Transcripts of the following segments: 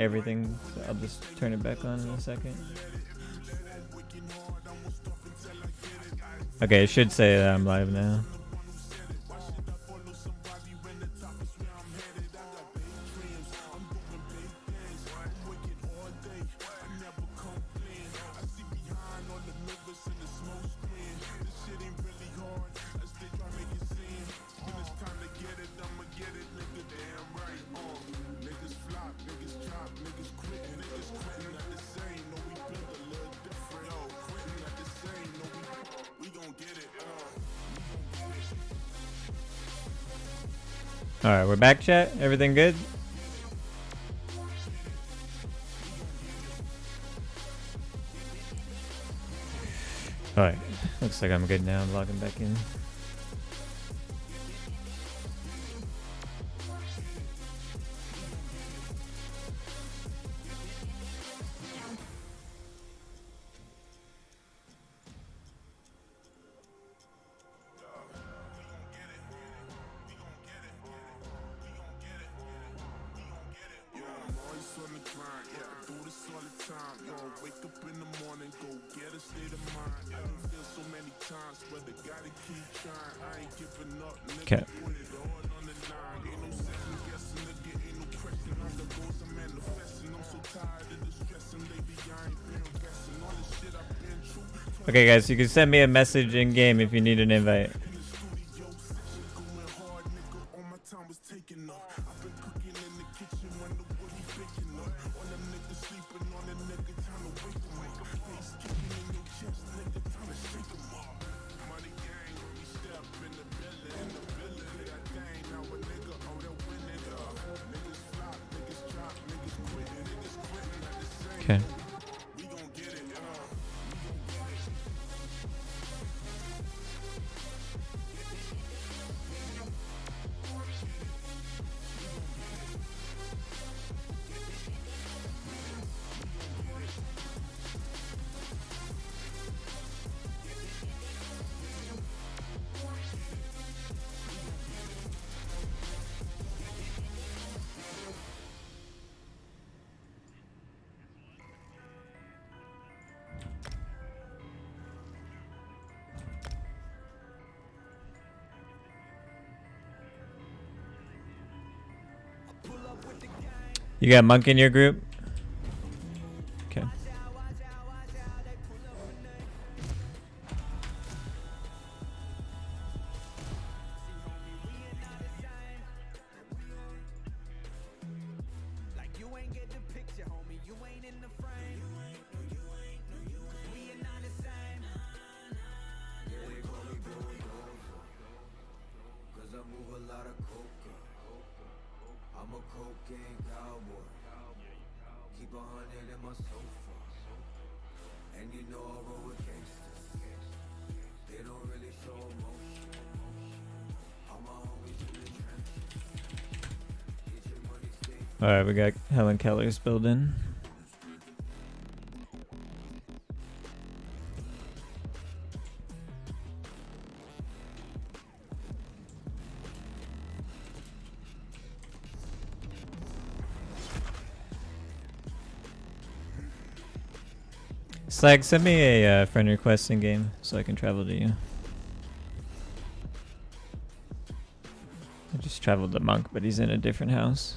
everything. So I'll just turn it back on in a second. Okay, it should say that I'm live now. Alright, we're back, chat. Everything good? Alright, looks like I'm good now. I'm logging back in. Okay. Okay, guys, you can send me a message in game if you need an invite. Okay. You got Monk in your group? Okay. Alright, we got Helen Keller's building. Slag, send me a friend request in game so I can travel to you. I just traveled to Monk, but he's in a different house.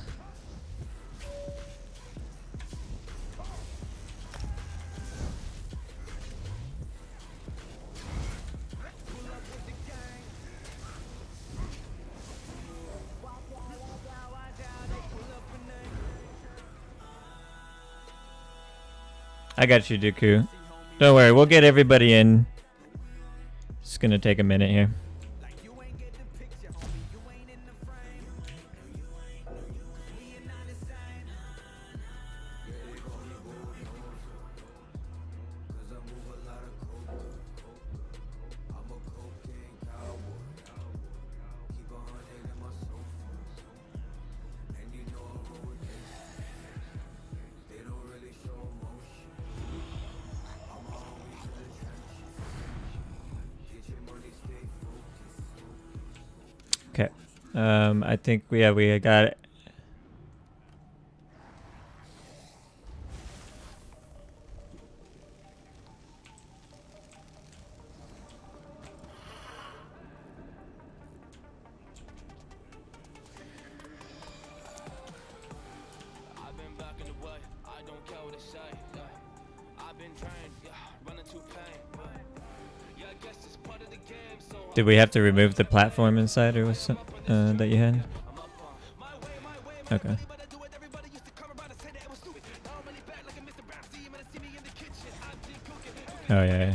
I got you, Dooku. Don't worry, we'll get everybody in. Just gonna take a minute here. Okay. I think we got it. Did we have to remove the platform inside or was that you had? Okay. Oh yeah.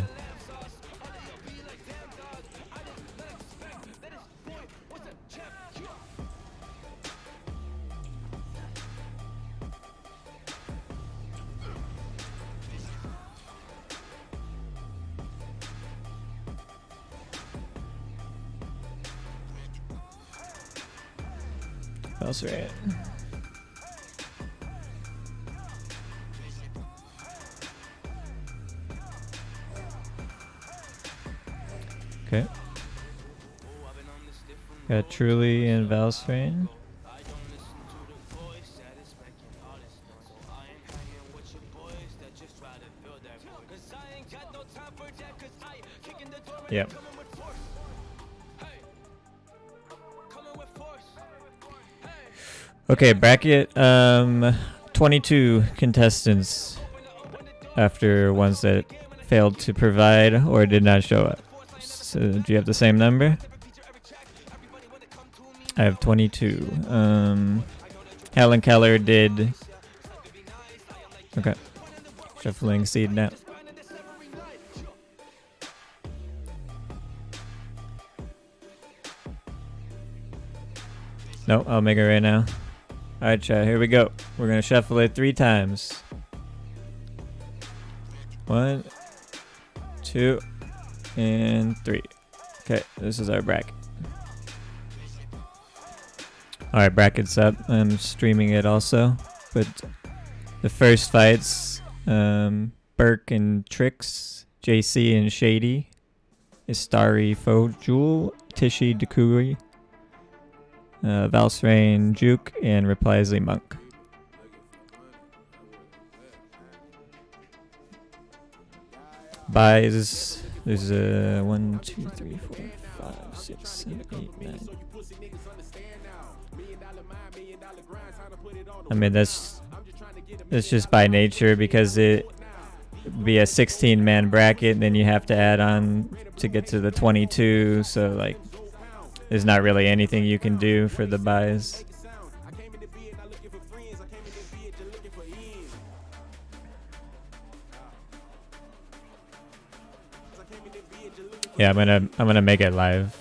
That's right. Okay. Got Truly and Valsrain. Yep. Okay, bracket 22 contestants after ones that failed to provide or did not show up. So do you have the same number? I have 22. Helen Keller did. Okay. Shuffling seed now. No, I'll make it right now. Alright, chat, here we go. We're gonna shuffle it 3 times. 1, 2, and 3. Okay, this is our bracket. Alright, bracket's up. I'm streaming it also. But the first fights, Burke and Trix, JC and Shady, Istari Fojul, Tishi Dakuri, Valsrain Juke, and Replysly Monk. Buys, there's 1, 2, 3, 4, 5, 6, 7, 8, 9. I mean, that's just by nature because it be a 16-man bracket, and then you have to add on to get to the 22. So like, there's not really anything you can do for the buys. Yeah, I'm gonna make it live.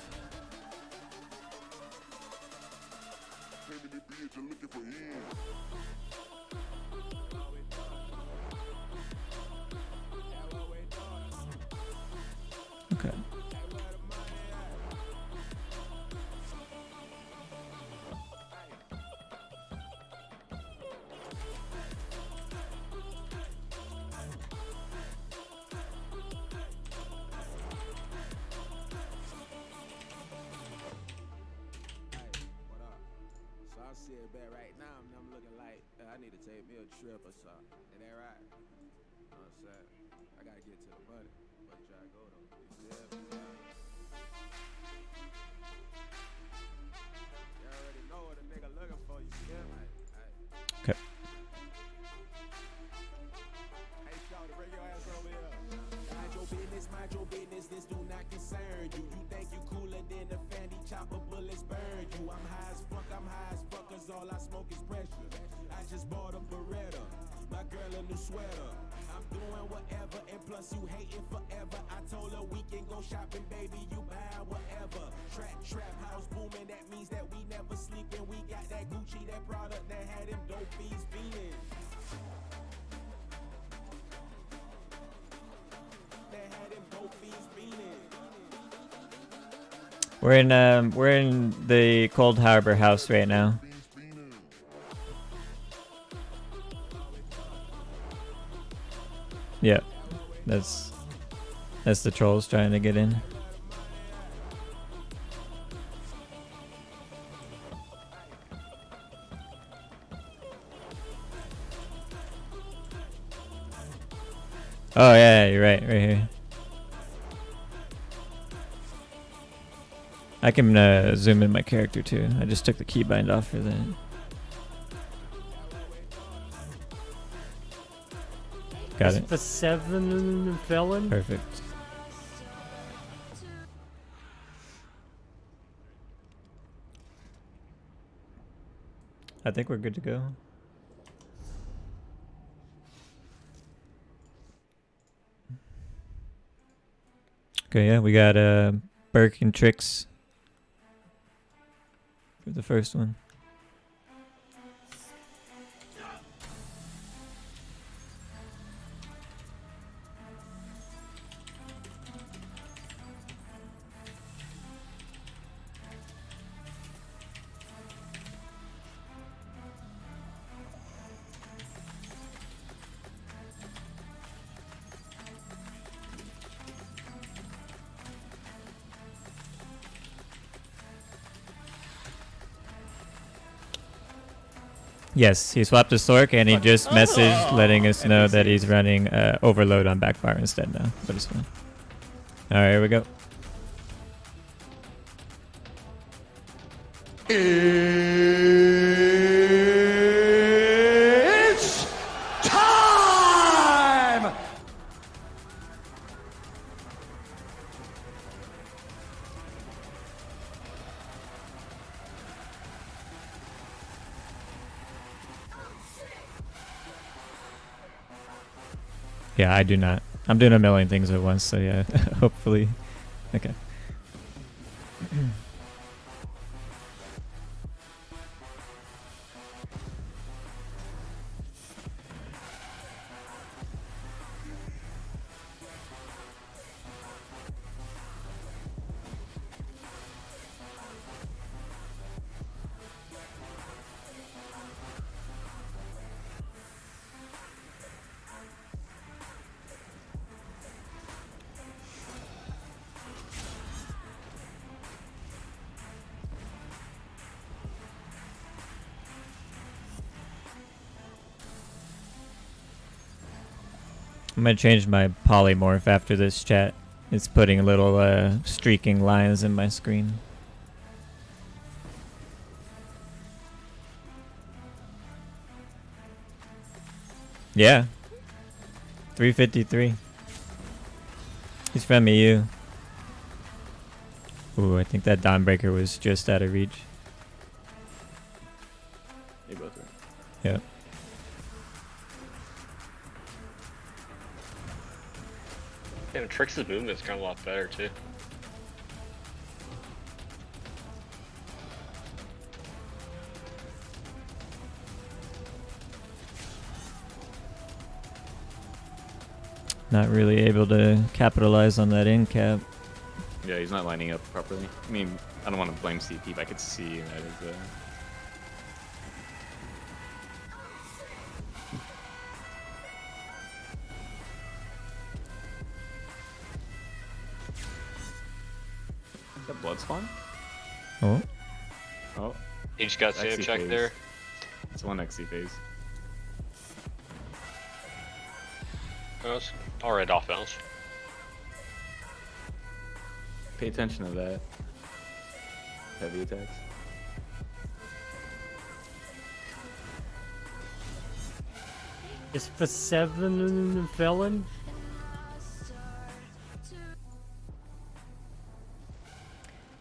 Okay. We're in the Cold Harbor house right now. Yeah, that's the trolls trying to get in. Oh yeah, you're right here. I can zoom in my character too. I just took the keybind off for that. Got it. For 7 villain. Perfect. I think we're good to go. Okay, yeah, we got Burke and Trix for the first one. Yes, he swapped to Sork and he just messaged letting us know that he's running Overload on Backfire instead now, but it's fine. Alright, here we go. It's time! Yeah, I do not. I'm doing a million things at once, so yeah, hopefully. Okay. I'm gonna change my polymorph after this chat. It's putting little streaking lines in my screen. Yeah. 353. He's from EU. Ooh, I think that Dawnbreaker was just out of reach. They both were. Yep. Yeah, Trix's movement's kind of a lot better too. Not really able to capitalize on that end cap. Yeah, he's not lining up properly. I mean, I don't want to blame CP, but I could see that as Is that blood spawn? Oh. Oh, He just got save XC check phase. there. It's one XC phase. That's alright off balance. Pay attention to that. Heavy attacks. It's for 7 villain.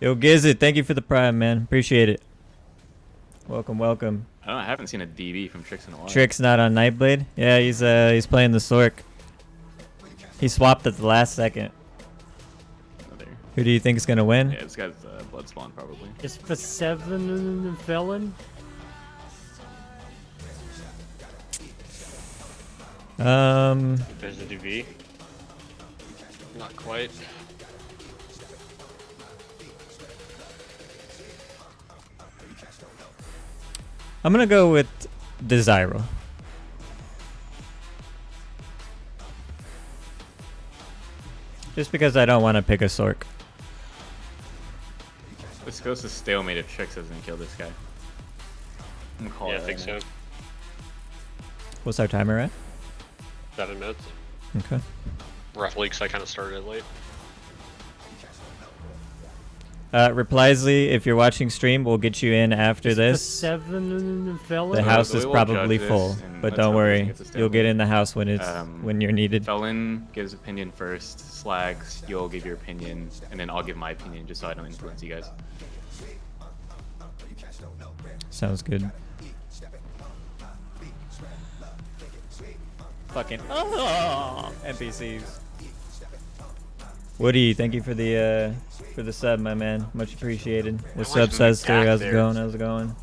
Yo, Gizzard, thank you for the prime, man. Appreciate it. Welcome, welcome. I haven't seen a DB from Trix in a while. Trick's not on Nightblade. Yeah, he's playing the Sork. He swapped at the last second. Another. Who do you think is gonna win? Yeah, this guy's blood spawn probably. It's for 7 villain. There's the DV. Not quite. I'm gonna go with Desiro. Just because I don't want to pick a Sork. This goes to stalemate if Trix doesn't kill this guy. I'm gonna call Yeah, it I think right so. What's our timer at? 7 minutes. Okay. Roughly, because I kind of started it late. Repliesly, if you're watching stream, we'll get you in after Is this. 7 felon? The house we is will probably judge full, this, and but let's don't hope it worry, doesn't get to you'll get stalemate. in the house when it's when you're needed. Felon gives opinion first. Slags, you'll give your opinion, and then I'll give my opinion, just so I don't influence you guys. Sounds good. Fucking NPCs. Woody, thank you for the sub, my man. Much appreciated. What's up, Sester? How's it going? How's it going?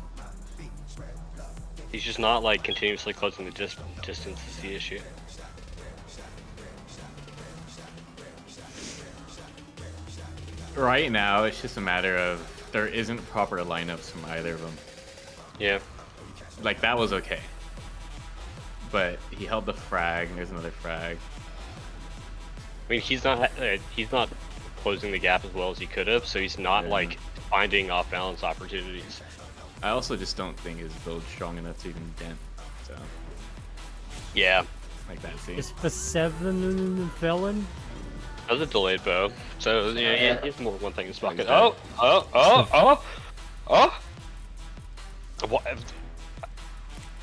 He's just not like continuously closing the distance is the issue. Right now, it's just a matter of there isn't proper lineups from either of them. Yeah. Like, that was okay. But he held the frag, and there's another frag. I mean, he's not closing the gap as well as he could have, so he's not like finding off-balance opportunities. I also just don't think his build's strong enough to even dent. So, Yeah. like that, see? Is for 7 felon? That was a delayed bow, so yeah, he's more one thing in his pocket. Exactly. Oh! What?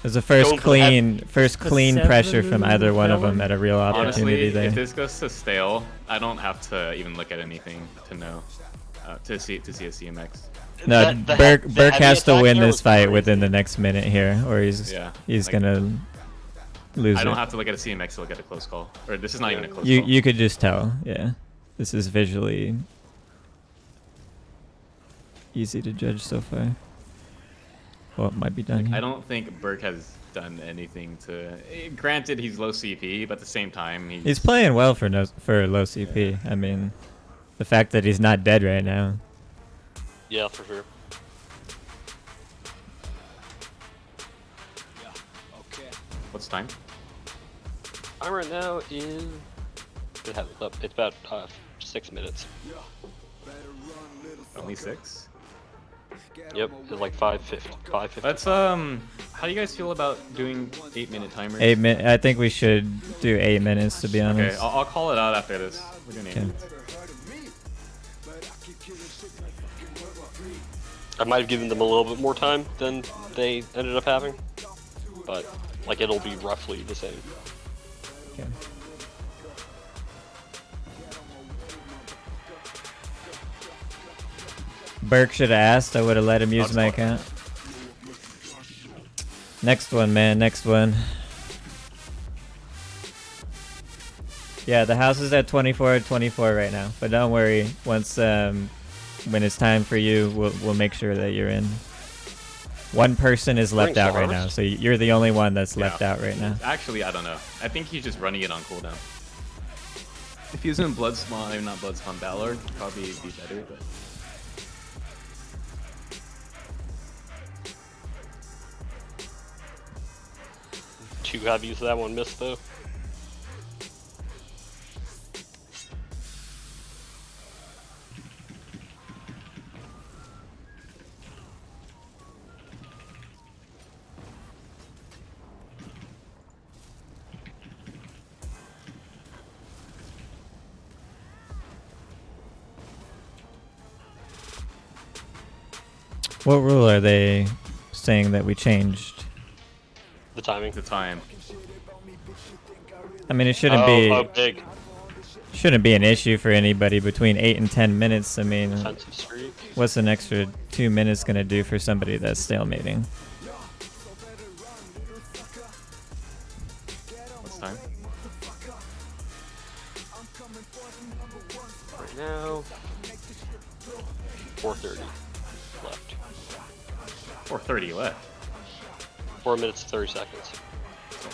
There's a first Don't clean pressure from 7 either one of them felon? at a real opportunity Honestly, there. if this goes to stale, I don't have to even look at anything to know, to see a CMX. No, The Burke heavy has to attack win here this was fight crazy. within the next minute here, or he's Like, gonna lose I don't it. have to look at a CMX to look at a close call. Or this is not even a close You call. you could just tell, yeah. This is visually easy to judge so far. Well, it might be done. I here. don't think Burke has done anything to. Granted, he's low CP, but at the same time, He's playing well for low CP. I mean, the fact that he's not dead right now. Yeah, for sure. What's time? Time right now is. It has it up. It's about 6 minutes. Only 6. Yep, it's like 5:50. 5:50. Let's How do you guys feel about doing 8-minute timers? 8 minutes. I think we should do 8 minutes, to be honest. Okay, I'll call it out after this. We're doing 8 Okay. minutes. I might have given them a little bit more time than they ended up having, but like it'll be roughly the same. Okay. Burke should have asked. I would have let him use my account. Next one, man. Next one. Yeah, the house is at 24 right now. But don't worry. Once when it's time for you, we'll make sure that you're in. One person is left out right now, so you're the only one that's left out right now. Actually, I don't know. I think he's just running it on cooldown. If he was in Blood Spawn, maybe not Blood Spawn Valor, probably be better, but. Too heavy so that one missed though. What rule are they saying that we changed? The timing. The time. I mean, it shouldn't big. shouldn't be an issue for anybody between 8 and 10 minutes. I mean, Defensive streak. what's an extra 2 minutes gonna do for somebody that's stalemating? What's time? Right now, 4:30 left. 4:30 left. 4 minutes 30 seconds.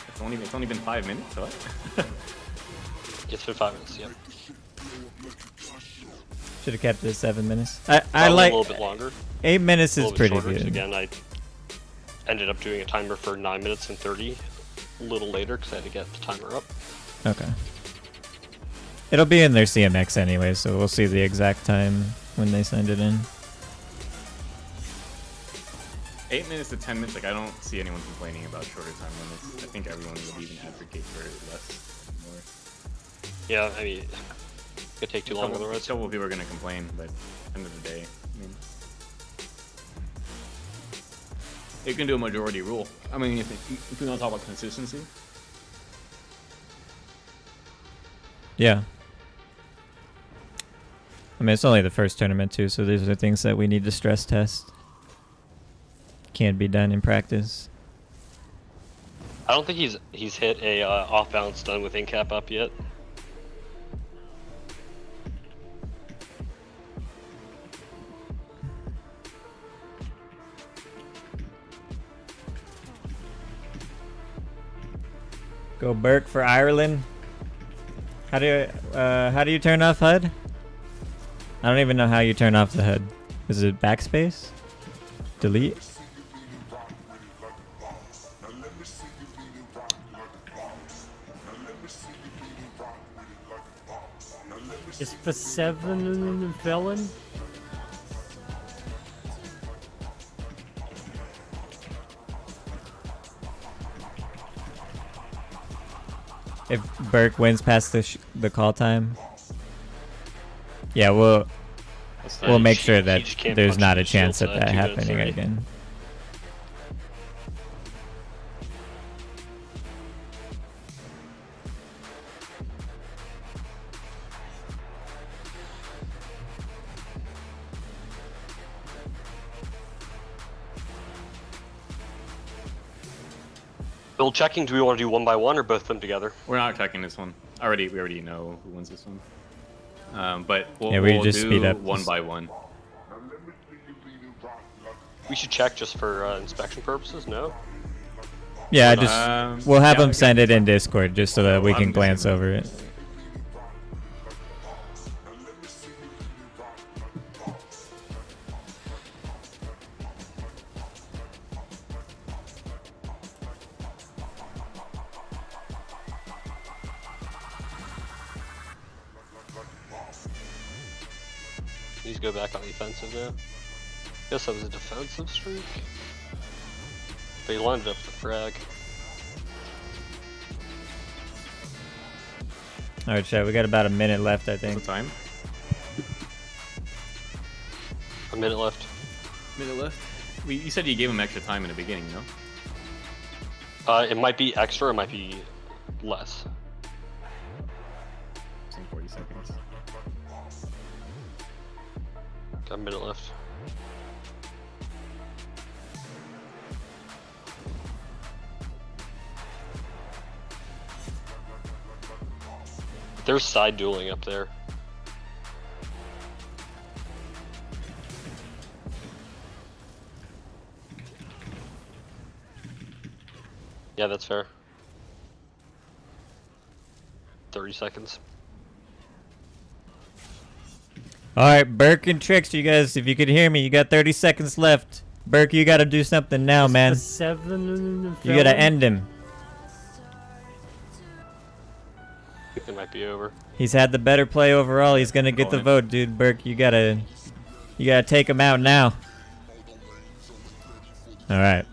It's only been 5 minutes. What? It's been 5 minutes. Yep. Should have kept it at 7 minutes. I Probably like a little bit longer. 8 minutes A is little bit pretty shorter, 'cause good. again, I ended up doing a timer for 9 minutes and 30 a little later because I had to get the timer up. Okay. It'll be in their CMX anyway, so we'll see the exact time when they send it in. 8 minutes to 10 minutes. Like, I don't see anyone complaining about shorter time limits. I think everyone would even advocate for less. More. Yeah, I mean, Could take too long on the A roads. couple of people are gonna complain, but end of the day, I mean, you can do a majority rule. I mean, if we don't talk about consistency. Yeah. I mean, it's only the first tournament too, so these are things that we need to stress test. Can't be done in practice. I don't think he's hit a off balance stun with incap up yet. Go Burke for Ireland. How do you turn off HUD? I don't even know how you turn off the HUD. Is it backspace? Delete? It's for 7 felon. If Burke wins past the call time, yeah, we'll make sure that there's not a chance of that happening again. Build checking, do we want to do one by one or both of them together? We're not checking this one. We already know who wins this one. But we'll just do speed up one this. by one. We should check just for inspection purposes, no? Yeah, just we'll have them send it in Discord just so that we I'm can guessing glance that. over it. Please go back on the offensive now. Guess that was a defensive streak. But he lined it up with the frag. Alright, chat, we got about a minute left, I What's the think. time? A minute left. Minute left. You said you gave him extra time in the beginning, no? It might be extra, it might be less. It's in 40 seconds. Got a minute left. There's side dueling up there. Yeah, that's fair. 30 seconds. Alright, Burke and Tricks, you guys, if you could hear me, you got 30 seconds left. Burke, you gotta do something now, man. For 7 You gotta end him. I think it might be over. He's had the better play overall. He's gonna get the vote, dude. Burke, you gotta take him out now. All right.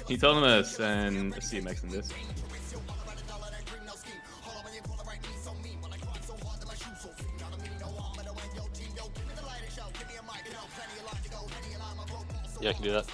He told him to send a CMX in this. Yeah, I can do that.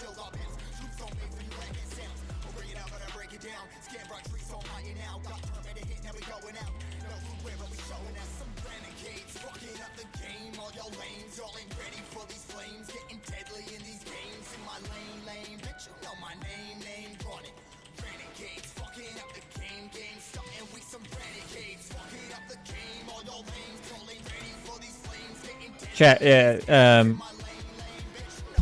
Chat, yeah,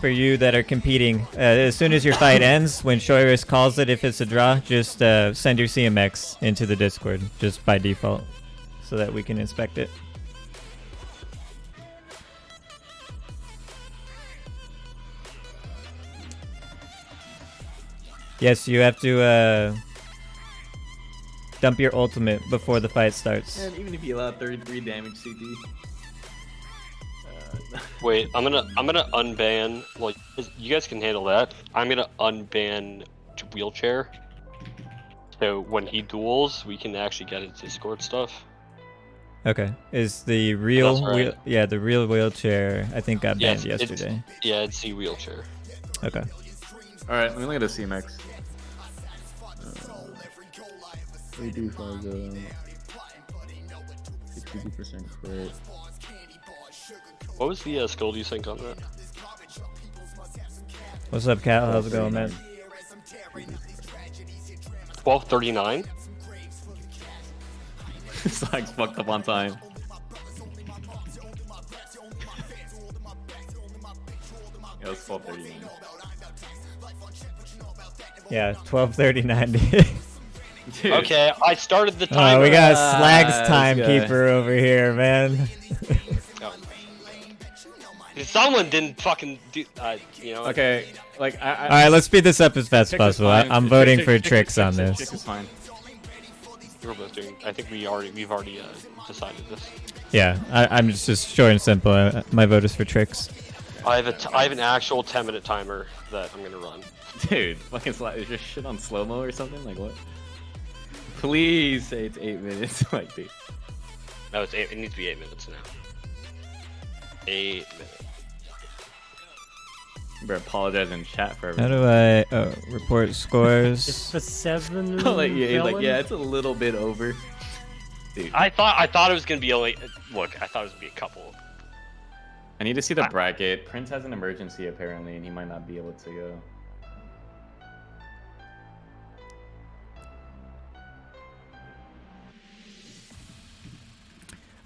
for you that are competing, as soon as your fight ends, when Shoirus calls it, if it's a draw, just send your CMX into the Discord, just by default, so that we can inspect it. Yes, you have to dump your ultimate before the fight starts. And even if you allow 33 damage CT, Wait, I'm gonna unban. Well, you guys can handle that. I'm gonna unban wheelchair. So when he duels, we can actually get his Discord stuff. Okay. Is the real That's right. wheel? Yeah, the real wheelchair. I think got banned Yes, yesterday. Yeah, it's the wheelchair. Okay. All right, let me look at the CMX. 3D 62% crit. What was the skill desync on that? What's up, Cal? How's it going, man? 1239. Slag's fucked up on time. Yeah, it was 12:39. Yeah, 12:39. Dude. Okay, I started the timer. Oh, we got Ah, Slag's this timekeeper over here, man. Oh. Someone didn't fucking do. You know. Okay, like I All right, let's speed this up as fast as Trick is possible. fine. I'm Trick- voting Trick- for Trick- tricks on Trick this. is fine. We're both doing. I think we've already decided this. Yeah, I'm just short and simple. My vote is for tricks. I have an actual 10-minute timer that I'm gonna run. Dude, fucking is your shit on slow mo or something? Like what? Please say it's 8 minutes. Like, dude. No, it's 8. It needs to be 8 minutes now. 8 minutes. You better apologize in chat for How everything. do I report It's scores? for 7. Like, yeah, Felon? it's a little bit over. Dude, I thought it was gonna be only. Look, I thought it was gonna be a couple. I need to see the bracket. Prince has an emergency apparently, and he might not be able to go.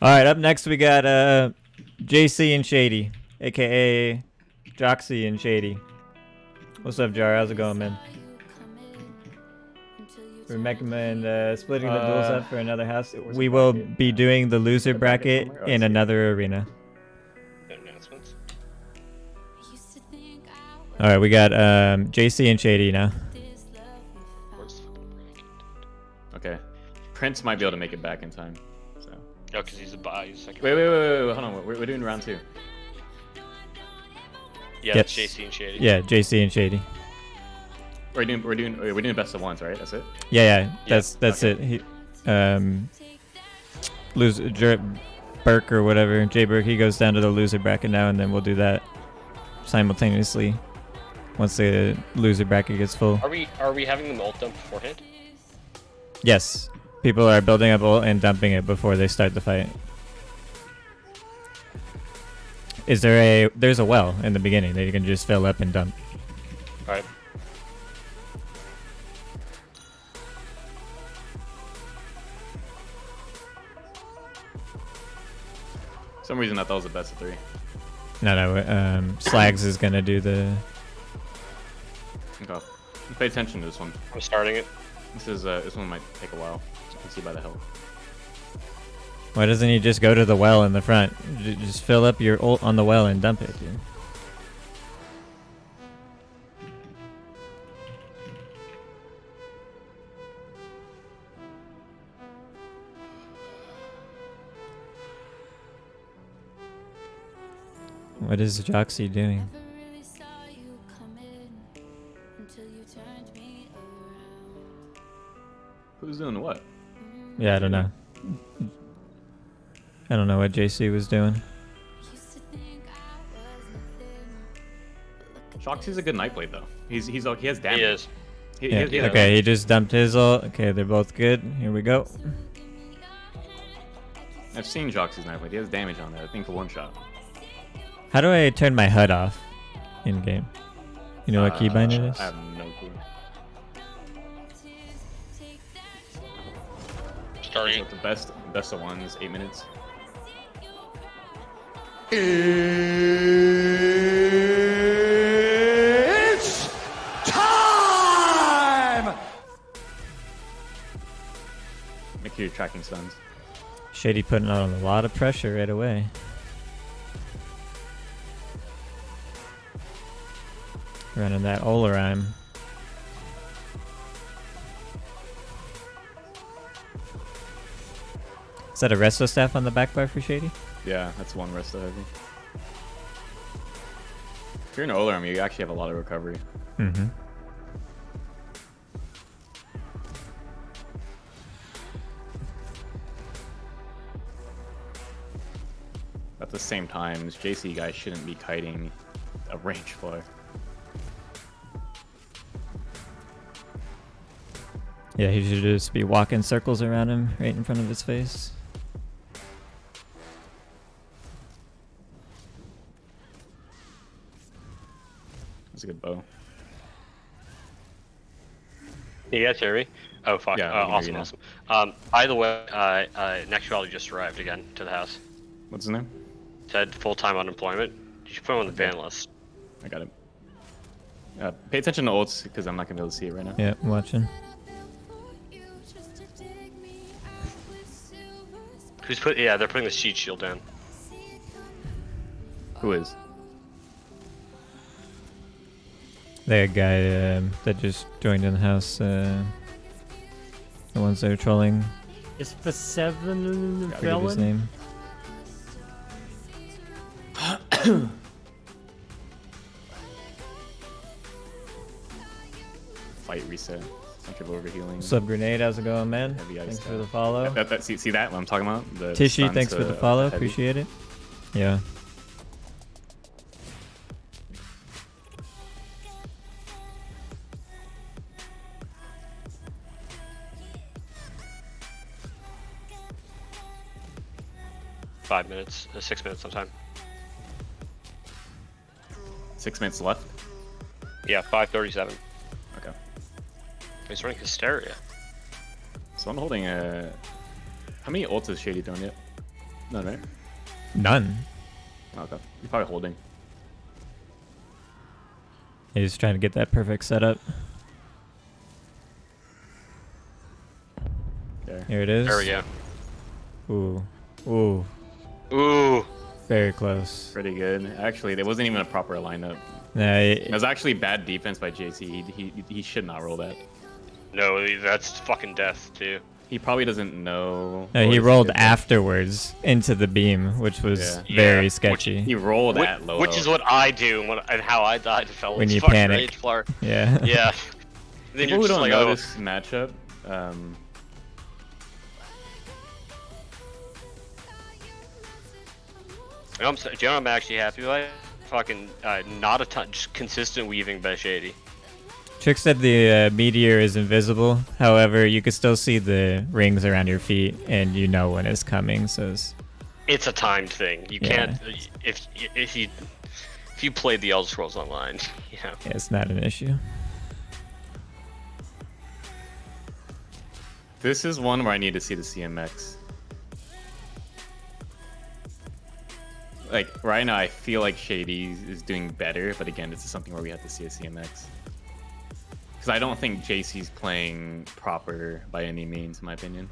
All right, up next we got JC and Shady, aka Joxy and Shady. What's up, Jar? How's it going, man? We recommend splitting the duels up for another house. We will be doing the loser The bracket bracket somewhere? Oh, in it's here. another arena. Announcements. All right, we got JC and Shady now. Where's the fucking bracket? Okay. Prince might be able to make it back in time. So. Oh, because he's a second. Wait, hold on. We're doing round 2. Yeah, Yes. that's JC and Shady. Yeah, JC and Shady. We're doing best of ones, right? That's it. Yeah, that's okay. it. He, Burke or whatever, Jay Burke, he goes down to the loser bracket now, and then we'll do that simultaneously once the loser bracket gets full. Are we having them ult dump beforehand? Yes, people are building up ult and dumping it before they start the fight. There's a well in the beginning that you can just fill up and dump. All right. For some reason I thought it was the best of 3. No, Slags is gonna do the. Okay. Pay attention to this one. I'm starting it. This one might take a while. As you can see by the health. Why doesn't he just go to the well in the front? Just fill up your ult on the well and dump it, dude. What is Joxy doing? Who's doing what? Yeah, I don't know. I don't know what JC was doing. Shoxy's a good Nightblade though. He has damage. He is. Yeah, okay, he just dumped his ult. Okay, they're both good. Here we go. I've seen Joxy's Nightblade. He has damage on that. I think for one shot. How do I turn my HUD off in game? You know what keybind it is? I have no clue. Starting. So the best of ones, 8 minutes. It's time! Make sure you're tracking stuns. Shady putting on a lot of pressure right away. Running that Olarime. Is that a resto staff on the back bar for Shady? Yeah, that's one rest heavy. If you're an Olarm, you actually have a lot of recovery. Mm-hmm. At the same time, this JC guy shouldn't be kiting a range flare. Yeah, he should just be walking circles around him right in front of his face. That's a good bow. You guys hear me? Oh fuck! Yeah, I can hear Awesome, you now. awesome. By the way, Necrom just arrived again to the house. What's his name? Said full-time unemployment. You should put him on the ban list. I got it. Pay attention to ults because I'm not gonna be able to see it right now. Yeah, I'm watching. Who's put? Yeah, they're putting the sheet shield down. Who is? That guy that just joined in the house. The ones that are trolling. It's for 7 I forget his felon. name. Fight reset. Bunch of overhealing. Sub Grenade, how's it going, man? Heavy ice Thanks for down. the follow. See that? What I'm talking about? The Tishy, stun thanks to for the follow. heavy. Appreciate it. Yeah. Five minutes, 6 minutes sometime. 6 minutes left. Yeah, 5:37. Okay. He's running Hysteria. So I'm holding a. How many ults has Shady thrown yet? None, right? None. Okay. You're probably holding. He's trying to get that perfect setup. There. Here it is. There we go. Ooh. Ooh. Ooh. Very close. Pretty good. Actually, there wasn't even a proper lineup. Nah, It was actually bad defense by JC. He should not roll that. No, that's fucking death too. He probably doesn't know. no, or he is rolled good? afterwards into the beam, which was Yeah. very Yeah, sketchy. He rolled that low. Which is what I do and how I died to Felon's When you fucking panic. rage flare. Yeah. Yeah. Then People you're who just don't like, know oh, this matchup, you know what I'm actually happy with? Fucking not a ton, just consistent weaving by Shady. Trick said the meteor is invisible. However, you can still see the rings around your feet, and you know when it's coming. So It's a timed thing. You Yeah. can't if you played the Elder Scrolls Online, you know. yeah, it's not an issue. this is one where I need to see the CMX. Like right now, I feel like Shady is doing better, but again, this is something where we have to see a CMX. Because I don't think JC's playing proper by any means, in my opinion.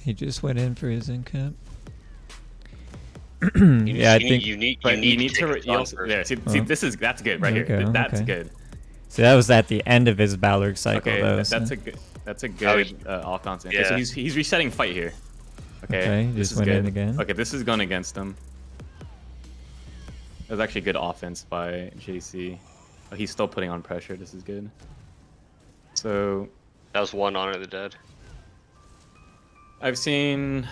He just went in for his incap. You Yeah, I need- think. you need But you need take to. it You on also, first. there, see, Oh. that's good right here. Okay, That's okay. good. So that was at the end of his Balrog cycle, Okay, though. that's so- a good. That's a Oh, good offense. Okay, so yeah. he's resetting fight here. Okay, Okay, he this just is went good. in again. Okay, this is going against him. That was actually good offense by JC. Oh, he's still putting on pressure. This is good. So That was one Honor of the Dead. I've seen.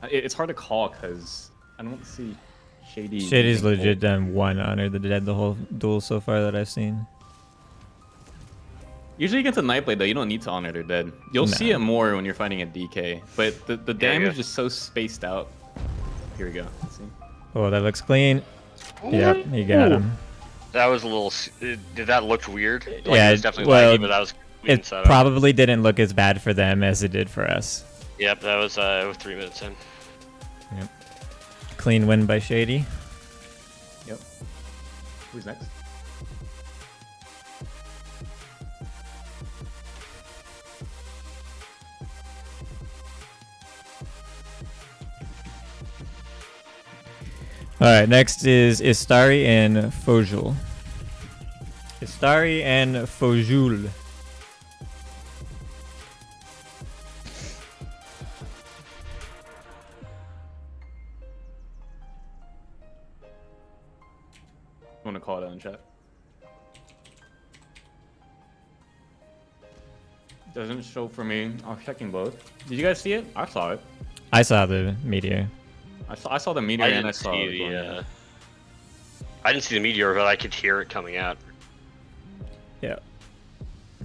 It's hard to call because I don't see Shady. Shady's using legit ult. done one Honor the Dead the whole duel so far that I've seen. Usually against a Nightblade though, you don't need to honor their dead. You'll see No. it more when you're fighting a DK, but the Yeah, damage yeah. is so spaced out. Here we go. Let's see. Oh, that looks clean. Yep, he got him. That was a little. Did that look weird? Like, Yeah, it was definitely well, laggy, but that was clean It setup. probably didn't look as bad for them as it did for us. Yep, that was 3 minutes in. Clean win by Shady. Yep. Who's next? Alright, next is Istari and Fojul. Istari and Fojul. want to call it out in chat. Doesn't show for me. I was checking both. Did you guys see it? I saw it. I saw the meteor. I saw the meteor and I saw the. I didn't see the meteor, but I could hear it coming out. Yeah.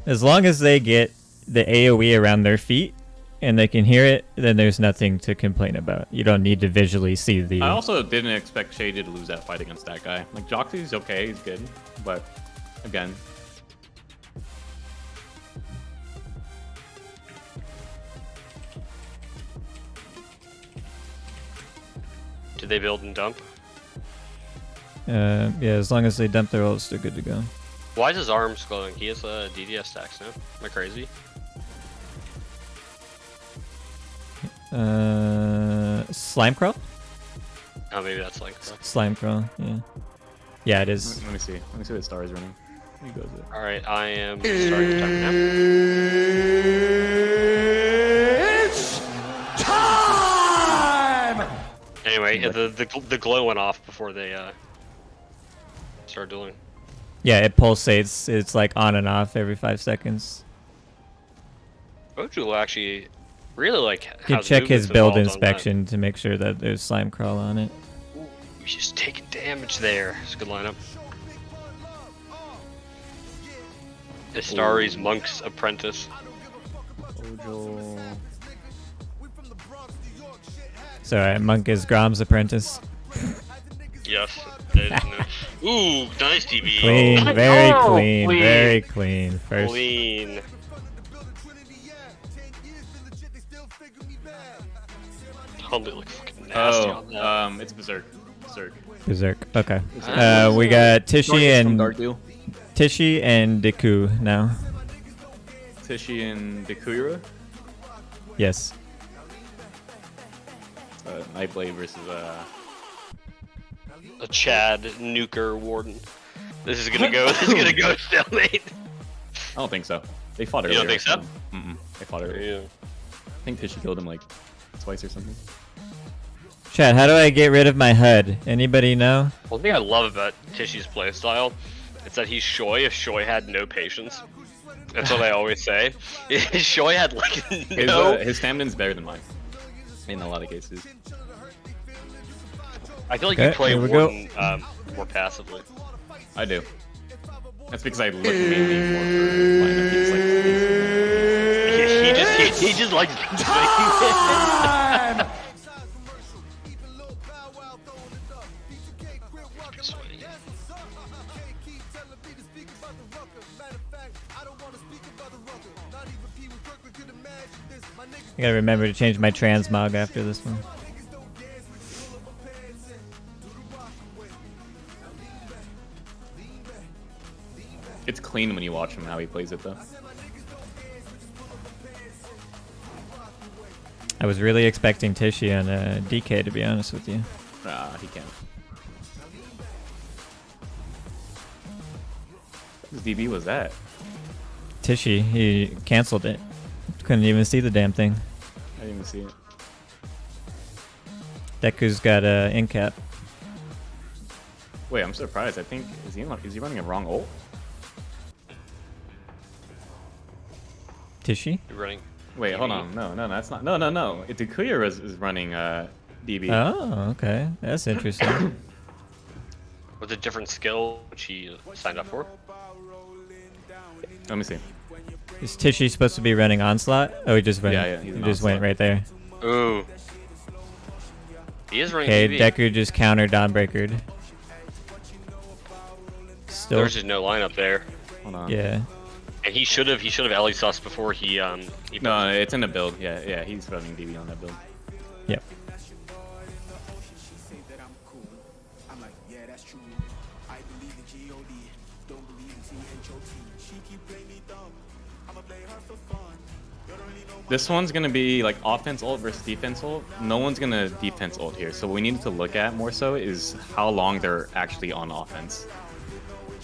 As long as they get the AoE around their feet and they can hear it, then there's nothing to complain about. You don't need to visually see the... I also didn't expect Shady to lose that fight against that guy. Like, Joxy's okay, he's good. But, again... Did they build and dump? Yeah, as long as they dump their ults, they're good to go. Why is his arms glowing? He has DDS stacks now. Am I crazy? Slime crawl? Oh, maybe that's like. Slime crawl, yeah. Yeah, it is. Let me see. Let me see what the star is running. He goes it. All right, I am starting the timer now. It's time! Anyway, the glow went off before they started dueling. Yeah, it pulsates. It's like on and off every 5 seconds. Boju will actually really like. You can check his build inspection to make sure that there's slime crawl on it. Ooh, he's just taking damage there. It's a good lineup. Istari's Monk's Apprentice. Ojo. So, Monk is Grom's apprentice. Yes. Ooh, nice DB. Clean, very Oh, clean, very clean. First. Clean. Humbly look fucking nasty on that. It's Berserk. Berserk. Okay. We got Tishy and Darkdeal. Tishy and Deku now. Tishy and Dekuyura. Yes. Nightblade versus A Chad Nuker Warden. This is gonna go. This is gonna go stalemate. I don't think so. They fought earlier. You don't think so? Mm-mm. They fought earlier. Yeah. I think Tishy killed him like twice or something. Chat, how do I get rid of my HUD? Anybody know? One thing I love about Tishy's playstyle is that he's Shoy if Shoy had no patience. That's what I always say. Shoy had like no. His stamina's better than mine. In a lot of cases. I feel like Okay, you play here we Warden more passively. I do. That's because I look mainly more for lineup. He just likes Time! I gotta remember to change my transmog after this one. It's clean when you watch him how he plays it though. I was really expecting Tishy on DK, to be honest with you. Nah, he can't. Whose DB was that? Tishy, he canceled it. Couldn't even see the damn thing. I didn't even see it. Deku's got incap. Wait, I'm surprised. I think is he running a wrong ult? Tishy? You're running. Wait, hold on. No, that's not. No. Dekuyura is running DB. Oh, okay. That's interesting. With a different skill, which he signed up for. Let me see. Is Tishy supposed to be running Onslaught? Oh, he just went. Yeah, he's he an just went Onslaught. right there. Ooh. He is running Okay, DB. Deku just counter Dawnbreakered. Still, There's just no lineup there. Hold on. yeah. And he should have Ellie sus before he No, it's in the build. Yeah, he's running DB on that build. Yep. This one's gonna be like offense ult versus defense ult. No one's gonna defense ult here. So what we need to look at more so is how long they're actually on offense.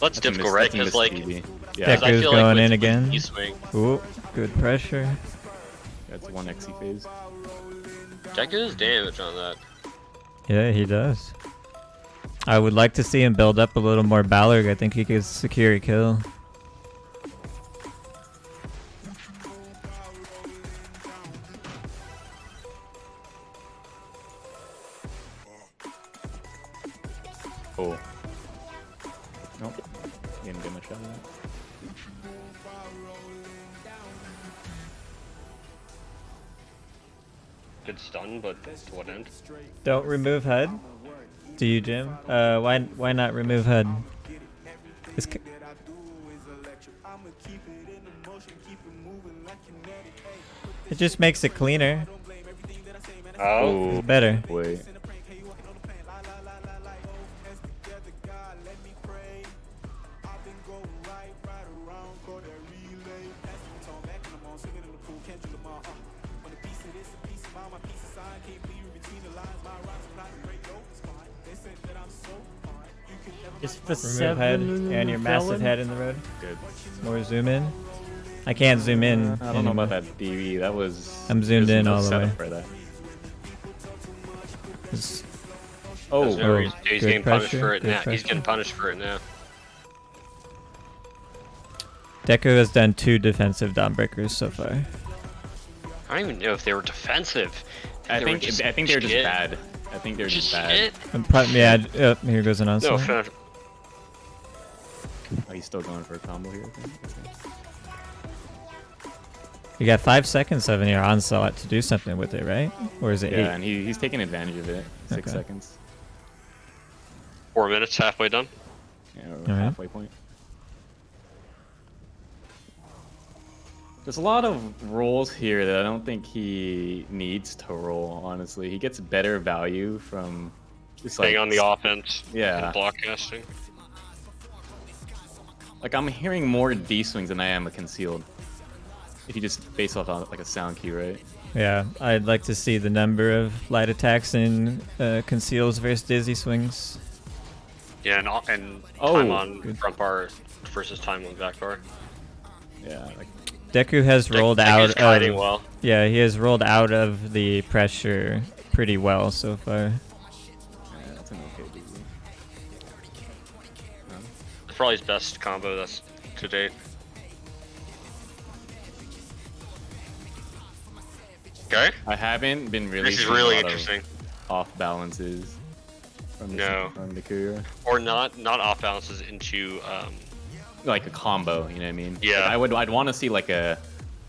That's difficult, right? Because like, DB. Yeah. I Deku's feel going like in with again. E-swing, Ooh, good pressure. That's one XC phase. Deku does damage on that. Yeah, he does. I would like to see him build up a little more Balorg. I think he could secure a kill. Oh. Nope. He didn't get much out of that. Good stun, but to what end? Don't remove HUD. Do you, Jim? Why not remove HUD? It just makes it cleaner. Oh. It's better. Wait. It's for Remove head 7 and your massive head in the road. Good. More zoom in. I can't zoom in. I don't know about that DV. That was. I'm zoomed there's in no all the setup way. For that. It's- Oh, He's good getting punished pressure, for it good now. He's getting pressure. punished for it now. Deku has done 2 defensive Dawnbreakers so far. I don't even know if they were defensive. I They were think just they're just shit. bad. I think they're just bad. Shit. Yeah, here goes an No onslaught. offense. Oh, he's still going for a combo here. I think. Okay. You got 5 seconds of your onslaught to do something with it, right? Or is it 8? Yeah, and he's taking advantage of it. 6 Okay. seconds. 4 minutes, halfway done. Yeah, Alright. halfway point. There's a lot of rolls here that I don't think he needs to roll, honestly. He gets better value from just Staying on the offense. Yeah. And block casting. Like, I'm hearing more D swings than I am a concealed. If you just base off on like a sound cue, right? Yeah, I'd like to see the number of light attacks in conceals versus dizzy swings. Yeah, and Oh, time on good. front bar versus time on back bar. Yeah, like Deku has rolled Deku's out guiding of well. yeah, he has rolled out of the pressure pretty well so far. yeah, that's an okay DV. It's probably his best combo that's to date. Okay. I haven't been really This is seeing a really lot of interesting. off balances from the No. from the Kuya. Or not off balances into Like a combo, you know what I mean? Yeah. Like I'd want to see like a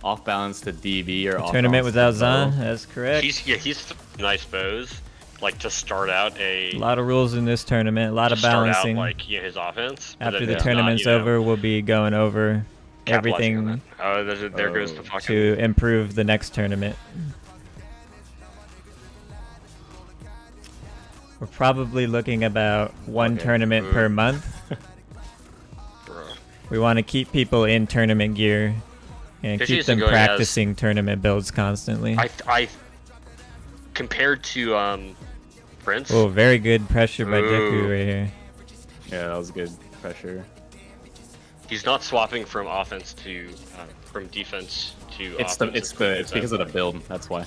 off balance to DV or off Tournament balance without to Zan, bow. that's correct. he's nice bows. Like to start out A lot of rules in this tournament, a lot to of start balancing. out like his offense. but After then the it's tournament's not, you know, over, we'll be going over capitalizing on everything that. Oh, there goes the fucking. to improve the next tournament. We're probably looking about one Okay. tournament per month. Bruh. We want to keep people in tournament gear and This keep season them going as- practicing tournament builds constantly. I compared to Prince. Oh, very good pressure by Deku Ooh. right here. Yeah, that was good pressure. He's not swapping from offense to from defense to It's offense. it's because of the build. That's why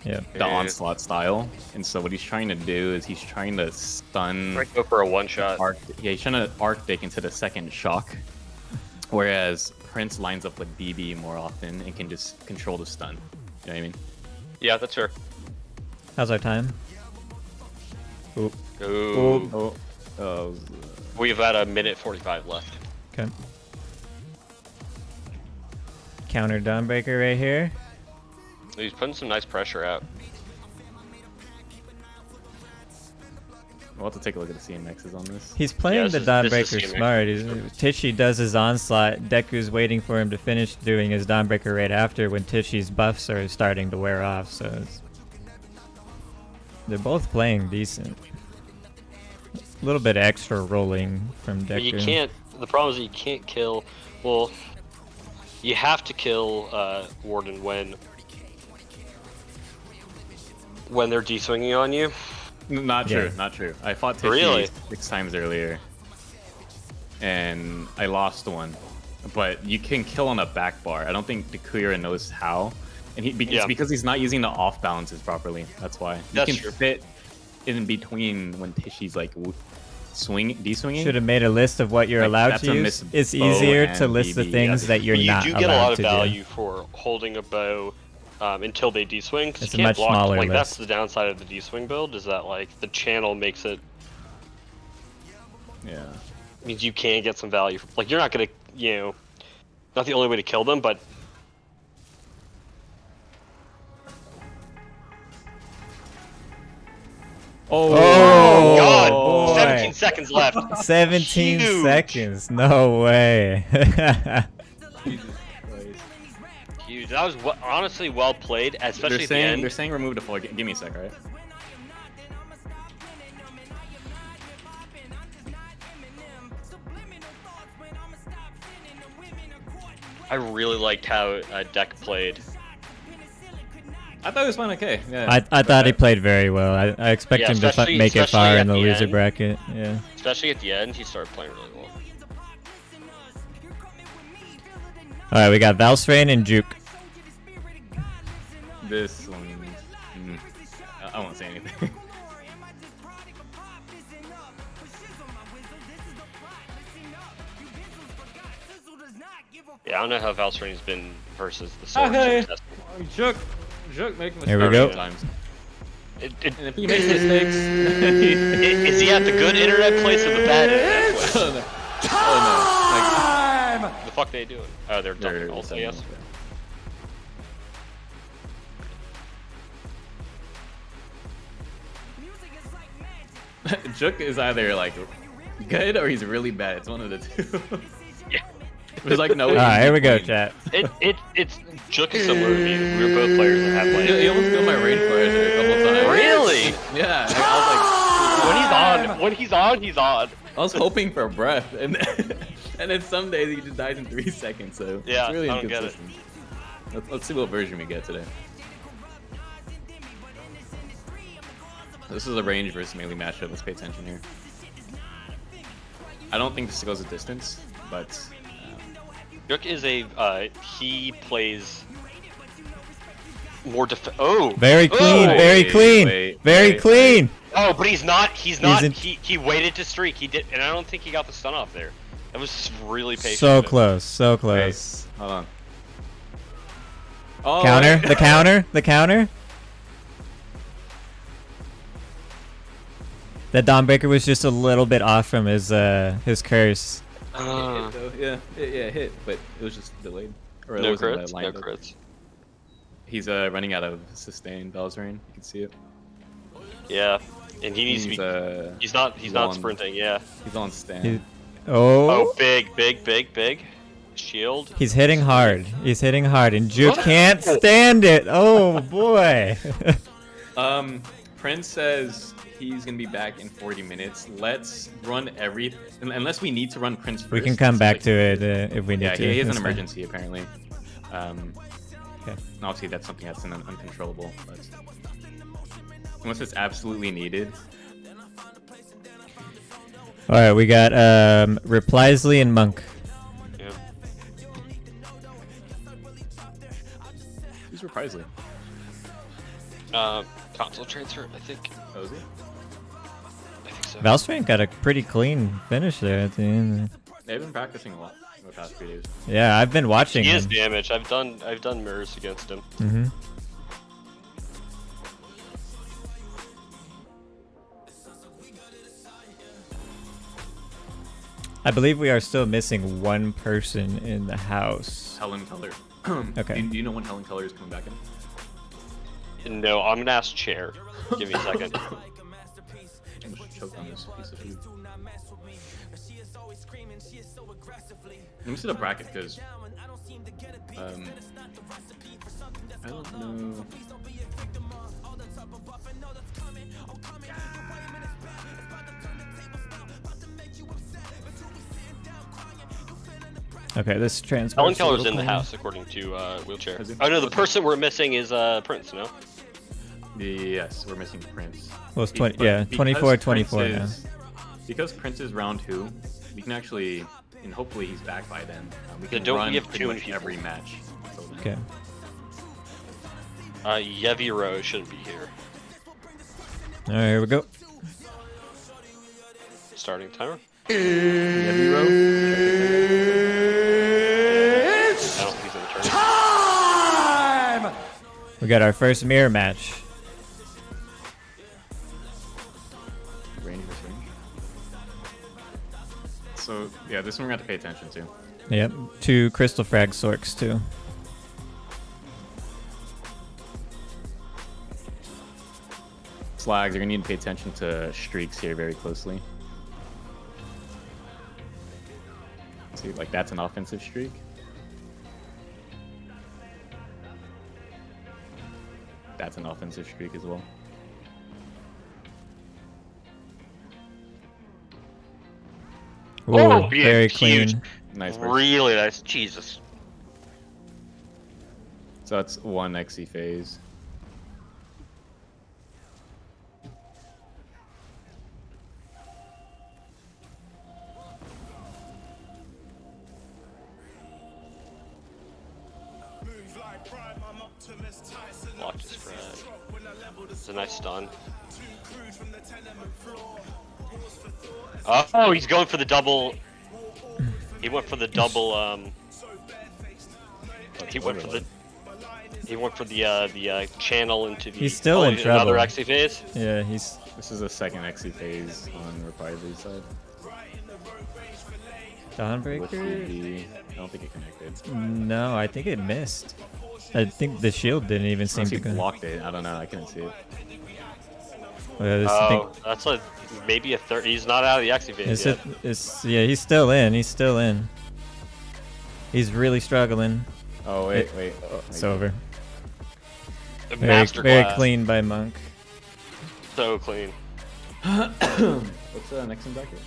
Yeah. the Yeah. onslaught style. And so what he's trying to do is he's trying to stun. Might go for a one shot. Yeah, he's trying to Arctic into the second shock, whereas Prince lines up with DB more often and can just control the stun. You know what I mean? Yeah, that's fair. How's our time? Oop. Ooh. Oh, We've had a minute 45 left. Okay. Counter Dawnbreaker right here. He's putting some nice pressure out. we'll have to take a look at the CMXs on this. He's playing Yeah, the this is Dawnbreaker CMX. smart. Tishy does his onslaught. Deku's waiting for him to finish doing his Dawnbreaker right after when Tishy's buffs are starting to wear off. So they're both playing decent. A little bit extra rolling from But you Deku. can't. The problem is that you can't kill. Well, you have to kill Warden when they're de-swinging on you. Not true, Yeah. not true. I fought Tishy Really? 6 times earlier, and I lost one. But you can kill on a back bar. I don't think Dekuyura knows how, and it's Yeah. because he's not using the off balances properly. That's why. You That's can true. fit in between when Tishy's like de-swinging. Should have made a list of what you're Like, allowed that's to a use. miss It's bow easier to and list the BB, things that you're But you not do get a lot allowed of to value for holding a bow until they de-swing. 'Cause It's you a can't much block. smaller Like that's list. the downside of the de-swing build is that like the channel makes it Yeah. means you can get some value. Like you're not gonna, not the only way to kill them, but Oh, God, boy. 17 seconds left. 17 Huge. seconds. No way. Jesus Christ. Huge. That was honestly well played, especially at the end. They're saying remove the floor. Give me a sec, right? I really liked how Deck played. I thought it was fine. Okay. Yeah. I thought he played very well. I expect Yeah, him to especially- make it especially far at in the the loser end. bracket. Yeah. Especially at the end, he started playing really well. All right, we got Valsrain and Juke. This one. I won't say anything. Yeah, I don't know how Valsrain's been versus the Sword. Okay. Contestant. Joke making Here we mistakes go. sometimes. And And if he makes mistakes, is he at the good internet place or the bad internet place? oh no. The fuck they doing? Oh, they're Like, ducking also, yes. Jook is either like good or he's really bad. It's one of the two. Yeah. There's like no. All right, here we go, between. chat. It's Jook is similar to me. We were both players that have He like. almost killed my rainforest a couple times. Really? Yeah. I was like, When he's on, he's on. I was hoping for a breath, and and then some days he just dies in 3 seconds. So Yeah, it's really I don't get it. inconsistent. Let's see what version we get today. This is a range versus melee matchup. Let's pay attention here. I don't think this goes a distance, but Jook is he plays more Oh. Very clean, Oh! very clean, very wait, clean. Oh, but he's not. in- He waited to streak. He did, and I don't think he got the stun off there. That was really patient. So of him. close, so wait, close. hold on. Oh, Counter, wait. the counter, the counter. That Dawnbreaker was just a little bit off from his curse. It hit, though. Yeah, it hit, but it was just delayed. Or it No wasn't, crits. lined No up. crits. He's running out of sustain Bell's Rain. You can see it. Yeah, and he needs to He's be. He's not on- sprinting. Yeah. he's on stand. He- Oh, oh, big shield. he's hitting hard. He's hitting hard, and Juke can't stand it. Oh boy. Prince says he's gonna be back in 40 minutes. Let's run unless we need to run Prince first. We can come It's back like- to it if we need Yeah, to. he has an That's fine. emergency apparently. Okay. And obviously that's something that's uncontrollable. But unless it's absolutely needed. All right, we got Repliesly and Monk. Yeah. Who's Reprisely? Console transfer. I think. Oh, is he? I think so. Valsrain got a pretty clean finish there at the end. They've been practicing a lot over the past few days. Yeah, I've been watching He is him. damaged. I've done mirrors against him. Mm-hmm. I believe we are still missing one person in the house. Helen Keller. Okay. Do you know when Helen Keller is coming back in? No, I'm gonna ask Chair. Give me a second. I'm just choked on this piece of food. Let me see the bracket because I don't know. Okay, this transport. Helen Keller's in the house, according to Wheelchair. Is he? Oh no, the person we're missing is Prince. No. Yes, we're missing Prince. Well, it's But 20, yeah, because 24, Prince 24 now. Because Prince is round 2, we can actually, and hopefully he's back by then. We Yeah, can don't we run have pretty too much many people? every match. until then. Okay. Yeviro shouldn't be here. All right, here we go. Starting timer. Heavy row. I don't think he's in the turn. Time! We got our first mirror match. Range versus range. So yeah, this one we're gonna have to pay attention to. Yep, 2 crystal frag sorks too. Slags, you're gonna need to pay attention to streaks here very closely. See, like that's an offensive streak. That's an offensive streak as well. Ooh, Oh, yeah, very huge. clean. Nice burst. Really nice. Jesus. So that's 1 XE phase. Blocked his spread. It's a nice stun. Oh, he's going for the double. He went for the double. He went for the. He went for the channel into the. He's still in trouble. Another XE phase. Yeah, he's This is the second XE phase on Reprisal side. With Dawnbreaker. the, I don't think it connected. No, I think it missed. I think the shield didn't even seem Unless to he go. blocked it. I don't know. I couldn't see it. Oh, that's a maybe a third. He's not out of the XE phase yet. Yeah, he's still in. He's still in. He's really struggling. Oh wait, wait. It's over. Masterclass. Very clean by Monk. So clean. What's the next in bracket?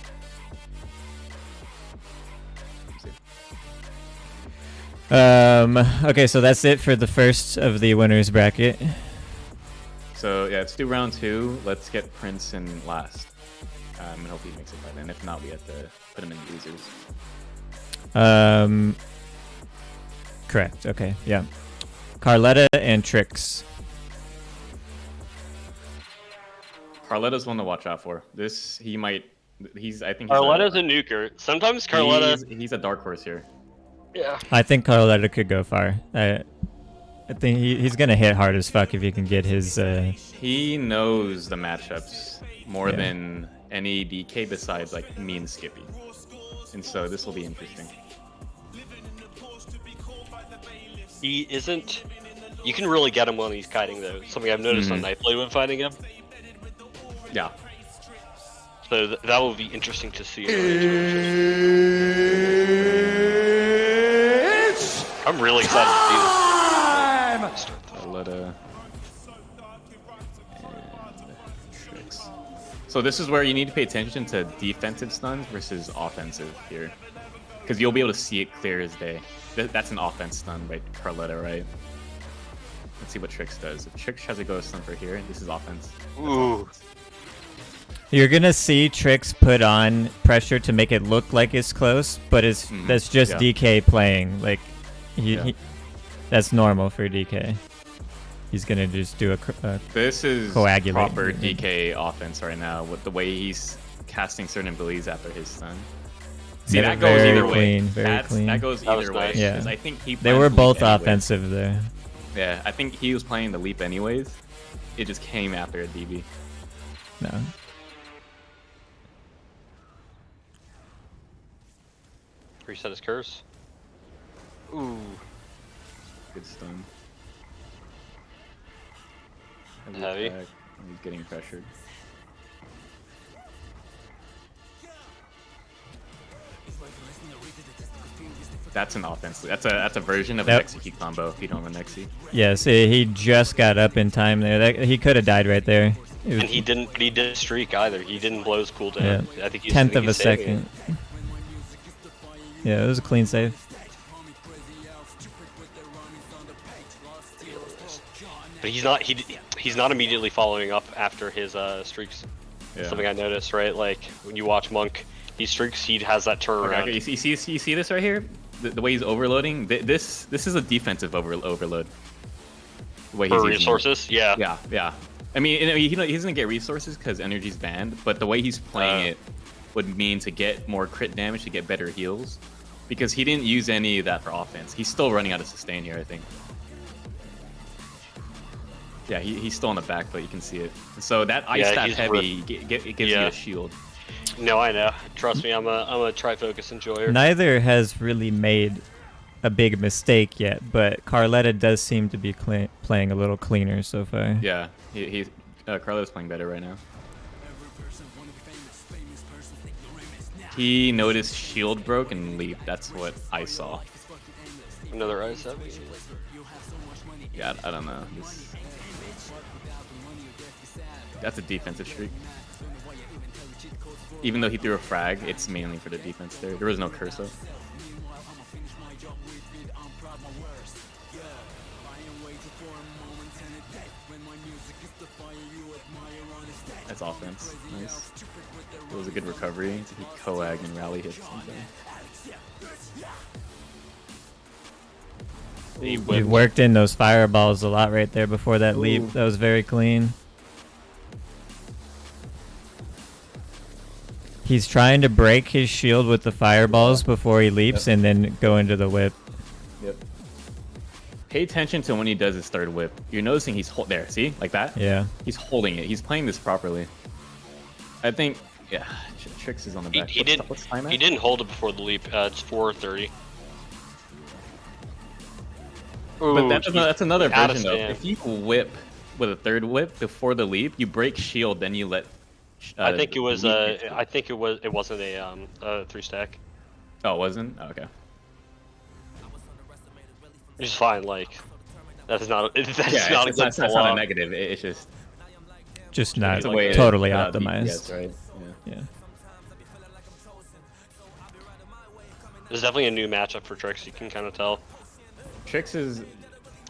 Okay, so that's it for the first of the winners bracket. So yeah, let's do round 2. Let's get Prince in last. And hope he makes it by then. If not, we have to put him in losers. Correct. Okay, yeah. Carletta and Trix. Carletta's one to watch out for. This he might. I think. Carletta's a nuker. Sometimes Carletta. He's a dark horse here. Yeah. I think Carletta could go far. I think he's gonna hit hard as fuck if he can get his. He knows the matchups more Yeah. than any DK besides like me and Skippy, and so this will be interesting. He isn't. You can really get him when he's kiting though. Something I've noticed on Nightblade when fighting him. Yeah. So that will be interesting to see. In the It's I'm really excited time! to see this. Carletta. And Trix. So this is where you need to pay attention to defensive stuns versus offensive here, because you'll be able to see it clear as day. That's an offense stun by Carletta, right? Let's see what Trix does. If Trix has a ghost stun for here, this is offense. Ooh. You're gonna see Trix put on pressure to make it look like it's close, but that's just yeah. DK playing. Like, Yeah. that's normal for DK. He's gonna just do a This is coagulate. proper DK offense right now with the way he's casting certain abilities after his stun. See, Yeah, that goes very either way. clean, very clean. That goes That was either way. nice. Yeah. 'Cause I think he They planned were to both leap anyways. offensive there. Yeah, I think he was playing the leap anyways. It just came after a DB. No. Reset his curse. Ooh. Good stun. Heavy. Attack, and he's getting pressured. That's an offense. That's a version of an Yep. execute combo if you don't run Exi. Yeah, see, he just got up in time there. He could have died right there. It was And he didn't. But he didn't streak either. He didn't blow his cooldown. Yeah. I think he's tenth I of think a he's saving it. second. Yeah, it was a clean save. But he's not immediately following up after his streaks. Yeah. Something I noticed, right? Like when you watch Monk, he streaks, he has that turnaround. Okay, you see this right here? The way he's overloading? This is a defensive overload. The way For he's using it. resources, yeah. Yeah. I mean, he doesn't get resources because energy's banned, but the way he's playing it would mean to get more crit damage, to get better heals. Because he didn't use any of that for offense. He's still running out of sustain here, I think. Yeah, he's still on the back, but you can see it. So that ice stab heavy, it gives you a shield. No, I know. Trust me, I'm a Trifocus enjoyer. Neither has really made a big mistake yet, but Carletta does seem to be playing a little cleaner so far. Yeah, Carletta's playing better right now. He noticed shield broke and leaped. That's what I saw. Another ice heavy. Yeah, I don't know. That's a defensive streak. Even though he threw a frag, it's mainly for the defense there. There was no curse-up. That's offense. Nice. It was a good recovery. He coag and rally hit something. He worked in those fireballs a lot right there before that leap. That was very clean. He's trying to break his shield with the fireballs before he leaps and then go into the whip. Yep. Pay attention to when he does his third whip. You're noticing he's there. See? Like that? Yeah. He's holding it. He's playing this properly. I think, yeah, Trix is on the back. He didn't hold it before the leap. It's 4:30. But that's another version though. If you whip with a third whip before the leap, you break shield, then you let. I think it was. It wasn't a 3-stack. Oh, it wasn't? Oh, okay. Which is fine. Like that's not. That's not a negative. It's just not like, totally optimized. DPS, right? Yeah. There's definitely a new matchup for Trix. You can kind of tell. Trix is.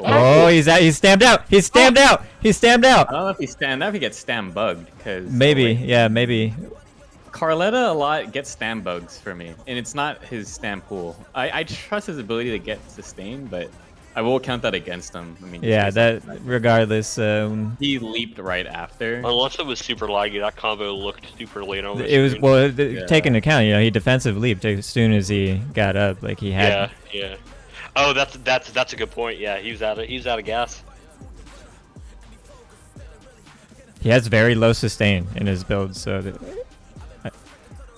Oh, he's stamped out. He's stamped out. He's stamped out. I don't know if he's stamped. If he gets stam bugged, because maybe, yeah, maybe. Carletta a lot gets stam bugs for me, and it's not his stam pool. I trust his ability to get sustain, but I will count that against him. I mean, yeah, that regardless. He leaped right after. Unless it was super laggy, that combo looked super late on. It was take into account, you know, he defensive leaped as soon as he got up, like he had. Yeah. Oh, that's a good point. Yeah, he was out of gas. He has very low sustain in his build, so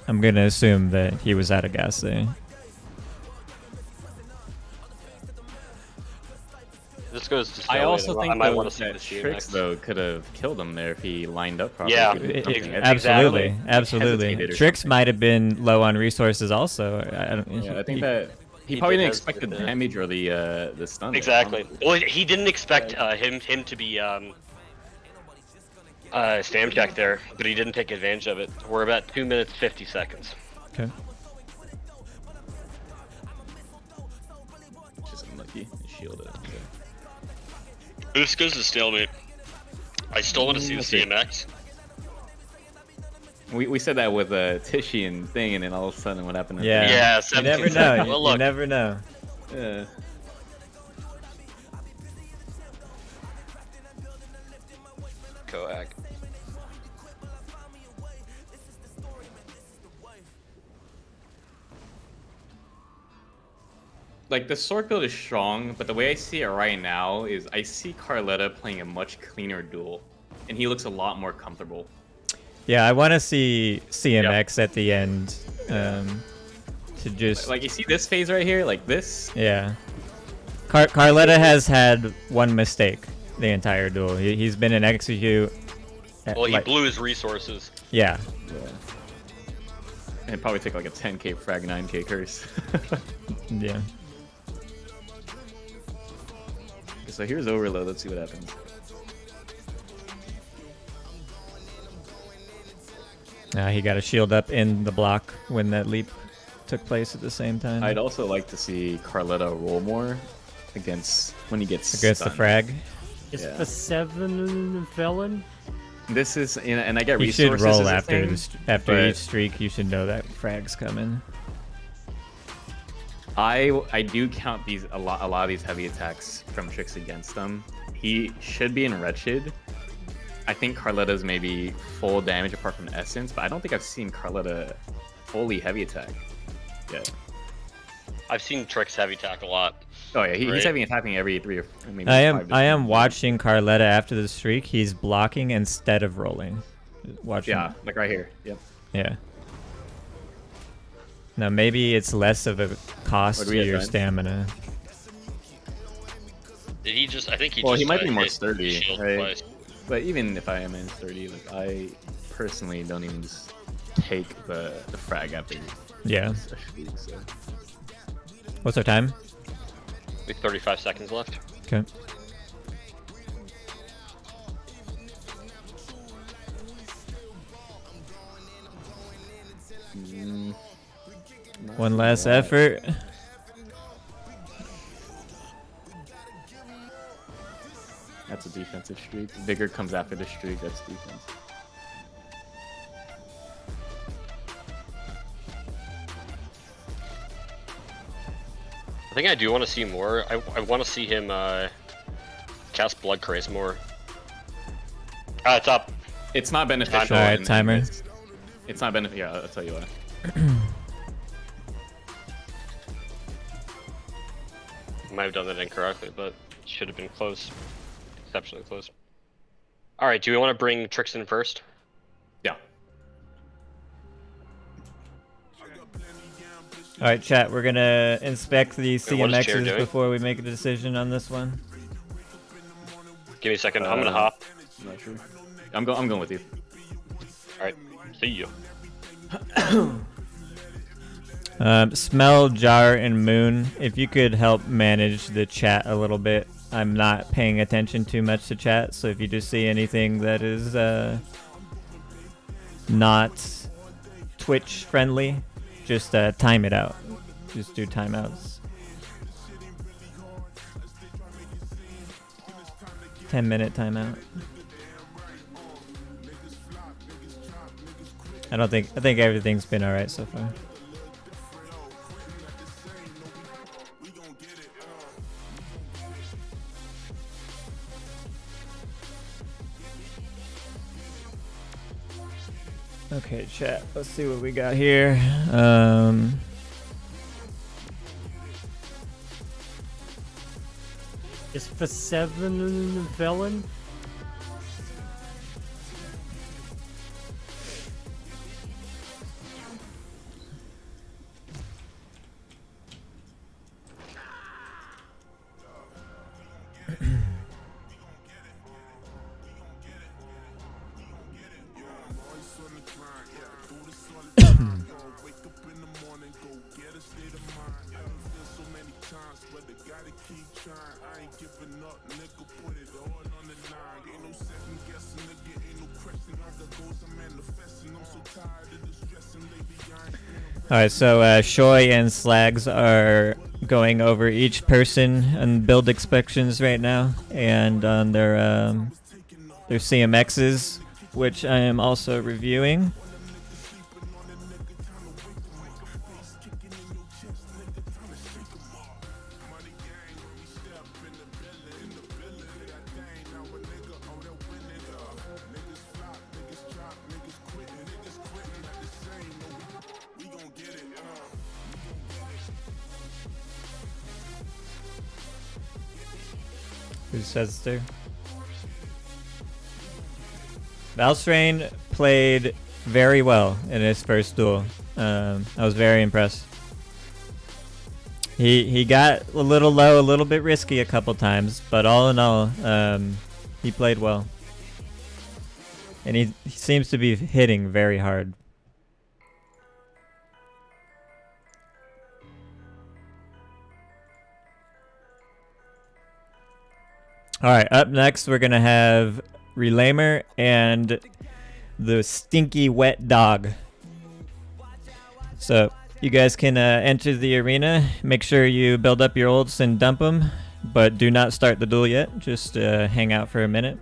I'm gonna assume that he was out of gas there. This goes to I also think that Trix though could have killed him there if he lined up properly. Yeah, absolutely. Trix might have been low on resources also. I think that he probably didn't expect the damage or the stun. Exactly. Well, he didn't expect him to be stam check there, but he didn't take advantage of it. We're about 2 minutes 50 seconds. Okay. Just unlucky. Shielded. This goes to stalemate. I still want to see the CMX. We said that with Tishy and thing, and then all of a sudden, what happened? Yeah. You never know. Well, you never know. Yeah. Coag. Like the sword build is strong, but the way I see it right now is I see Carletta playing a much cleaner duel, and he looks a lot more comfortable. Yeah, I want to see CMX at the end to just... Like, you see this phase right here? Like this? Yeah. Carletta has had one mistake the entire duel. He's been an execute... Well, he blew his resources. Yeah. And it'd probably take like a 10k frag, 9k curse. Yeah. So here's overload. Let's see what happens. He got a shield up in the block when that leap took place at the same time. I'd also like to see Carletta roll more against when he gets against stunned. the frag. Is for 7 villain? This is, and I get you resources. You should roll after each streak. You should know that frag's coming. I do count a lot of these heavy attacks from Trix against them. He should be in Wretched. I think Carletta's maybe full damage apart from Essence, but I don't think I've seen Carletta fully heavy attack. Yeah. I've seen Trix heavy attack a lot. Oh yeah, he's Right. heavy attacking every 3 or maybe I 5 am different- watching Carletta after the streak. He's blocking instead of rolling. Watching. Yeah, like right here. Yep. Yeah. Now maybe it's less of a cost What do to we have, your Ryan? stamina. Did he just? I think he Well, just. he might be more hit sturdy, shield right? twice. But even if I am in 30, like I personally don't even just take the frag after Yeah. a streak. So. What's our time? With 35 seconds left. Okay. One last effort. That's a defensive streak. Vigor comes after the streak. That's defense. I think I do want to see more. I want to see him cast Blood Craze more. Ah, it's up. It's not beneficial. Alright, in timer. this. It's not beneficial. Yeah, I'll tell you why. Might have done that incorrectly, but should have been close. Exceptionally close. Alright, do we want to bring Trix in first? Yeah. All right, chat. We're gonna inspect the Wait, what is Chair CMXs doing? before we make a decision on this one. Give me a second. I'm gonna hop. I'm not sure. I'm going with you. Alright, see you. Smell, Jar, and Moon. If you could help manage the chat a little bit. I'm not paying attention too much to chat, so if you just see anything that is not Twitch friendly, just time it out. Just do timeouts. 10-minute timeout. I think everything's been alright so far. Okay, chat. Let's see what we got here. Is for 7 villain? Alright, so Shoy and Slags are going over each person and build inspections right now, and on their CMXs, which I am also reviewing. Who says there? Valstrain played very well in his first duel. I was very impressed. He got a little low, a little bit risky a couple times, but all in all, he played well. And he seems to be hitting very hard. Alright, up next we're gonna have Relamer and the Stinky Wet Dog. So, you guys can enter the arena. Make sure you build up your ults and dump them, but do not start the duel yet. Just hang out for a minute.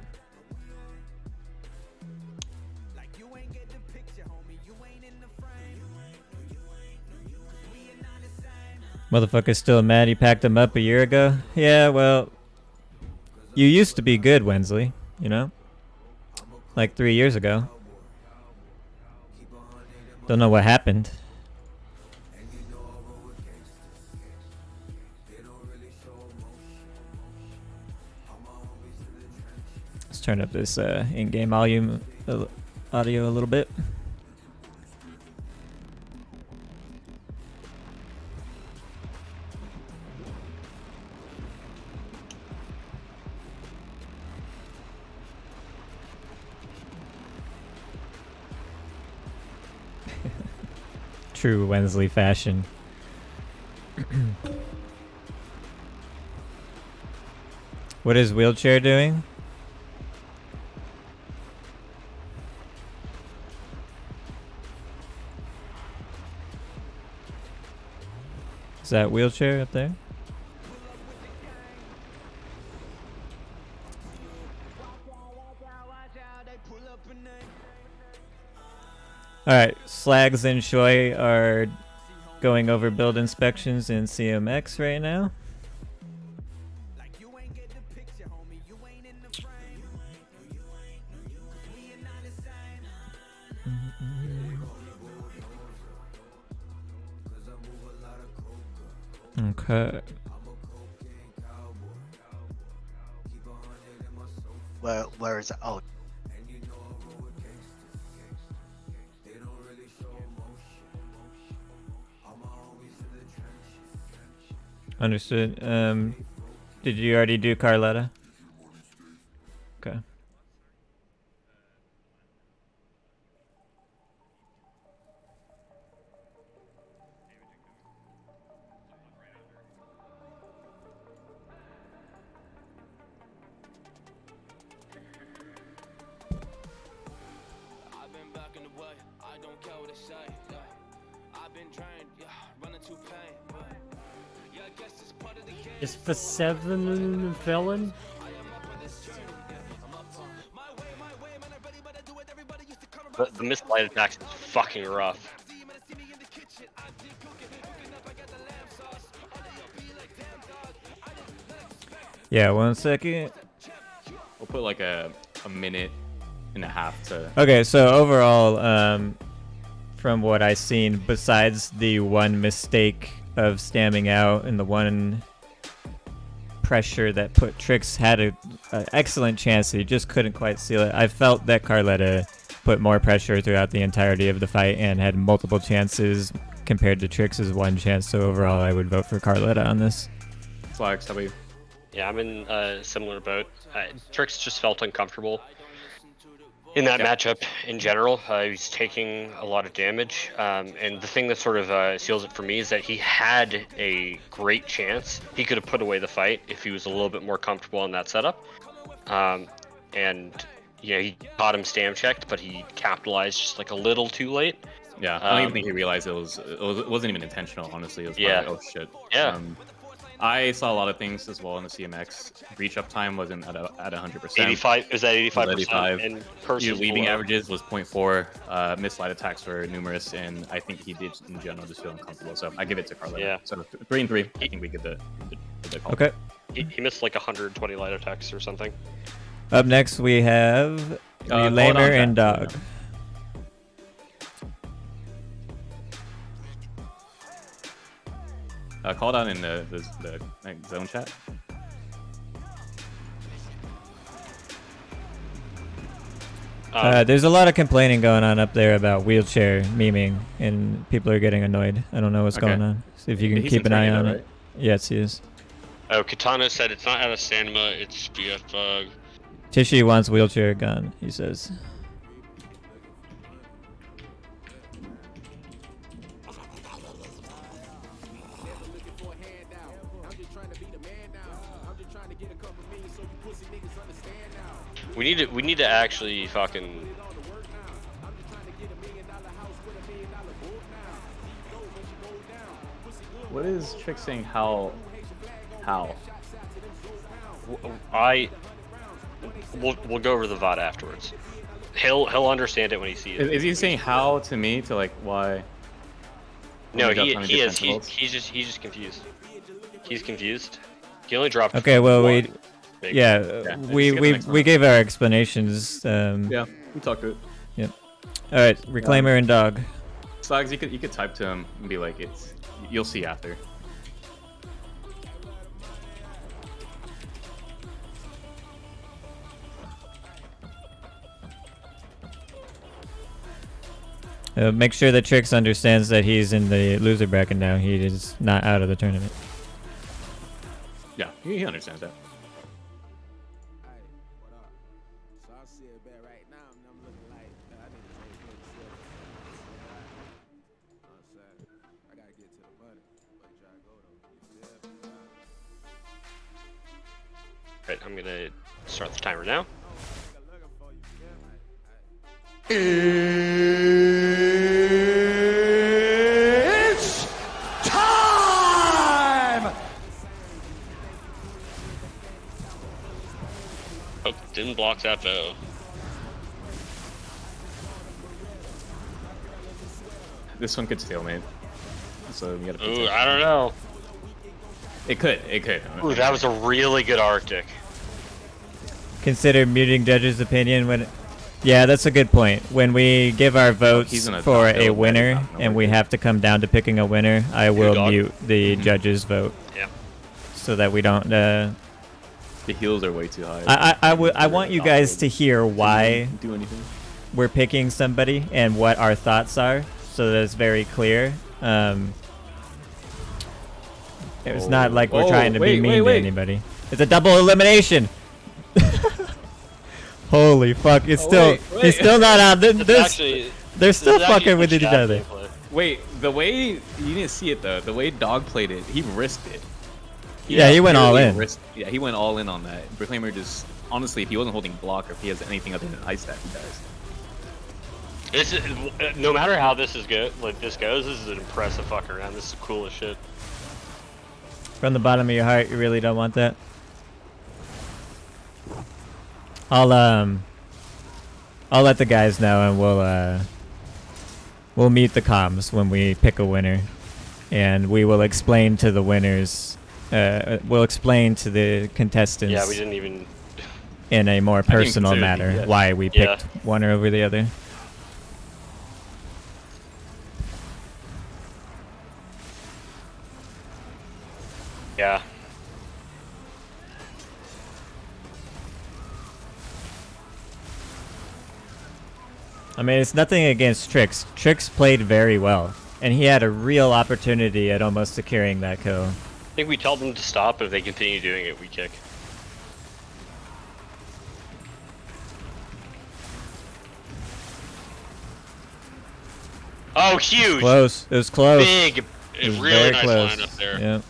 Motherfucker's still mad he packed him up a year ago. Yeah, well, you used to be good, Wensley, you know? Like 3 years ago. Don't know what happened. turn up this in-game volume audio a little bit. True Wensley fashion. What is Wheelchair doing? Is that Wheelchair up there? Alright, Slags and Shoy are going over build inspections in CMX right now. Okay. Where is it? Oh, Understood. Did you already do Carletta? Okay. Is for 7 villain? The missed light attacks is fucking rough. Yeah, 1 second. We'll put like a minute and a half to. Okay, so overall, from what I've seen, besides the one mistake of stamming out and the one pressure that put Trix had an excellent chance, he just couldn't quite seal it. I felt that Carletta put more pressure throughout the entirety of the fight and had multiple chances compared to Trix's one chance. So overall, I would vote for Carletta on this. Flags, how about you? Yeah, I'm in a similar boat. Trix just felt uncomfortable in that matchup in general. He's taking a lot of damage, and the thing that sort of seals it for me is that he had a great chance. He could have put away the fight if he was a little bit more comfortable in that setup. And yeah, he caught him stam checked, but he capitalized just like a little too late. Yeah, I don't even think he realized it wasn't even intentional. Honestly, it was probably, oh shit. Yeah. I saw a lot of things as well in the CMX. Reach up time wasn't at 100%. 85 is that 85%? 85. And Your leaving below. averages was 0.4. Missed light attacks were numerous, and I think he did in general just feel uncomfortable. So I give it to Carletta. Yeah. So 3 and 3. I think we get the call. Okay. He missed like 120 light attacks or something. Up next, we have call it Lamer on and chat. Dog. Call it out in the like, zone chat. There's a lot of complaining going on up there about wheelchair memeing, and people are getting annoyed. I don't know what's Okay. going on. See if you can He's keep an eye turning on though, it. Yes, he is. Oh, Katana said it's not out of stamina, it's BF. Tishy wants wheelchair gun, he says. We need to actually fucking. What is Trick saying? How? We'll go over the VOD afterwards. He'll understand it when he sees it. Is he saying how to me to like why? No, Without he telling is. different He's just confused. He's confused. He only dropped. Okay, well one we, big- yeah, we let's get the next one. gave our explanations. Yeah, we talked to it. Yep. All right, Reclaimer and Dog. Slags, you could type to him and be like, it's. You'll see after. Make sure that Trix understands that he's in the loser bracket now. He is not out of the tournament. Yeah, he understands that. Right, I'm gonna start the timer now. It's time! Oh, didn't block that though. This one could stalemate. So we gotta. Ooh, I don't know. It could. It could. Ooh, that was a really good Arctic. Consider muting judge's opinion when. Yeah, that's a good point. When we give our votes for a winner and we have to come down to picking a winner, I will mute the judge's vote. Yeah. So that we don't. The heels are way too high. I want you guys to hear why do anything. we're picking somebody and what our thoughts are, so that it's very clear. It's not like we're trying to be mean to anybody. It's a double elimination. Holy fuck! It's still he's still not out. They're still fucking with each other. Wait, the way you didn't see it though. The way Dog played it, he risked it. Yeah, he went all in. Yeah, he went all in on that. Proclaimer just honestly, if he wasn't holding block or if he has anything other than ice that he does. This is, no matter how this is this goes, this is an impressive fuck around. This is cool as shit. From the bottom of your heart, you really don't want that. I'll let the guys know, and we'll meet the comms when we pick a winner, and we will explain to the winners. We'll explain to the contestants. Yeah, we didn't even. In a more personal matter, why we picked one over the other. Yeah. I mean, it's nothing against Trix. Trix played very well, and he had a real opportunity at almost securing that kill. I think we tell them to stop, but if they continue doing it, we kick. Oh, huge! Close. It was close. Big. It was really very nice close. line up there. Yep.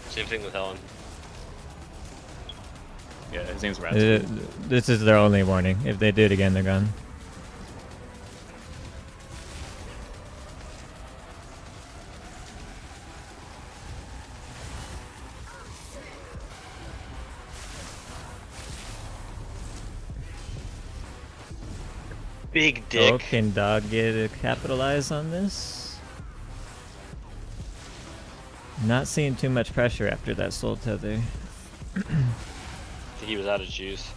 Same thing with Helen. Yeah, his name's Rat. This is their only warning. If they do it again, they're gone. Big dick. Oh, can Dog get a capitalize on this? Not seeing too much pressure after that soul tether. I think he was out of juice.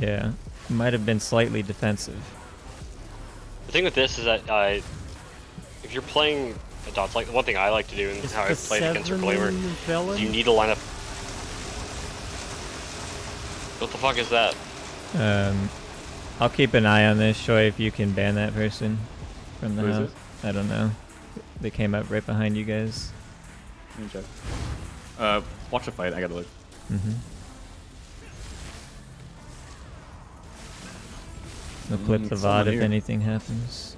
Yeah, might have been slightly defensive. The thing with this is that if you're playing a dots, like one thing I like to do and how I've played against her flavor, is you need to line up. What the fuck is that? I'll keep an eye on this. Shoy, if you can ban that person from the house. I don't know. They came up right behind you guys. Let me check. Watch the fight. I gotta look. We'll clip the VOD if anything happens.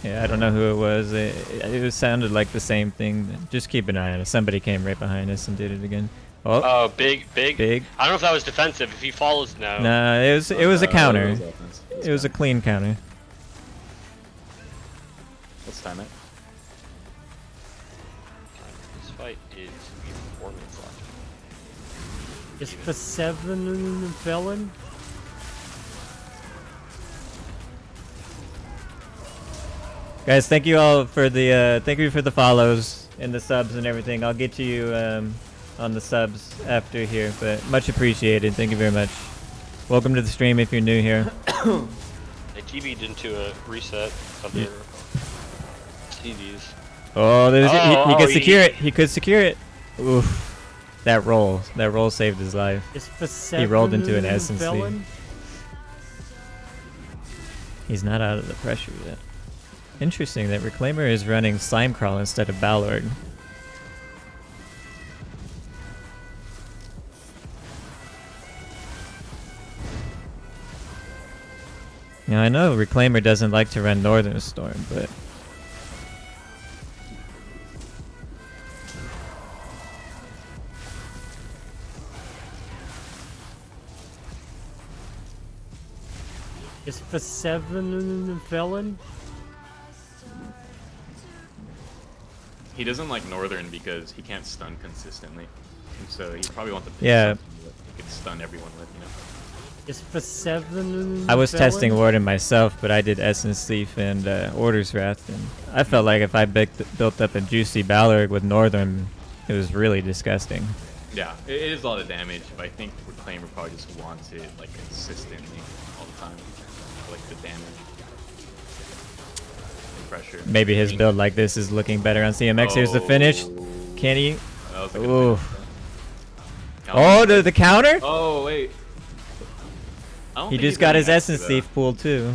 Yeah, I don't know who it was. It sounded like the same thing. Just keep an eye on it. Somebody came right behind us and did it again. Oh, big. Big. I don't know if that was defensive. If he follows, no. Nah, it was a counter. It was a clean counter. Let's time it. This fight is 4 minutes left. Is for 7 felon? Guys, thank you all for the follows and the subs and everything. I'll get to you on the subs after here, but much appreciated. Thank you very much. Welcome to the stream if you're new here. I TB'd into a reset of their TVs. Oh, he could secure it. He could secure it. Oof. That roll saved his life. It's for He rolled into an seven, essence thief. felon. He's not out of the pressure yet. Interesting that Reclaimer is running Slime Crawl instead of Balorg. Now I know Reclaimer doesn't like to run Northern Storm, but It's for seven, felon. He doesn't like Northern because he can't stun consistently. And so he probably wants to pick Yeah. something that he could stun everyone with, you know? It's for seven. I was felon. testing Warden myself, but I did Essence Thief and Order's Wrath, and I felt like if I built up a juicy Balorg with Northern, it was really disgusting. Yeah, it is a lot of damage, but I think Reclaimer probably just wants it like consistently all the time. Like the damage. And pressure. Maybe his build like this is looking better on CMX. Here's the finish. Can he? That was a good Ooh. finish. Oh, the counter? Oh, wait. I don't He think just he's got gonna his have to, Essence though. Thief pool too.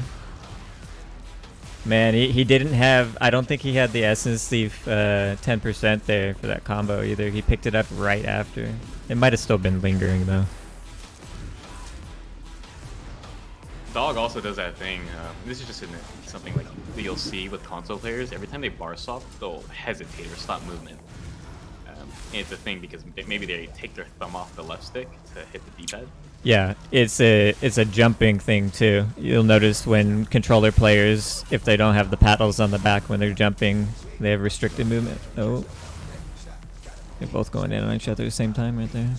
Man, he didn't have, I don't think he had the Essence Thief 10% there for that combo either. He picked it up right after. It might have still been lingering though. Dog also does that thing. This is just something like that you'll see with console players. Every time they bar swap, they'll hesitate or stop movement. And it's a thing because maybe they take their thumb off the left stick to hit the D-pad. Yeah, it's a jumping thing too. You'll notice when controller players, if they don't have the paddles on the back when they're jumping, they have restricted movement. Oh. They're both going in on each other at the same time right there.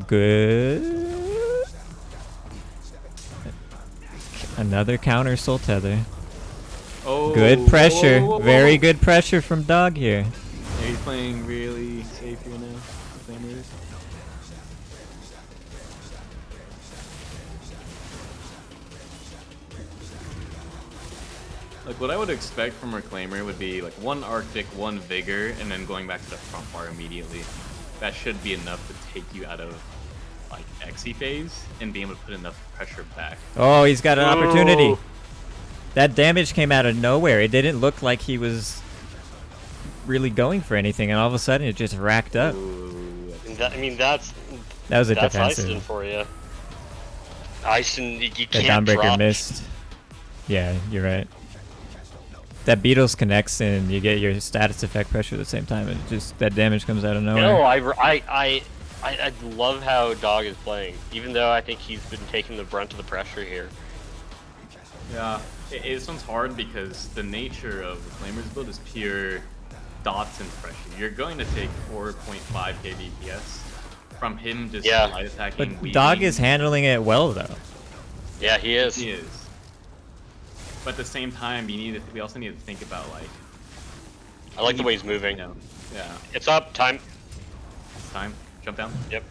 Good. Another counter Soul Tether. Oh, Good pressure. whoa, whoa, whoa, Very whoa. good pressure from Dog here. Yeah, he's playing really safe here now. Flamers. Like what I would expect from Reclaimer would be like one Arctic, one Vigor, and then going back to the front bar immediately. That should be enough to take you out of like Xe phase and be able to put enough pressure back. Oh, he's got an opportunity. Ooh. That damage came out of nowhere. It didn't look like he was really going for anything, and all of a sudden it just racked up. Ooh, And that, I mean, that's That was a Ison defensive. for you. Ison, you The can't Dawnbreaker drop. missed. Yeah, you're right. That Beatles connects and you get your status effect pressure at the same time, and it just that damage comes out of nowhere. No, I love how Dog is playing, even though I think he's been taking the brunt of the pressure here. yeah, this one's hard because the nature of Reclaimer's build is pure dots and pressure. You're going to take 4.5k DPS from him just Yeah. light attacking. But weaving. Dog is handling it well though. Yeah, he is. He is. But at the same time, we also need to think about like. I like the way he's moving. You know, yeah. It's up. Time. It's time. Jump down. Yep.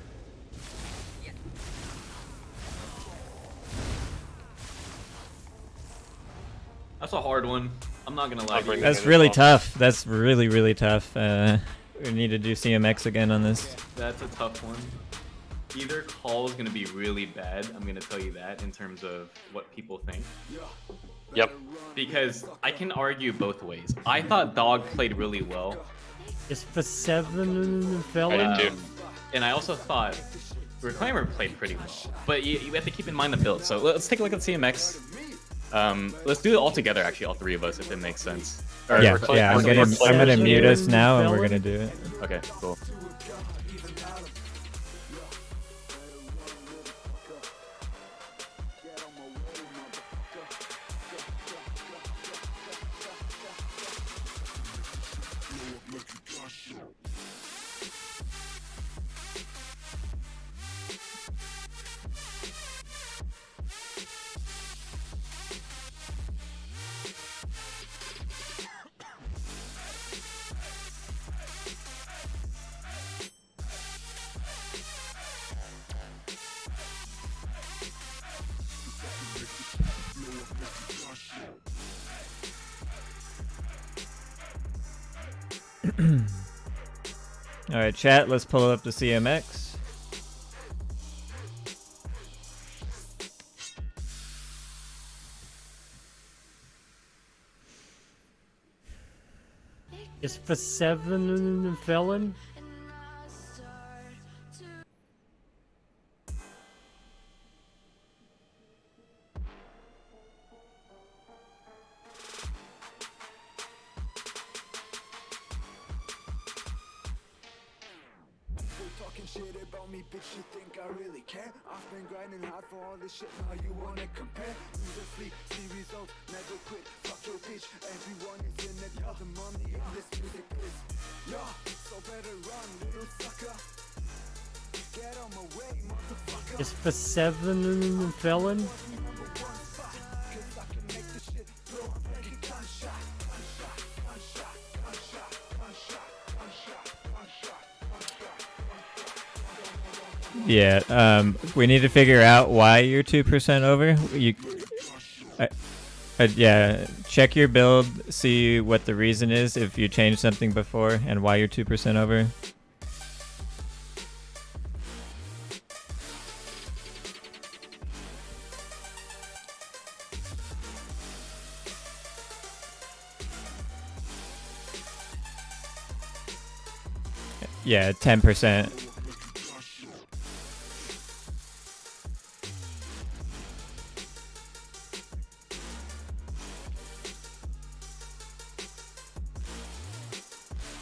That's a hard one. I'm not gonna lie I'll to bring you. it That's as really well. tough. That's really tough. We need to do CMX again on this. That's a tough one. Either call is gonna be really bad. I'm gonna tell you that in terms of what people think. Yep. Because I can argue both ways. I thought Dog played really well. It's for seven, felon. I did too. And I also thought Reclaimer played pretty well. But you have to keep in mind the build. So let's take a look at CMX. Let's do it all together, actually, all three of us, if it makes sense. Or- Yeah, or- yeah. I'm we're gonna playing mute us Felon. now, and we're gonna do it. Okay, cool. All right, chat. Let's pull up the CMX. Is for 7 felon? Talking shit about me, bitch, you think I really care? I've been grinding hard for all this shit, now you wanna compare? Lose or sleep, see results, never quit, fuck your bitch. Everyone is in it, all the money in this music is. Yeah, so better run, little sucker. Get on my way, motherfucker. Is for 7 felon? Number one spot, cause I can make this shit blow like a gunshot. Gunshot, gunshot, gunshot, gunshot, gunshot, gunshot, gunshot. Yeah, we need to figure out why you're 2% over. Yeah, check your build, see what the reason is if you changed something before and why you're 2% over. Yeah, 10%.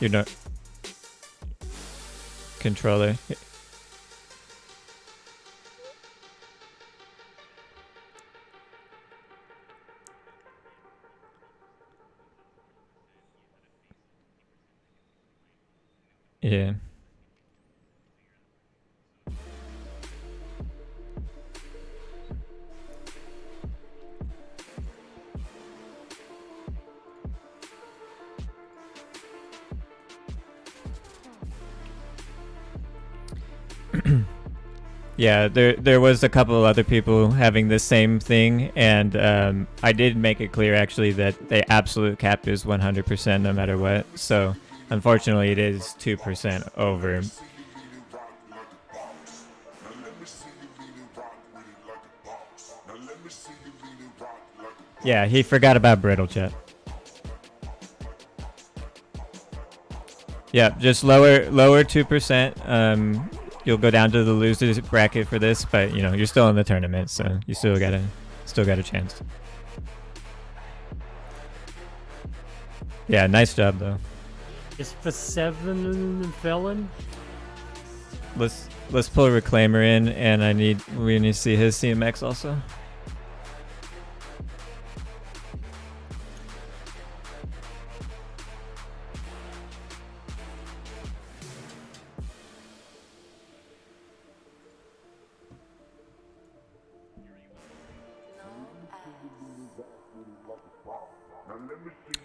You're not controller. Yeah. Yeah, there was a couple of other people having the same thing, and I did make it clear actually that the absolute cap is 100% no matter what. So unfortunately, it is 2% over. Yeah, he forgot about brittle chat. Yeah, just lower 2%. You'll go down to the losers bracket for this, but you know you're still in the tournament, so you still got a chance. Yeah, nice job though. Is for 7 felon? Let's pull a Reclaimer in, and we need to see his CMX also.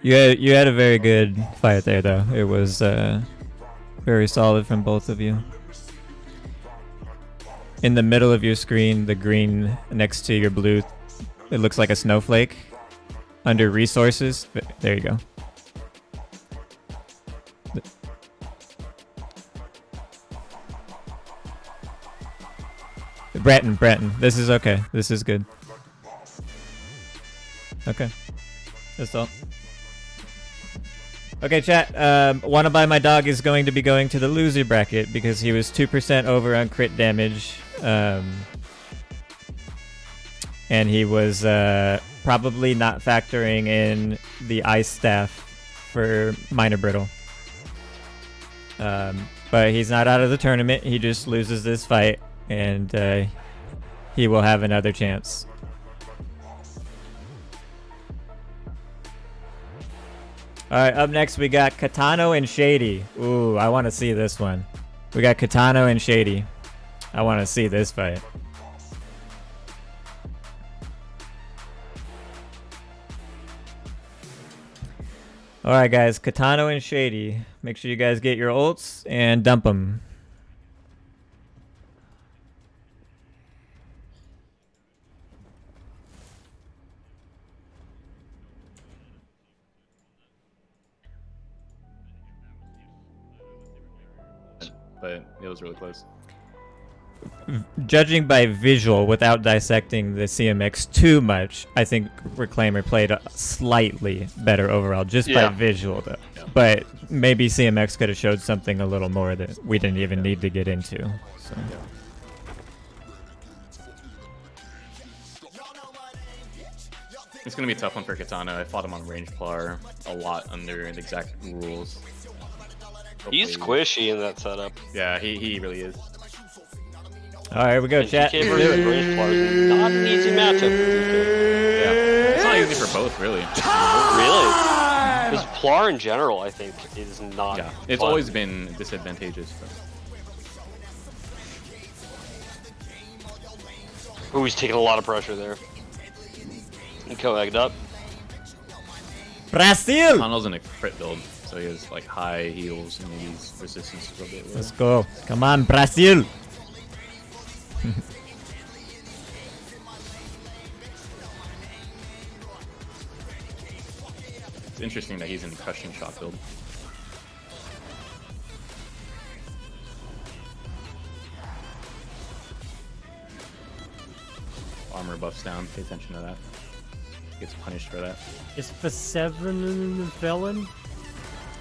You had a very good fight there, though. It was very solid from both of you. In the middle of your screen, the green next to your blue, it looks like a snowflake. Under resources, there you go. Bratton, this is okay. This is good. Okay, that's all. Okay, chat. Wanna Buy My Dog is going to be going to the loser bracket because he was 2% over on crit damage. And he was probably not factoring in the ice staff for minor brittle. But he's not out of the tournament. He just loses this fight, and he will have another chance. Alright, up next we got Katano and Shady. Ooh, I want to see this one. We got Katano and Shady. I want to see this fight. Alright guys, Katano and Shady. Make sure you guys get your ults and dump them. but it was really close. Judging by visual without dissecting the CMX too much, I think Reclaimer played slightly better overall, just by visual though. Yeah. But maybe CMX could have showed something a little more that we didn't even need to get into. So. It's gonna be a tough one for Katana. I fought him on range plar a lot under the exact rules. He's squishy in that setup. Yeah, he really is. All right, we go, And chat. DK versus range plar is not an easy matchup for DK. Yeah, it's not easy for both, really. Really? Because plar in general, I think, is not. Yeah, it's fun. always been disadvantageous. But... Ooh, he's taking a lot of pressure there. And co-egged up. Brazil! Tunnel's in a crit build, so he has like high heals and he's resistance a little bit. Let's go. Come on, Brazil! It's interesting that he's in crushing shot build. Armor buffs down, pay attention to that. Gets punished for that. Is for 7 felon?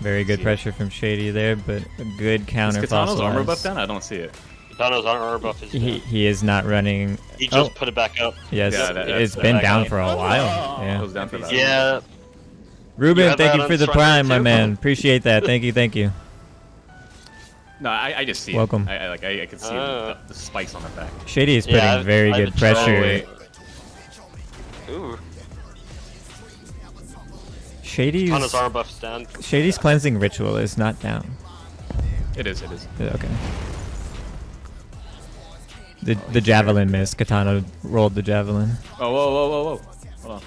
Very good pressure from Shady there, but a good counter Is Katana's armor fossilized. buff down? I don't see it. Katana's armor buff is down. He is not running. He just put it back up. Yes, Yeah, it's that's been back down up. for a while. It Yeah. goes down for that. Yeah. Ruben, have thank that you on for the Strike prime, my too? man. Appreciate that. Thank you, thank you. No, I just see Welcome. it. I can see the spikes on the back. Shady is putting Yeah, very I've good tried- pressure. Ooh. Shady's Katana's armor buff is down. cleansing ritual is not down. It is, it is. Okay. The javelin missed. Katana rolled the javelin. Oh, whoa, whoa, whoa, whoa. Hold on.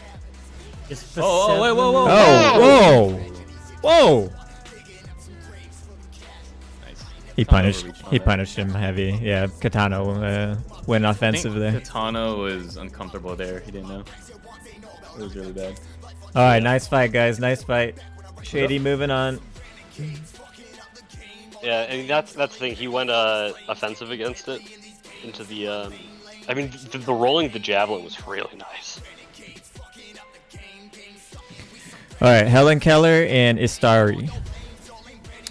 Is for Oh, wait, whoa, whoa. Oh, whoa! Whoa! Nice. He Katana punished. overreached on He that. punished him heavy. Yeah, Katana went I offensive think there. Katana was uncomfortable there. He didn't know. It was really bad. All right, nice fight, guys. Nice fight. Shady moving on. Yeah, and that's the thing. He went offensive against it. Into the I mean, the rolling the javelin was really nice. All right, Helen Keller and Istari.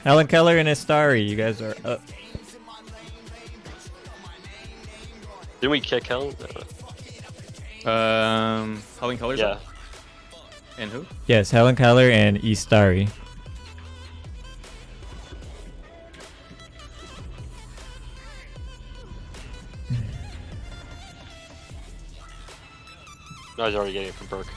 Helen Keller and Istari, you guys are up. Didn't we kick Helen? Helen Colors Yeah. up? And who? Yes, Helen Keller and Istari. No, he's already getting it from Burke.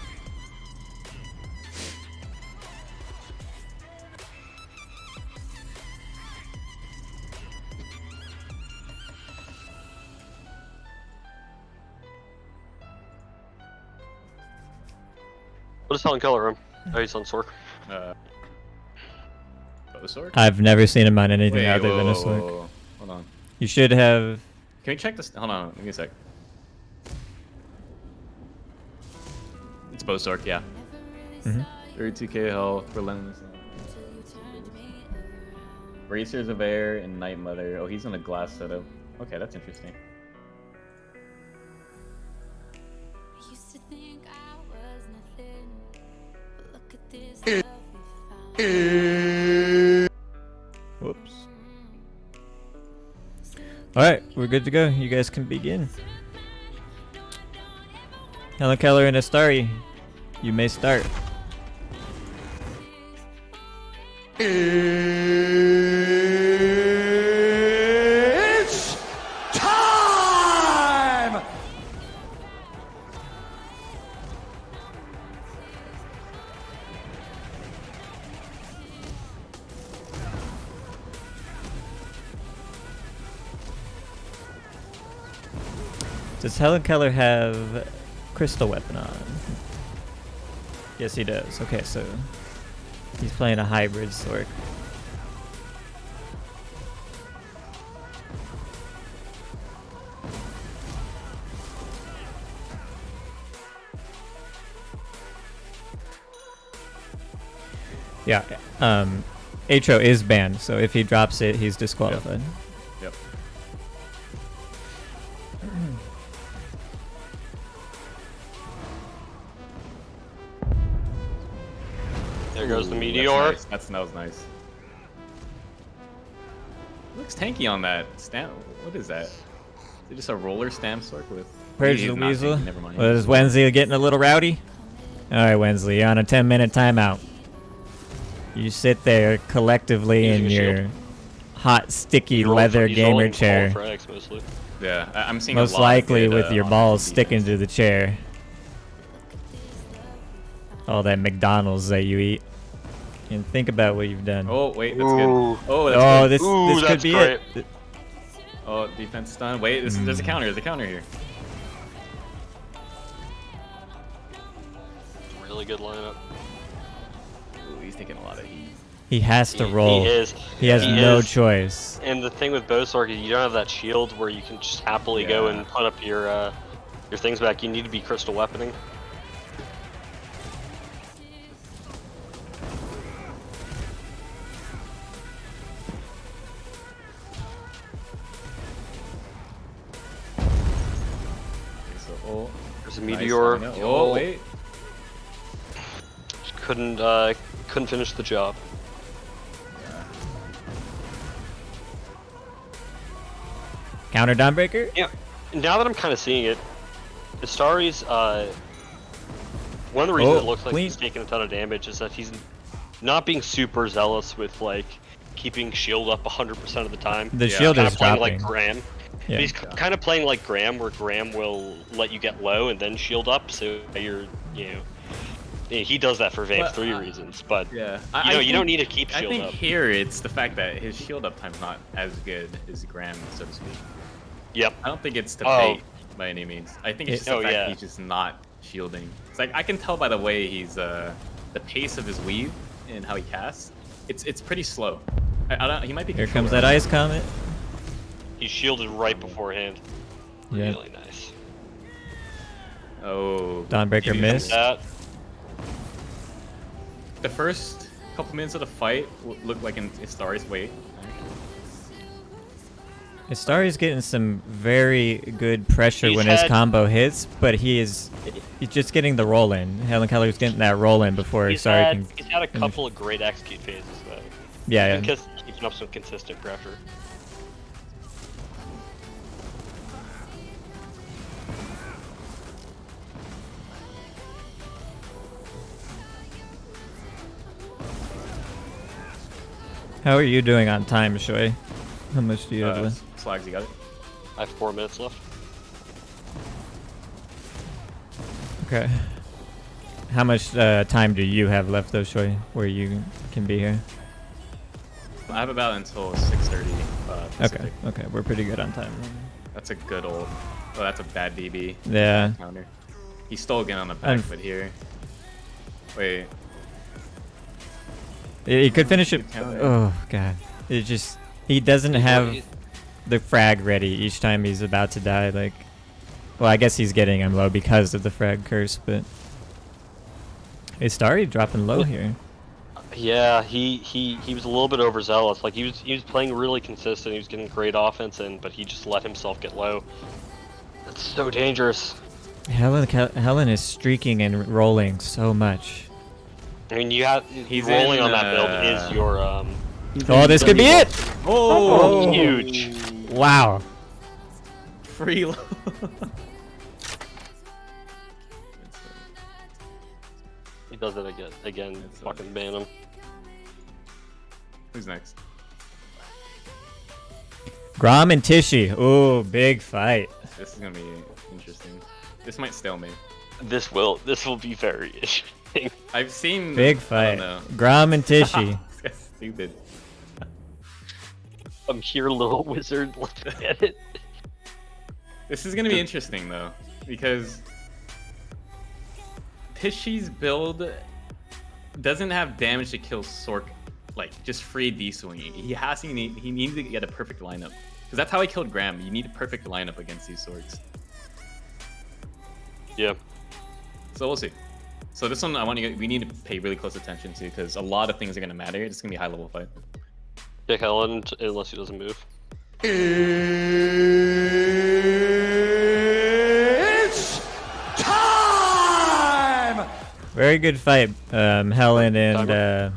What is Helen Keller on? Oh, he's on Sork. Sword? I've never seen him on anything Wait, other whoa, than a whoa, sword. whoa, whoa. Hold on. You should have. Can we check this? Hold on, give me a sec. It's Bozork, yeah. 32k health, relentless. Racers of Air and Night Mother. Oh, he's on a glass setup. Okay, that's interesting. Used to think I was nothing, but look at this love we found. Whoops. Alright, we're good to go. You guys can begin. Helen Keller and Astari, you may start. It's time! Does Helen Keller have Crystal Weapon on? Yes, he does. Okay, so he's playing a hybrid Sork. Yeah, Atro is banned, so if he drops it, he's disqualified. Yep. There goes the Ooh, meteor. That was nice. Looks tanky on that stamp. What is that? Is it just a roller stamp sword with? Purge He's the not weasel. tanky, never mind. Was Wensley getting a little rowdy? Alright, Wensley, you're on a 10-minute timeout. You sit there collectively Using in a shield. your hot, sticky He's rolling leather he's gamer rolling chair. ball frags mostly. Yeah, I'm seeing a Most lot of likely good, with your on balls defense. sticking to the chair. All that McDonald's that you eat. And think about what you've done. Oh wait, that's Ooh. good. Oh, that's Oh, good. this Ooh, could that's be great. it. Oh, defense stun. Wait, there's a counter. There's a counter here. Really good lineup. Ooh, he's taking a lot of heat. He has to roll. He is. He has He no is. choice. And the thing with Bozorg is you don't have that shield where you can just happily go Yeah. and put up your things back. You need to be crystal weaponing. Okay, so, oh, There's a nice meteor. lineup. Oh, wait. Couldn't finish the job. Counter Dawnbreaker? Yeah. Now that I'm kind of seeing it, Istari's one of the reasons Oh, it looks like clean. he's taking a ton of damage is that he's not being super zealous with like keeping shield up 100% of the time. The Yeah. shield Kind is of playing dropping. like Graham. Yeah. But he's kind of playing like Graham, where Graham will let you get low and then shield up, so you're, he does that for Vamp But, 3 reasons, but Yeah. you don't need to keep I shield think up. here it's the fact that his shield up time's not as good as Graham, so to speak. Yep. I don't think it's to Oh. bait by any means. I think it's just the fact yeah. he's just not shielding. It's like I can tell by the way he's the pace of his weave and how he casts. It's pretty slow. I don't. He might be. Here comes controller. that ice comet. He shielded right beforehand. Yeah. Really nice. Oh. Dawnbreaker Maybe missed. That The first couple minutes of the fight looked like in Istari's way. Istari's getting some very good pressure He's when his had- combo hits, but he's just getting the roll in. Helen Keller's getting that roll in before he's Istari had can. he's had a couple of great execute phases though. Yeah, yeah. Because keeping up some consistent pressure. How are you doing on time, Shoy? How much do you have left? Slags, you got it. I have 4 minutes left. Okay. How much time do you have left, though, Shoy, where you can be here? I have about until 6:30. Okay, Pacific. okay, we're pretty good on time. That's a good old. Oh, that's a bad DB. Yeah. Counter. He stole again on the back, Unf- but here. Wait. He could finish it. Good counter. Oh, God. It just. He doesn't have the frag ready each time he's about to die. Like. Well, I guess he's getting him low because of the frag curse, but. Istari dropping low here. Yeah, he was a little bit overzealous. Like he was playing really consistent. He was getting great offense in, but he just let himself get low. That's so dangerous. Helen is streaking and rolling so much. I mean, He's rolling in, on that build is your Oh, this could be it! Oh, huge. Wow. Free low. He does it again. Again, It's fucking ban him. Who's next? Grom and Tishy. Ooh, big fight. This is gonna be interesting. This might stalemate. This will be very interesting. I've seen. Big I fight. don't know. Grom and Tishy. This guy's stupid. I'm here, little wizard. Let's get it. This is gonna be interesting though, because Tishy's build doesn't have damage to kill Sork, like just free D-swinging. He needs to get a perfect lineup, because that's how he killed Graham. You need a perfect lineup against these Sorks. Yeah. So we'll see. So this one we need to pay really close attention to, because a lot of things are gonna matter. It's gonna be a high level fight. Pick Helen unless he doesn't move. It's time! Very good fight, Helen and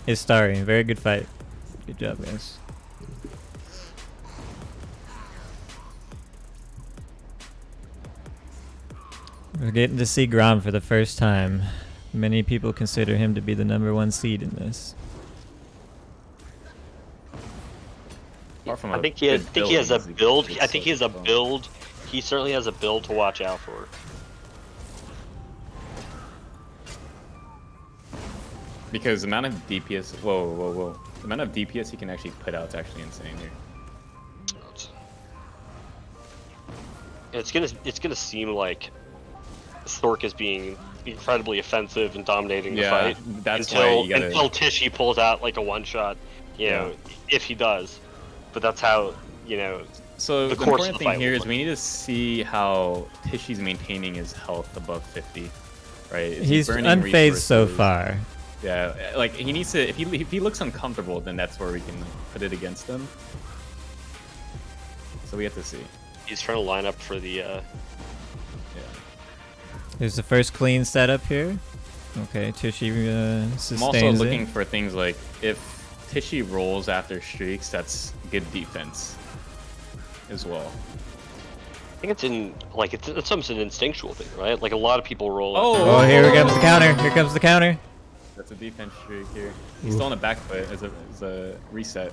Istari. Very good fight. Good job, guys. We're getting to see Grom for the first time. Many people consider him to be the #1 seed in this. Apart from I a think he good has a he's build. good I think he has a so- build. He certainly has a build to watch out for. Because the amount of DPS, whoa. The amount of DPS he can actually put out is actually insane here. It's gonna seem like Stork is being incredibly offensive and dominating the fight that's why you gotta. until Tishy pulls out like a one shot. You know, if he does, but that's how So the the course of important the thing fight here will is we need to see how Tishy's maintaining his health above 50, right? Is he He's burning unfazed so resources? far. Yeah, like he needs to. If he looks uncomfortable, then that's where we can put it against him. So we have to see. he's trying to line up for the. Yeah. There's the first clean setup here. Okay, Tishy sustains I'm also looking it. for things like if Tishy rolls after streaks, that's good defense as well. I think it's in like it's almost an instinctual thing, right? Like a lot of people roll. Oh, here comes the counter. Here comes the counter. That's a defense streak here. He's still on the back foot as a reset.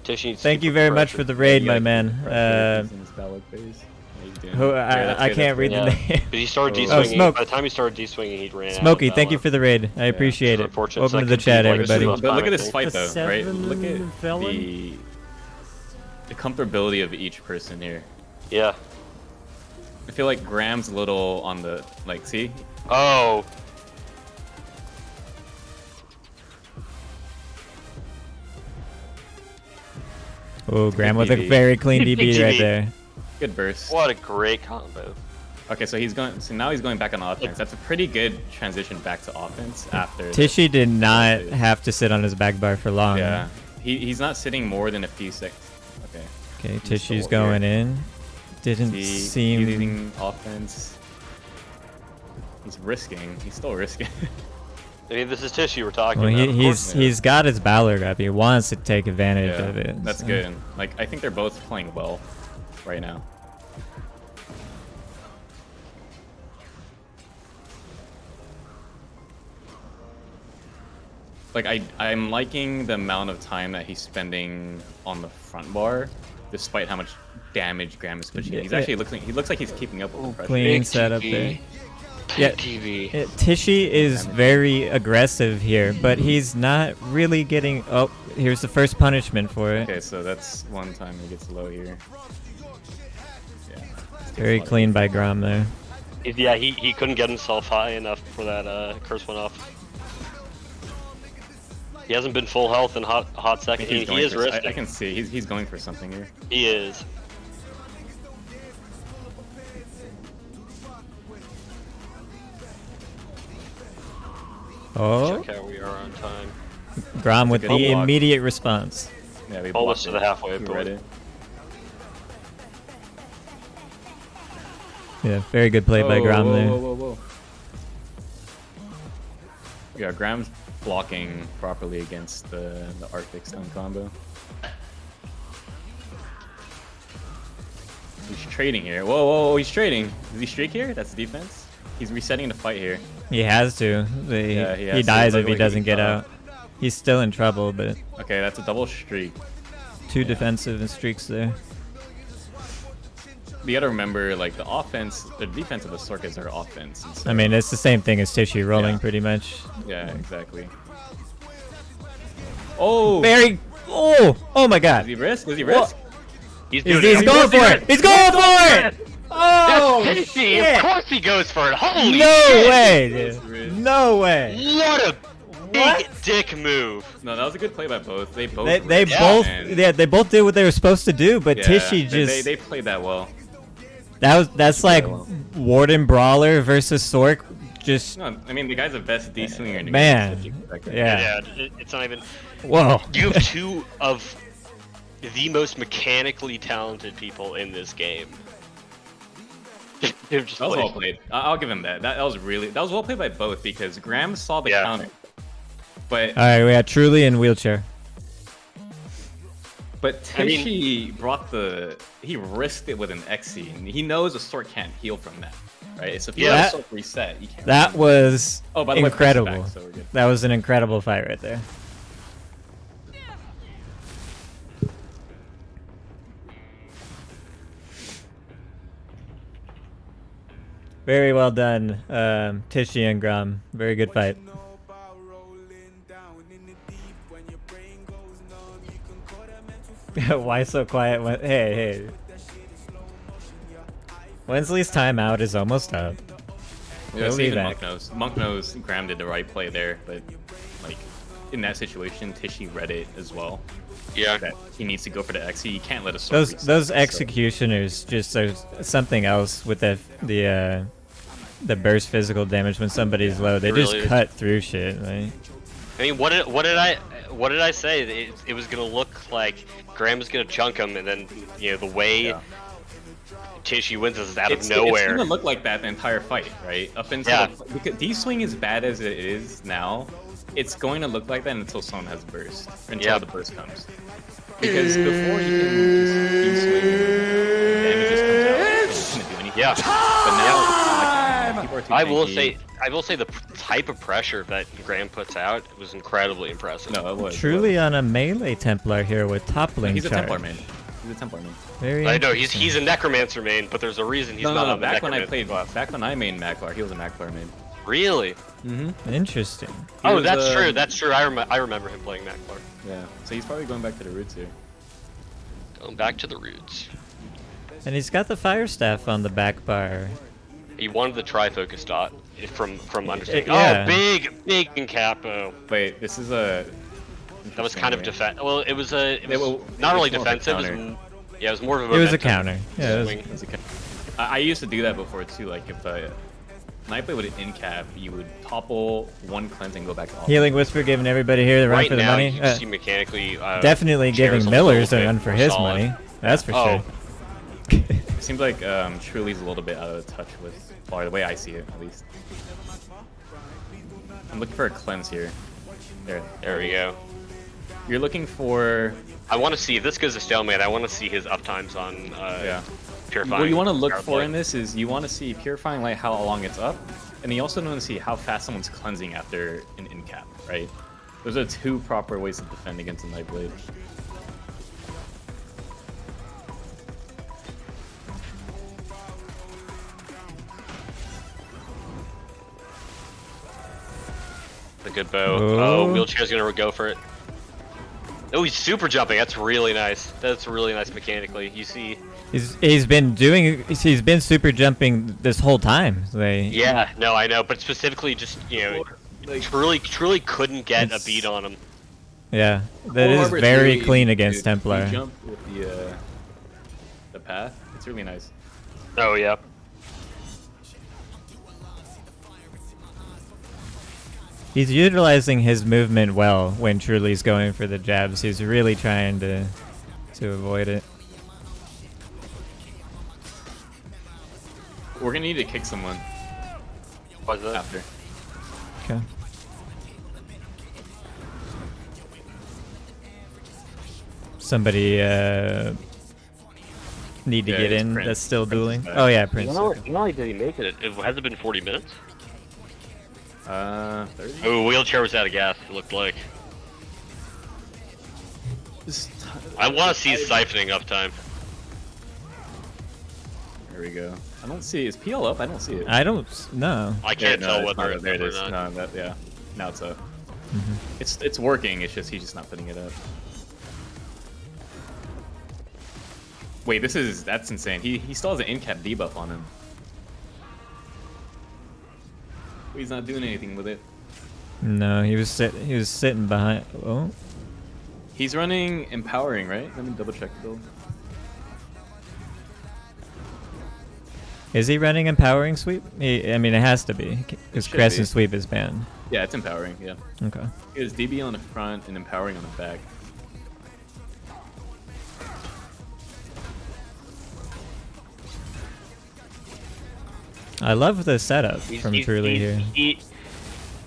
Tishy needs to Thank keep you up very the much pressure. for the raid, You my gotta man. keep pressure, he's in his battle phase. How you doing? Who, Yeah, that's I good, can't that's read good. the Yeah, name. but he started Oh, de-swinging. Smoke. By the time he started de-swinging, he'd ran out. Smokey, of thank you ammo. for the raid. I appreciate it. Unfortunate. Welcome to So the that could chat, be, like, everybody. the But look at I this think. fight The though, right? Look seven at felon? the comfortability of each person here. Yeah. I feel like Graham's a little on the see. Oh. Oh, Graham with a DB. very clean DB right DB. there. Good burst. What a great combo. Okay, so he's going. So now he's going back on offense. That's a pretty good transition back to offense after. Tishy did not have to sit on his back bar for long. Yeah, he's not sitting more than a few seconds. Okay. Okay, He's Tishy's still going here. in. Didn't He's seem. using offense. He's risking. He's still risking. I mean, this is Tishy we're talking Well, about. Of course. he's got his Balor up. He wants to take advantage Yeah, of it. that's so. good. Like I think they're both playing well right now. Like I'm liking the amount of time that he's spending on the front bar, despite how much damage Graham is pushing. He's Yeah. actually he looks like he's keeping up with the pressure. Clean setup TV. there. Big Yeah. TV. Tishy is very aggressive here, but he's not really getting. Oh, here's the first punishment for it. Okay, so that's one time he gets low here. Yeah. Very clean by Grom there. Yeah, he couldn't get himself high enough for that curse went off. He hasn't been full health in hot second. He is risking. I can see he's going for something here. He is. Oh, Check how we are on time. Grom with good the block. immediate response. Yeah, we Almost blocked to it. the halfway We point. read it. Yeah, very good play by Grom there. Whoa. Yeah, Graham's blocking properly against the Arctic stun combo. He's trading here. Whoa, he's trading. Does he streak here? That's defense. He's resetting the fight here. He has to. Yeah, he has He to. dies Look if he like doesn't he get fell. out. He's still in trouble, but Okay, that's a double streak. two defensive and streaks there. You gotta remember, like, the defense of the Sork is their offense. And so, I mean, it's the same thing as Tishy rolling, Yeah. pretty much. yeah, exactly. Oh! Very. Oh my God. Does he risk? Does he risk? He's He's, doing he's it. going for it. He's going for it. Oh That's Tishy. shit! Of course he goes for it. Holy No shit. way, Yes, dude. Riz. No way. What a big dick move. No, that was a good play by both. They both. They risked, both man. they both did what they were supposed to do, but Yeah, Tishy just they played that well. that's like well. Warden Brawler versus Sork. Just No, I mean the guy's the best D swinger in the Man. game. So you expect that. Yeah. Yeah, it's not even. whoa. You have two of the most mechanically talented people in this game. They've just That was played- well played. I'll give him that. That was well played by both because Graham saw the Yeah. counter, but All right, we got Truly in wheelchair. But I mean- Tishy he risked it with an XC, and he knows a sword can't heal from that, right? So if you Yeah. let That- a sword reset, you can't. That was Oh, by the way, Prince is incredible. back, so we're good. That was an incredible fight right there. Very well done, Tishy and Grom. Very good fight. Why so quiet? Hey. Wensley's timeout is almost up. Yeah, He'll so be even back. Monk knows Graham did the right play there, but like in that situation, Tishy read it as well. Yeah. That he needs to go for the XC. He can't let a sword reset. Those So- executioners just are something else with the burst physical damage when somebody's low. They It just really is. cut through shit. Right? I mean, what did I say? It was gonna look like Graham was gonna chunk him, and then the way Yeah. Tishy wins is out It's of nowhere. gonna look like that the entire fight, right? Up until Yeah. because D-swing is bad as it is now, it's going to look like that until someone has burst, until Yeah. the burst comes. Because before you can just D-swing, damage just comes out. It's gonna do anything. Yeah. But now it's not like that. People are too I will tanky. say the type of pressure that Graham puts out was incredibly impressive. No, it was. Truly on a melee Templar here with toppling He's a charge. Templar man. He's a Templar man. Very I know interesting. he's a Necromancer main, but there's a reason he's not on the Back when I Necromancer played, buff. back when I mained Maclar, he was a Maclar man. Really? Interesting. He Oh, was, that's true. That's true. I remember him playing Maclar. Yeah. So he's probably going back to the roots here. Going back to the roots. And he's got the fire staff on the back bar. He wanted the tri-focus dot from understanding. yeah. Oh, big capo. Wait, this is a. That was kind of defense. Well, it was well, not really it's more of a defensive. It was, counter. yeah, it was more of a. It was a momentum counter. Yeah, it was- swing. That's okay. I used to do that before too. Like if when I play with an in cap, you would topple one cleanse and go back to all. Healing Whisper giving everybody here the run Right for the now, money. you can see mechanically. Definitely Chair's giving a Miller's little a bit run for more his solid. money. That's for Oh. sure. It seems like Truly's a little bit out of touch with, or the way I see it at least. I'm looking for a cleanse here. There we go. You're looking for. I want to see if this goes to stalemate. I want to see his uptimes on Yeah. purifying. What you want to look Power for Blade. in this is you want to see purifying light, how long it's up, and you also want to see how fast someone's cleansing after an in cap, right? Those are two proper ways to defend against a Nightblade. The good bow. Oh. Oh, wheelchair's gonna go for it. Oh, he's super jumping. That's really nice. That's really nice mechanically. You see. He's been super jumping this whole time. Like, Yeah. No, I know, but specifically just truly couldn't get a It's- beat on him. Yeah, that Or is Harbor very Theory, clean against dude, Templar. You jump with the path. It's really nice. Oh yeah. He's utilizing his movement well when Truly's going for the jabs. He's really trying to avoid it. We're gonna need to kick someone What's that? after. Okay. Somebody need to Yeah, get it's in Prince. that's still Prince is dueling. back. Oh yeah, Prince. Not only did he make it, it has it been 40 minutes? 30. Oh, wheelchair was out of gas. It looked like. I want to see siphoning uptime. There we go. I don't see. Is PL up? I don't see it. I don't know. I can't no, tell it's whether not it's there. It up or is. not. No, yeah. Now it's up. Mm-hmm. It's working. It's just he's just not putting it up. Wait, that's insane. He still has an in-cap debuff on him. He's not doing anything with it. No, he was sitting behind. Oh, He's running empowering, right? Let me double check the build. is he running empowering sweep? I mean, it has to be because should crescent be. sweep is banned. Yeah, it's empowering. Yeah. Okay. He has DB on the front and empowering on the back. I love the setup from Truly here.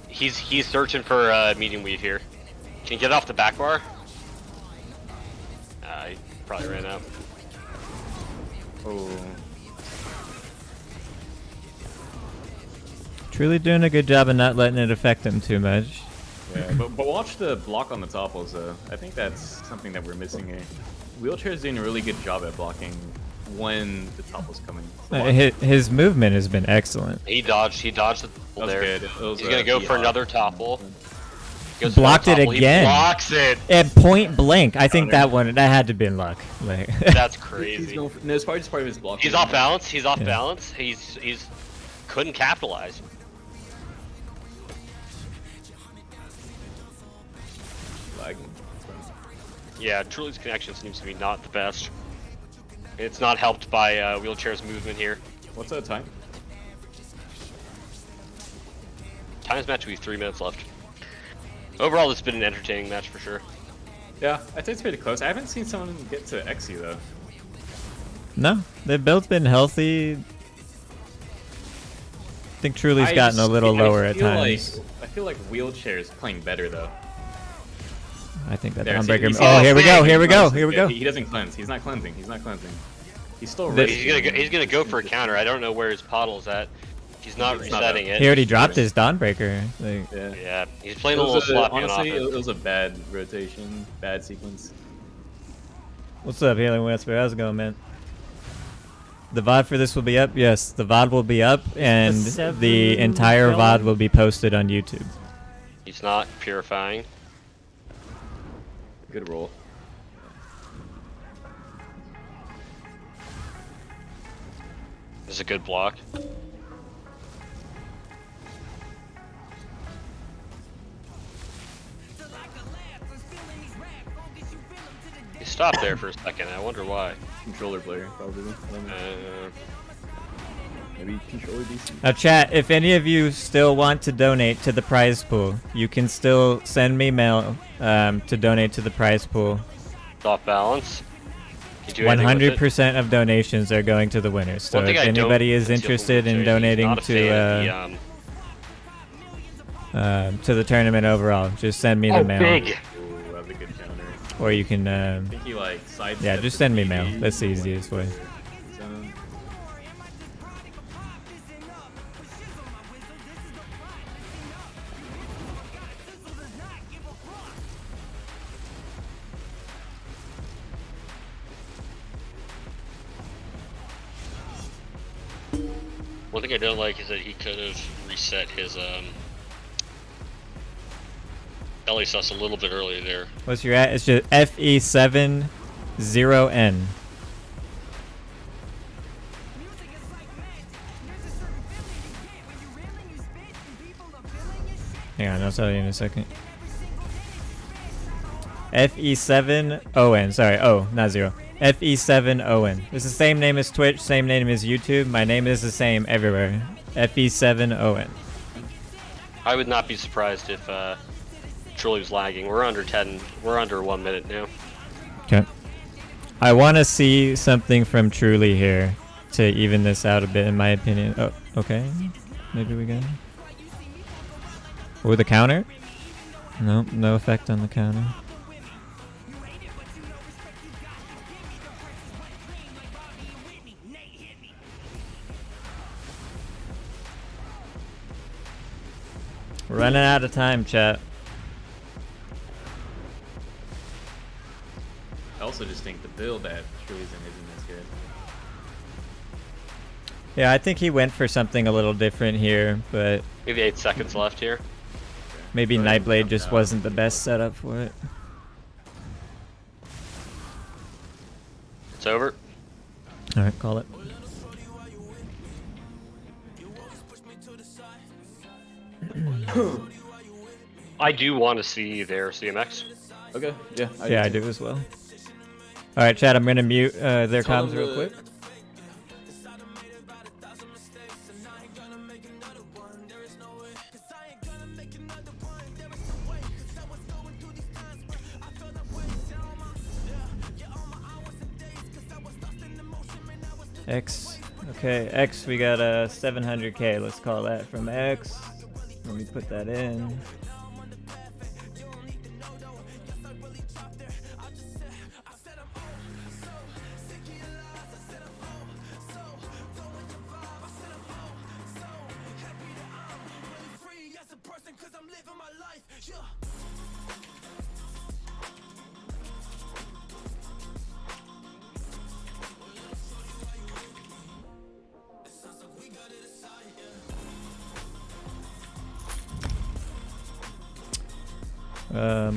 He's searching for medium weave here. Can you get off the back bar? He probably ran out. Oh. Truly doing a good job of not letting it affect him too much. Yeah, but watch the block on the top also. I think that's something that we're missing here. Wheelchair's doing a really good job at blocking when the top was coming. His movement has been excellent. He dodged the That topple was there. good. It was, He's gonna go for another topple. Blocked it again. He blocks it. At point blank. I think that had to have been luck. Like That's crazy. No, it's probably just part of his block. He's off balance. He's off balance. He's couldn't capitalize. Lagging. Yeah, Truly's connection seems to be not the best. It's not helped by Wheelchair's movement here. What's that time? Time's match will be 3 minutes left. Overall, it's been an entertaining match for sure. Yeah, I'd say it's pretty close. I haven't seen someone get to XE though. no, they've both been healthy. I think Truly's gotten a little lower at times. I feel like Wheelchair is playing better though. I think that There, see, Dawnbreaker. he's- Oh, here we go. Here we go. cleanses. Here we Yeah, go. He doesn't cleanse. He's not cleansing. He's not cleansing. He's still The- risking. He's gonna go for a counter. I don't know where his potle's at. He's not It's not resetting up. it. He already dropped his Dawnbreaker. Like, Yeah. Yeah, he's playing a little sloppy on Honestly, offense. it was a bad rotation, bad sequence. what's up, Healing Whisper? How's it going, man? The VOD for this will be up. Yes, the VOD will be up, and seven the entire villain? VOD will be posted on YouTube. He's not purifying. Good roll. This is a good block. He stopped there for a second. I wonder why. Controller player, probably. I don't know. Maybe controller DC. Now, chat, if any of you still want to donate to the prize pool, you can still send me mail to donate to the prize pool. It's off balance. Can you do anything with it? 100% of donations are going to the winners. So One thing if I don't anybody is conceal from interested in Wheelchair is he's donating not a fan of to the tournament overall, just send me the mail. big. Ooh, that's a good counter. Or you can, I think he like sidestepped yeah, just the send me BB, mail. That's the went easiest for way. zone. One thing I don't like is that he could have reset his LSS a little bit earlier there. What's your at? It's just FE70N. Hang on, I'll tell you in a second. FE7ON. Sorry, oh, not 0. FE7ON. It's the same name as Twitch, same name as YouTube. My name is the same everywhere. FE7ON. I would not be surprised if Truly was lagging. We're under 10. We're under 1 minute now. Okay. I want to see something from Truly here to even this out a bit, in my opinion. Oh, okay. Maybe we got it. Or the counter? Nope, no effect on the counter. We're running out of time, chat. I also just think the build that Truly's in isn't as good. Yeah, I think he went for something a little different here, but Maybe 8 seconds left here. maybe Go ahead and Nightblade jump just out. wasn't the best setup for it. It's over. Alright, call it. I do want to see their CMX. Okay, yeah. Yeah, I do as well. Alright, chat, I'm gonna mute their Tell comms them real to- quick. X Okay, X, we got 700k. Let's call that from X. Let me put that in.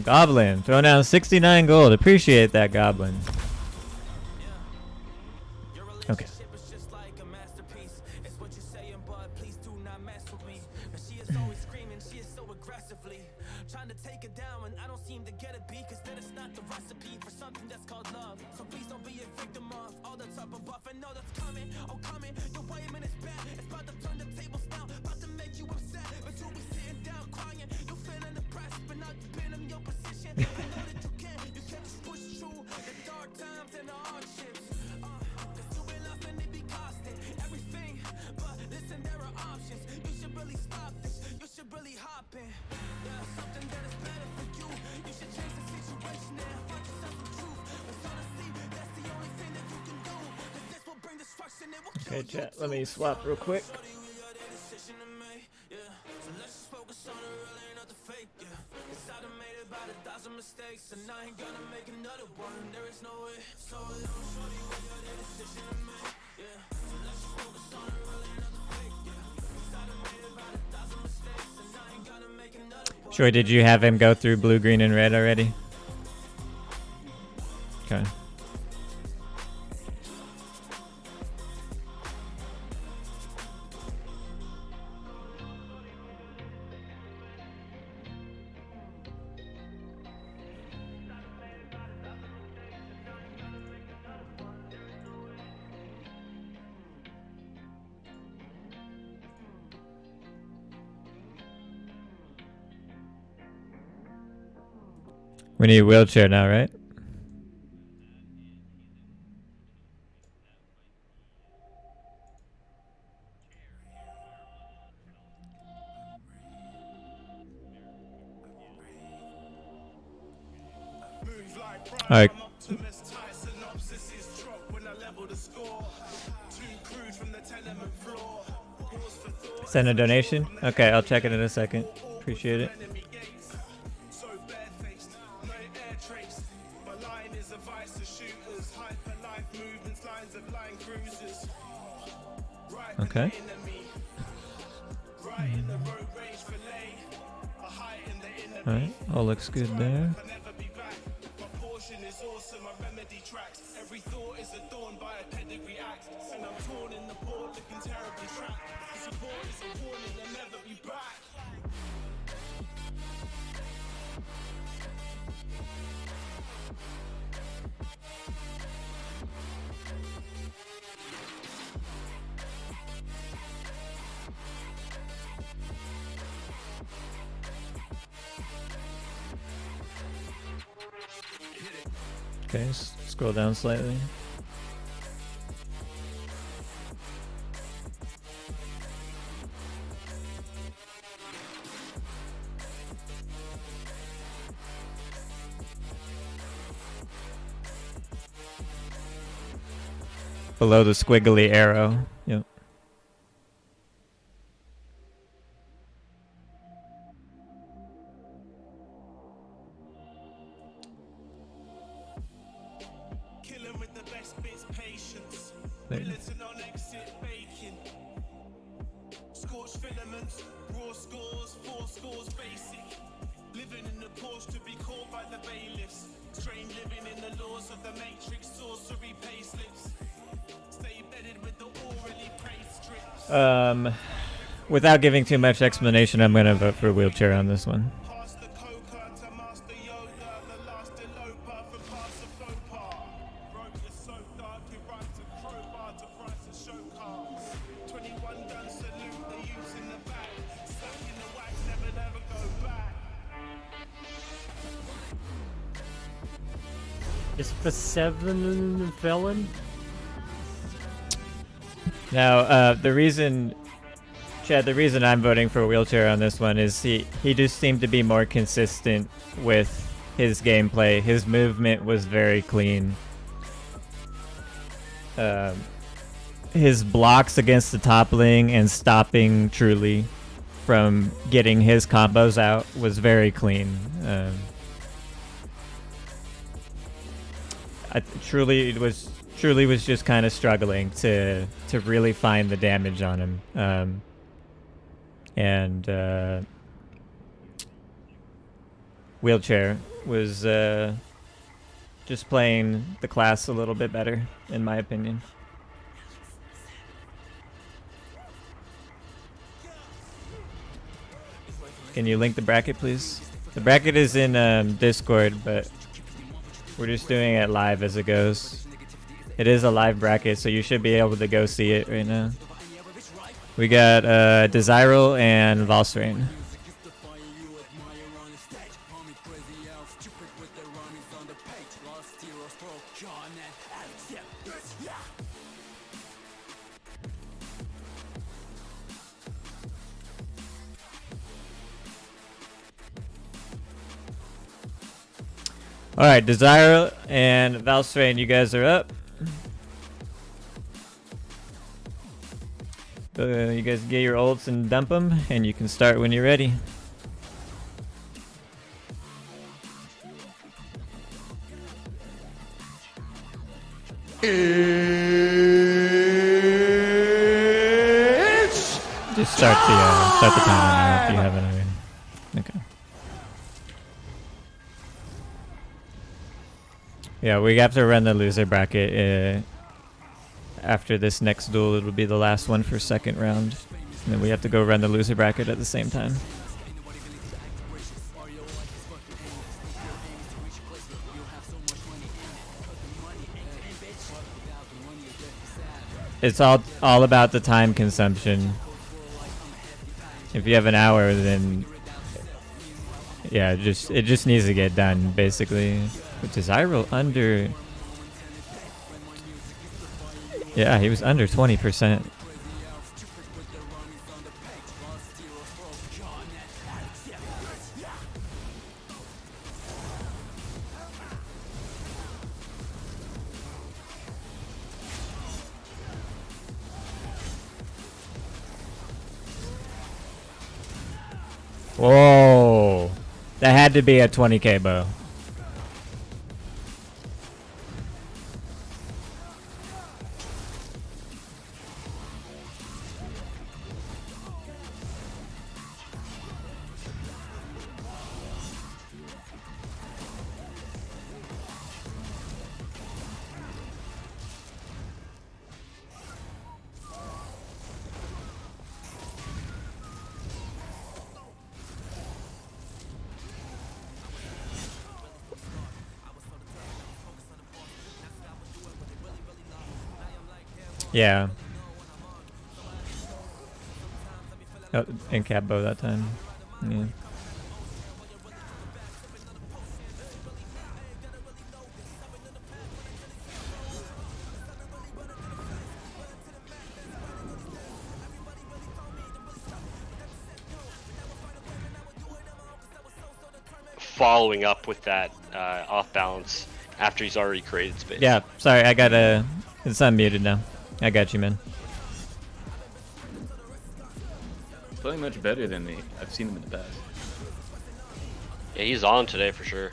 Goblin, throw down 69 gold. Appreciate that, Goblin. Okay. Okay, chat, let me swap real quick. Sure, did you have him go through blue, green, and red already? Okay. We need a wheelchair now, right? All right. Send a donation? Okay, I'll check it in a second. Appreciate it. Okay. Alright, all looks good there. Okay, scroll down slightly. Below the squiggly arrow. Yep. There. Scorched filaments, raw scores, 4 scores basic. Living in the Porsche to be caught by the bailiffs. Strange living in the laws of the matrix, sorcery payslips. Stay bedded with the orally praised strips. Without giving too much explanation, I'm gonna vote for a wheelchair on this one. Pass the coca to Master Yoda, the last eloper from past the faux pas. Road is so dark, it rides a crowbar to price a show car. 21 gun salute, the youths in the back. Stuck in the wax, never go back. Is for 7 felon? Now, the reason, Chad, the reason I'm voting for Wheelchair on this one is he just seemed to be more consistent with his gameplay. His movement was very clean. His blocks against the toppling and stopping Truly from getting his combos out was very clean. Truly was just kind of struggling to really find the damage on him. And Wheelchair was just playing the class a little bit better, in my opinion. Can you link the bracket, please? The bracket is in Discord, but we're just doing it live as it goes. It is a live bracket, so you should be able to go see it right now. We got Desirable and Valsrain. Alright, Desire and Valsrain, you guys are up. You guys get your ults and dump them, and you can start when you're ready. Just start the timer now if you haven't already. Okay. Yeah, we have to run the loser bracket. After this next duel, it'll be the last one for second round. And then we have to go run the loser bracket at the same time. It's all about the time consumption. If you have an hour, then yeah, it just needs to get done, basically. Which is Iroh under... Yeah, he was under 20%. Whoa. That had to be a 20k bow. Yeah. Oh, and cab bow that time. Yeah. Following up with that off balance after he's already created space. Yeah, sorry, I got it's unmuted now. I got you, man. Playing much better than I've seen him in the past. Yeah, he's on today for sure.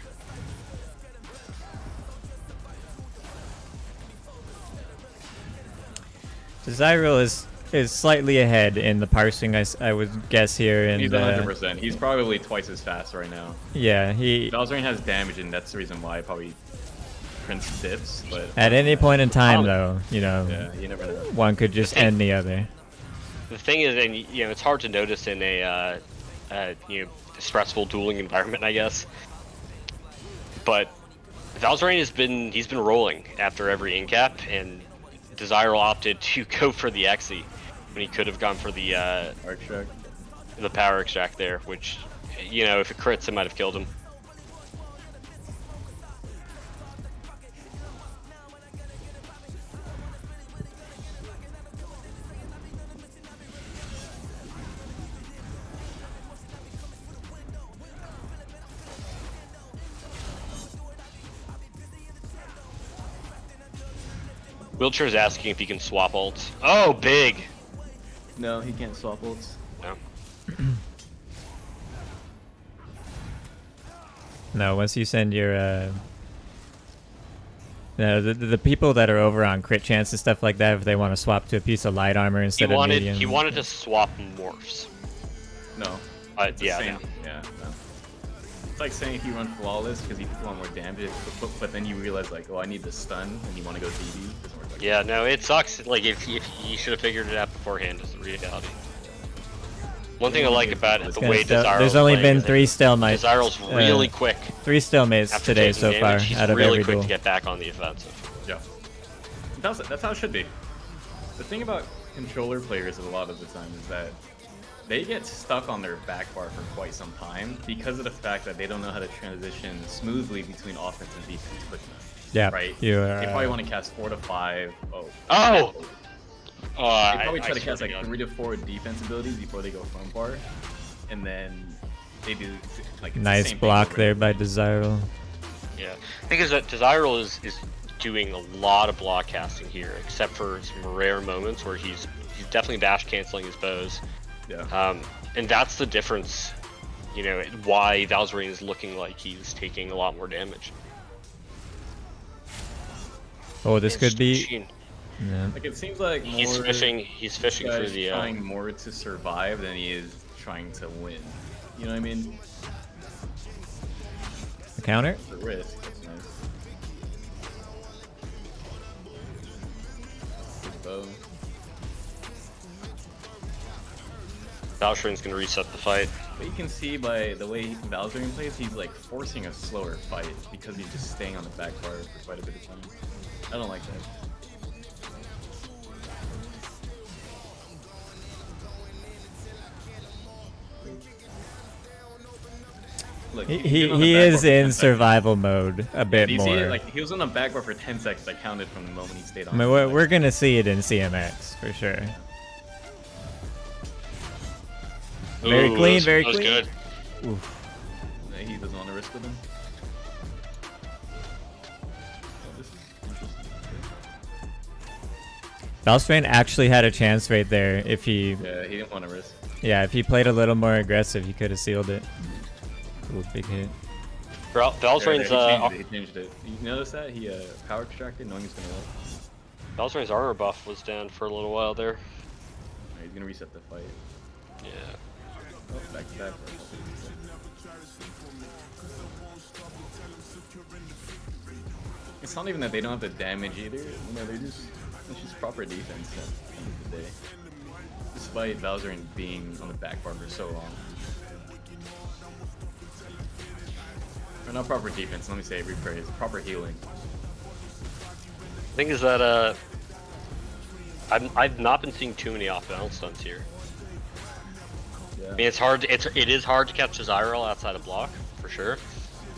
Desirable is slightly ahead in the parsing, I would guess here. And he's 100%. He's probably twice as fast right now. Yeah, Valsrain has damage, and that's the reason why probably Prince dips. But at any point in time, though, you know, yeah, you never know. One could just end the other. The thing is, and you know, it's hard to notice in a you know, stressful dueling environment, I guess. But Valsrain he's been rolling after every incap, and Desire opted to go for the Xe when he could have gone for the the power extract there, which, you know, if it crits, it might have killed him. Wheelchair's asking if he can swap ults. Oh, big! No, he can't swap ults. No. No, once you send your no, the people that are over on crit chance and stuff like that, if they want to swap to a piece of light armor instead of medium. He wanted to swap morphs. No. Yeah, Same. no. Yeah. No. It's like saying if you run flawless because you put on more damage, but then you realize like, oh, I need the stun, and you want to go DD. Doesn't work like Yeah, no, it sucks. Like if you should have figured it out beforehand is the reality. One thing I like about it, the way Desiral's there's only playing been is 3 stalemates. Desiral's really quick. 3 stalemates After today taking so far damage, he's out of really every quick duel. to get back on the offensive. Yeah. That's how it should be. The thing about controller players a lot of the time is that they get stuck on their back bar for quite some time because of the fact that they don't know how to transition smoothly between offense and defense quick enough. Yeah, Right? you are, They probably want to cast 4 to 5. Oh! They probably try to cast swear like God. 3 to 4 defense abilities before they go front bar, and then they do like it's the nice same thing block over there and by Desirable. Yeah. The thing is that Desirable is doing a lot of block casting here, except for some rare moments where he's definitely bash canceling his bows. Yeah. And that's the difference, you know, why Valzarine is looking like he's taking a lot more damage. Oh, this It's could be. machine. Yeah. Like it seems like He's more fishing guys for the trying more to survive than he is trying to win. You know what I mean? The counter? The risk. That's nice. Good bow. Valzarine's gonna reset the fight. But you can see by the way Valzarine plays, he's like forcing a slower fight because he's just staying on the back bar for quite a bit of time. I don't like that. Look, He he's been on the he back bar is for in 10 seconds. survival mode a bit Do you more. see it? Like he was on the back bar for 10 seconds. I counted from the moment he stayed on. I mean, we're gonna see it in CMX for sure. Very Ooh, clean, very that was clean. good. Oof. He doesn't want to risk with him. Oh, this is interesting. Valstrain actually had a chance right there if he, Yeah, he didn't want to risk. yeah, if he played a little more aggressive, he could have sealed it. Ooh, big hit. Valzarine's He changed it. You notice that? He power extracted knowing he's gonna live. Valzarine's armor buff was down for a little while there. Alright, he's gonna reset the fight. Yeah. Oh, back to back. It's not even that they don't have the damage either. You know, it's just proper defense at the end of the day. Despite Valzarine being on the back bar for so long. Or not proper defense, let me say rephrase. Proper healing. The thing is that I've not been seeing too many off balance stunts here. Yeah. I mean, it is hard to catch Desirable outside of block for sure.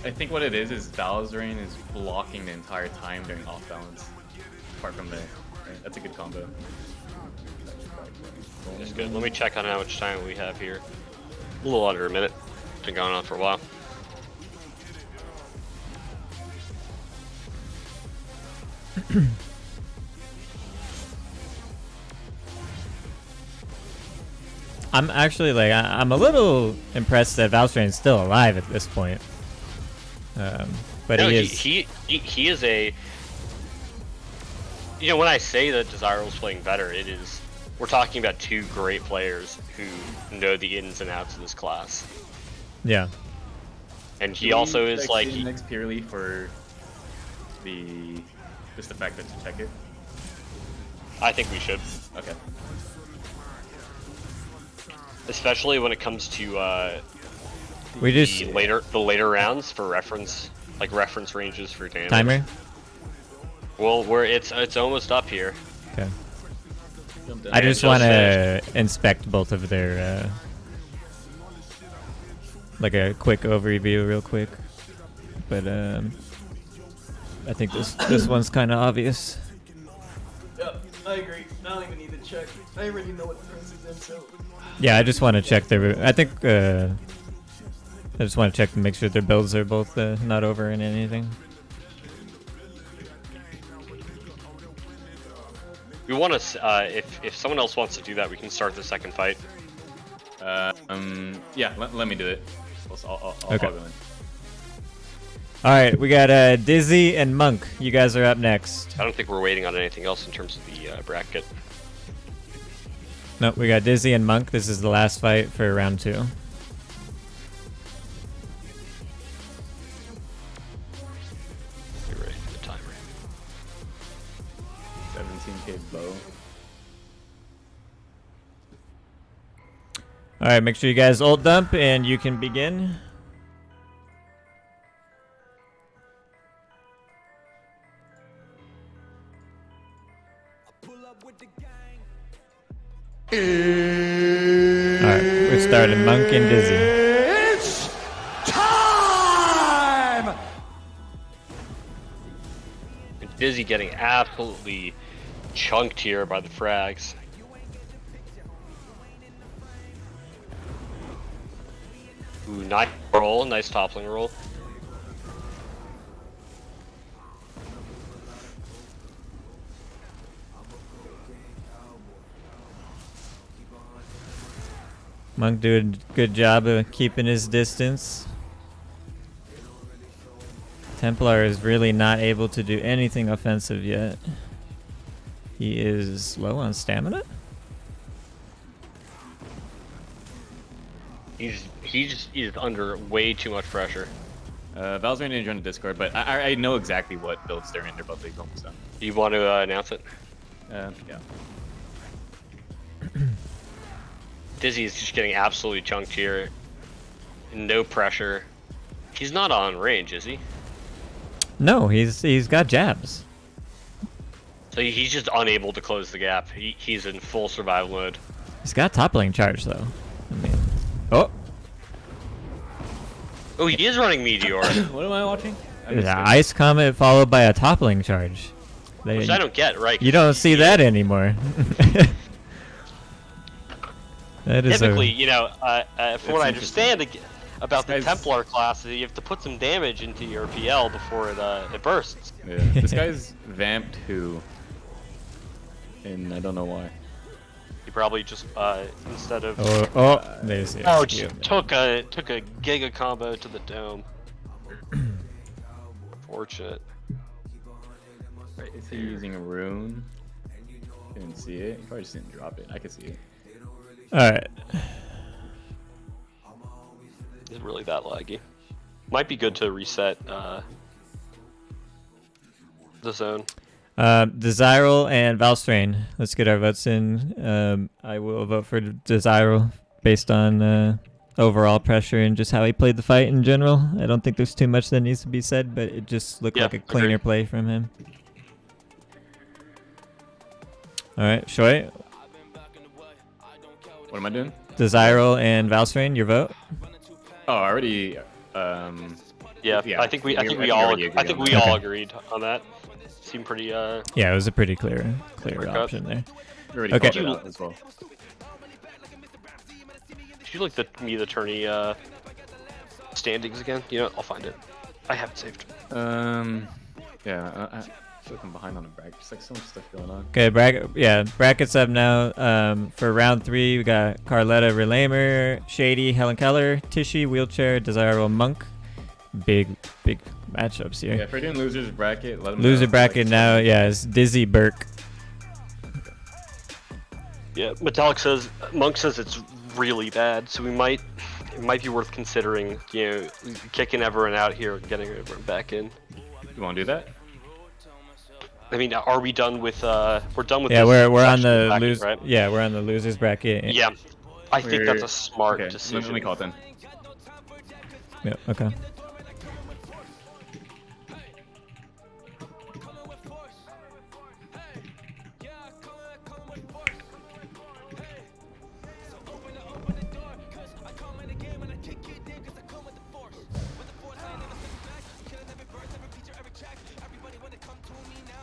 I think what it is Valzarine is blocking the entire time during off balance. Apart from the, right? That's a good combo. That's good. Let me check on how much time we have here. A little under a minute. It's been going on for a while. I'm actually like I'm a little impressed that Valstrain's still alive at this point. But No, he is. he is a. You know, when I say that Desirable's playing better, it is we're talking about two great players who know the ins and outs of this class. Yeah. And he also is like next purely for the just the fact that to check it. I think we should, Okay. especially when it comes to We just the later rounds for reference, like reference ranges for damage. timer. Well, it's almost up here. Okay. Jump down. I just just want to inspect both of their like a quick overview real quick. But I think this one's kind of obvious. Yep, I agree. I don't even need to check. I already know what the prince is in, so. Yeah, I just want to check their. I think I just want to check to make sure their builds are both not over in anything. We want to. If someone else wants to do that, we can start the second fight. Yeah, let me do it. I'll Okay. go in. All right, we got Dizzy and Monk. You guys are up next. I don't think we're waiting on anything else in terms of the bracket. Nope, we got Dizzy and Monk. This is the last fight for round 2. You're ready for the timer. 17k bow. All right, make sure you guys ult dump and you can begin. All right, we're starting Monk and Dizzy. It's time! And Dizzy getting absolutely chunked here by the frags. Ooh, nice roll, nice toppling roll. Monk doing a good job of keeping his distance. Templar is really not able to do anything offensive yet. He is low on stamina. He's under way too much pressure. Val's going to join the Discord, but I know exactly what builds they're in. They're both legal, so. Do you want to announce it? Yeah. Dizzy is just getting absolutely chunked here. No pressure. He's not on range, is he? No, he's got jabs. So he's just unable to close the gap. He's in full survival mode. He's got toppling charge though. I mean, oh, Oh, he is running Meteor. What am I watching? there's an ice comet followed by a toppling charge. Which I don't get, right? You don't see that anymore. That is Typically, you know, from what I interesting. understand about the This guy's- Templar class, you have to put some damage into your PL before it bursts. Yeah. This guy's vamped who? And I don't know why. He probably just instead of there's the oh, execute. just took a giga combo to the dome. Fortunate. Right, is he using a rune? Didn't see it. He probably just didn't drop it. I could see it. All right. Is it really that laggy? Might be good to reset the zone. Desirable and Valstrain. Let's get our votes in. I will vote for Desirable based on overall pressure and just how he played the fight in general. I don't think there's too much that needs to be said, but it just looked Yeah, like a cleaner agreed. play from him. All right, Shoy, What am I doing? Desirable and Valstrain, your vote. Oh, I already. Yeah, Yeah, I think we I think we all already agreed on that. all Okay. agreed on that. Seemed pretty Yeah, it was a pretty clear cut. option there. We already Okay. called it out as well. Did you like the tourney standings again? You know, I'll find it. I have it saved. Yeah. I feel like I'm behind on the bracket. Just like so much stuff going on. Okay, brackets up now. For round 3, we got Carletta, Relamer, Shady, Helen Keller, Tishy, Wheelchair, Desirable, Monk. Big matchups here. Yeah, if we're doing losers bracket, let them Loser know. bracket now, yeah, it's Dizzy, Burke. Yeah, Monk says it's really bad, so it might be worth considering, you know, kicking everyone out here and getting everyone back in. You want to do that? I mean, are we done with we're done with Yeah, this we're on section the bracket, lose. right? Yeah, we're on the losers bracket. Yeah. I think that's a smart Okay, decision. let me call it then. Yeah, okay.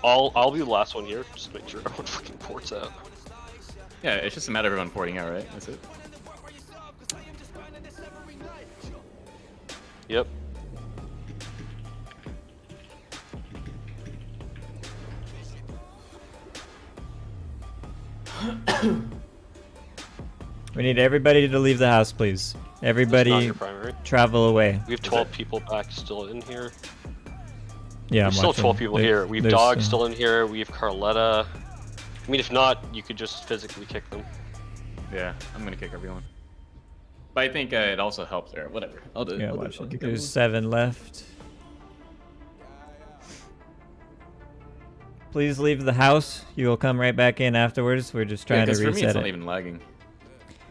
I'll be the last one here, just to make sure everyone fucking ports out. Yeah, it's just a matter of everyone porting out, right? That's it. Yep. We need everybody to leave the house, please. It's not Everybody your primary. travel away. We have 12 people back still in here. Yeah, I'm There's still watching. 12 people There- here. We have there's, Dog still in here. We have Carletta. I mean, if not, you could just physically kick them. Yeah, I'm gonna kick everyone. But I think it also helps there. Whatever. I'll do it. Yeah, I'll do it. watching. I'll kick There's everyone. 7 left. Please leave the house. You will come right back in afterwards. We're just Yeah, trying to 'cause for me, reset it's not it. even lagging.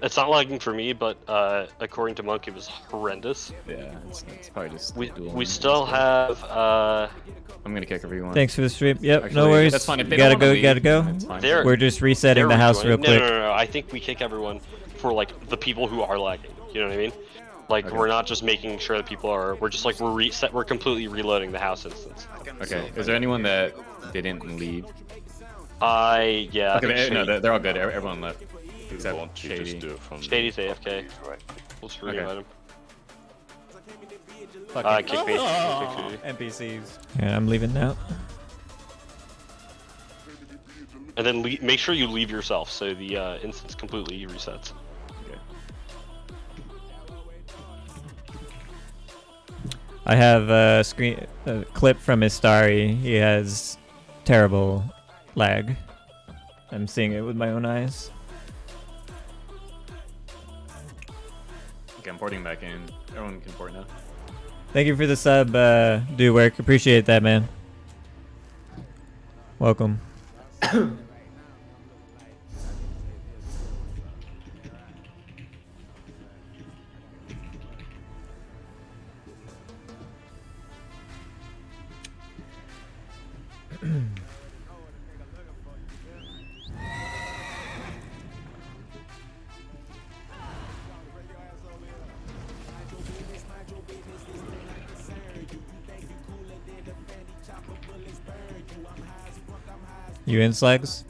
It's not lagging for me, but according to Monk, it was horrendous. Yeah, it's probably just. We dueling. still have I'm gonna kick everyone. Thanks for the stream. Yep, Actually, no worries. That's fine. If You they gotta don't go, wanna you gotta leave, go. then it's fine. They're- We're just resetting they're the house real rejoining. quick. No. I think we kick everyone for like the people who are lagging. You know what I mean? Like Okay. we're not just making sure that people are. We're just like we're completely reloading the house instance. Okay. Is there anyone that didn't leave? Yeah. Okay, no, they're all good. Everyone left except Want to just Shady. do it from Shady's AFK. Right. We'll screw Okay. invite him. Fucking- Kick me. Oh, Kick me. NPCs. Yeah, I'm leaving now. And then make sure you leave yourself so the instance completely resets. Okay. I have a clip from Istari. He has terrible lag. I'm seeing it with my own eyes. Okay, I'm porting back in. Everyone can port now. Thank you for the sub, do work. Appreciate that, man. Welcome. You in, Slags?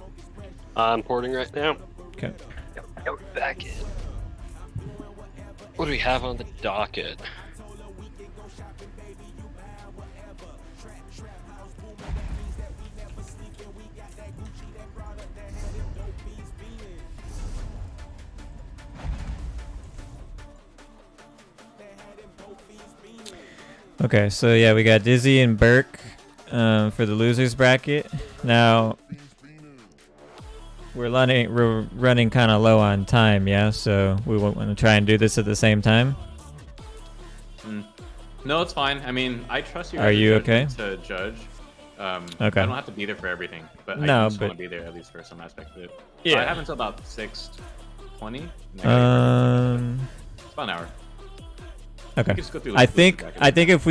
I'm porting right now. Okay. We're back in. What do we have on the docket? Okay, so yeah, we got Dizzy and Burke for the losers bracket. Now we're running kind of low on time, yeah. So we want to try and do this at the same time. No, it's fine. I mean, I trust you. Are you okay? To judge. Okay. I don't have to be there for everything, but No, I just but- want to be there at least for some aspect of it. Yeah. So I have until about 6:20. It's about an hour. Okay. just go through I the think bracket. if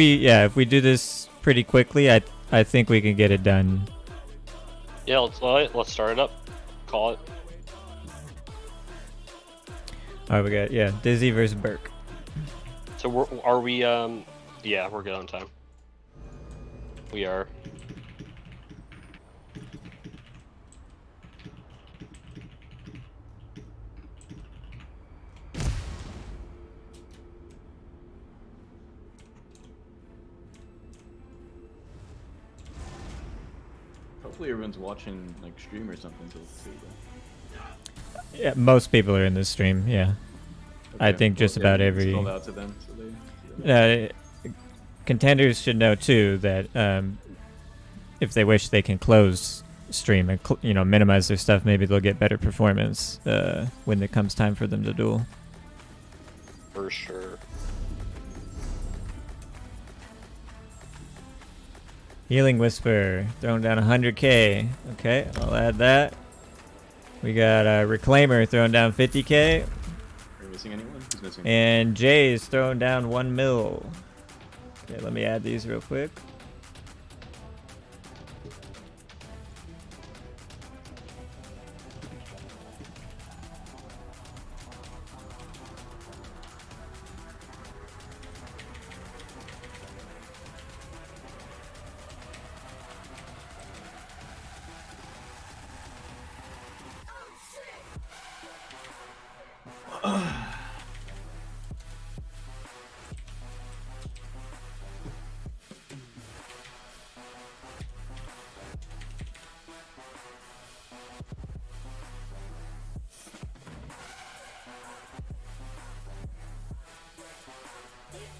we do this pretty quickly, I think we can get it done. Yeah, let's start it up. Call it. All right, we got Dizzy versus Burke. So are we? Yeah, we're good on time. We are. Hopefully everyone's watching like stream or something to see that. Yeah, most people are in this stream. Yeah, I Okay, think just well, about yeah, every. scroll out to them so they. Contenders should know too that if they wish, they can close stream and minimize their stuff. Maybe they'll get better performance when it comes time for them to duel. For sure. Healing Whisper throwing down 100k. Okay, I'll add that. We got Reclaimer throwing down 50k, Are you missing anyone? Who's missing? and Jay is throwing down 1 mil. Okay, let me add these real quick.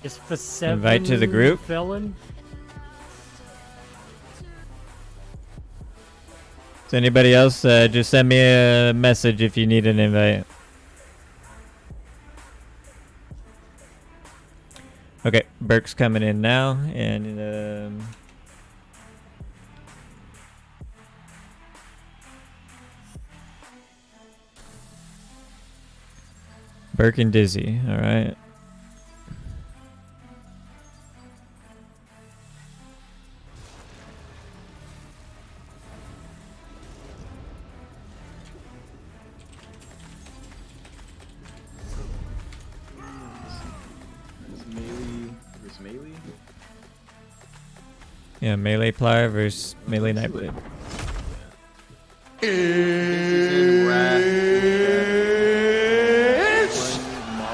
Is for 7 Invite to the group? felon? Does anybody else just send me a message if you need an invite? Okay, Burke's coming in now, and Burke and Dizzy, all right. Yeah, melee plier versus melee nightblade.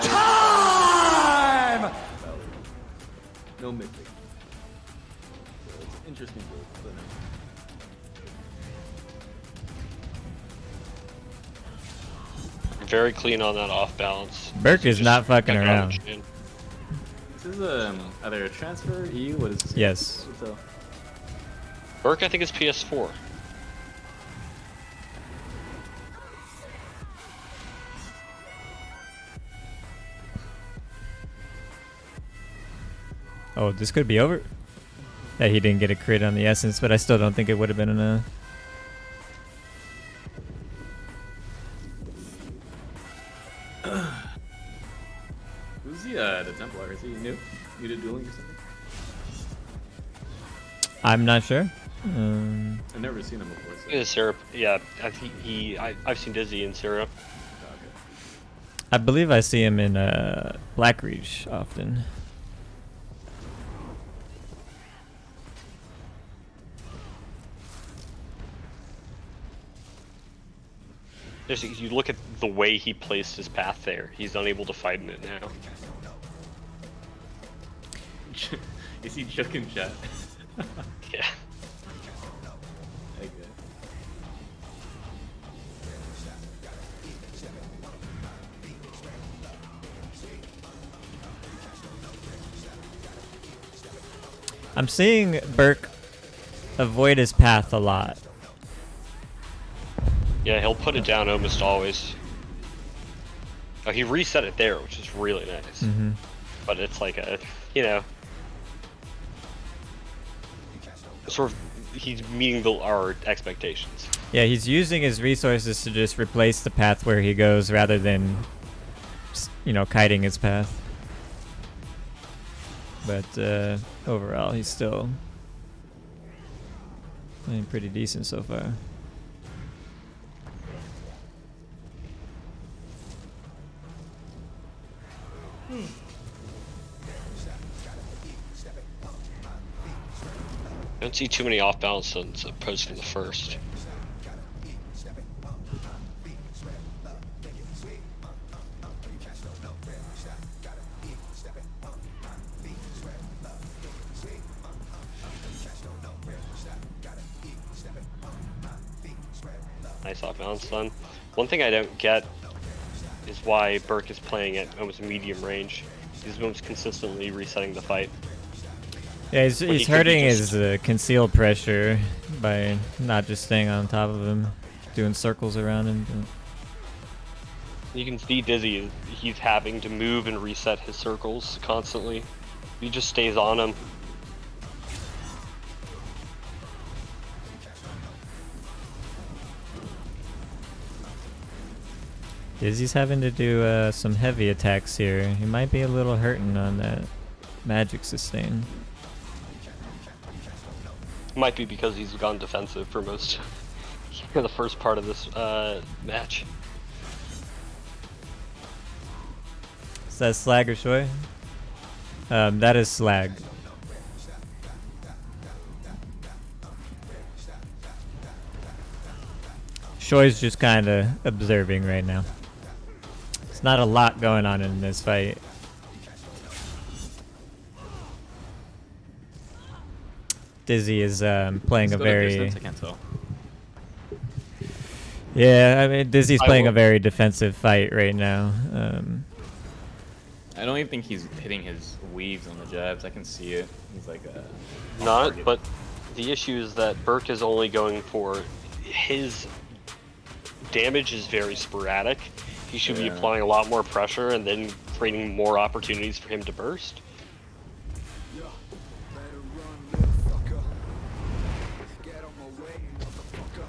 Time! No mythic. So it's interesting build, but Very clean on that off balance. Burke is Just not fucking back around. in. This is either a transfer, E, what is this? Yes. What's up? Burke, I think, is PS4. Oh, this could be over. Yeah, he didn't get a crit on the essence, but I still don't think it would have been enough. Who's the Templar? Is he new? New to dueling or something? I'm not sure. I've never seen him before. So. Yeah, Syrup. Yeah, I think I've seen Dizzy in Syrup. Oh, okay. I believe I see him in Black Reach often. Just, you look at the way he placed his path there. He's unable to fight in it now. Is he choking chat? Yeah. Okay. I'm seeing Burke avoid his path a lot. Yeah, he'll put it down almost always. Oh, he reset it there, which is really nice. Mm-hmm. But it's like a, you know, sort of, he's meeting our expectations. Yeah, he's using his resources to just replace the path where he goes rather than, you know, kiting his path. But overall, he's still playing pretty decent so far. I don't see too many off balance as opposed to the first. Nice off balance done. One thing I don't get is why Burke is playing at almost medium range. He's almost consistently resetting the fight. Yeah, he's When he could be hurting just- his concealed pressure by not just staying on top of him, doing circles around him. You can see Dizzy, he's having to move and reset his circles constantly. He just stays on him. Dizzy's having to do some heavy attacks here. He might be a little hurting on that magic sustain. Might be because he's gone defensive for most for the first part of this match. Is that Slag or Shoy? That is Slag. Shoy's just kind of observing right now. There's not a lot going on in this fight. Dizzy is playing Let's a go to very... distance, I can't tell. Yeah, I mean, Dizzy's I playing a will- very defensive fight right now. I don't even think he's hitting his weaves on the jabs. I can see it. He's like a Not, target. but the issue is that Burke is only going for his damage is very sporadic. He should be Yeah. applying a lot more pressure and then creating more opportunities for him to burst. Yeah, better run, little fucker. Get on my way, motherfucker.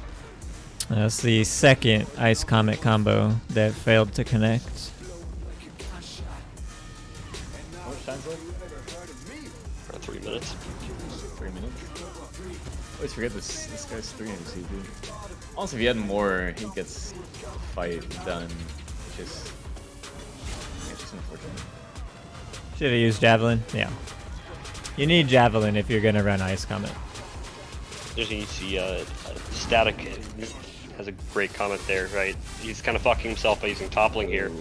That's the second Ice Comet combo that failed to connect. How much time's left? For 3 minutes. 3 minutes. I always forget this guy's 3 MC, dude. Also, if he had more, he gets the fight done. It's just unfortunate. Should have used Javelin. Yeah. You need Javelin if you're gonna run Ice Comet. There's you see Static has a great comment there, right? He's kind of fucking himself by using toppling here.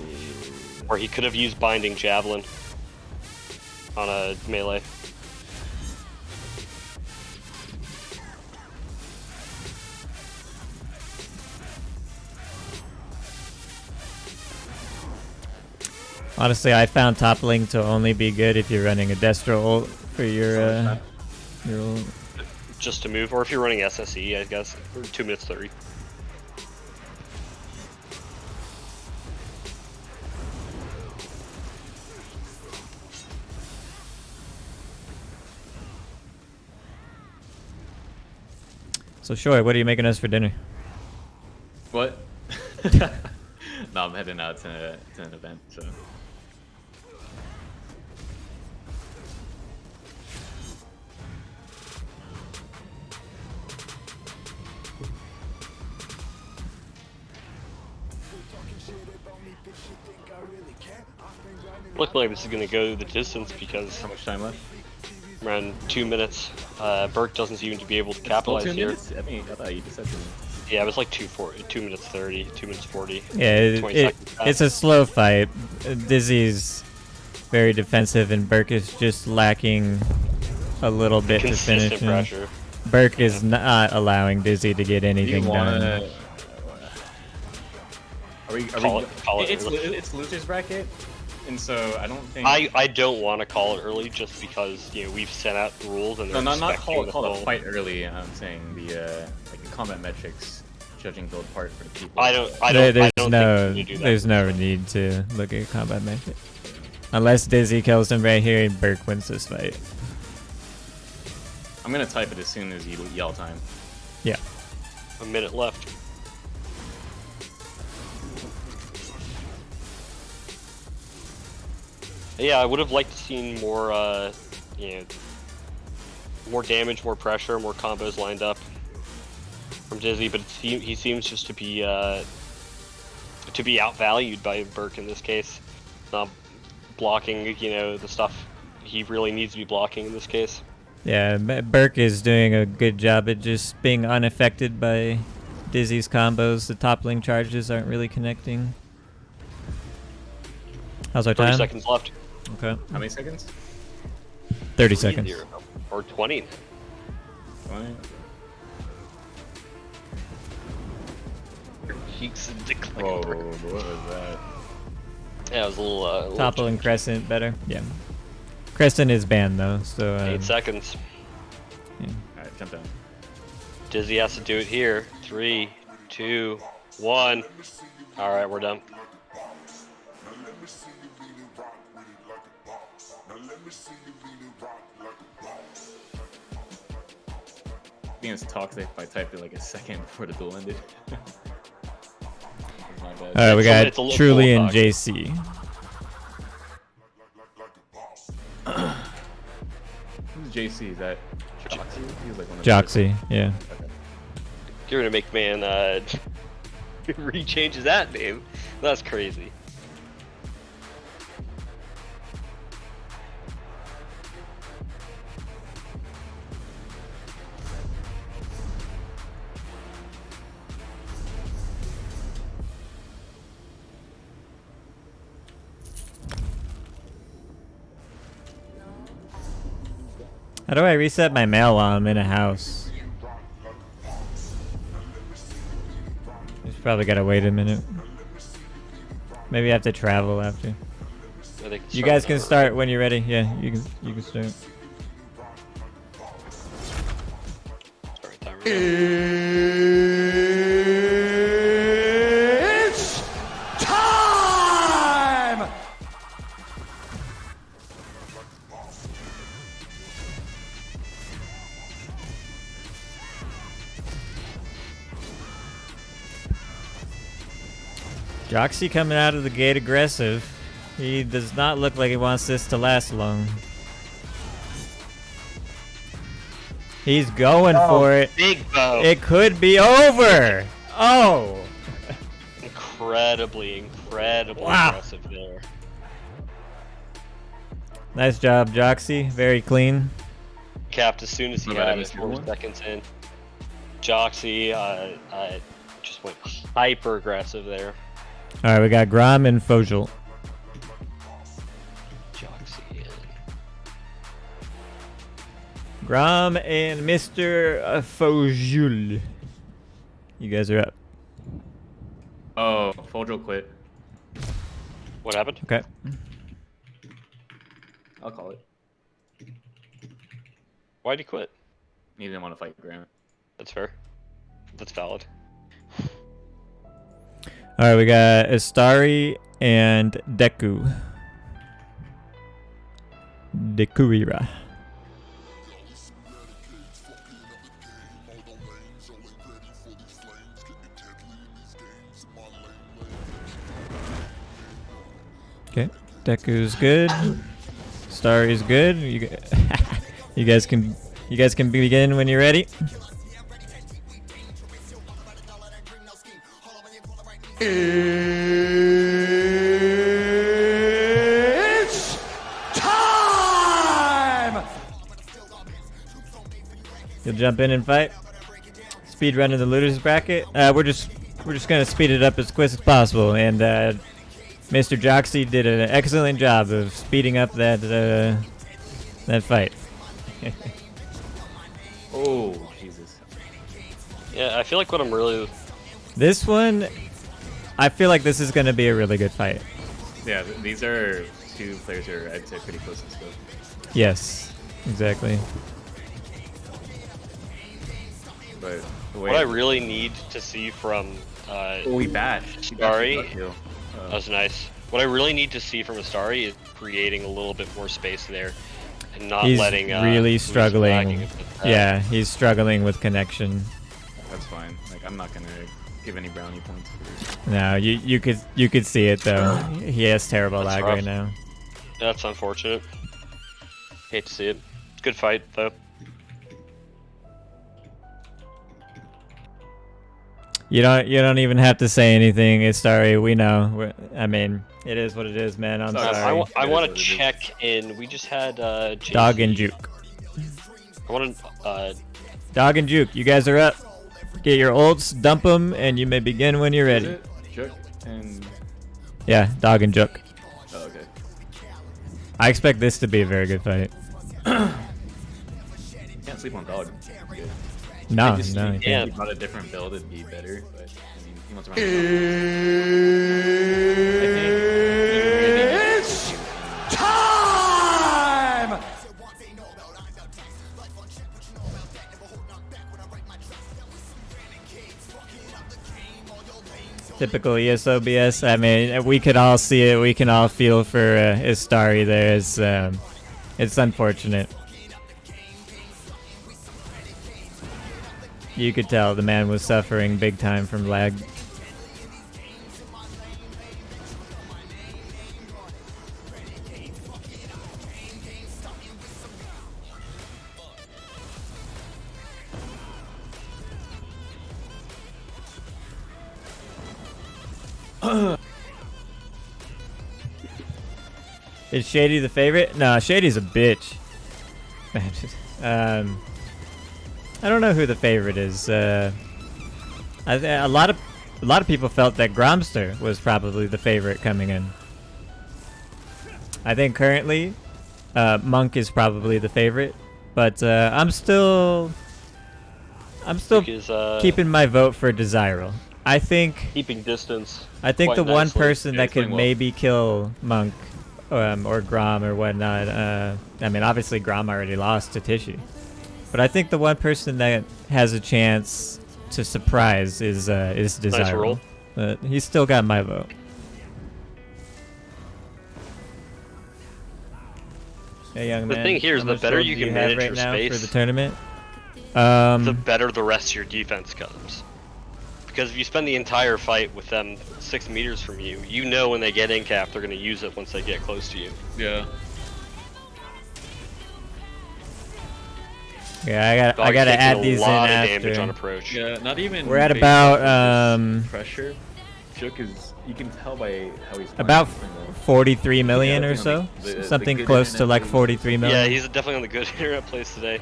Or he could have used Binding Javelin on a melee. Honestly, I found toppling to only be good if you're running a Destro ult for your ult. Just to move, or if you're running SSE, I guess, for 2 minutes 30. So sure, what are you making us for dinner? What? No, I'm heading out to an event, so. Look like this is going to go the distance because How much time left? around 2 minutes, Burke doesn't seem to be able to Still capitalize 2 here. minutes? I thought you just said 2 minutes. Yeah, it was like 2 minutes 30, 2 minutes 40. Yeah, 20 seconds passed. it's a slow fight. Dizzy's very defensive, and Burke is just lacking a little bit to finish Consistent him. pressure. Burke is not allowing Dizzy to get Do you anything wanna? done. Call it It's early. it's losers bracket, and so I don't think. I don't want to call it early just because we've sent out the rules and No, they're not expecting call the a full- fight early. I'm saying the like the combat metrics, judging build part for the people. I don't There's think no, we need to do that. there's no need to look at combat metric. Unless Dizzy kills him right here and Burke wins this fight. I'm gonna type it as soon as you yell time. Yeah. A minute left. Yeah, I would have liked to seen more, more damage, more pressure, more combos lined up from Dizzy, but he seems just to be outvalued by Burke in this case. Not blocking, the stuff he really needs to be blocking in this case. Yeah, Burke is doing a good job at just being unaffected by Dizzy's combos. The toppling charges aren't really connecting. How's our 30 time? seconds left. Okay. How many seconds? 30 seconds. 0. Or 20. 20. Cheeks and declare. Whoa, what was that? Yeah, it was a little Topple and Crescent better? Yeah. Crescent is banned though, so 8 seconds. yeah. Alright, jump down. Dizzy has to do it here. 3, 2, 1. Alright, we're done. I think it's toxic if I typed it like a second before the duel ended. My bad. Alright, we got It's a little Truly full and of JC. Who's JC? Is that Joxy? He's like one of Joxy, yeah. Okay. You're gonna make man rechanges that name. That's crazy. How do I reset my mail while I'm in a house? Just probably gotta wait a minute. Maybe I have to travel after. They can You start guys can whenever. start when you're ready. Yeah, you can start. Start timer. It's time! Joxy coming out of the gate aggressive. He does not look like he wants this to last long. He's going for it. Big bow. It could be over. Oh. Incredibly Wow. aggressive there. Nice job, Joxy. Very clean. Capped as soon as he What about had I his missed 4 one? seconds in. Joxy just went hyper aggressive there. All right, we got Grom and Fogel. Joxy in. Grom and Mr. Fogel. You guys are up. Oh, Fojo quit. What happened? Okay. I'll call it. Why'd he quit? He didn't want to fight Grant. That's fair. That's valid. All right, we got Astari and Deku. Dekuira. Okay, Deku's good. Starry's good. You guys can begin when you're ready. It's time! You'll jump in and fight. Speed run in the looters bracket. We're just gonna speed it up as quick as possible, and Mr. Joxy did an excellent job of speeding up that fight. Oh, Jesus. Yeah, I feel like what I'm really This one, I feel like this is gonna be a really good fight. Yeah, these are two players who are, I'd say, pretty close in skill. Yes, exactly. But the way what I really need to see from Oh, we bashed. Sorry. That that was nice. What I really need to see from Astari is creating a little bit more space there and not He's letting really Luis struggling. lagging a bit. Yeah, he's struggling with connection. That's fine. Like, I'm not gonna give any brownie points for this. No, you could see it though. He has terrible That's lag rough. right now. That's unfortunate. Hate to see it. Good fight though. You don't even have to say anything. It's sorry, we know. I mean, it is what it is, man. I'm Sorry. sorry. I It want is to what it check in. We just had JC. Dog and Juke. I want to Dog and Juke, you guys are up. Get your ults, dump them, and you may begin when you're Is ready. it? Chuck and... Yeah, Dog and Juke. Oh, okay. I expect this to be a very good fight. Can't sleep on dog. Good. No, I just no, you think can't. if he brought a different build, it'd be better. But I mean, he wants to run. It's time! Typical ESO BS. I mean, we could all see it. We can all feel for Istari there. It's unfortunate. You could tell the man was suffering big time from lag. Is Shady the favorite? No, Shady's a bitch. I don't know who the favorite is. A lot of people felt that Gromster was probably the favorite coming in. I think currently, Monk is probably the favorite, but I'm still is, keeping my vote for Desirable. I think keeping distance. the quite one nicely. person Yeah, that he's playing could well. maybe kill Monk or Grom or whatnot. I mean, obviously Grom already lost to Tishy, but I think the one person that has a chance to surprise is Desirable. roll. But he's still got my vote. Hey, young The man, thing here is how the much better gold you do can have manage right your now for space, the tournament. the better the rest of your defense comes. Because if you spend the entire fight with them 6 meters from you, you know when they get in cap, they're going to use it once they get close to you. Yeah. Yeah, I Dog's gotta taking add a these in lot of damage after. on approach. Yeah, not even. We're at based about, off of his pressure. Shook is. You can tell by how he's playing. About He's playing well. 43 million Yeah, or I so, think the something good close to internet like plays- 43 million. Yeah, he's definitely on the good internet plays today.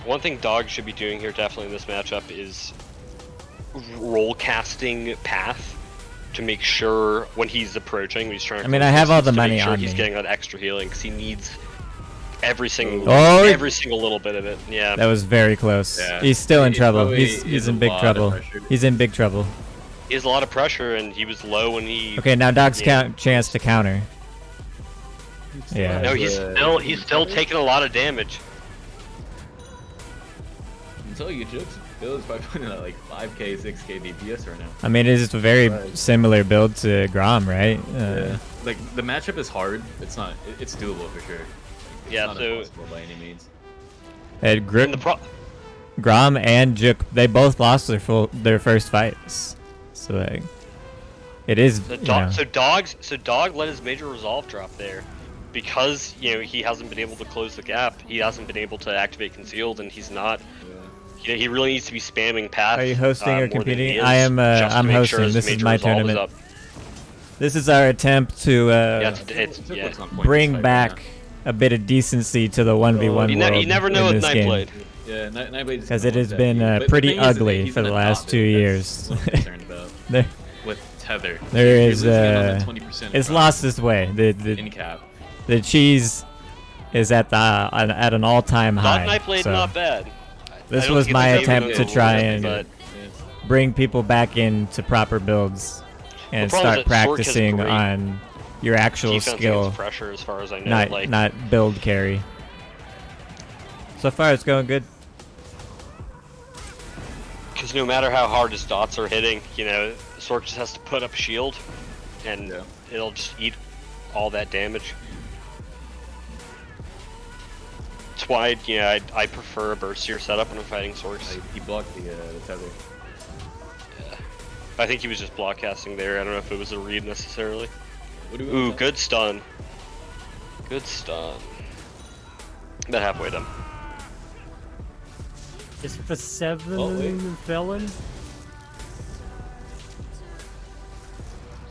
One thing Dog should be doing here definitely in this matchup is roll casting path to make sure when he's approaching, when he's trying to I mean, close I have all distance, the to make money sure on he's me. getting that extra healing because he needs every single little bit of it. Yeah. That was very close. Yeah. He's still in He trouble. probably He's is in a big lot of trouble. pressure. He's in big trouble. He has a lot of pressure and he was low when he Okay, now Dog's Yeah. chance to counter. Yeah. No, he's still taking a lot of damage. I'm telling you, Jokes Bill is probably putting at like 5k, 6k DPS right now. I mean, it is a very similar build to Grom, right? Yeah. Like the matchup is hard. It's not. It's doable for sure. It's Yeah, not so- impossible by any means. And And the Grom and Juk, they both lost their first fights. So like, it is. The you dog, know. so Dog let his major resolve drop there, because he hasn't been able to close the gap. He hasn't been able to activate concealed, and he's not. He really needs to be spamming path. Are you hosting or more than he competing? is, I am. just to I'm make sure hosting. his This is major my resolve tournament. up. This is our attempt to Yeah. bring back a bit of decency to the 1v1 You, world you never know in with this game. Nightblade. Yeah, Nightblade. Because it has been pretty ugly for the last 2 years. There- With tether. There You're is losing it on the 20% it's drop lost its way. in cap. The cheese is at an all-time high. Nightblade so not bad. this I don't was think my it's attempt to overrated, try and but bring people back into proper builds and The problem start is that Sork has practicing great on your actual defense skill, against pressure, as far as I know. not build carry. So far, it's going good. Because no matter how hard his dots are hitting, Sork just has to put up a shield, and it'll just eat all that damage. That's why, I prefer a Burstier setup when I'm fighting Sorks. He blocked the tether. I think he was just block casting there. I don't know if it was a read necessarily. What do we Ooh, want? good stun. Good stun. About halfway done. Is for 7 Oh, wait. felon?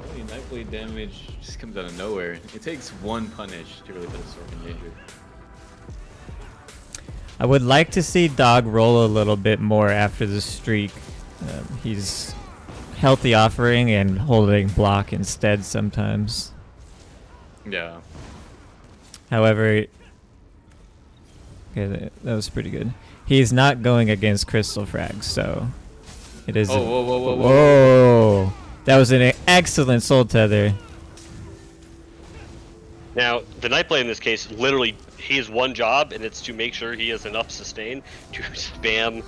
Only Nightblade damage just comes out of nowhere. It takes one punish to really put a Sork in danger. I would like to see Dog roll a little bit more after the streak. He's healthy offering and holding block instead sometimes. Yeah. However, okay, that was pretty good. He's not going against Crystal Frags, so it is. Oh, whoa, whoa, whoa, whoa. Whoa! That was an excellent soul tether. Now, the Nightblade in this case, literally, he has one job, and it's to make sure he has enough sustain to spam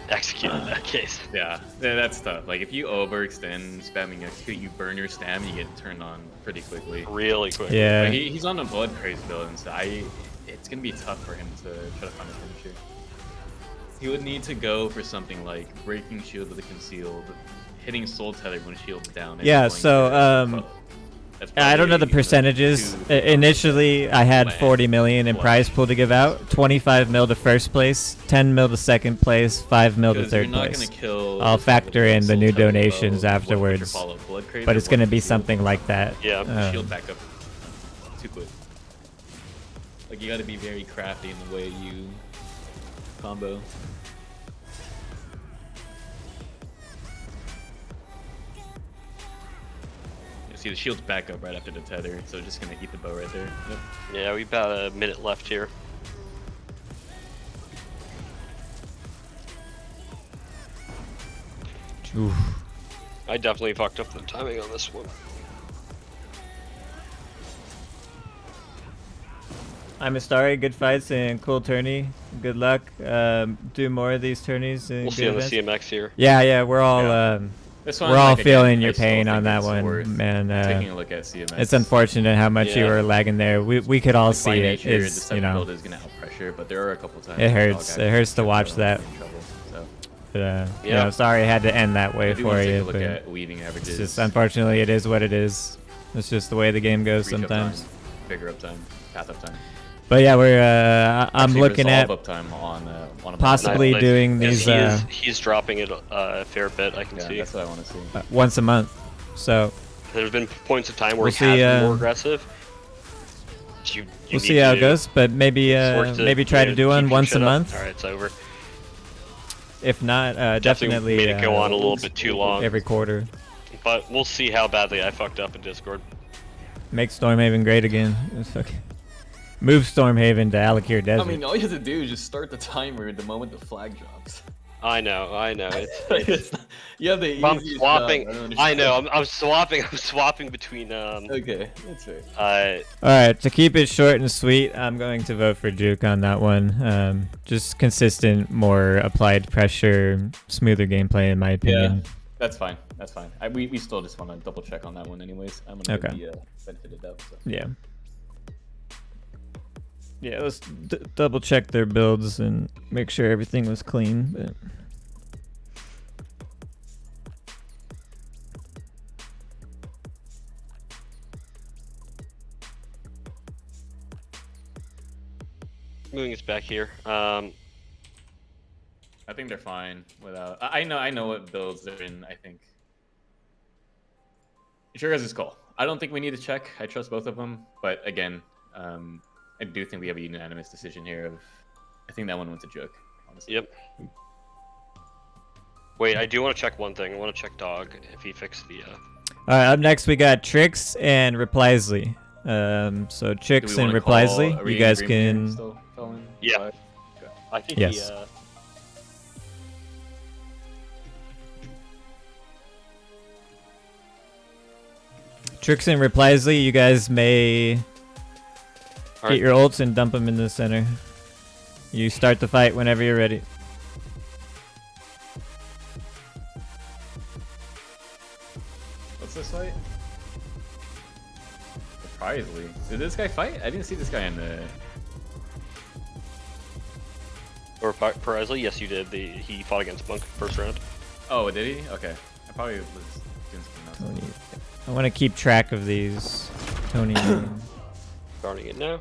execute in that case. Yeah, that's tough. Like if you overextend spamming execute, you burn your stam, you get turned on pretty quickly. Really quick. Yeah. Like, he's on a blood craze build, and so it's gonna be tough for him to try to find a finisher. He would need to go for something like breaking shield with a concealed, hitting soul tether when shield's down. and Yeah, going so, for- that's I don't know the probably, percentages. Initially, I had 40 million in prize pool to give out. 25 mil to first place, 10 mil to second place, 5 mil to because third you're not place. gonna kill I'll the factor in the soul new tether donations low, afterwards, follow blood craze but or it's gonna one be shield. something like that. Yeah. Shield back up too quick. Like you gotta be very crafty in the way you combo. You see the shield's back up right after the tether, so just gonna eat the bow right there. Yep. Yeah, we about a minute left here. Oof. I definitely fucked up the timing on this one. I'm sorry. Good fights and cool tourney. Good luck. Do more of these tourneys. And We'll good see on the events. CMX here. Yeah, we're all Yeah. This one, we're all like, again, feeling I your still pain on think that it's one, worth man. taking a look at CMX. It's unfortunate how much you Yeah. were lagging there. We could all Like, by see it. nature, Is this type you of know, build is gonna out pressure, but there are a couple times it where hurts. dog It hurts to actually watch kept that. in trouble, so. You Yeah. know, sorry it had to end that way I do for want to take you, a look but at weaving averages. it's just unfortunately it is what it is. It's just the way the game goes reach sometimes. uptime, bigger uptime, path uptime. But yeah, we're I'm Actually, looking at resolve uptime on a possibly Nice. doing Yes, these he's dropping it a fair bit. I can Yeah, see. that's what I want to see. once a month. So There's been points of time where We'll he has see, been more uh, aggressive. You we'll need see how it to goes. But maybe work to, maybe try to do one keep your once a shit up. month. All right, it's over. If not, definitely made it go on a little bit too long. every quarter. But we'll see how badly I fucked up in Discord. Make Stormhaven great again. It's fucking- Move Stormhaven to Alakir Desert. I mean, all you have to do is just start the timer the moment the flag drops. I know. It's not- you have the I'm easiest swapping. job, don't I know. understand. I'm swapping. I'm swapping between. Okay, that's fair. All right, to keep it short and sweet, I'm going to vote for Juke on that one. Just consistent, more applied pressure, smoother gameplay, in my opinion. That's fine. That's fine. We still just want to double check on that one, anyways. I'm gonna Okay. give the benefit of the doubt. So. Yeah. Yeah, let's double check their builds and make sure everything was clean. But moving us back here. I think they're fine without. I know what builds they're in. I think. Sure as his call. I don't think we need to check. I trust both of them, but again, I do think we have a unanimous decision here. Of, I think that one went to Joke. Honestly. Yep. Wait, I do want to check one thing. I want to check Dog if he fixed the. all right, up next we got Trix and Replysly. So Do Trix we and wanna call Replysly, a you guys Reading Green here can. still fill in? Yeah. Okay. I think Yes. he. Trix and Replysly, you guys may get Alright. your ults and dump them in the center. You start the fight whenever you're ready. What's this fight? Surprisingly, did this guy fight? I didn't see this guy in the. Or Perisley, yes, you did. He fought against Monk first round. Oh, did he? Okay. I probably was doing something else. I want to keep track of these, Tony. Starting it now.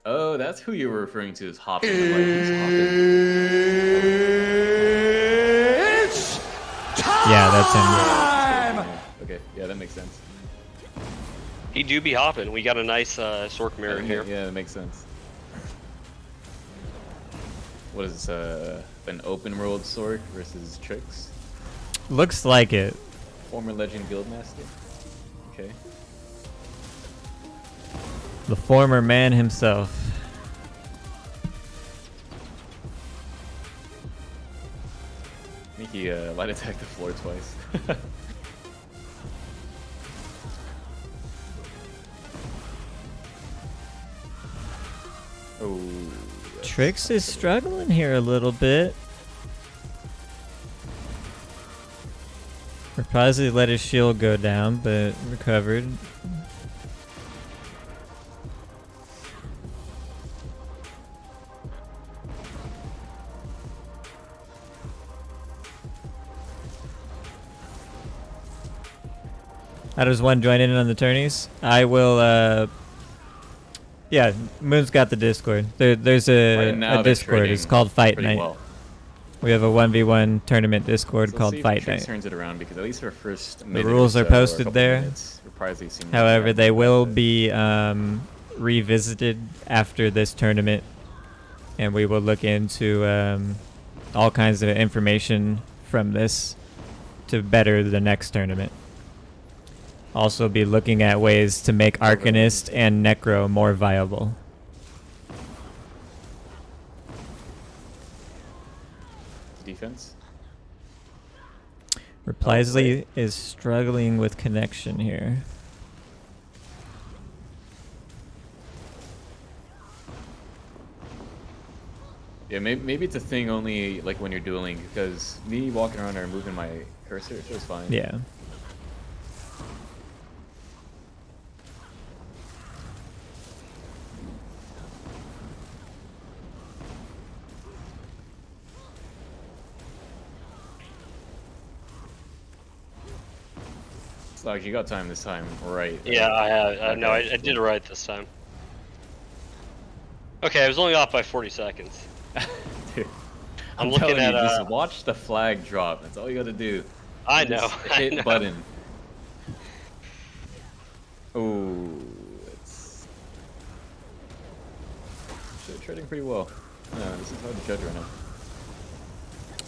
Oh, that's who you were referring to as hopping. I'm like, who's hopping? Yeah, that's him. Okay, yeah, that makes sense. He do be hopping. We got a nice Sork mirror here. Yeah, that makes sense. What is this, an open world Sork versus Trix? Looks like it. Former Legend Guildmaster? Okay. The former man himself. I think he light attacked the floor twice. Oh. Trix is struggling here a little bit. Reprosely let his shield go down, but recovered. How does one join in on the tourneys? I will, yeah, Moon's got the Discord. There's a, Right now a they're Discord. It's trading called Fight pretty Night. well. We have a 1v1 tournament Discord So let's called see if Fight Trix Night. turns it around because at least for first The minute rules or are so, or a posted couple there. minutes, Reprisal seemed However, like they will but- be revisited after this tournament, and we will look into all kinds of information from this to better the next tournament. Also be looking at ways to make Arcanist and Necro more viable. defense. Replysly is struggling with connection here. Yeah, maybe it's a thing only like when you're dueling, because me walking around or moving my cursor, it feels fine. Yeah. Like you got time this time, right? Yeah, I have. No, Okay, I did it right this time. Okay, I was only off by 40 seconds. Dude, I'm telling looking at, you, just watch the flag drop. That's all you gotta do. I Just know. I hit know. button. Oh, it's trading pretty well. No, this is hard to judge right now.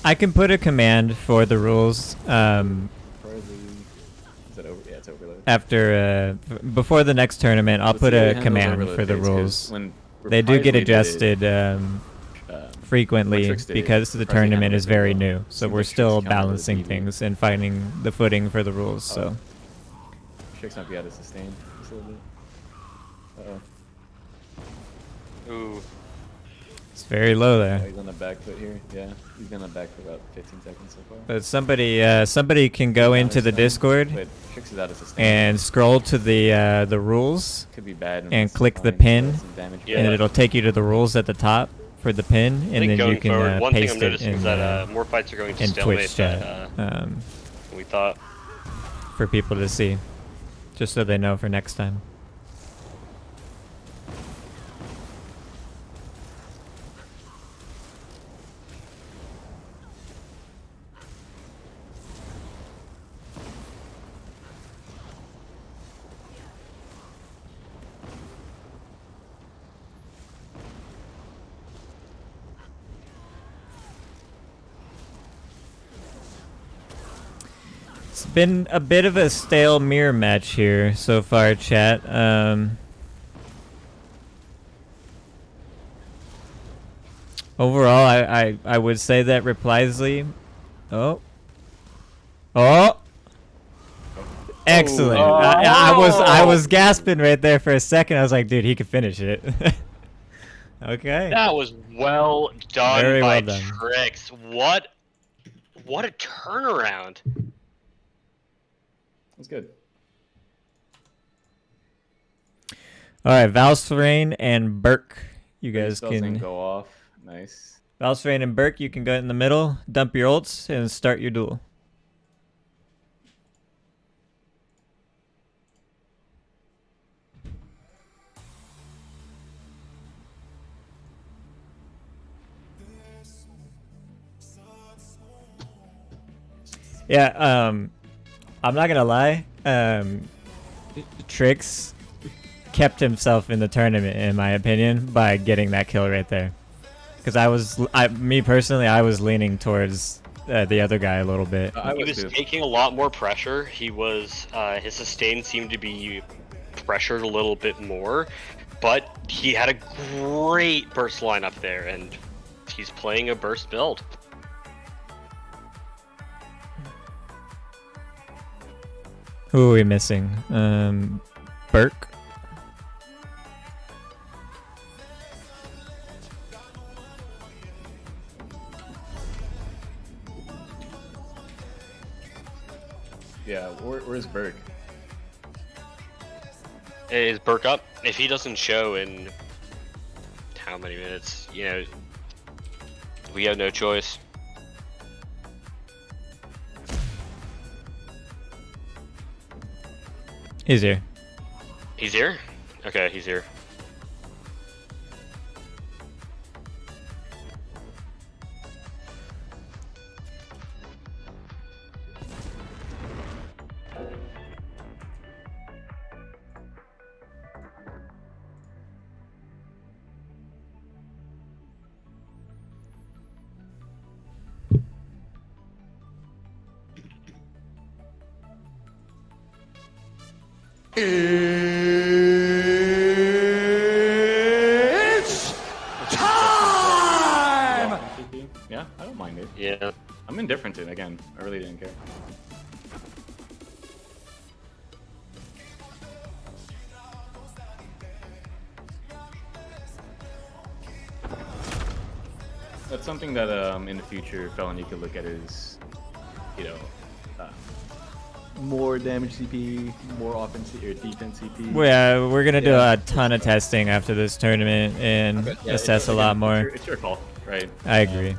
I can put a command for the rules Probably, is that over? Yeah, it's overload. after before the next tournament. I'll Let's put see how it a handles command overload for the phase, 'cause rules. when They do get Reprisely did it, adjusted frequently Tricks did it, because the Reprisely tournament handled is it very very well. new. So Seems we're like still Tricks countered with balancing BB. things and finding the footing for the rules. So Tricks might be out of sustain just a little bit. Uh-oh. Ooh. it's very low Oh, there. he's on the back foot here. Yeah, he's been on the back for about 15 seconds so far. But somebody can go into the Discord But Tricks is out of sustain. and scroll to the rules Could be bad. and click the fine, pin, some damage Yeah. and it'll take you to the rules at the top for the pin, I and think then going you can forward, one thing I'm paste it noticing in, is that more fights are going to in stalemate Twitch chat than we thought. for people to see, just so they know for next time. It's been a bit of a stale mirror match here so far, chat. Overall, I would say that Reprisely. Oh. Excellent. I was gasping right there for a second. I was like, dude, he could finish it. Okay. That was well done Very by well done. Tricks. What a turnaround. That's good. All right, Valsrain and Burke. You Three guys spells and can. go off. Nice. Valsrain and Burke, you can go in the middle, dump your ults, and start your duel. Yeah, I'm not gonna lie. Tricks kept himself in the tournament, in my opinion, by getting that kill right there. Because me personally, I was leaning towards the other guy a little bit. He was taking a lot more pressure. He was his sustain seemed to be pressured a little bit more, but he had a great burst lineup there, and he's playing a burst build. Who are we missing? Burke. Yeah, where's Burke? Is Burke up? If he doesn't show in how many minutes, you know, we have no choice. He's here. He's here? Okay, he's here. It's time! Yeah, I don't mind it. Yeah. I'm indifferent to it again. I really didn't care. That's something that in the future Felony could look at is, you know, more damage CP, more offense or defense CP. Well, yeah, we're gonna do a ton of testing after this tournament and assess a lot more. It's your call, right? I agree.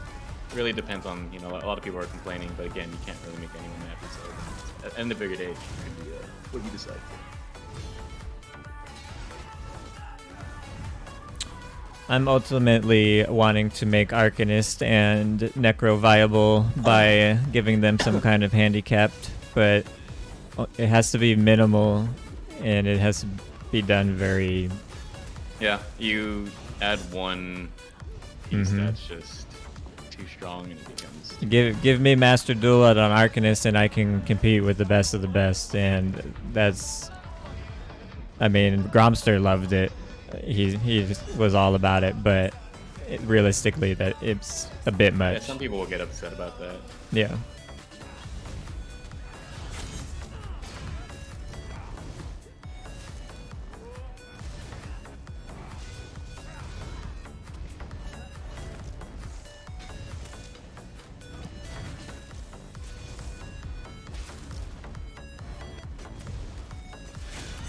Really depends on, you know, a lot of people are complaining, but again, you can't really make anyone happy. So at the end of the bigger day, it could be what you decide. I'm ultimately wanting to make Arcanist and Necro viable by giving them some kind of handicapped, but it has to be minimal and it has to be done very... Yeah, you add one piece that's just too strong and it becomes... Give me Master Duel on Arcanist and I can compete with the best of the best, and that's... I mean, Gromster loved it. He was all about it, but realistically, that it's a bit much. Yeah, some people will get upset about that. Yeah.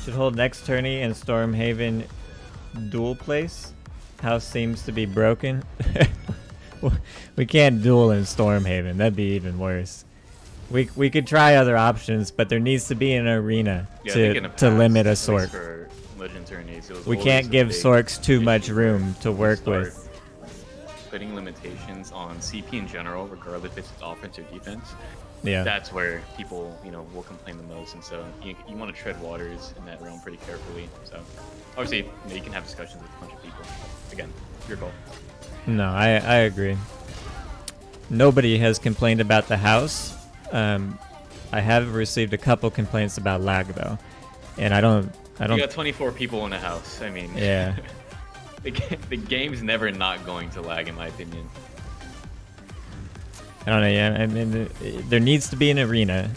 Should hold next tourney in Stormhaven duel place. House seems to be broken. We can't duel in Stormhaven. That'd be even worse. We could try other options, but there needs to be an arena to limit a Sork. We can't give Sorks too much room to work with. Putting limitations on CP in general, regardless if it's offense or defense. Yeah. That's where people, you know, will complain the most, and so you want to tread waters in that realm pretty carefully. So obviously, you know, you can have discussions with a bunch of people. Again, your call. No, I agree. Nobody has complained about the house. I have received a couple complaints about lag though, and I don't. You got 24 people in a house. I mean, yeah. the game's never not going to lag, in my opinion. I don't know. Yeah, I mean, there needs to be an arena,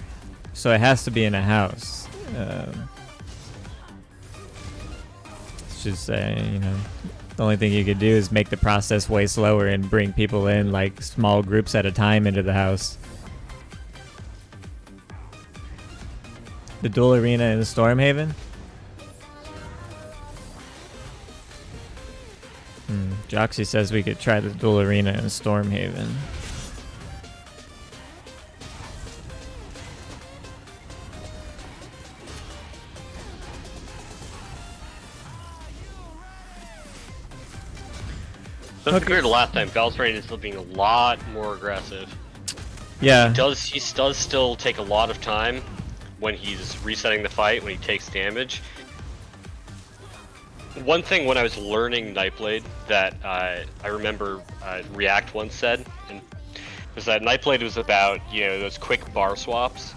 so it has to be in a house. It's just you know, the only thing you could do is make the process way slower and bring people in like small groups at a time into the house. The dual arena in Stormhaven. Joxy says we could try the dual arena in Stormhaven. So compared to last time, Valsrain is being a lot more aggressive. Yeah. He does still take a lot of time when he's resetting the fight, when he takes damage. One thing when I was learning Nightblade that I remember React once said, and was that Nightblade was about, you know, those quick bar swaps,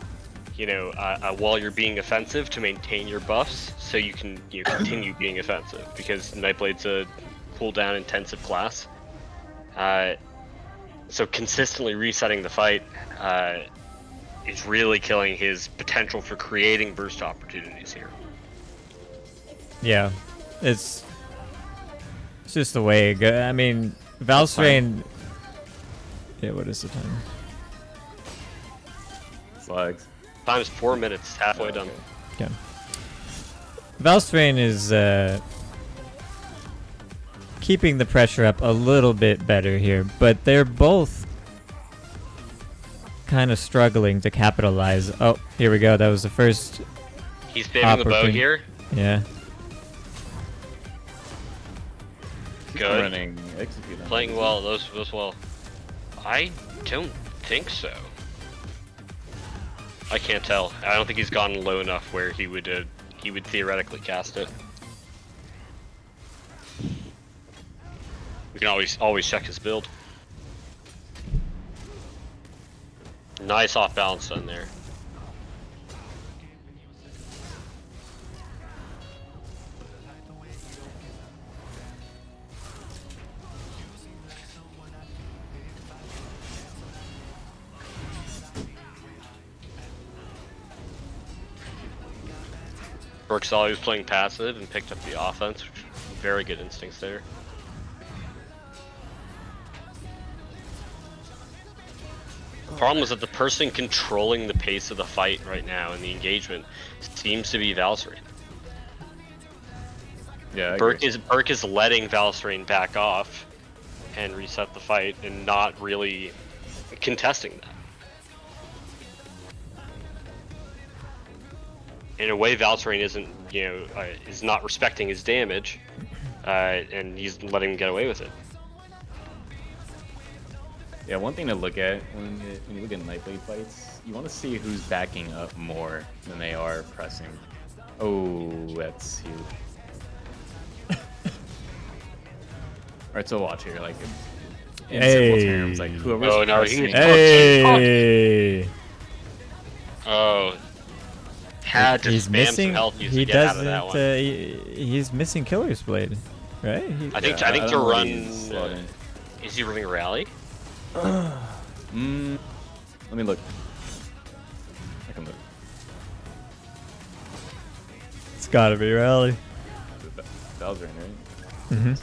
you know, while you're being offensive to maintain your buffs, so you can continue being offensive, because Nightblade's a cooldown intensive class. So consistently resetting the fight is really killing his potential for creating burst opportunities here. Yeah, it's just the way it goes. I mean, Valsrain. Yeah, what is the time? Flags. Time's 4 minutes, halfway done. Okay. Valsrain is keeping the pressure up a little bit better here, but they're both kind of struggling to capitalize. Oh, here we go. That was the first. He's saving the bow here. Yeah. Good. Running, execute on Playing it. well. Those well. I don't think so. I can't tell. I don't think he's gotten low enough where he would theoretically cast it. We can always check his build. Nice off balance done there. Brooksall was playing passive and picked up the offense. Very good instincts there. Problem is that the person controlling the pace of the fight right now and the engagement seems to be Valsarine. Yeah, I Burke agree. is letting Valsarine back off and reset the fight and not really contesting that. In a way, Valsarine isn't, is not respecting his damage, and he's letting him get away with it. Yeah, one thing to look at when you look at Nightblade fights, you want to see who's backing up more than they are pressing. Oh, that's huge. Alright, so watch here, like, in simple terms, like, whoever's Oh, no, pressing... Hey! Oh. Had to He's spam missing. some health use He to get out of doesn't. that one. He's missing Killer's Blade, right? I think I to don't know what run. he's slotting. Is he running rally? Let me look. I can look. It's gotta be Rally. Valsarine, right? Mm-hmm.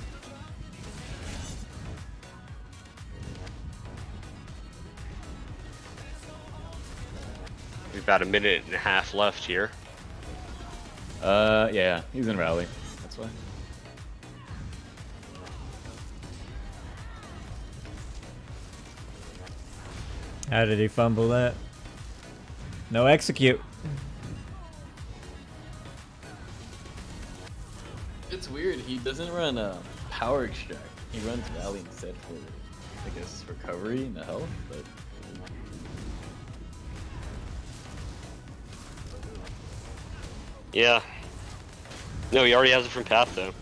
We've about a minute and a half left here. Yeah, he's in rally. That's why. How did he fumble that? No execute. It's weird. He doesn't run power extract. He runs rally instead for, I guess, recovery and the health. But Yeah. No, he already has it from Path though.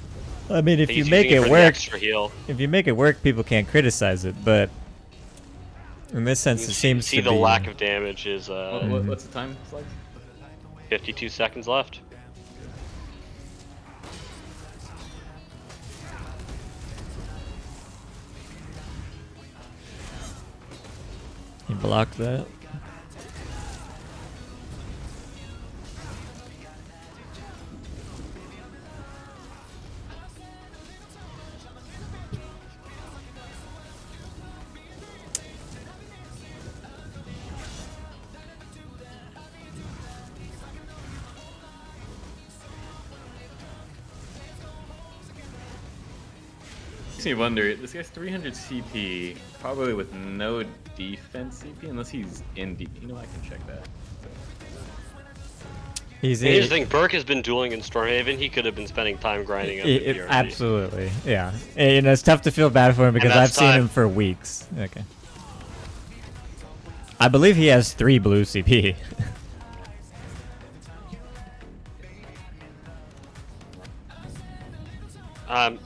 I mean, if He's you make using it for the work, extra heal. if you make it work, people can't criticize it. But in this sense, it seems See to the be. lack of damage is What's the time, Slugs? 52 seconds left. He blocked that. Makes me wonder, this guy's 300 CP, probably with no defense CP, unless he's in DP. You know, I can check that. He's Here's the thing, Burke has been dueling in Stormhaven. He could have been spending time grinding up the PRG. Absolutely, yeah. And it's tough to feel bad for him because I've that's seen time. him for weeks. Okay. I believe he has 3 blue CP.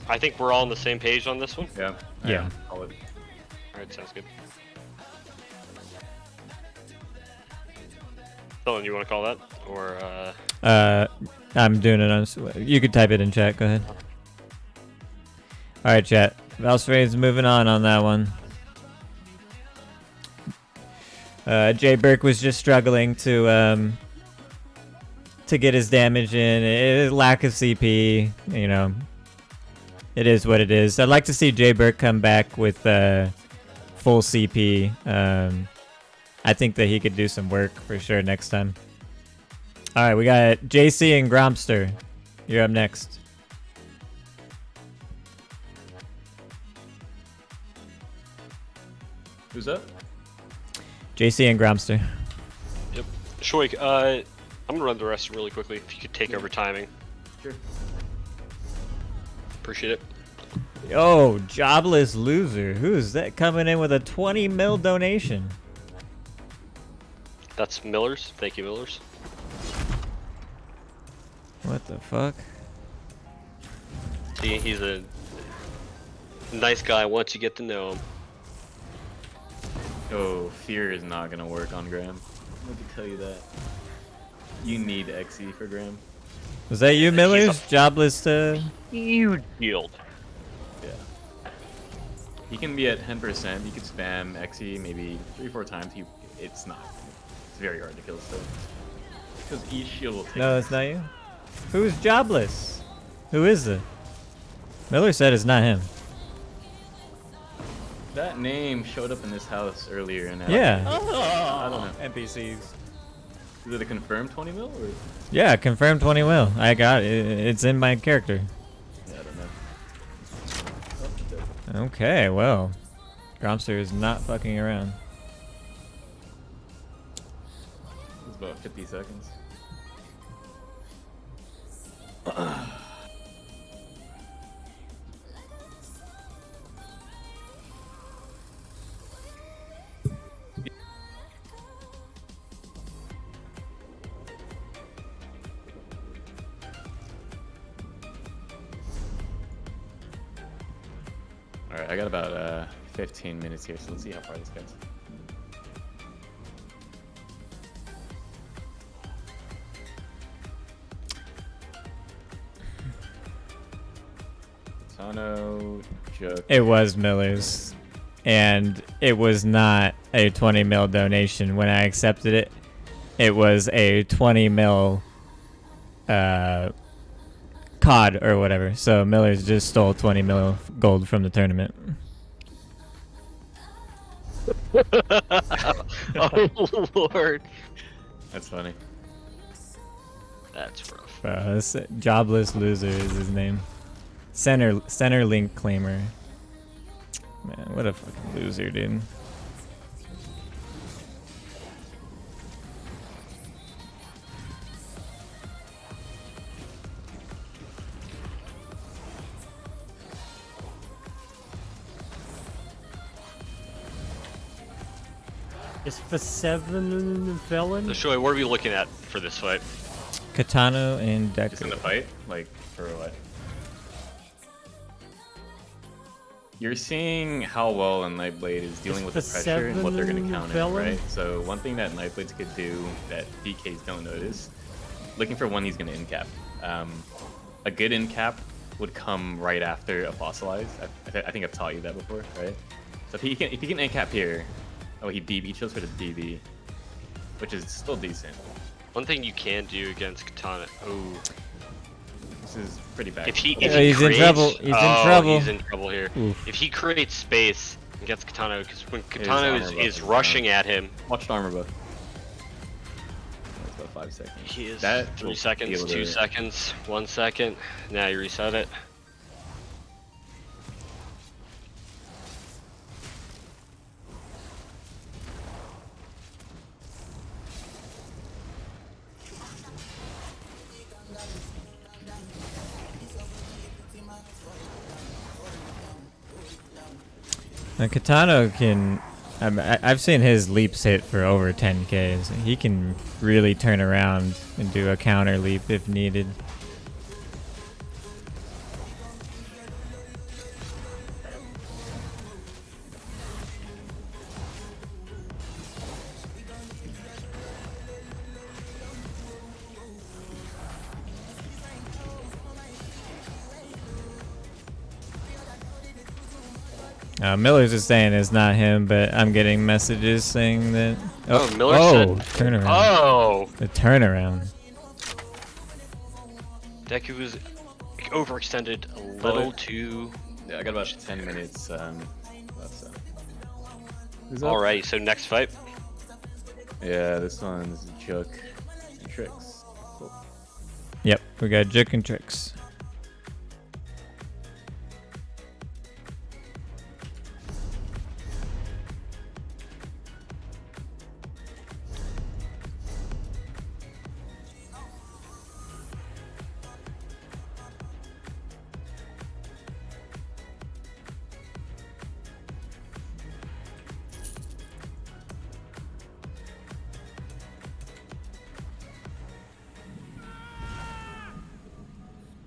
I think we're all on the same page on this one. Yeah. Yeah. Alright, sounds good. Dylan, you want to call that? Or, I'm doing it on. You could type it in chat. Go ahead. All right, chat. Valsarine's moving on that one. Jay Burke was just struggling to get his damage in. Lack of CP, you know. It is what it is. I'd like to see Jay Burke come back with full CP. I think that he could do some work for sure next time. All right, we got JC and Gromster. You're up next. Who's up? JC and Gromster. Yep. Shoik, I'm gonna run the rest really quickly. If you could take over timing. Sure. Appreciate it. Yo, jobless loser. Who's that coming in with a 20 mil donation? That's Miller's. Thank you, Miller's. What the fuck? See, he's a nice guy once you get to know him. Oh, fear is not gonna work on Graham. let me tell you that. You need XE for Graham. Was that you, Miller's? Jobless Huge yield. Yeah. He can be at 10%. You could spam XE maybe 3-4 times. It's not. It's very hard to kill still. Because each shield will take. No, that's not you. Who's jobless? Who is it? Miller said it's not him. That name showed up in this house earlier, and Yeah. I don't know. NPCs. Is it a confirmed 20 mil or? Yeah, confirmed 20 mil. I got it. It's in my character. Yeah, I don't know. Oh, Okay, well. Gromster is not fucking around. it's about 50 seconds. Alright, I got about 15 minutes here, so let's see how far this gets. Tano, Jook. It was Miller's. And it was not a 20 mil donation. When I accepted it, it was a 20 mil COD or whatever. So Miller's just stole 20 mil gold from the tournament. Oh Lord, That's funny. that's rough. This jobless loser is his name. Center link claimer. Man, what a fucking loser, dude. It's for 7 felon. So Shoei, what are we looking at for this fight? Katano and Just in the Deku. fight? Like, for what? You're seeing how well a Nightblade is dealing with the It's the pressure and what they're going to 7 counter, felon. right? So one thing that Nightblades could do that DKs don't notice, looking for when he's going to end cap. A good end cap would come right after a fossilized. I think I've taught you that before, right? So if he can end cap here, oh, he chose for the DB, which is still decent. One thing you can do against Katana. Oh, This is pretty bad. if he He's in creates, trouble. He's in trouble. He's in trouble here. Oof. If he creates space against Katana, because when His Katana armor is buff is rushing at him, Watched armor buff. That's about 5 seconds. he is That 3 will be seconds, able 2 to- seconds, 1 second. Now you reset it. Now, Katano can. I've seen his leaps hit for over 10Ks. He can really turn around and do a counter leap if needed. Miller's is saying it's not him, but I'm getting messages saying that. Oh, Miller said. Turnaround. Oh, The turnaround. Deku was overextended a little too. Yeah, I got about 10 minutes left, so. Alrighty, so next fight. Yeah, this one's Jook and Tricks. Cool. Yep, we got Jook and Tricks.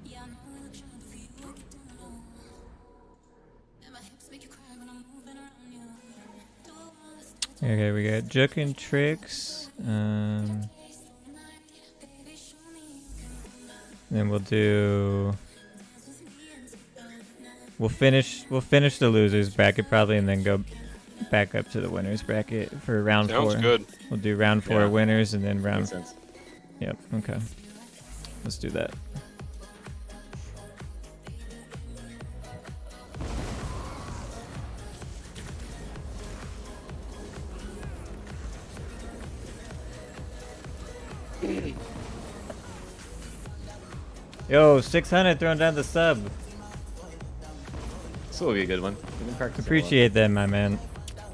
Yeah, I know I look shy for you, I get down low. And my hips make you cry when I'm moving around you. Do it once, do it Okay, we got Jook and Tricks. Then we'll do. We'll finish the losers bracket probably, and then go back up to the winners bracket for round Sounds 4. good. We'll do round 4 Yeah. winners, and then Makes round. sense. Yep. Okay. Let's do that. Yo, 600 throwing down the sub. This will be a good one. We've been practicing Appreciate that, my man.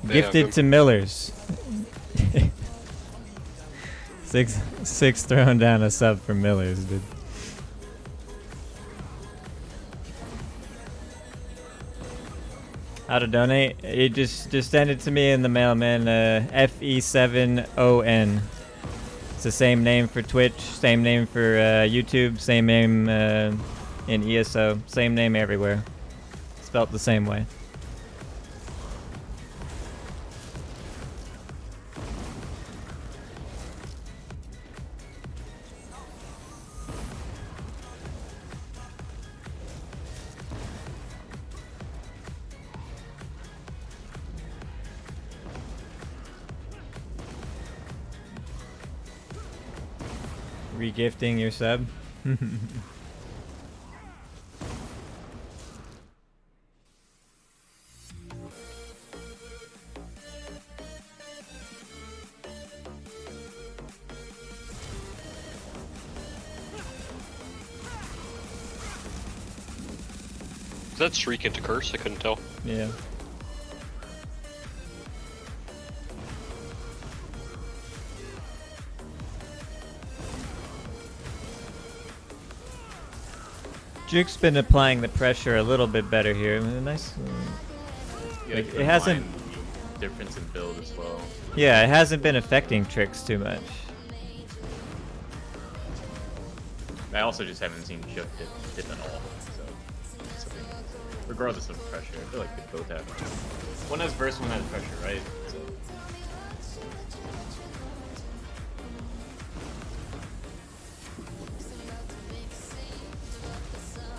Yeah, Gifted good. to Millers. Six throwing down a sub for Millers, dude. How to donate? You just send it to me in the mail, man. FE7ON. It's the same name for Twitch, same name for YouTube, same name in ESO, same name everywhere. Spelt the same way. Regifting your sub. Is that streak into curse? I couldn't tell. Yeah. Juke's been applying the pressure a little bit better here. Nice. Yeah, Like, keep it in hasn't. mind the difference in build as well. Yeah, it hasn't been affecting Tricks too much. I also just haven't seen Shook dip at all. So, regardless of pressure, I feel like they both have. One has burst, one has pressure, right? So.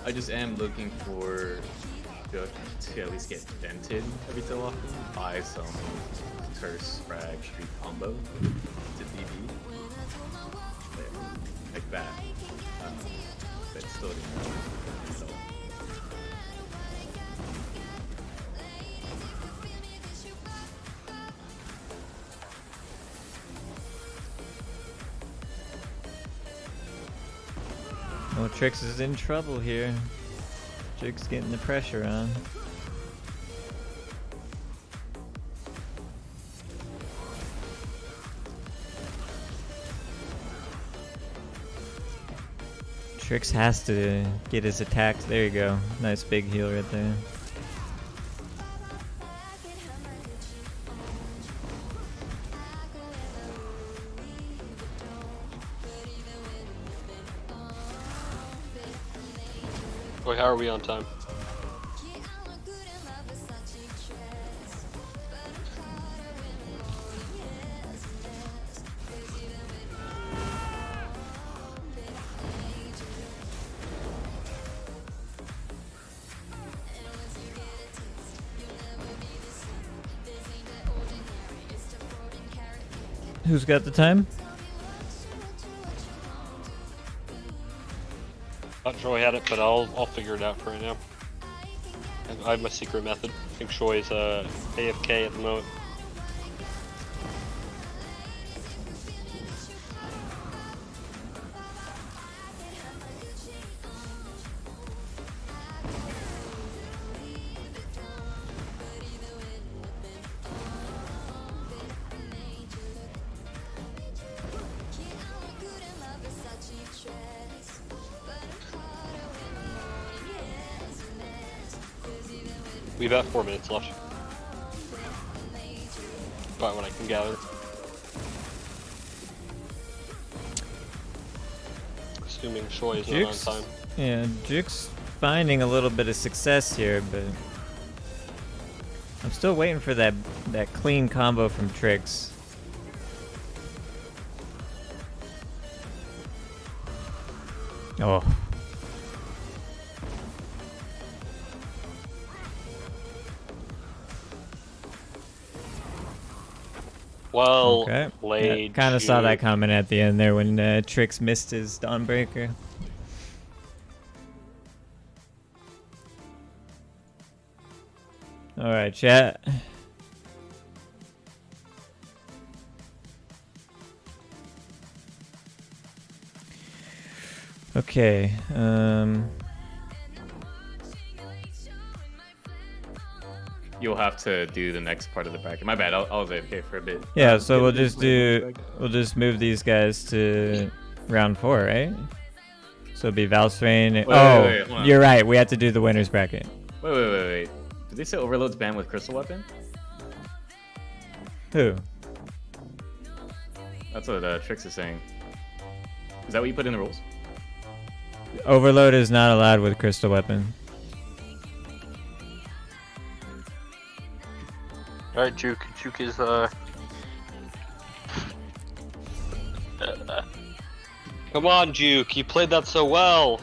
I just am looking for Shook to at least get dented every so often by some curse frag street combo to DB. Like that. But still didn't work at all. Oh, Trix is in trouble here. Trix getting the pressure on. Trix has to get his attacks. There you go. Nice big heal right there. Wait, how are we on time? Who's got the time? Not sure I had it, but I'll figure it out for right now. I have my secret method. I think Shoy is AFK at the moment. We've got 4 minutes left. By what I can gather. Assuming Shoy is not on time. Yeah, Juke's finding a little bit of success here, but I'm still waiting for that clean combo from Trix. Oh. Well Okay. played. Kind of saw that Juke. coming at the end there when Trix missed his Dawnbreaker. All right, chat. Okay. You'll have to do the next part of the bracket. My bad. I was AFK for a bit. Yeah, so we'll get just this do. We'll just move these guys to round 4, right? So it'll be Valstrain. Wait, Oh, wait, hold on. you're right. We have to do the winners bracket. Wait. Did they say Overload's banned with Crystal Weapon? Who? That's what Trix is saying. Is that what you put in the rules? Overload is not allowed with Crystal Weapon. Alright, Juke. Juke is, Come on, Juke. You played that so well.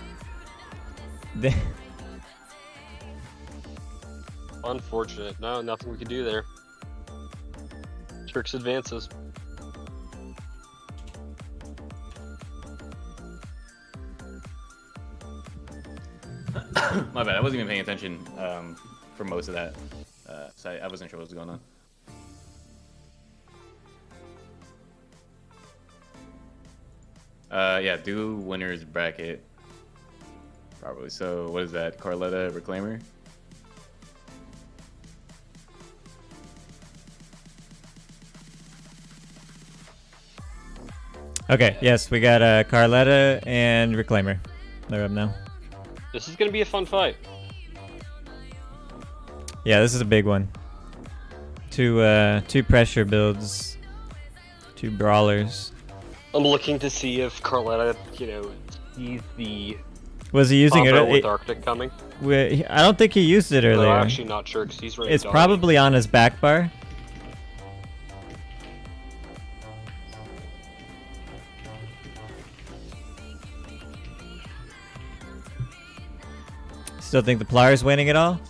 Unfortunate. No, nothing we can do there. Trix advances. My bad. I wasn't even paying attention for most of that. So I wasn't sure what was going on. Yeah, do winners bracket. Probably. So what is that? Carletta Reclaimer? Okay, yes, we got Carletta and Reclaimer. They're up now. This is gonna be a fun fight. Yeah, this is a big one. Two pressure builds, 2 brawlers. I'm looking to see if Carletta, sees the Was he using combo it? with Arctic coming. I don't think he used it No, earlier. I'm actually not sure because he's ready. It's probably on his back bar. Still think the Plar's winning it all?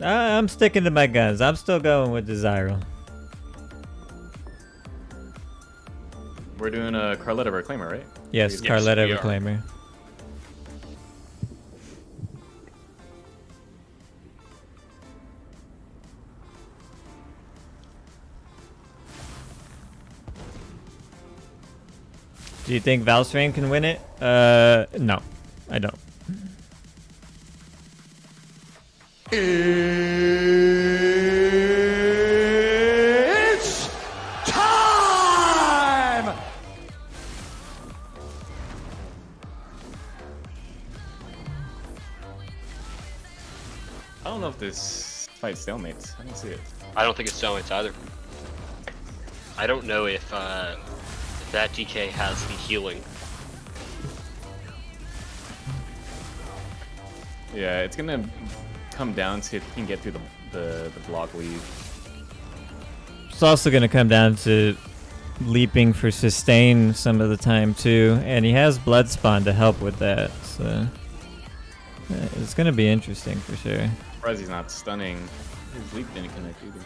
I'm sticking to my guns. I'm still going with the Zyro. We're doing a Carletta Reclaimer, right? Yes, Yes, Carletta we are. Reclaimer. Do you think Valstrain can win it? No, I don't. It's time! I don't know if this fight stalemates. I don't see it. I don't think it's stalemates either. I don't know if that DK has the healing. Yeah, it's gonna come down to if he can get through the block weave. It's also going to come down to leaping for sustain some of the time too, and he has blood spawn to help with that, so it's going to be interesting for sure. Surprised he's not stunning. His leap didn't connect either.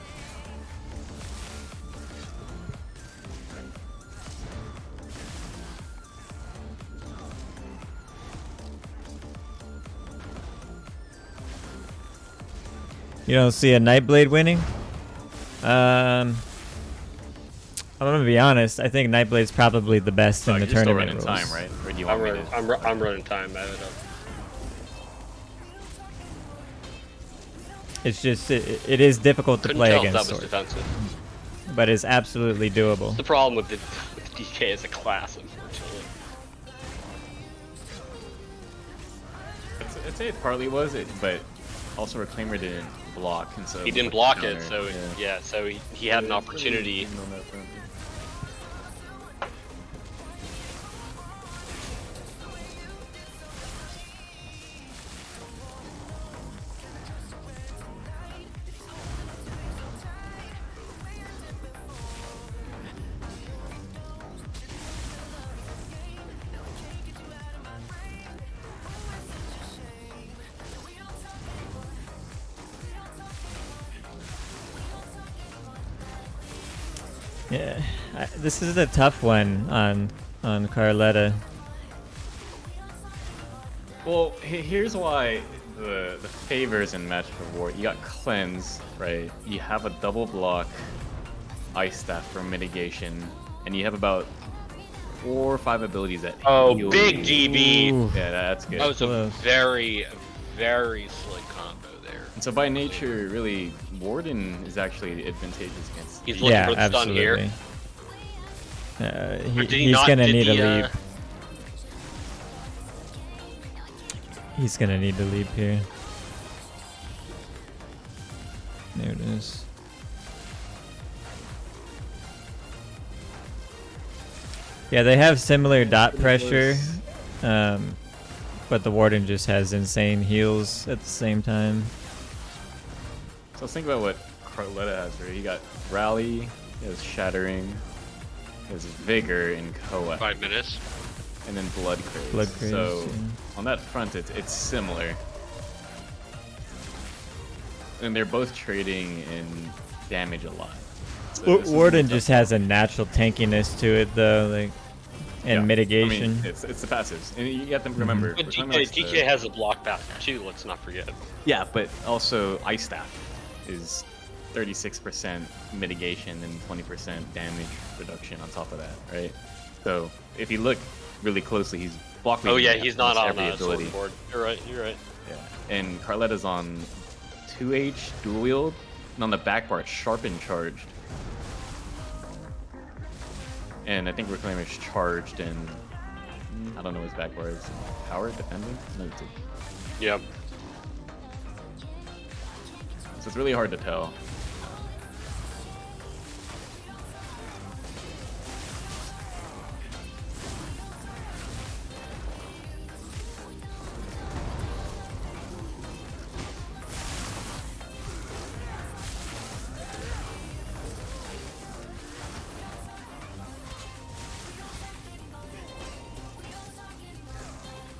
You don't see a Nightblade winning? I'm gonna be honest. I think Nightblade's probably the best in the You're still tournament running rules. time, right? Or do you I'm want me running, to? I'm running time. I don't know. It's just it is difficult to Couldn't play tell if against that was Sword, defensive. but it's absolutely doable. The problem with DK as a class, unfortunately. I'd say it partly was it, but also Reclaimer didn't block, and so He didn't block it, counter. so yeah, so he had an opportunity. Even on that front. Yeah, this is a tough one on Carletta. Well, here's why the favors in Match of War. You got Cleanse, right? You have a double block Ice Staff for mitigation, and you have about 4 or 5 abilities that heal big you. DB. Ooh. Yeah, that's good. That was a Close. very, very slick combo there. And so by nature, really, Warden is actually advantageous against. He's looking Yeah, for the stun here. absolutely. Or did he He's not? gonna Did need a he, leap. He's gonna need to leap here. There it is. Yeah, they have similar dot pressure, but the Warden just has insane heals at the same time. So let's think about what Carletta has, right? He got Rally, he has Shattering, he has Vigor and Koa, 5 minutes. and then Blood Craze. Blood Craze, So yeah. on that front, it's similar. And they're both trading in damage a lot. So this is Warden more just tough. has a natural tankiness to it, though, like, and Yeah. mitigation. I mean, it's the passives, and you have to remember. But we're talking DK, about the- DK has a block back too, let's not forget. Yeah, but also Ice Staff is 36% mitigation and 20% damage reduction on top of that, right? So if you look really closely, he's blocking. Oh yeah, he's not on every a ability. sword board. You're right, you're right. Yeah, and Carletta's on 2H dual wield, and on the back bar it's sharpened charged. And I think Reclaimer's charged, and I don't know his back bar is. Power defending? No, it's a- Yep. So it's really hard to tell.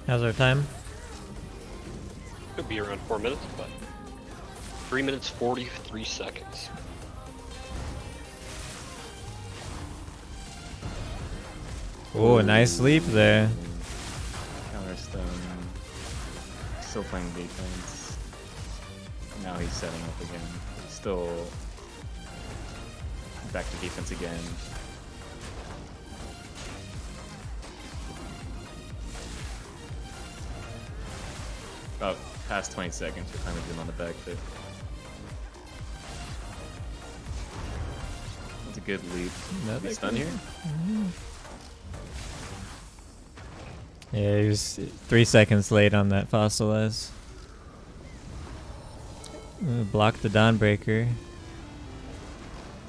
How's our time? Could be around 4 minutes, but 3 minutes 43 seconds. Oh, a nice leap there. Counterstone. Still playing defense. Now he's setting up again. He's still back to defense again. About past 20 seconds, we're kind of doing on the back foot. That's a good leap. Another He's done good here? Yeah, he was 3 seconds late on that fossilize. Block the Dawnbreaker.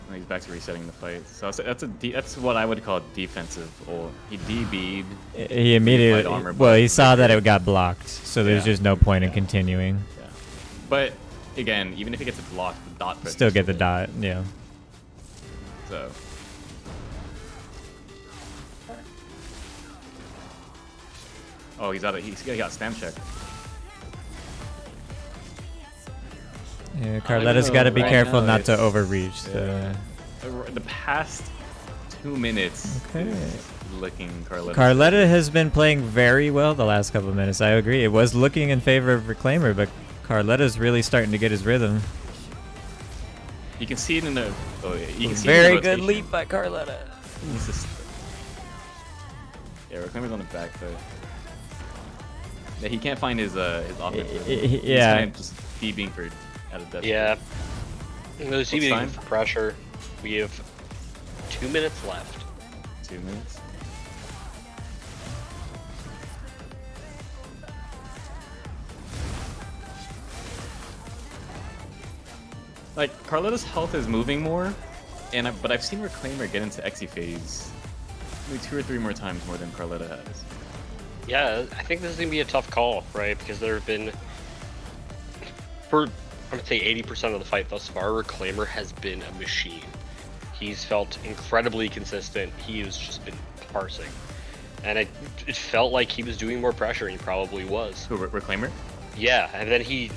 And he's back to resetting the fight. So that's what I would call defensive ult. He DB'd. He immediately, Light armor, well, but he saw that Vigor. it got blocked, so there's Yeah. just no point in continuing. Yeah. But again, even if he gets it blocked, the dot pressure Still is get the there. dot, yeah. So. Oh, he got spam check. Yeah, Carletta's got to be right careful now not to it's- overreach. The past 2 minutes Okay. is looking Carletta. Carletta has been playing very well the last couple of minutes. I agree. It was looking in favor of Reclaimer, but Carletta's really starting to get his rhythm. You can see it in the. Oh, yeah, you can see Very it in the good rotation. leap by Carletta. He's just. Yeah, Reclaimer's on the back foot. Yeah, he can't find his offense. He's yeah. kind of just DBing for out of depth. Yeah. Those What's DBing time? for pressure. We have 2 minutes left. 2 minutes. Like Carletta's health is moving more, but I've seen Reclaimer get into Exi phase maybe 2 or 3 more times more than Carletta has. Yeah, I think this is going to be a tough call, right? Because there have been, for I'm going to say 80% of the fight thus far, Reclaimer has been a machine. He's felt incredibly consistent. He has just been parsing. And it felt like he was doing more pressure, and he probably was. Who, Reclaimer? Yeah, and then he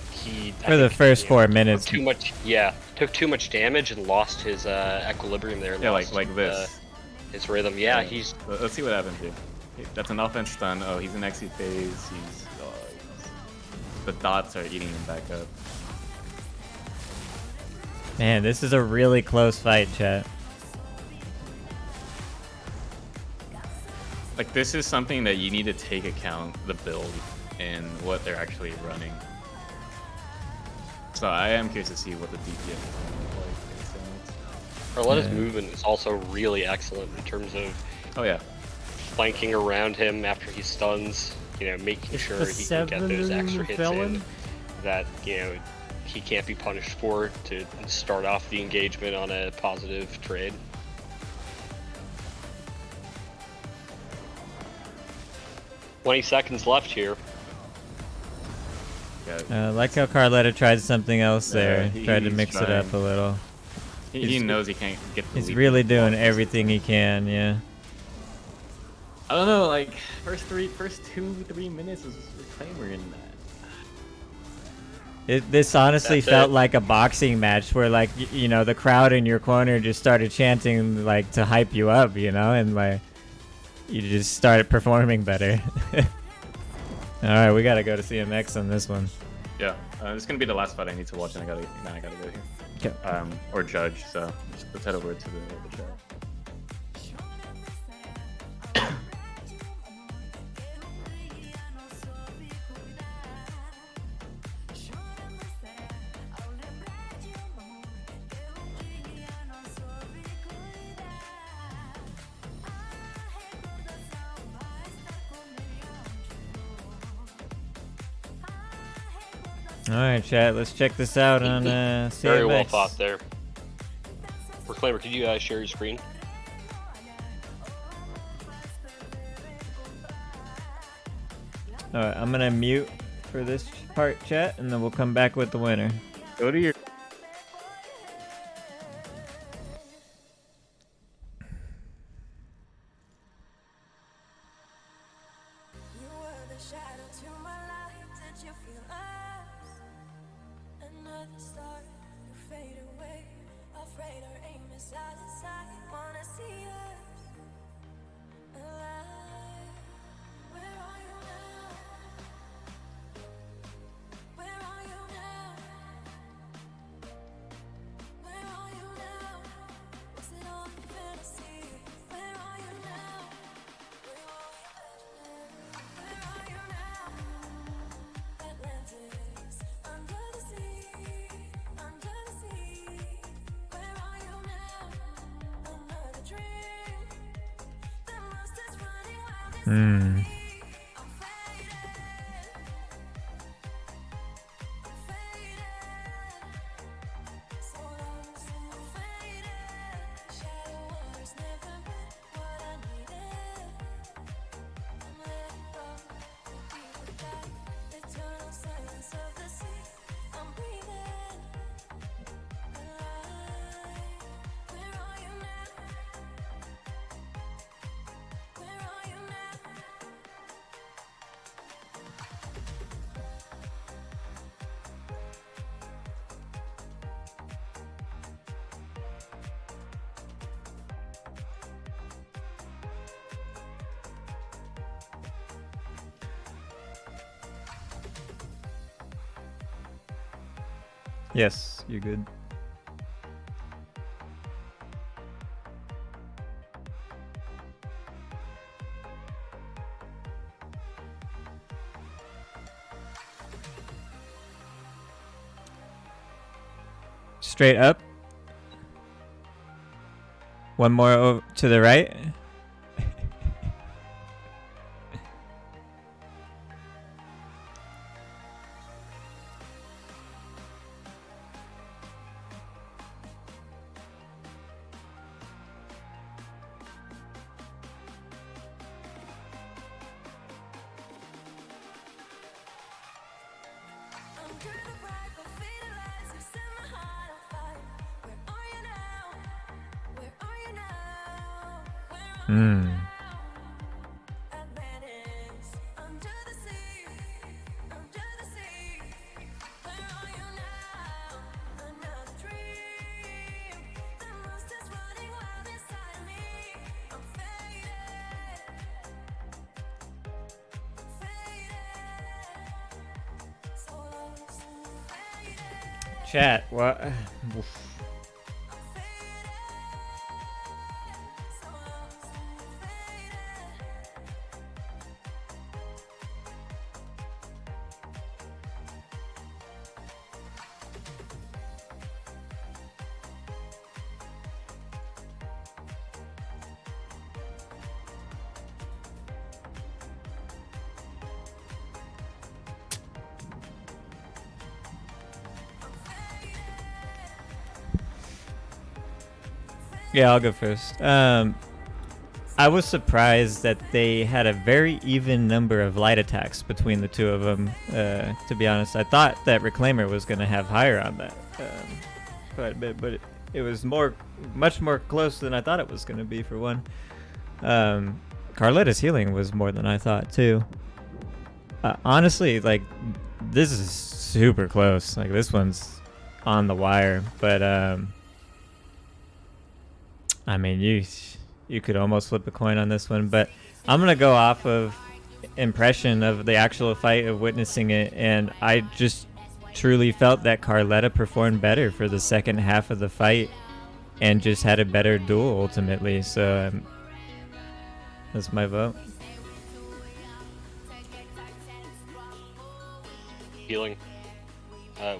For the first 4 minutes. took too much. Yeah, took too much damage and lost his equilibrium there. Yeah, lost, like this. His rhythm. Yeah, he's Let's see what happens here. That's an offense stun. Oh, he's in Exi phase. the dots are eating him back up. Man, this is a really close fight, chat. Like, this is something that you need to take account the build and what they're actually running. So I am curious to see what the DPS is going to look like. Arletta's movement is also really excellent in terms of Oh yeah. flanking around him after he stuns, you know, making It's sure the he can get those extra hits felon. in that, you know, he can't be punished for to start off the engagement on a positive trade. "20 seconds left here." Yeah. I like how Carletta tried something else there. Yeah, Tried to he's mix it up trying. a little. He He's- knows he can't get the He's lead really with doing blocks. everything he can, yeah. I don't know, like first 2-3 minutes was clamoring in that. This honestly That's felt it. like a boxing match where, like, you know, the crowd in your corner just started chanting, like, to hype you up, you know, and, like, you just started performing better. Alright, we gotta go to CMX on this one. Yeah, this is gonna be the last fight I need to watch, and I gotta go here. Okay. Or judge. So let's head over to the chat. Alright, chat, let's check this out on CMX. Very well thought there. Reclaimer, could you share your screen? Alright, I'm gonna mute for this part, chat, and then we'll come back with the winner. Go to your. You were the shadow to my light. Did you feel us? Another star to fade away. Afraid our aim is out of sight. Wanna see us alive. Where are you now? Where are you now? Where are you now? Was it all a fantasy? Where are you now? Where are you now? Atlantis, under the sea, under the sea. Where are you now? Another dream. The monster's running wild inside me. I'm faded. I'm faded. So lost, I'm faded. Shadow wars never been what I needed. I'm letting go, the deeper dive, eternal silence of the sea. I'm breathing alive. Where are you now? Where are you now? Yes, you're good. Straight up. One more to the right. Under the bright but faded lights, you set my heart on fire. Where are you now? Where are you now? Where are you now? Atlantis, under the sea, under the sea. Where are you now? Another dream. The monster's running wild inside of me. I'm faded, faded. So Chat, what? Yeah, I'll go first. I was surprised that they had a very even number of light attacks between the two of them. To be honest, I thought that Reclaimer was going to have higher on that quite a bit, but it was much more close than I thought it was going to be. For one, Carletta's healing was more than I thought too. Honestly, like this is super close. Like this one's on the wire, but I mean, you could almost flip a coin on this one, but I'm gonna go off of impression of the actual fight, of witnessing it, and I just truly felt that Carletta performed better for the second half of the fight and just had a better duel ultimately. So that's my vote. Healing.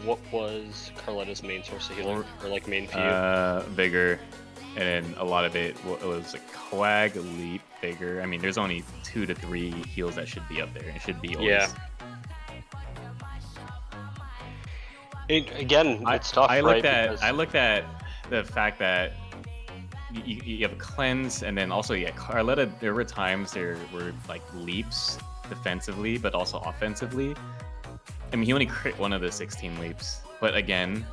What was Carletta's main source of healing, or like main feud? Vigor. And then a lot of it was like Quag, Leap, Vigor. I mean, there's only 2 to 3 heals that should be up there. It should be always. Yeah. Again, it's tough. I looked right? at the fact that you have cleanse, and then also Carletta. There were times there were like leaps defensively, but also offensively. I mean, he only crit one of the 16 leaps, but again.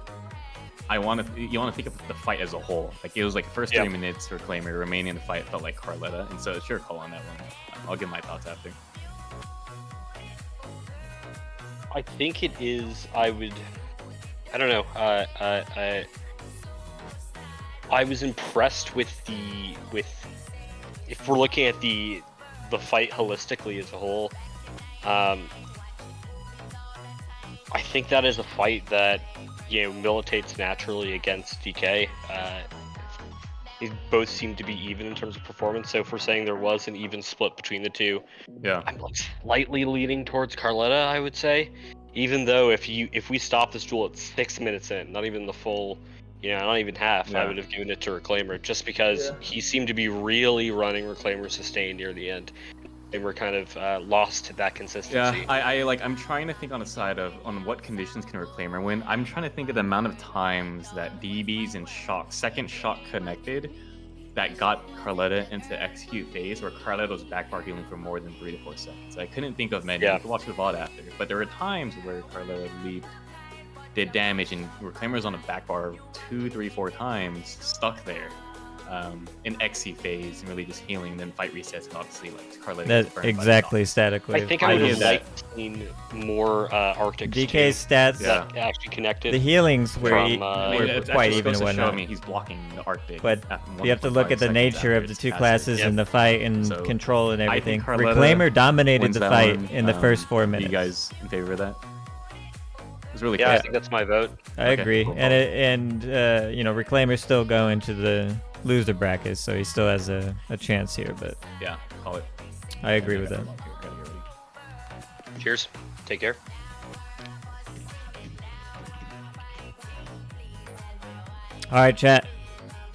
You want to think of the fight as a whole. Like it was like the first 3 minutes for Reclaimer, remaining in the fight felt like Carletta, and so it's your call on that one. I'll give my thoughts after. I think it is. I don't know. I was impressed with if we're looking at the fight holistically as a whole. I think that is a fight that militates naturally against DK. They both seem to be even in terms of performance. So if we're saying there was an even split between the two, I'm like slightly leaning towards Carletta, I would say. Even though if we stop this duel at 6 minutes in, not even the full, not even half, I would have given it to Reclaimer, just because he seemed to be really running Reclaimer sustain near the end. And we're kind of lost that consistency. Yeah, I'm trying to think on the side of on what conditions can Reclaimer win. I'm trying to think of the amount of times that DBs and second shock connected that got Carletta into execute phase, where Carletta was backbar healing for more than 3 to 4 seconds. I couldn't think of many. You can watch the VOD after, but there were times where Carletta leaped, did damage, and Reclaimer was on a backbar 2, 3, 4 times, stuck there. In XC phase and really just healing, and then fight resets, and obviously like Carletta. That exactly static wave. I think I would have liked seeing more Arctic DK stats that actually connected. The healings were, were quite even and whatnot. I mean, he's blocking the Arctic. But you have to look at the nature of the two classes and the fight and control and everything. Reclaimer dominated the fight in the first 4 minutes. Are you guys in favor of that? It was really I think that's my vote. I agree. Cool. And Reclaimer's still going to the loser brackets, so he still has a chance here, but call it. I agree with that. Cheers. Take care. All right, chat.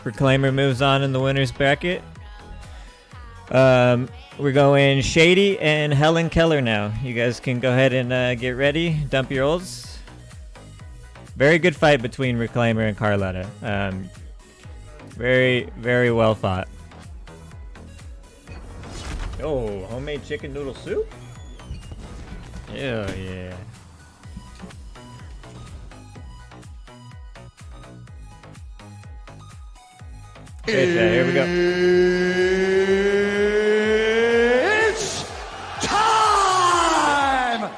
Reclaimer moves on in the winners bracket. We're going Shady and Helen Keller now. You guys can go ahead and get ready. Dump your olds. Very good fight between Reclaimer and Carletta. Very, very well fought. Oh, homemade chicken noodle soup? Hell yeah. Here we go. It's time!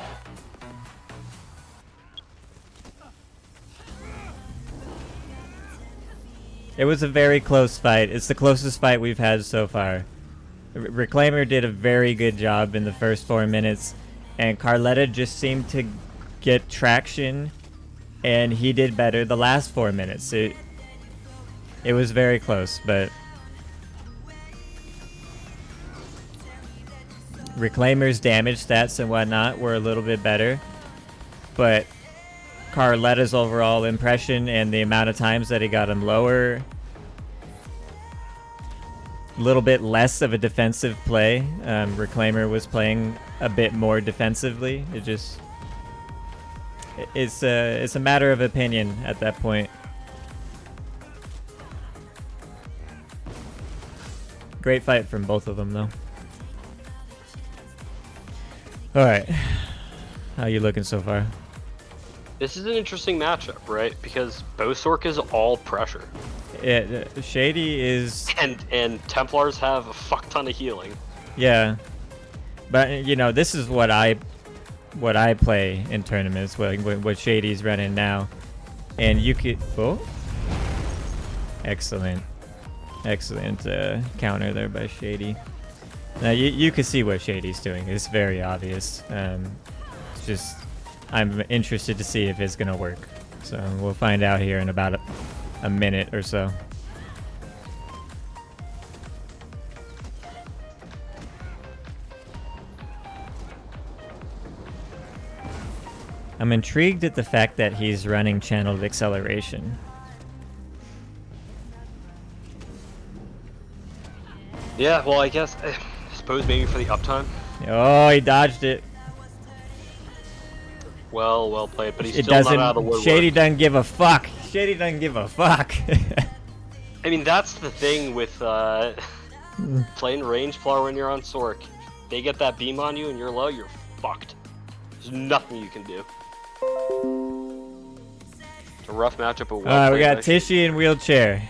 It was a very close fight. It's the closest fight we've had so far. Reclaimer did a very good job in the first 4 minutes, and Carletta just seemed to get traction and he did better the last 4 minutes. It was very close, but Reclaimer's damage stats and whatnot were a little bit better, but Carletta's overall impression and the amount of times that he got him lower, a little bit less of a defensive play. Reclaimer was playing a bit more defensively. It's a matter of opinion at that point. Great fight from both of them, though. All right, how you looking so far? This is an interesting matchup, right? Because Bosork is all pressure, Shady is, and Templars have a fuck ton of healing. yeah, but you know, this is what I play in tournaments. What Shady's running now, and you could excellent counter there by Shady. Now you can see what Shady's doing. It's very obvious. It's just I'm interested to see if it's gonna work. So we'll find out here in about a minute or so. I'm intrigued at the fact that he's running channeled acceleration. Yeah, well, I suppose maybe for the uptime. Oh, he dodged it. Well played, but he's It still doesn't. not out of the woodwork. Shady doesn't give a fuck. Shady doesn't give a fuck. I mean, that's the thing with playing range player when you're on Sork. They get that beam on you and you're low, you're fucked. There's nothing you can do. It's a rough matchup. But Alright, we got Tishy in wheelchair.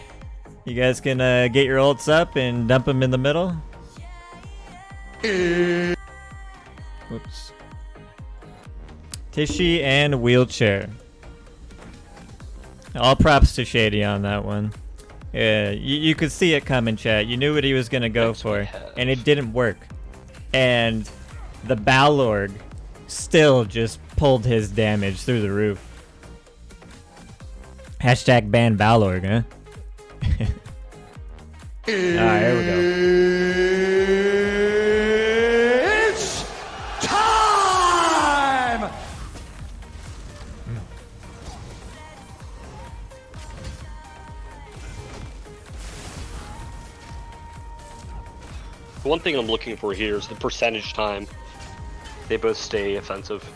You guys can get your ults up and dump him in the middle. Whoops. Tishy and wheelchair. All props to Shady on that one. Yeah, you could see it coming, chat. You knew what he was gonna go for, and it didn't work. And the Balorg still just pulled his damage through the roof. Hashtag ban Balorg, huh? Alright, here we go. It's time! One thing I'm looking for here is the percentage time they both stay offensive.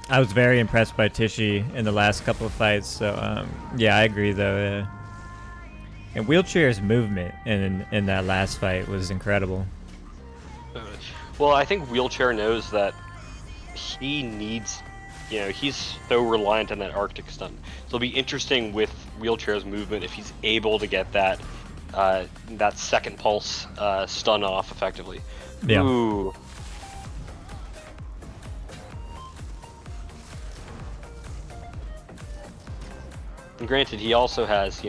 I was very impressed by Tishy in the last couple of fights, so yeah, I agree though. And Wheelchair's movement in that last fight was incredible. Well, I think Wheelchair knows that he needs, he's so reliant on that Arctic stun. So it'll be interesting with Wheelchair's movement if he's able to get that that second pulse stun off effectively. Yeah. Ooh. And granted, he also has,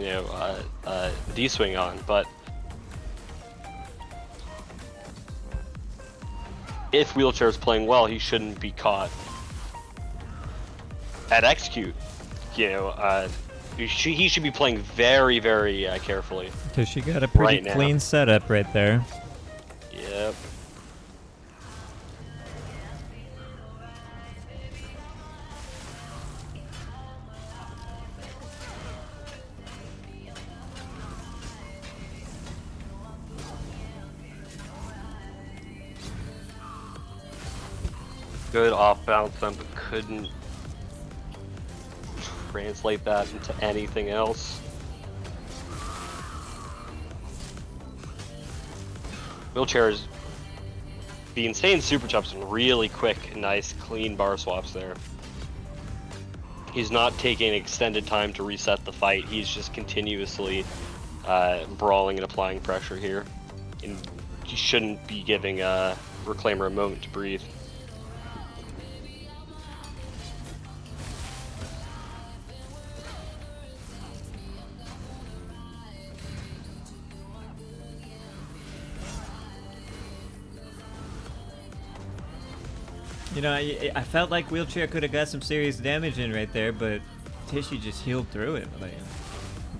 D-swing on, but if Wheelchair's playing well, he shouldn't be caught at execute. He should be playing very, very carefully. Tishy got a pretty Right now. clean setup right there. Yep. Good off bounce them, but couldn't translate that into anything else. Wheelchairs, the insane super chops and really quick, nice, clean bar swaps there. He's not taking extended time to reset the fight. He's just continuously brawling and applying pressure here. And he shouldn't be giving Reclaimer a moment to breathe. You know, I felt like Wheelchair could have got some serious damage in right there, but Tishy just healed through it. Like,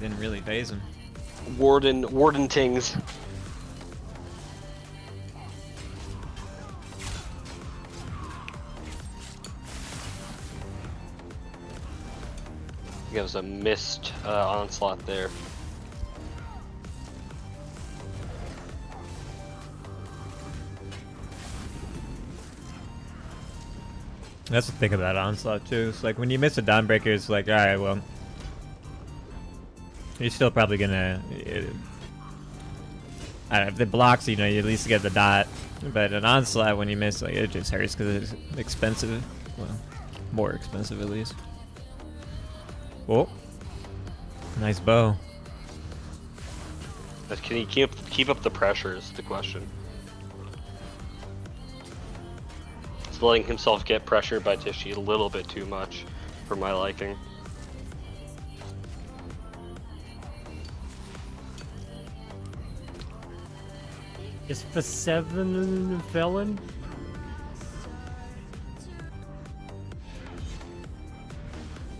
didn't really phase him. Warden Tings. I think it was a missed onslaught there. That's the thing about Onslaught too. It's like when you miss a Dawnbreaker, it's like, alright, well, you're still probably gonna. I don't know, if it blocks, you know, you at least get the dot. But an Onslaught, when you miss, like, it just hurts because it's expensive. Well, more expensive at least. Oh, nice bow. But can he keep up the pressure is the question. He's letting himself get pressured by Tishy a little bit too much for my liking. Is for 7 felon?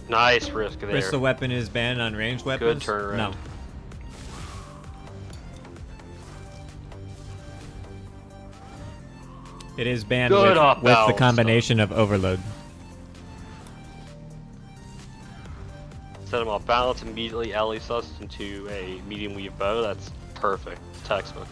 Nice risk there. Crystal weapon is banned on ranged weapons? turnaround. No. It is banned Good with off the balance combination of overload. Set him off balance immediately, alley sus into a medium weave bow. That's perfect. Textbook.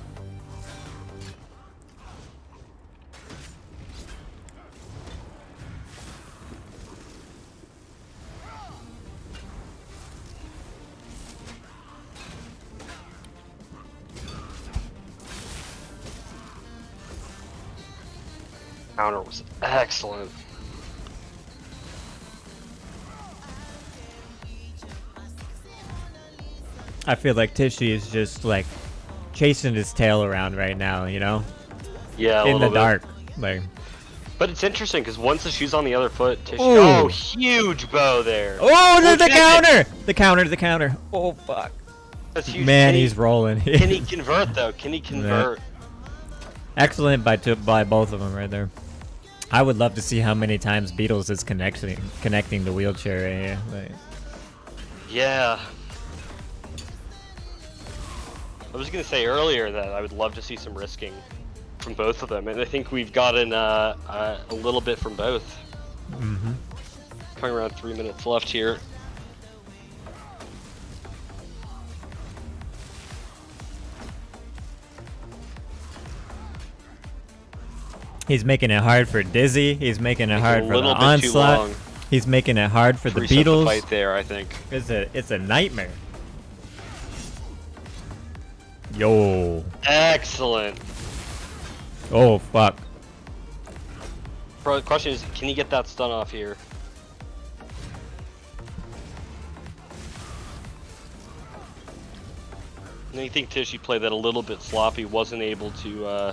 Counter was excellent. I feel like Tishy is just like chasing his tail around right now, you know? Yeah, a In the little bit. dark. Like, But it's interesting because once the shoe's on the other foot, Tishy. Ooh. Oh, huge bow there. oh, the check it. counter! The counter. Oh, fuck. That's huge. Man, Can he- he's rolling. Can he convert though? Can he convert? Excellent by both of them right there. I would love to see how many times Beatles is connecting the wheelchair right here. Like, Yeah. I was gonna say earlier that I would love to see some risking from both of them, and I think we've gotten a little bit from both. mm-hmm. Coming around 3 minutes left here. He's making it hard for Dizzy. He's making it It's hard a for the little bit too onslaught. long. He's making it hard for the Preset Beatles. fight there, I think. It's a nightmare. Yo. Excellent. Oh fuck. Bro, the question is, can he get that stun off here? And I think Tishy played that a little bit sloppy, wasn't able to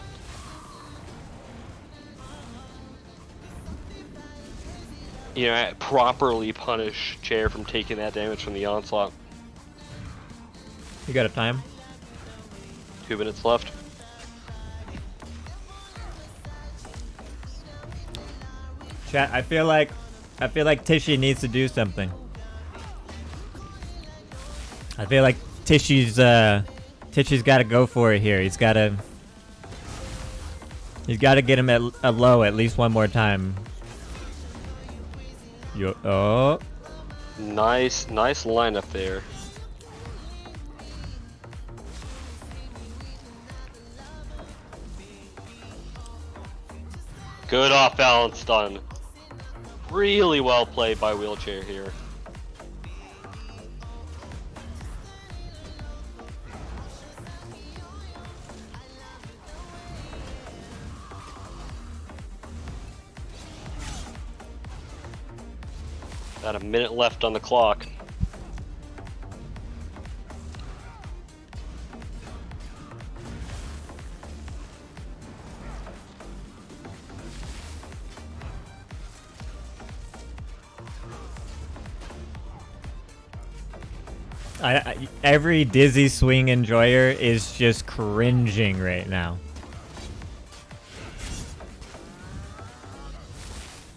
properly punish Chair from taking that damage from the onslaught. You got a time? 2 minutes left. Chat. I feel like Tishy needs to do something. I feel like Tishy's got to go for it here. He's got to get him at a low at least one more time. Oh. Nice lineup there. Good off balance stun. Really well played by Wheelchair here. About a minute left on the clock. Every Dizzy swing enjoyer is just cringing right now.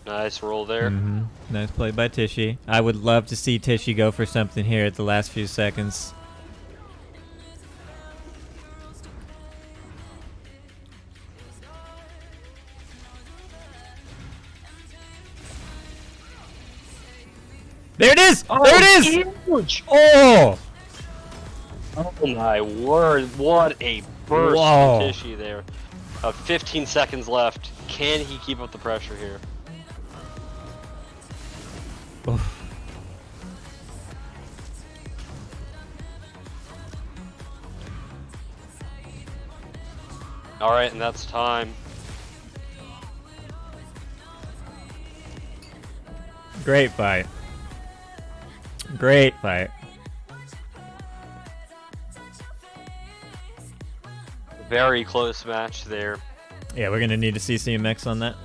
Nice roll there. Nice play by Tishy. I would love to see Tishy go for something here at the last few seconds. There it is! There it is! Huge! Oh! Oh my word! What a burst Whoa. from Tishy there. 15 seconds left. Can he keep up the pressure here? Oof. All right, and that's time. Great fight. Great fight. Very close match there. Yeah, we're gonna need to see CMX on that.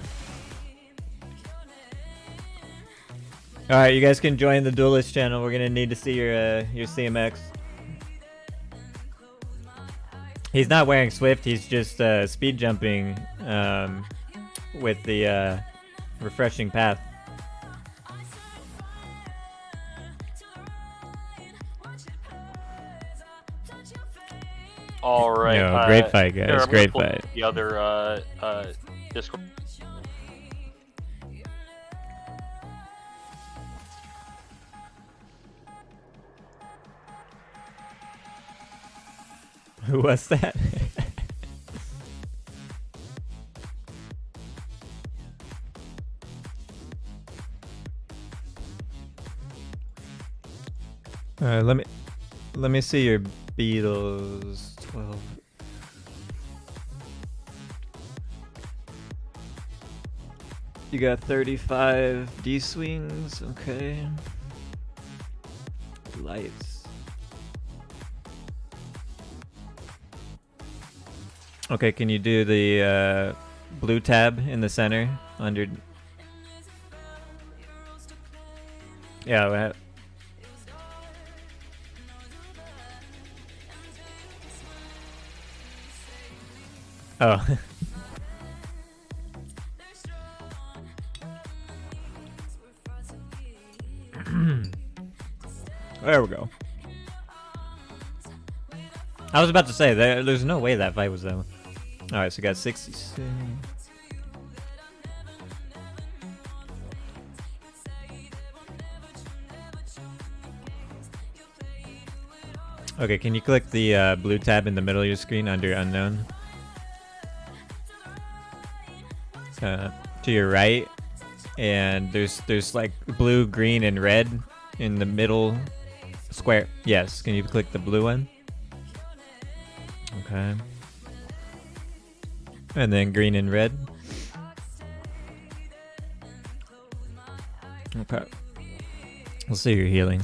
All right, you guys can join the Duelist channel. We're gonna need to see your CMX. He's not wearing Swift. He's just speed jumping with the refreshing path. All right. No, great fight, guys. Here, I'm Great gonna pull fight. The other Discord. Who was that? let me see your Beatles 12. You got 35 D swings, okay. Lights. Okay, can you do the blue tab in the center under? Yeah. We have... Oh. There we go. I was about to say, there's no way that fight was that one. Alright, so we got 66. Okay, can you click the blue tab in the middle of your screen under unknown? To your right, and there's like blue, green, and red in the middle square. Yes, can you click the blue one? Okay. And then green and red. Okay. We'll see your healing.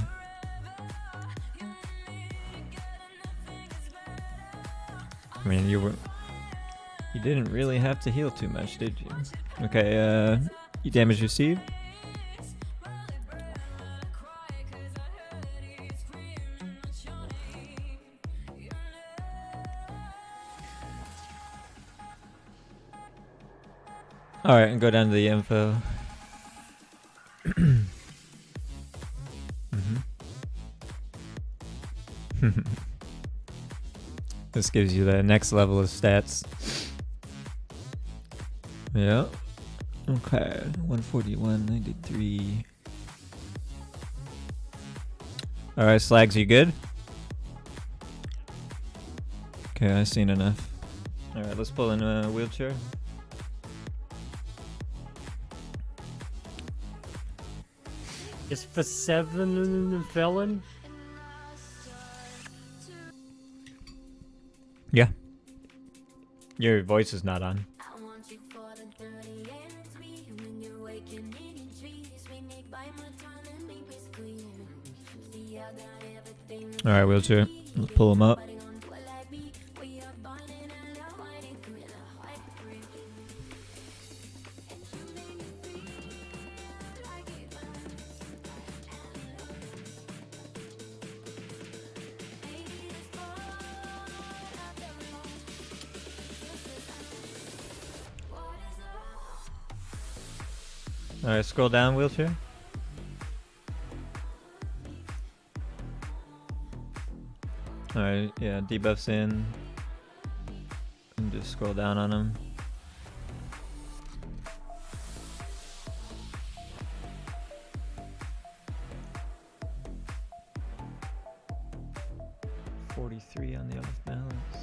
I mean, you didn't really have to heal too much, did you? Okay, you damage received. Alright, and go down to the info. This gives you the next level of stats. Yeah. Okay. 141, 93. Alright, Slags, you good? Okay, I've seen enough. Alright, let's pull in a wheelchair. It's for 7 felon. Yeah. Your voice is not on. Alright, wheelchair. Let's pull him up. Alright, scroll down, wheelchair. Alright, yeah, debuffs in. And just scroll down on him. .43 on the off balance.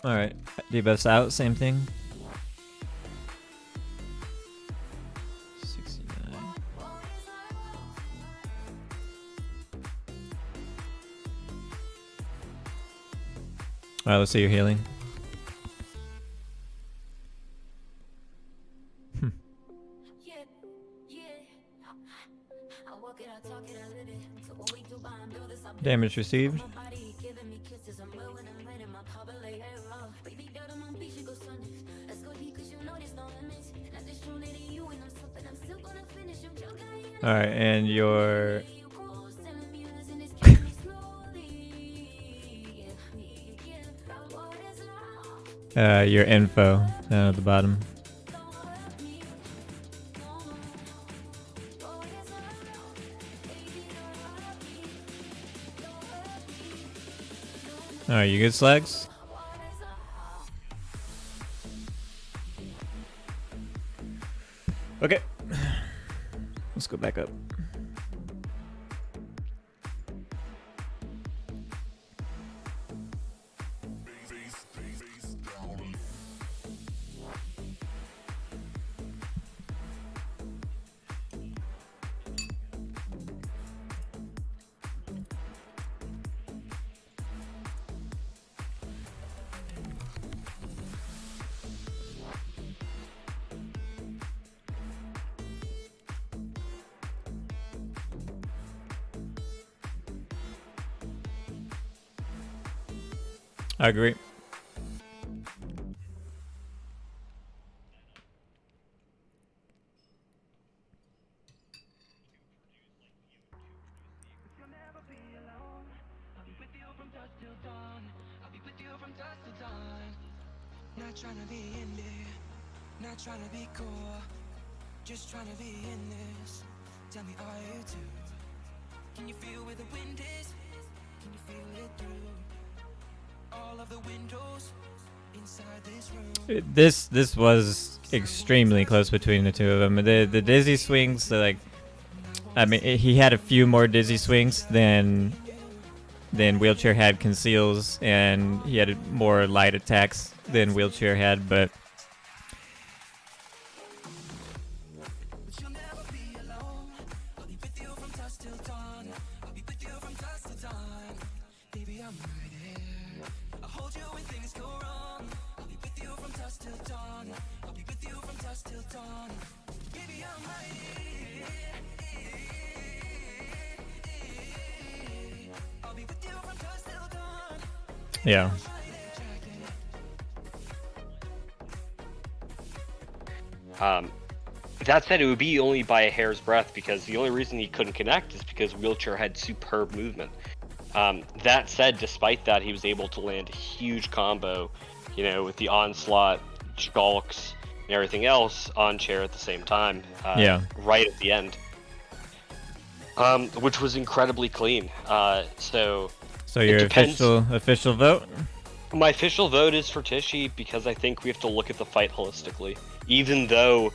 Alright, debuffs out, same thing. 69. Alright, let's see your healing. Damage received. Alright, and your your info down at the bottom. Alright, you good, Slags? Okay. Let's go back up. I agree. Not trying to be in there, not trying to be cool, just trying to be in this. Tell me, are you too? Can you feel where the wind is? Can you feel it through all of the windows inside this room? This was extremely close between the two of them. The dizzy swings, like, I mean, he had a few more dizzy swings than Wheelchair had conceals, and he had more light attacks than Wheelchair had, but yeah. That said, it would be only by a hair's breadth, because the only reason he couldn't connect is because Wheelchair had superb movement. That said, despite that, he was able to land a huge combo, you know, with the onslaught, skulks, and everything else on chair at the same time. Right at the end. Which was incredibly clean. So your official vote? My official vote is for Tishy, because I think we have to look at the fight holistically. Even though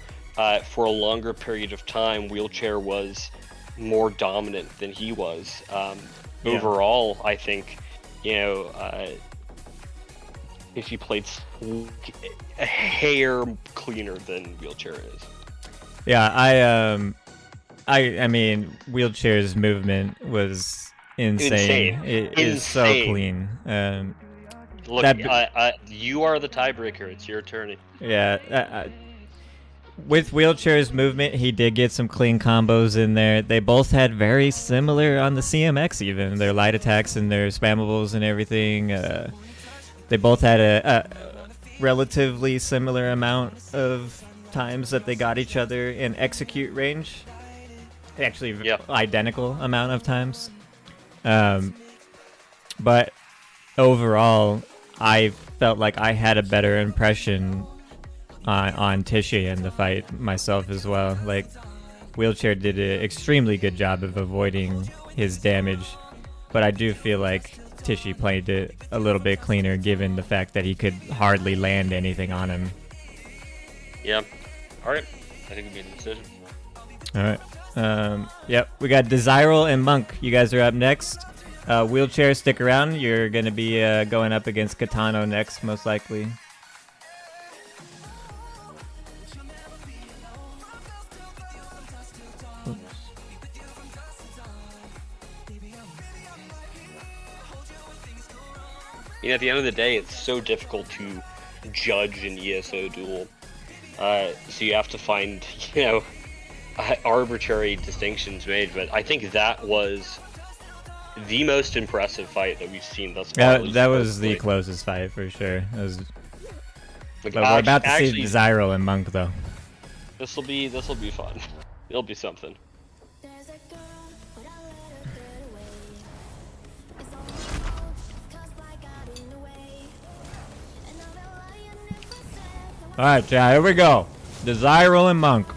for a longer period of time, Wheelchair was more dominant than he was. Overall, I think, you know, Tishy played a hair cleaner than Wheelchair is. Yeah, I mean, Wheelchair's movement was insane. It is so clean. Look, you are the tiebreaker. It's your turn. Yeah, with Wheelchair's movement, he did get some clean combos in there. They both had very similar on the CMX, even their light attacks and their spammables and everything. They both had a relatively similar amount of times that they got each other in execute range. Actually, identical amount of times. But overall, I felt like I had a better impression on Tishy in the fight myself as well. Like, Wheelchair did an extremely good job of avoiding his damage, but I do feel like Tishy played it a little bit cleaner given the fact that he could hardly land anything on him. Yeah. All right. I think we made a decision. Alright. Yep, we got Desirable and Monk. You guys are up next. Wheelchair, stick around. You're going to be going up against Katano next, most likely. You know, at the end of the day, it's so difficult to judge an ESO duel. So you have to find, you know, arbitrary distinctions made. But I think that was the most impressive fight that we've seen thus far. That was the closest fight for sure. It was, like, but we're about to actually, see Desirable and Monk though. This will be fun. It'll be something. There's a girl, but I let her get away. It's all my fault, 'cause I got in the way. And I've been lying if I said that Alright, chat, here we go. Desirable and Monk.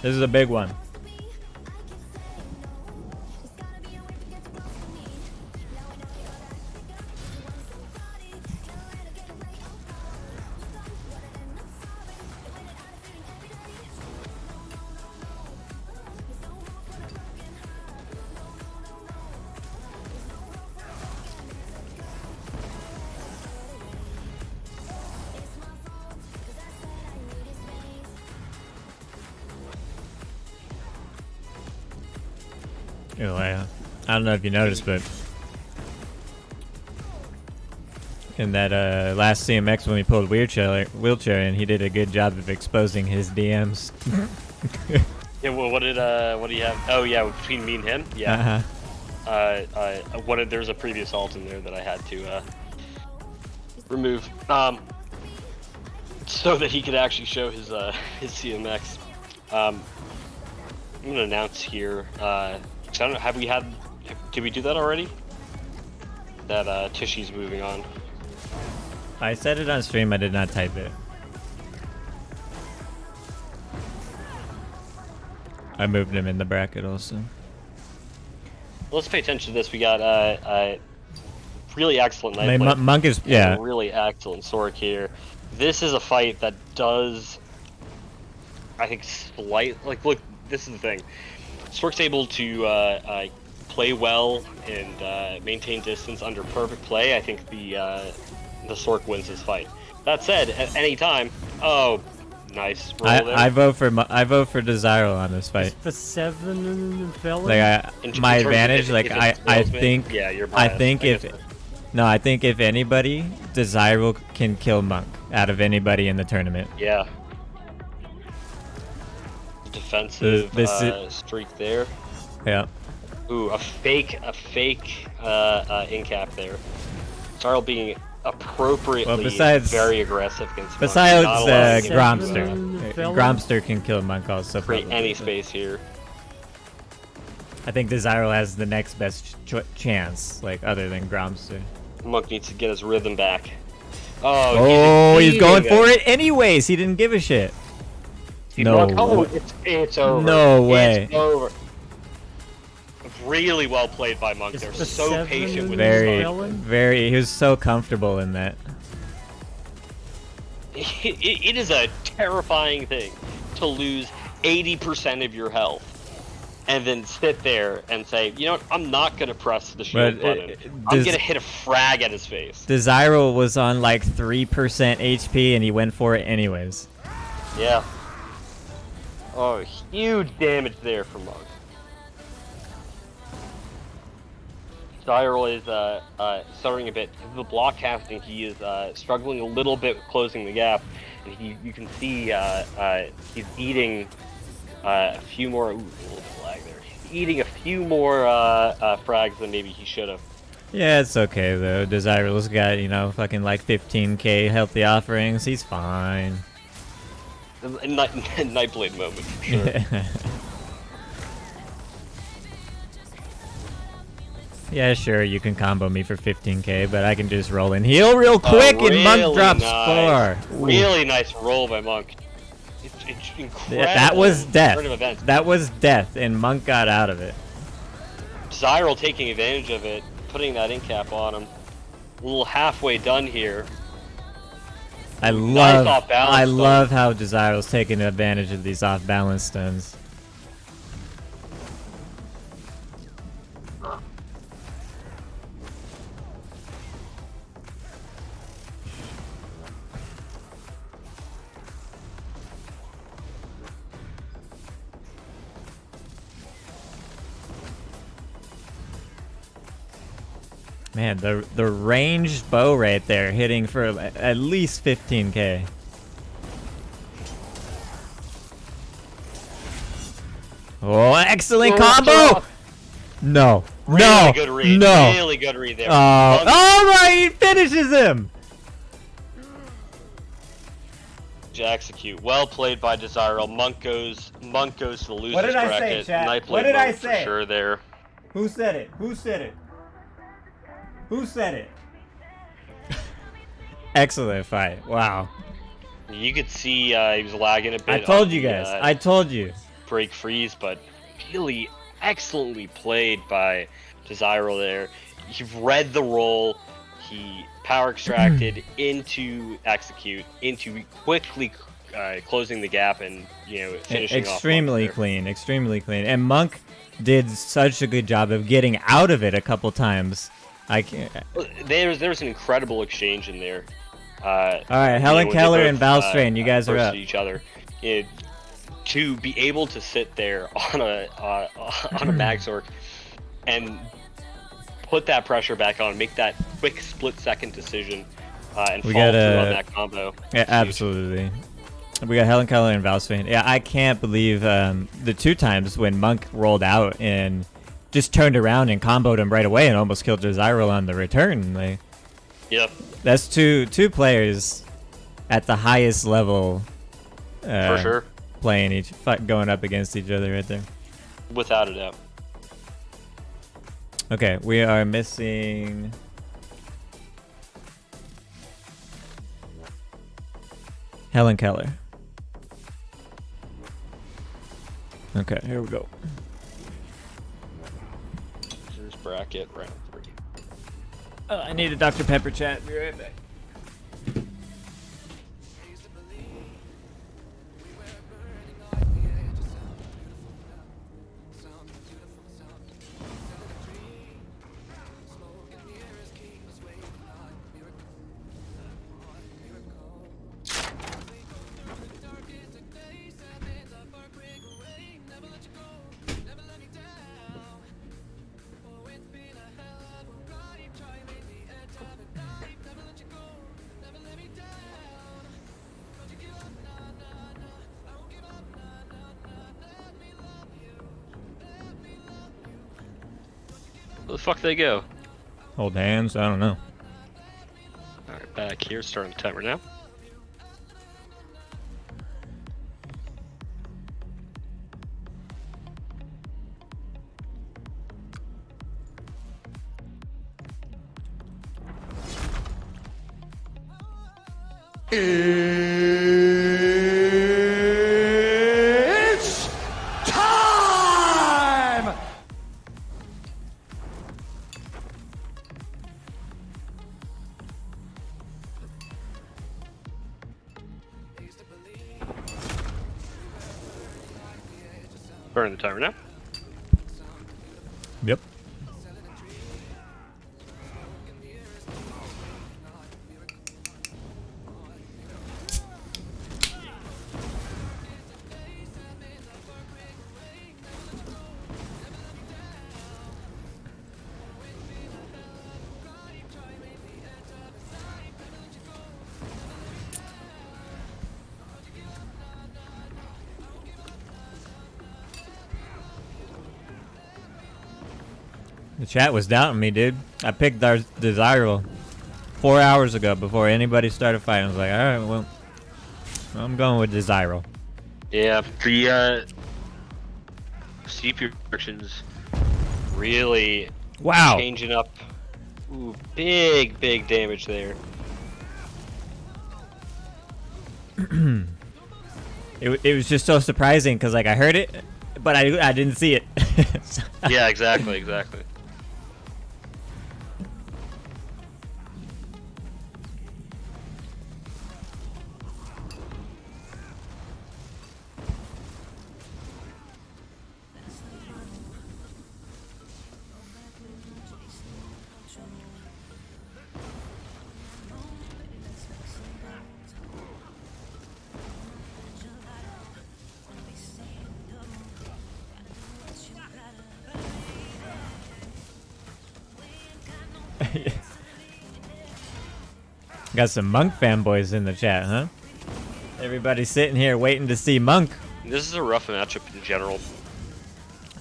This is a big one. I don't know if you noticed, but in that last CMX when we pulled wheelchair and he did a good job of exposing his DMs. Yeah. Well, what do you have? Oh yeah, between me and him. Yeah. There's a previous alt in there that I had to remove, so that he could actually show his CMX. I'm gonna announce here. I don't know. Did we do that already? That Tishy's moving on. I said it on stream. I did not type it. I moved him in the bracket also. Let's pay attention to this. We got really excellent I mean, Nightblade. Monk is And really excellent Sork here. This is a fight that does, I think, look. This is the thing. Sork's able to play well and maintain distance under perfect play. I think the Sork wins this fight. That said, at any time, oh, nice roll there. I vote for Desirable on this fight. For 7 felon? Like my advantage, like I think, yeah, you're I biased. think if get that. no, I think if anybody, Desirable can kill Monk out of anybody in the tournament. Yeah. Defensive streak there. Yeah. Ooh, a fake in cap there. Sarl being appropriately very aggressive against Monk. Besides Not allowing him Gromster. felon? Gromster can kill Monk also. create probably, any but space here. I think Desirable has the next best chance, like other than Gromster. Monk needs to get his rhythm back. Oh, he's going for it anyways. He didn't give a shit. No. Oh, it's over. No way. It's over. Really well played by Monk. They're for so 7 patient with Very. He was so comfortable in that. It is a terrifying thing to lose 80% of your health and then sit there and say, you know what, I'm not going to press the shield button. I'm going to hit a frag at his face. Desirable was on like 3% HP and he went for it anyways. Yeah. Oh, huge damage there from Monk. Cyril is stuttering a bit. The block casting, he is struggling a little bit with closing the gap. And you can see he's eating a few more. Ooh, a little flag there. He's eating a few more frags than maybe he should have. Yeah, it's okay though. Desirable's got, fucking like 15k healthy offerings. He's fine. Nightblade moment for sure. Yeah, sure, you can combo me for 15k, but I can just roll and heal real quick, and Monk Really drops nice. 4. Ooh. Really nice roll by Monk. It's incredible. That was death. turn of events. That was death, and Monk got out of it. Zyral taking advantage of it, putting that in cap on him. A little halfway done here. I Nice off-balance stun. love how Desire's taking advantage of these off-balance stuns. Man, the ranged bow right there hitting for at least 15k. Oh, excellent combo! No, Really no, good read. no. Really good read there. Oh, Monk- oh my! He finishes him. to execute. Well played by Desirable. Monk goes to the losers What did I say, bracket. chat? Nice What play did I Monk for say? sure there. Who said it? Who said it? Who said it? Excellent fight. Wow. You could see he was lagging a bit. I told on you the, guys. I told you. break freeze, but really excellently played by Desirable there. He read the roll. He power extracted into execute, into quickly closing the gap and finishing off. Extremely clean. Extremely clean. And Monk did such a good job of getting out of it a couple times. I can't. There's an incredible exchange in there. All right, Helen Keller and Valstrain, you guys are up. Each other. To be able to sit there on a max orc and put that pressure back on, make that quick split-second decision, and We follow got through on that combo. Yeah, absolutely. We got Helen Keller and Valstrain. Yeah, I can't believe the 2 times when Monk rolled out and just turned around and comboed him right away and almost killed Desirable on the return. Like, Yep. that's two players at the highest level. For sure. Playing going up against each other right there. Without a doubt. Okay, we are missing. Helen Keller. Okay, here we go. Here's bracket round 3. I need a Dr. Pepper chat. Be right back. Where the fuck they go? Hold hands. I don't know. Alright, back here, starting the timer now. It's time! Burning the timer now. Yep. The chat was doubting me, dude. I picked our Desirable 4 hours ago before anybody started fighting. I was like, alright, well, I'm going with Desirable. Yeah, the CPU restrictions really Wow. Changing up. Ooh, big damage there. It was just so surprising because like I heard it, but I didn't see it. Yeah, exactly. Got some Monk fanboys in the chat, huh? Everybody sitting here waiting to see Monk. This is a rough matchup in general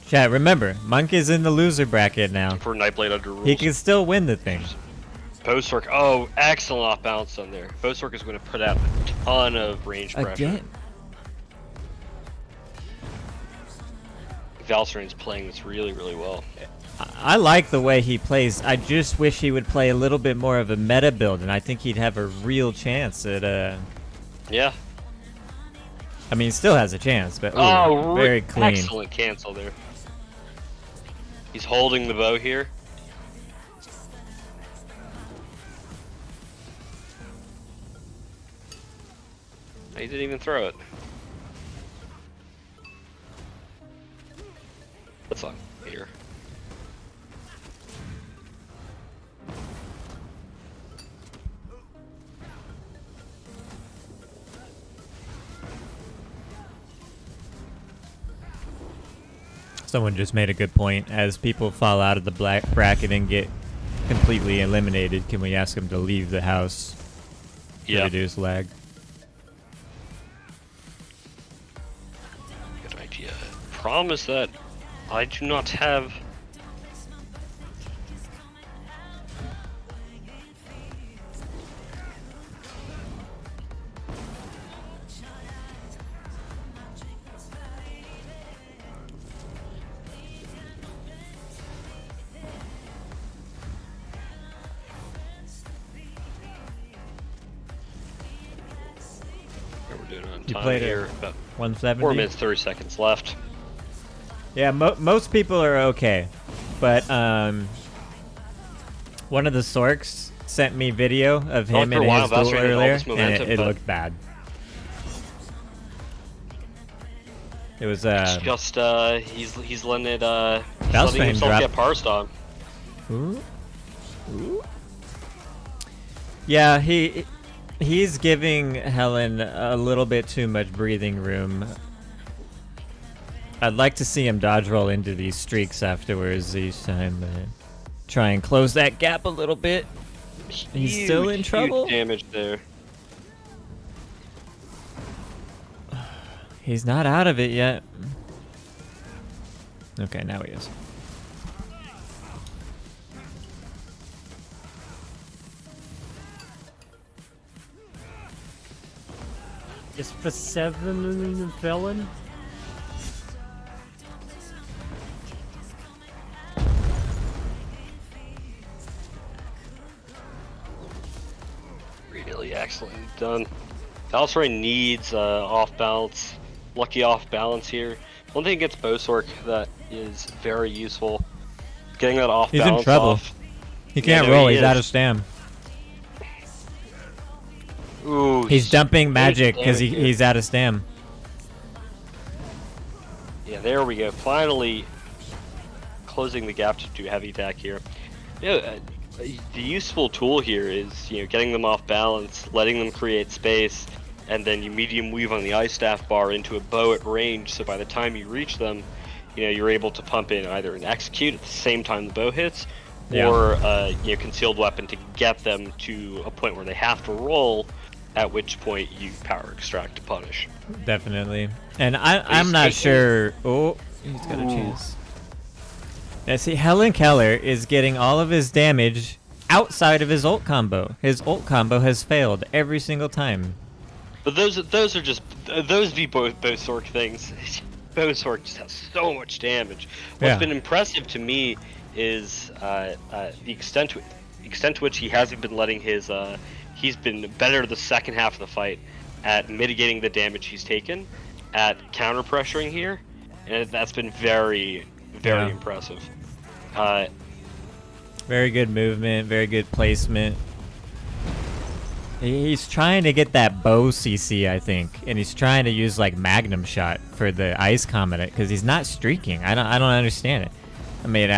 Chat, remember, Monk is in the loser bracket now. for Nightblade under rules. He can still win the thing. Bosork, oh, excellent off balance on there. Bosork is going to put out a ton of range pressure. Again. Valsarine's playing this really well. I like the way he plays. I just wish he would play a little bit more of a meta build, and I think he'd have a real chance at Yeah. I mean, he still has a chance, but ooh, Oh, very clean. Excellent cancel there. He's holding the bow here. He didn't even throw it. That's on here. Someone just made a good point. As people fall out of the black bracket and get completely eliminated, can we ask them to leave the house to Yeah. reduce lag? Good idea. Problem is that I do not have. We're doing on You time played here. it About 170? 4 minutes 30 seconds left. Yeah, most people are okay, but one of the Sorks sent me video of him for a in while, his duel Valsarine had all earlier, this and momentum, it but- looked bad. It was It's just he's letting it he's Valsarine letting himself dropped- get power stomp. Ooh. Ooh. Yeah, he's giving Helen a little bit too much breathing room. I'd like to see him dodge roll into these streaks afterwards each time. Try and close that gap a little bit. He's still in Huge trouble. damage there. He's not out of it yet. Okay, now he is. Is for 7 felon? Really excellent done. Valsarine needs off balance, lucky off balance here. One thing against Bosork that is very useful, getting that off He's in balance trouble. off. He can't no, roll. he He's is. out of stam. Ooh, He's dumping magic because damage here. he's out of stam. Yeah, there we go. Finally closing the gap to heavy attack here. The useful tool here is, getting them off balance, letting them create space, and then you medium weave on the ice staff bar into a bow at range, so by the time you reach them, you're able to pump in either an execute at the same time the bow hits, Yeah. or concealed weapon to get them to a point where they have to roll, at which point you power extract to punish. Definitely. And I'm not sure. Oh, he's got a chance. Now see, Helen Keller is getting all of his damage outside of his ult combo. His ult combo has failed every single time. But those are just those be Bosork things. Bosork just has so much damage. What's Yeah. been impressive to me is the extent to which he hasn't been letting his he's been better the second half of the fight at mitigating the damage he's taken, at counter pressuring here, and that's been very impressive. Very good movement, very good placement. He's trying to get that bow CC, I think, and he's trying to use like Magnum Shot for the Ice Comet because he's not streaking. I don't understand it. I mean,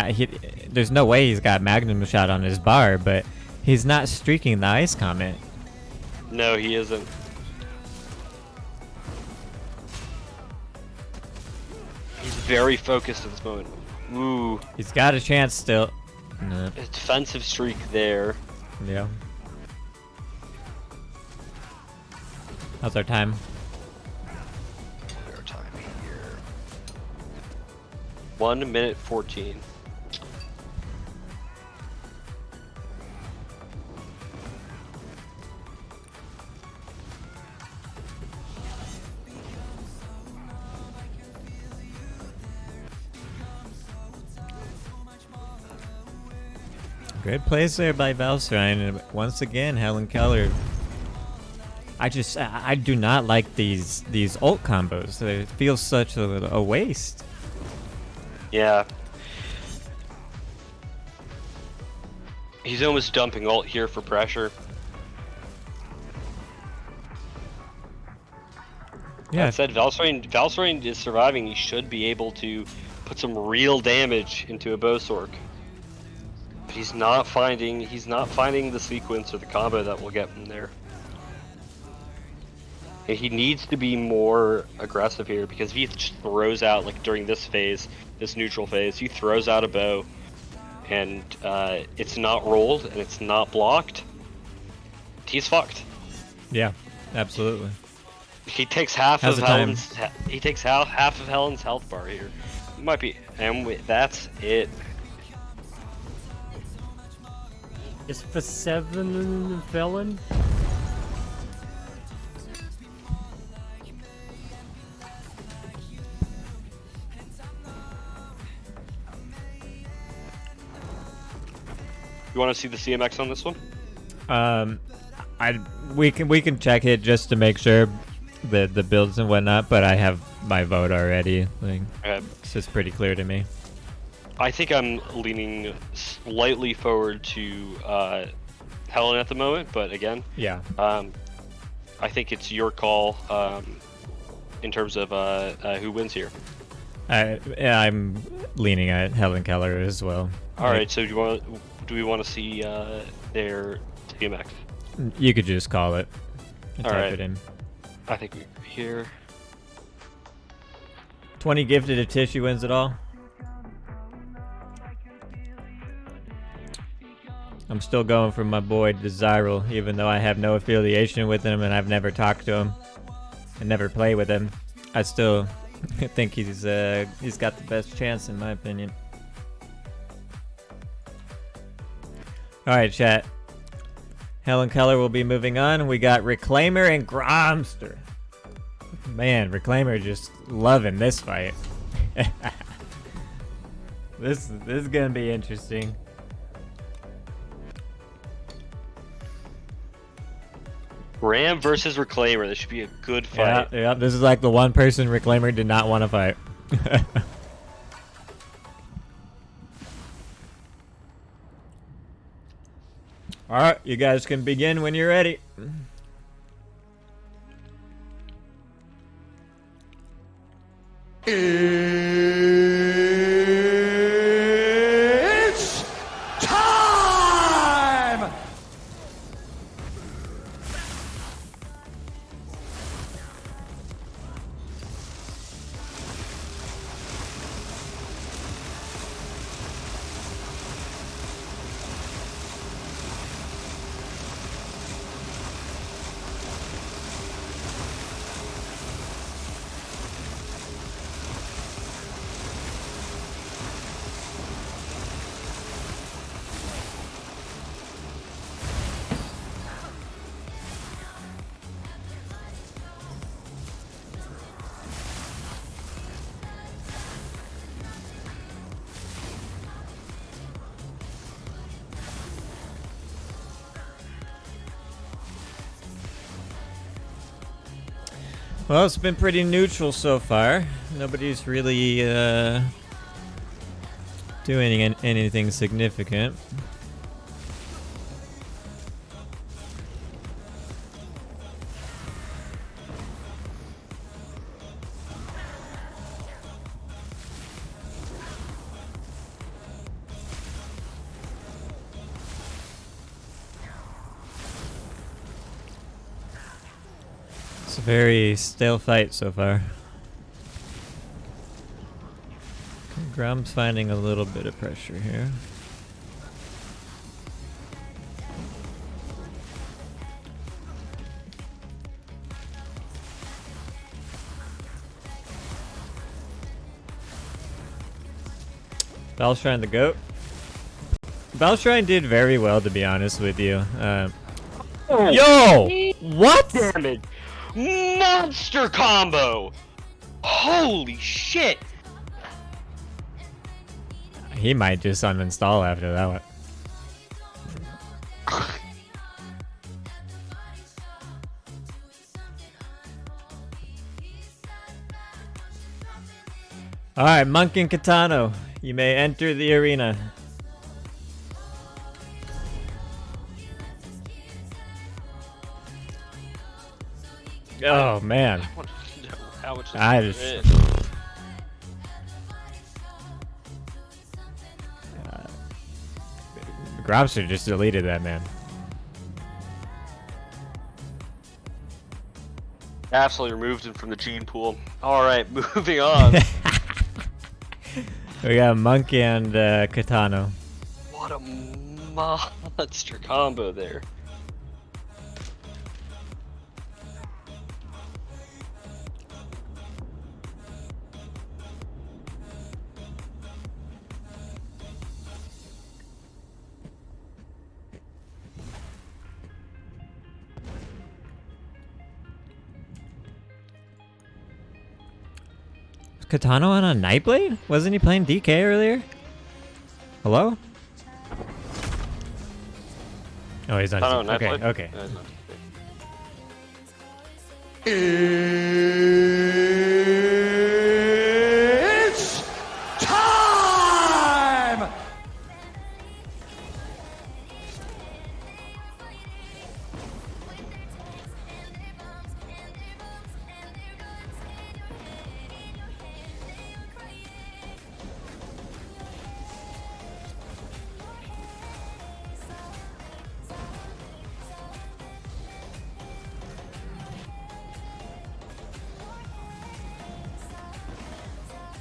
there's no way he's got Magnum Shot on his bar, but he's not streaking the Ice Comet. No, he isn't. He's very focused at this moment. Ooh. He's got a chance still. No. A defensive streak there. Yeah. How's our time? Our time here. 1 minute 14. Good plays there by Valsrein, and once again, Helen Keller. I do not like these ult combos. It feels such a waste. Yeah. He's almost dumping ult here for pressure. Yeah. That said, Valsrein is surviving. He should be able to put some real damage into a Bosork. But he's not finding the sequence or the combo that will get him there. And he needs to be more aggressive here, because if he just throws out, like during this phase, this neutral phase, he throws out a bow and it's not rolled and it's not blocked, he's fucked. Yeah, absolutely. He takes half How's of the time? half of Helen's health bar here. Might be, and that's it. Just for 7 Felon. You want to see the CMX on this one? We can check it just to make sure the builds and whatnot, but I have my vote already. Like, Okay. it's just pretty clear to me. I think I'm leaning slightly forward to Helen at the moment, but again, Yeah. I think it's your call in terms of who wins here. Yeah, I'm leaning at Helen Keller as well. All right, so do we want to see their CMX? You could just call it. And All type right. it in. I think we're here. 20 gifted if Tissue wins it all. I'm still going for my boy Desirable, even though I have no affiliation with him and I've never talked to him and never played with him. I still think he's got the best chance in my opinion. All right, chat. Helen Keller will be moving on. We got Reclaimer and Gromster. Man, Reclaimer just loving this fight. This is gonna be interesting. Ram versus Reclaimer. This should be a good fight. Yeah, this is like the one person Reclaimer did not want to fight. Alright, you guys can begin when you're ready. It's time! Well, it's been pretty neutral so far. Nobody's really doing anything significant. It's a very stale fight so far. Grum's finding a little bit of pressure here. Bellshrine the GOAT. Bellshrine did very well, to be honest with you. Yo! What? Damage. Monster combo. Holy shit. He might just uninstall after that one. Alright, Monk and Katano, you may enter the arena. Oh man. I want to know how much I this just- is. Grobster just deleted that man. Absolutely removed him from the gene pool. Alright, moving on. We got Monk and Katano. What a monster combo there. Katano on a Nightblade? Wasn't he playing DK earlier? Hello? Oh, he's on. Oh, no, Okay, Nightblade? okay. No, no. It's time!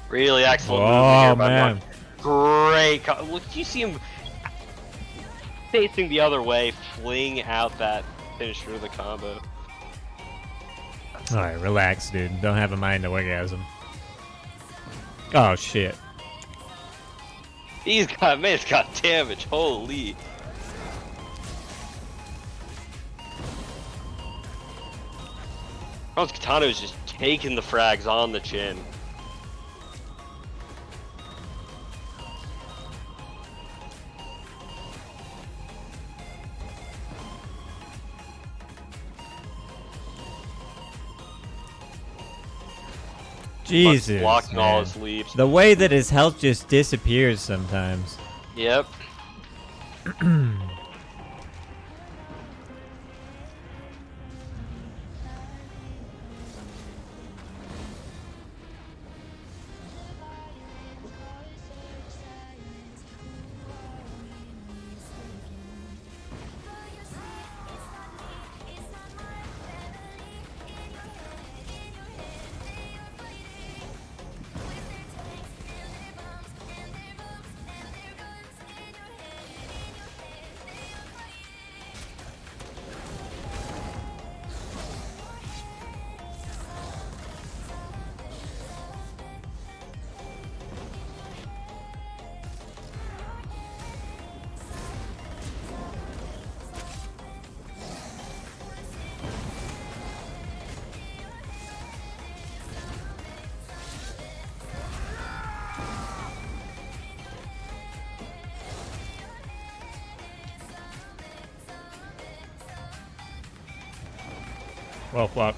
Really excellent move Oh here by man. Monk. Great. Look, you see him facing the other way, fling out that finisher of the combo. Alright, relax, dude. Don't have a mind to orgasm. Oh shit. He's got, man, it's got damage. Holy. Bronze Katana is just taking the frags on the chin. Jesus. Blocking all Man. his leaps. The way that his health just disappears sometimes. Yep. Well, flop.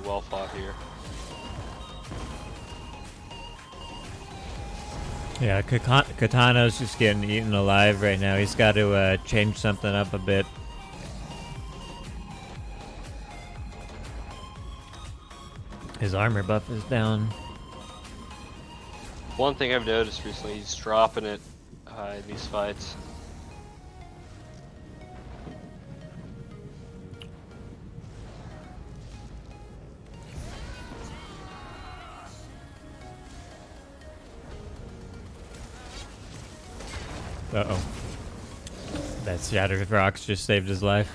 well fought here. Yeah, Katana's just getting eaten alive right now. He's got to change something up a bit. His armor buff is down. One thing I've noticed recently, he's dropping it in these fights. Uh-oh. That Shattered Rocks just saved his life.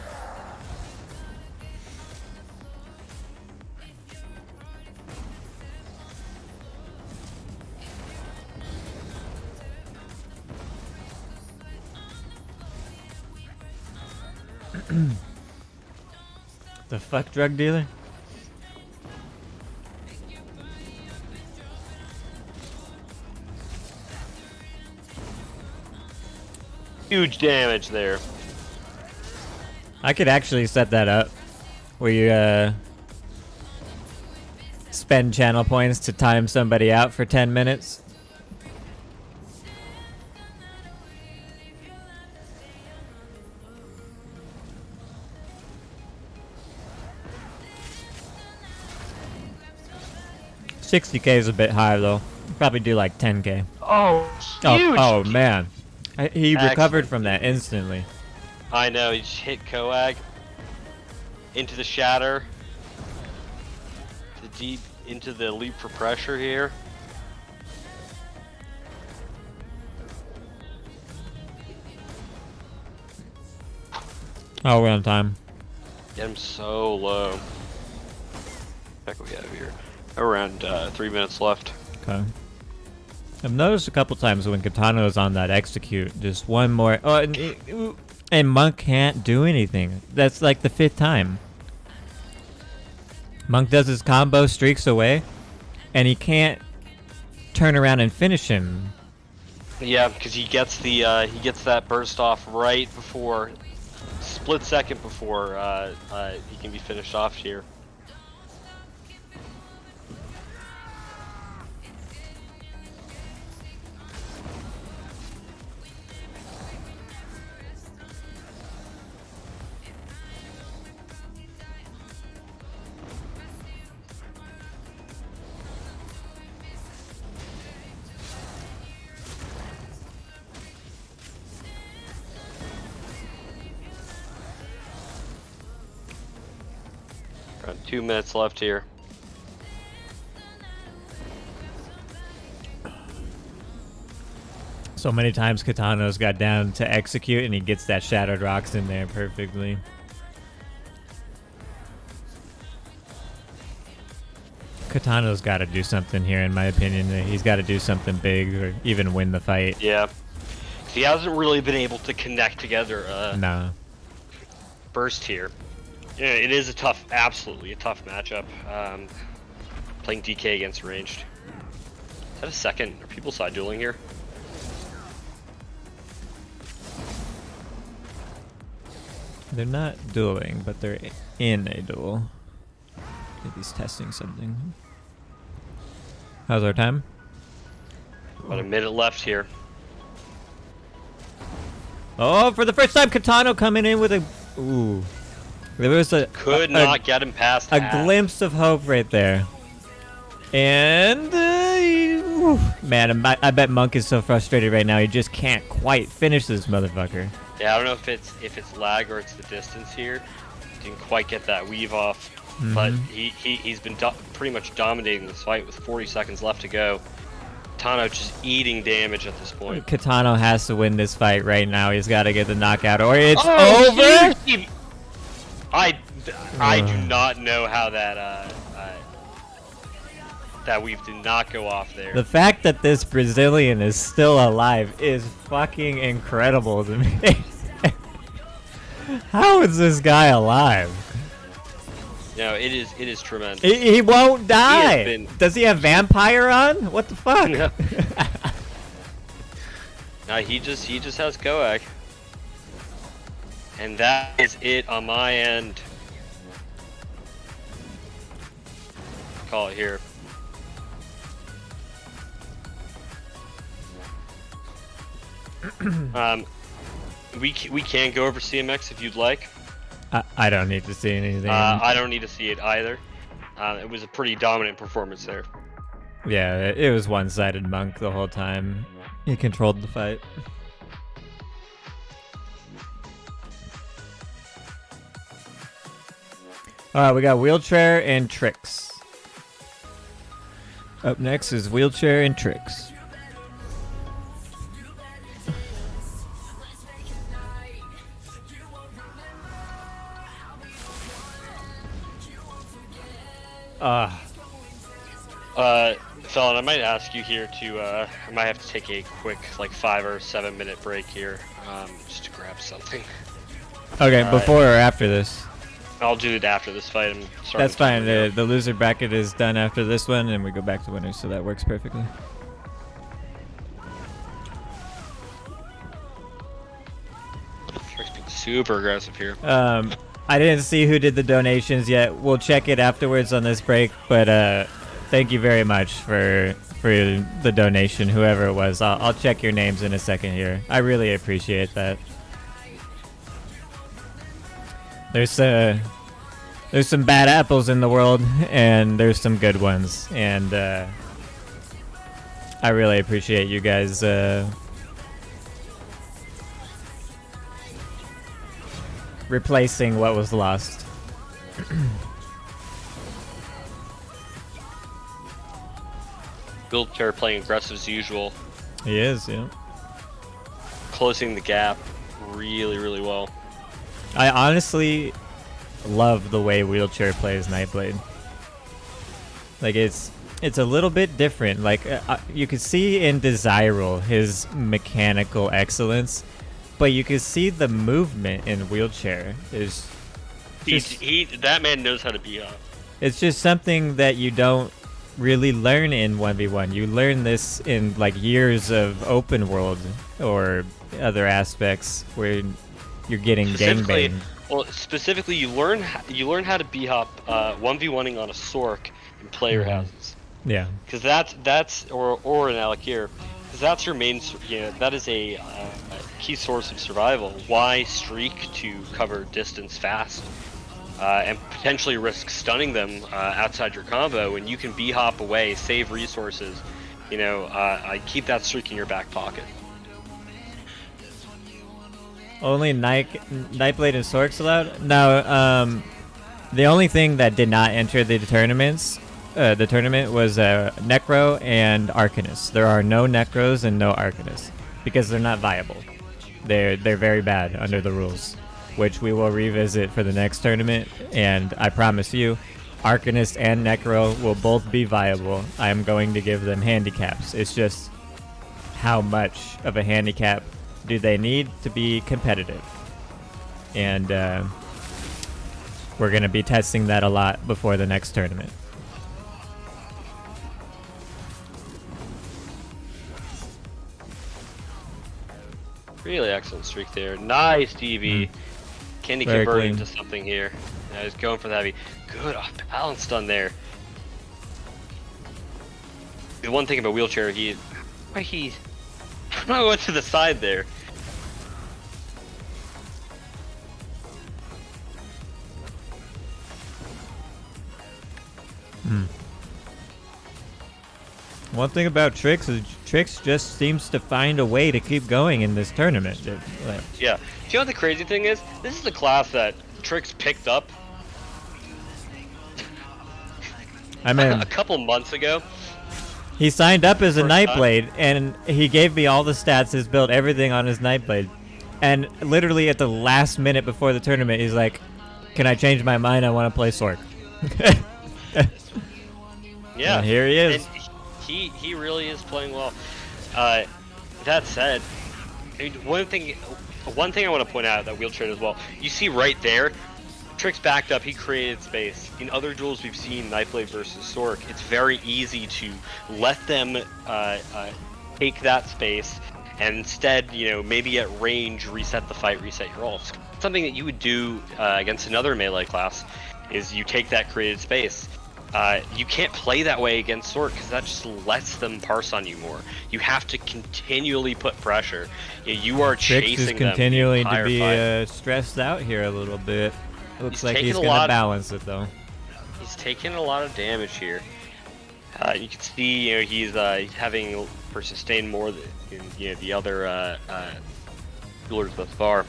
The fuck, drug dealer? Huge damage there. I could actually set that up where you spend channel points to time somebody out for 10 minutes. $60K is a bit high though. Probably do like 10K. Oh, huge! Oh man. He recovered Excellent. from that instantly. I know, he just hit Coag into the shatter, the deep into the leap for pressure here. Oh, we're on time. Get him so low. Heck, we have here around 3 minutes left. Okay. I've noticed a couple times when Katana is on that execute, just one more. Oh, and Monk can't do anything. That's like the 5th time. Monk does his combo, streaks away, and he can't turn around and finish him. Yeah, because he gets the he gets that burst off right before, split second before he can be finished off here. Around 2 minutes left here. So many times Katana's got down to execute and he gets that Shattered Rocks in there perfectly. Katana's got to do something here, in my opinion. He's got to do something big or even win the fight. Yeah. He hasn't really been able to connect together Nah. burst here. Yeah, it is a tough, absolutely a tough matchup. Playing DK against ranged. Is that a second? Are people side dueling here? They're not dueling, but they're in a duel. Maybe he's testing something. How's our time? About a minute left here. Oh, for the first time, Katana coming in with a... Ooh. There was a... Could not get him past a half. glimpse of hope right there. And... man, I bet Monk is so frustrated right now, he just can't quite finish this motherfucker. Yeah, I don't know if it's lag or it's the distance here. Didn't quite get that weave off, but he's been pretty much dominating this fight with 40 seconds left to go. Tano just eating damage at this point. Katana has to win this fight right now. He's got to get the knockout or it's over. I do not know how that that weave did not go off there. The fact that this Brazilian is still alive is fucking incredible to me. How is this guy alive? No, it is tremendous. He won't die. He Does he have vampire on? What the fuck? No. No, he just has Goak. And that is it on my end. call it here. We can go over CMX if you'd like. I don't need to see anything. I don't need to see it either. It was a pretty dominant performance there. Yeah, it was one-sided Monk the whole time. He controlled the fight. Alright, we got Wheelchair and Tricks. Up next is Wheelchair and Tricks. Felon, I might ask you here to, I might have to take a quick, like 5 or 7 minute break here, just to grab something. Okay, before or after this? I'll do it after this fight. I'm starting That's to fine. The loser bracket is done after this one, and we go back to winners, so that works perfectly. Trick's being super aggressive here. I didn't see who did the donations yet. We'll check it afterwards on this break, but thank you very much for the donation, whoever it was. I'll check your names in a second here. I really appreciate that. There's some bad apples in the world, and there's some good ones, and I really appreciate you guys replacing what was lost. Wheelchair playing aggressive as usual, He is, yeah. closing the gap really, really well. I honestly love the way Wheelchair plays Nightblade. Like it's a little bit different. Like you could see in Desirable his mechanical excellence, but you can see the movement in Wheelchair is just, That man knows how to be up. it's just something that you don't really learn in 1v1. You learn this in like years of open world or other aspects where you're getting gangbanged. Well, specifically, you learn how to b-hop 1v1ing on a Sork in player houses. Yeah. Because that's or an Alakir, because that's your main. That is a key source of survival. Why streak to cover distance fast, and potentially risk stunning them outside your combo, when you can b-hop away, save resources. Keep that streak in your back pocket. Only Nightblade and Sorks allowed? No, the only thing that did not enter the tournament was Necro and Arcanist. There are no Necros and no Arcanists because they're not viable. They're very bad under the rules, which we will revisit for the next tournament, and I promise you, Arcanist and Necro will both be viable. I am going to give them handicaps. It's just how much of a handicap do they need to be competitive? And we're going to be testing that a lot before the next tournament. Really excellent streak there. Nice DB. Can he Very convert clean. into something here? He's going for the heavy. Good off balance done there. The one thing about Wheelchair, he went to the side there. One thing about Trix is Trix just seems to find a way to keep going in this tournament. Yeah. Do you know what the crazy thing is? This is a class that Trix picked up I mean, a couple months ago. he signed up as a First time. Nightblade, and he gave me all the stats, his build, everything on his Nightblade. And literally at the last minute before the tournament, he's like, "Can I change my mind? I want to play Sork." Yeah. And here he is. And he really is playing well. That said, I mean, one thing I want to point out that Wheelchair as well. You see right there, Trix backed up. He created space. In other duels we've seen, Nightblade versus Sork, it's very easy to let them take that space, and instead, maybe at range, reset the fight, reset your ults. Something that you would do against another melee class is you take that created space, You can't play that way against Sork because that just lets them parse on you more. You have to continually put pressure. You are Trix is chasing them. continuing the to entire be fight. stressed out here a little bit. Looks He's like taking he's a gonna lot- balance it though. He's taking a lot of damage here. You can see, he's having for sustain more than the other duelers thus far.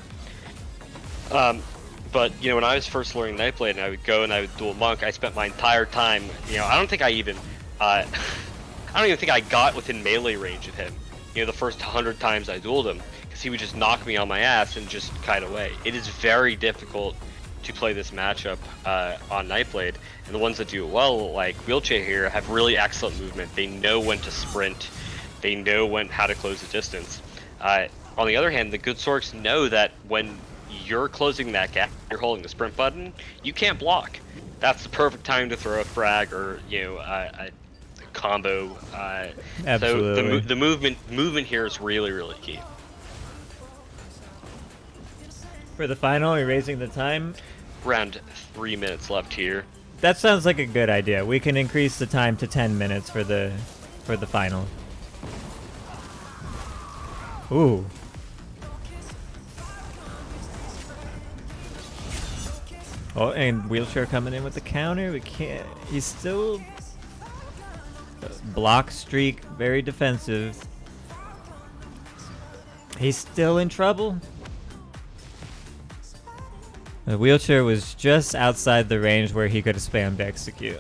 But when I was first learning Nightblade and I would go and I would duel Monk, I spent my entire time. I don't think I even, I don't even think I got within melee range of him. The first 100 times I dueled him, because he would just knock me on my ass and just kite away. It is very difficult to play this matchup on Nightblade, and the ones that do it well, like Wheelchair here, have really excellent movement. They know when to sprint, they know how to close the distance. On the other hand, the good Sorks know that when you're closing that gap, you're holding the sprint button, you can't block. That's the perfect time to throw a frag or a combo. Absolutely. So the movement here is really, really key. For the final, erasing the time. Around 3 minutes left here. That sounds like a good idea. We can increase the time to 10 minutes for the final. Ooh. Oh, and Wheelchair coming in with the counter. We can't. He's still block streak, very defensive. He's still in trouble. The Wheelchair was just outside the range where he could have spammed execute.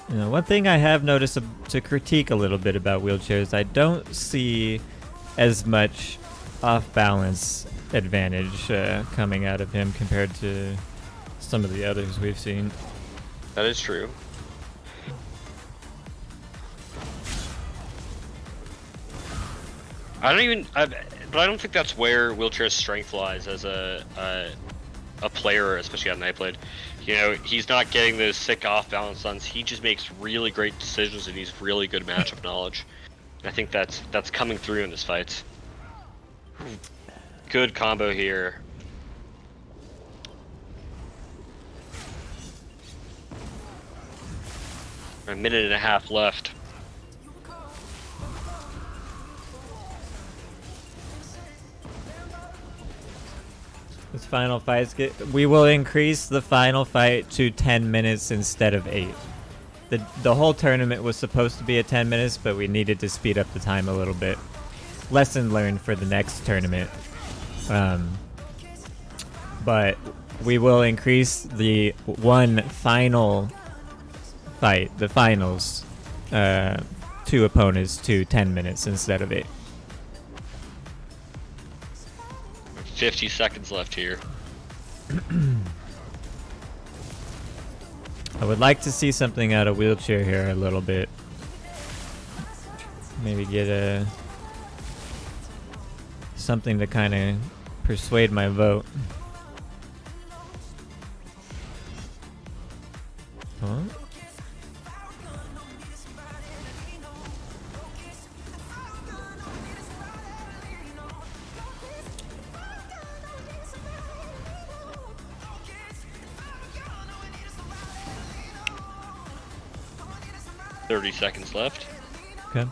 One thing I have noticed to critique a little bit about Wheelchairs, I don't see as much off-balance advantage coming out of him compared to some of the others we've seen. That is true. But I don't think that's where Wheelchair's strength lies as a player, especially on Nightblade. He's not getting those sick off-balance stuns. He just makes really great decisions and he's really good matchup knowledge. I think that's coming through in this fight. Good combo here. A minute and a half left. This final fight, we will increase the final fight to 10 minutes instead of 8. The whole tournament was supposed to be at 10 minutes, but we needed to speed up the time a little bit. Lesson learned for the next tournament. But we will increase the one final fight, the finals, 2 opponents to 10 minutes instead of 8. 50 seconds left here. I would like to see something out of Wheelchair here a little bit. Maybe get something to kind of persuade my vote. Huh? Thirty seconds left. Okay.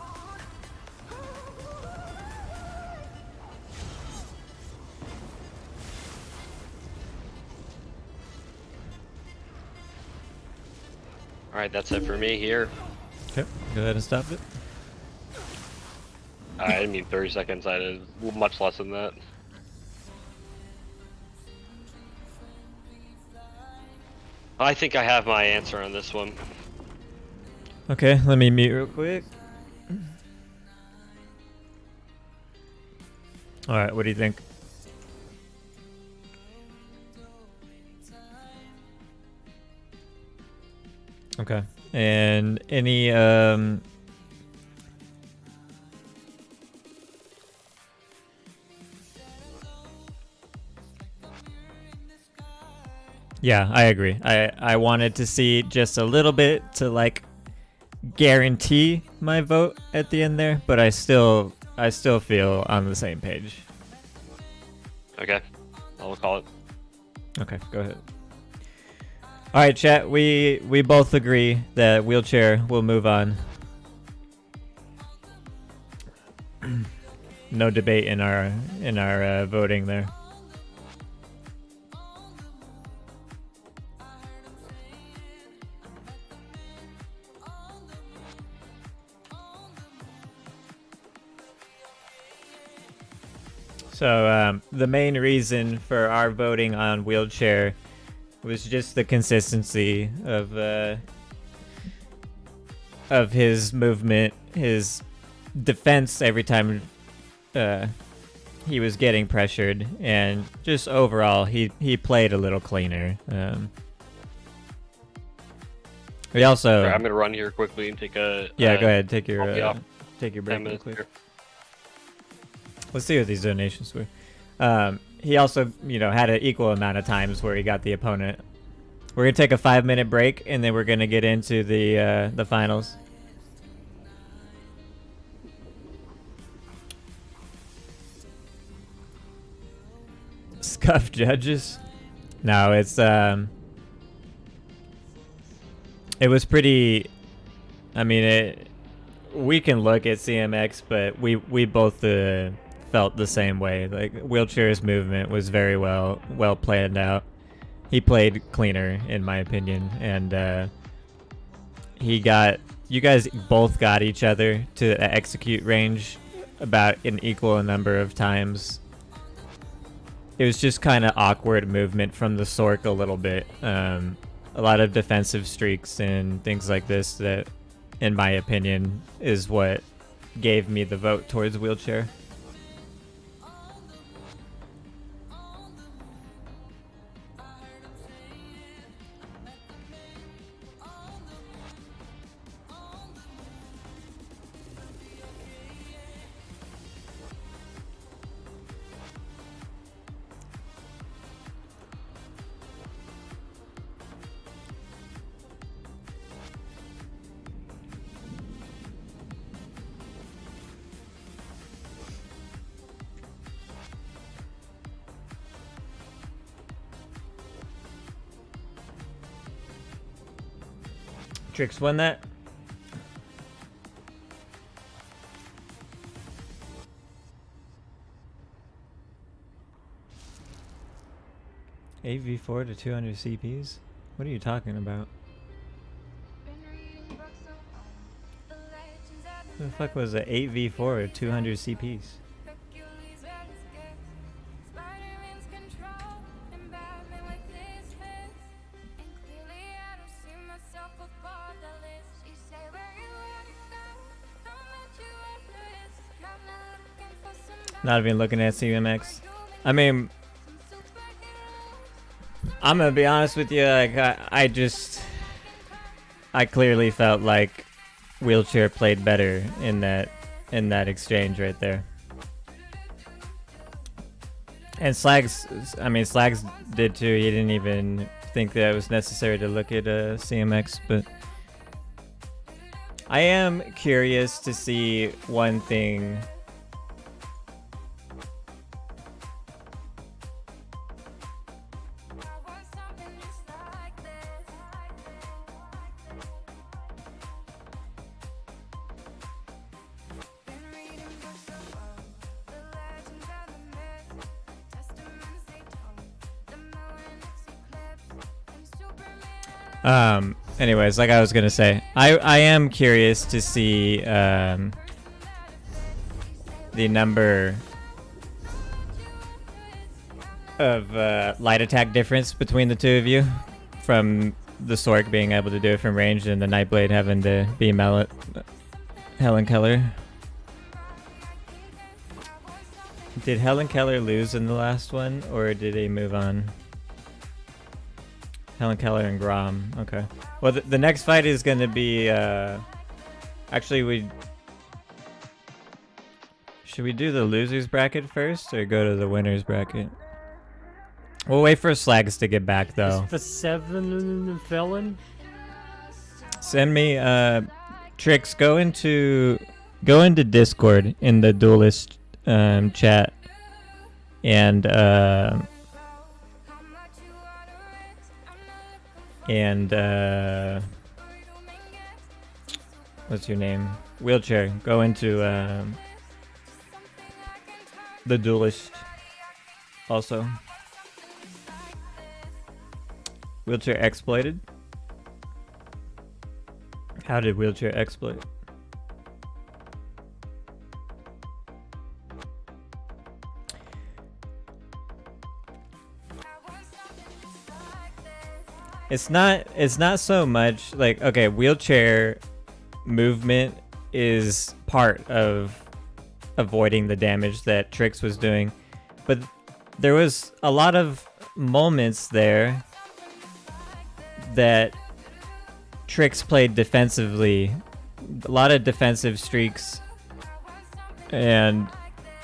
Alright, that's it for me here. Okay, go ahead and stop it. I didn't mean 30 seconds, I did much less than that. I think I have my answer on this one. Okay, let me mute real quick. Alright, what do you think? Okay. And any yeah, I agree. I wanted to see just a little bit to like guarantee my vote at the end there, but I still feel on the same page. Okay, I'll call it. Okay, go ahead. All right, chat. We both agree that wheelchair will move on. No debate in our voting there. So the main reason for our voting on wheelchair was just the consistency of his movement, his defense every time he was getting pressured, and just overall he played a little cleaner. We also Right, I'm gonna run here quickly and take a. go ahead, take I'll be your off break 10 real minutes quick. here. Let's see what these donations were. He also, had an equal amount of times where he got the opponent. We're gonna take a 5-minute break, and then we're gonna get into the finals. Scuff judges? No, it's it was pretty. I mean, we can look at CMX, but we both felt the same way. Like, Wheelchair's movement was very well planned out. He played cleaner, in my opinion, and you guys both got each other to execute range about an equal number of times. It was just kind of awkward movement from the Sork a little bit. A lot of defensive streaks and things like this that, in my opinion, is what gave me the vote towards Wheelchair. Trix won that. AV4 to 200 CPs? What are you talking about? What the fuck was it? 8v4 or 200 CPs? Not even looking at CMX. I mean, I'm gonna be honest with you. Like, I clearly felt like Wheelchair played better in that exchange right there. And Slags did too. He didn't even think that it was necessary to look at CMX, but I am curious to see one thing. Anyways, like I was gonna say, I am curious to see the number of light attack difference between the two of you, from the Sork being able to do it from range and the Nightblade having to beam out Helen Keller. Did Helen Keller lose in the last one, or did he move on? Helen Keller and Grom. Okay. Well, the next fight is going to be... actually, should we do the losers bracket first, or go to the winners bracket? We'll wait for Slags to get back, though. Is for 7 felon? Send me... Trix, go into Discord in the Duelist chat. and what's your name? Wheelchair. Go into the duelist. Also, Wheelchair exploited. How did Wheelchair exploit? It's not so much like, okay, Wheelchair movement is part of avoiding the damage that Trix was doing, but there was a lot of moments there that Trix played defensively, a lot of defensive streaks, and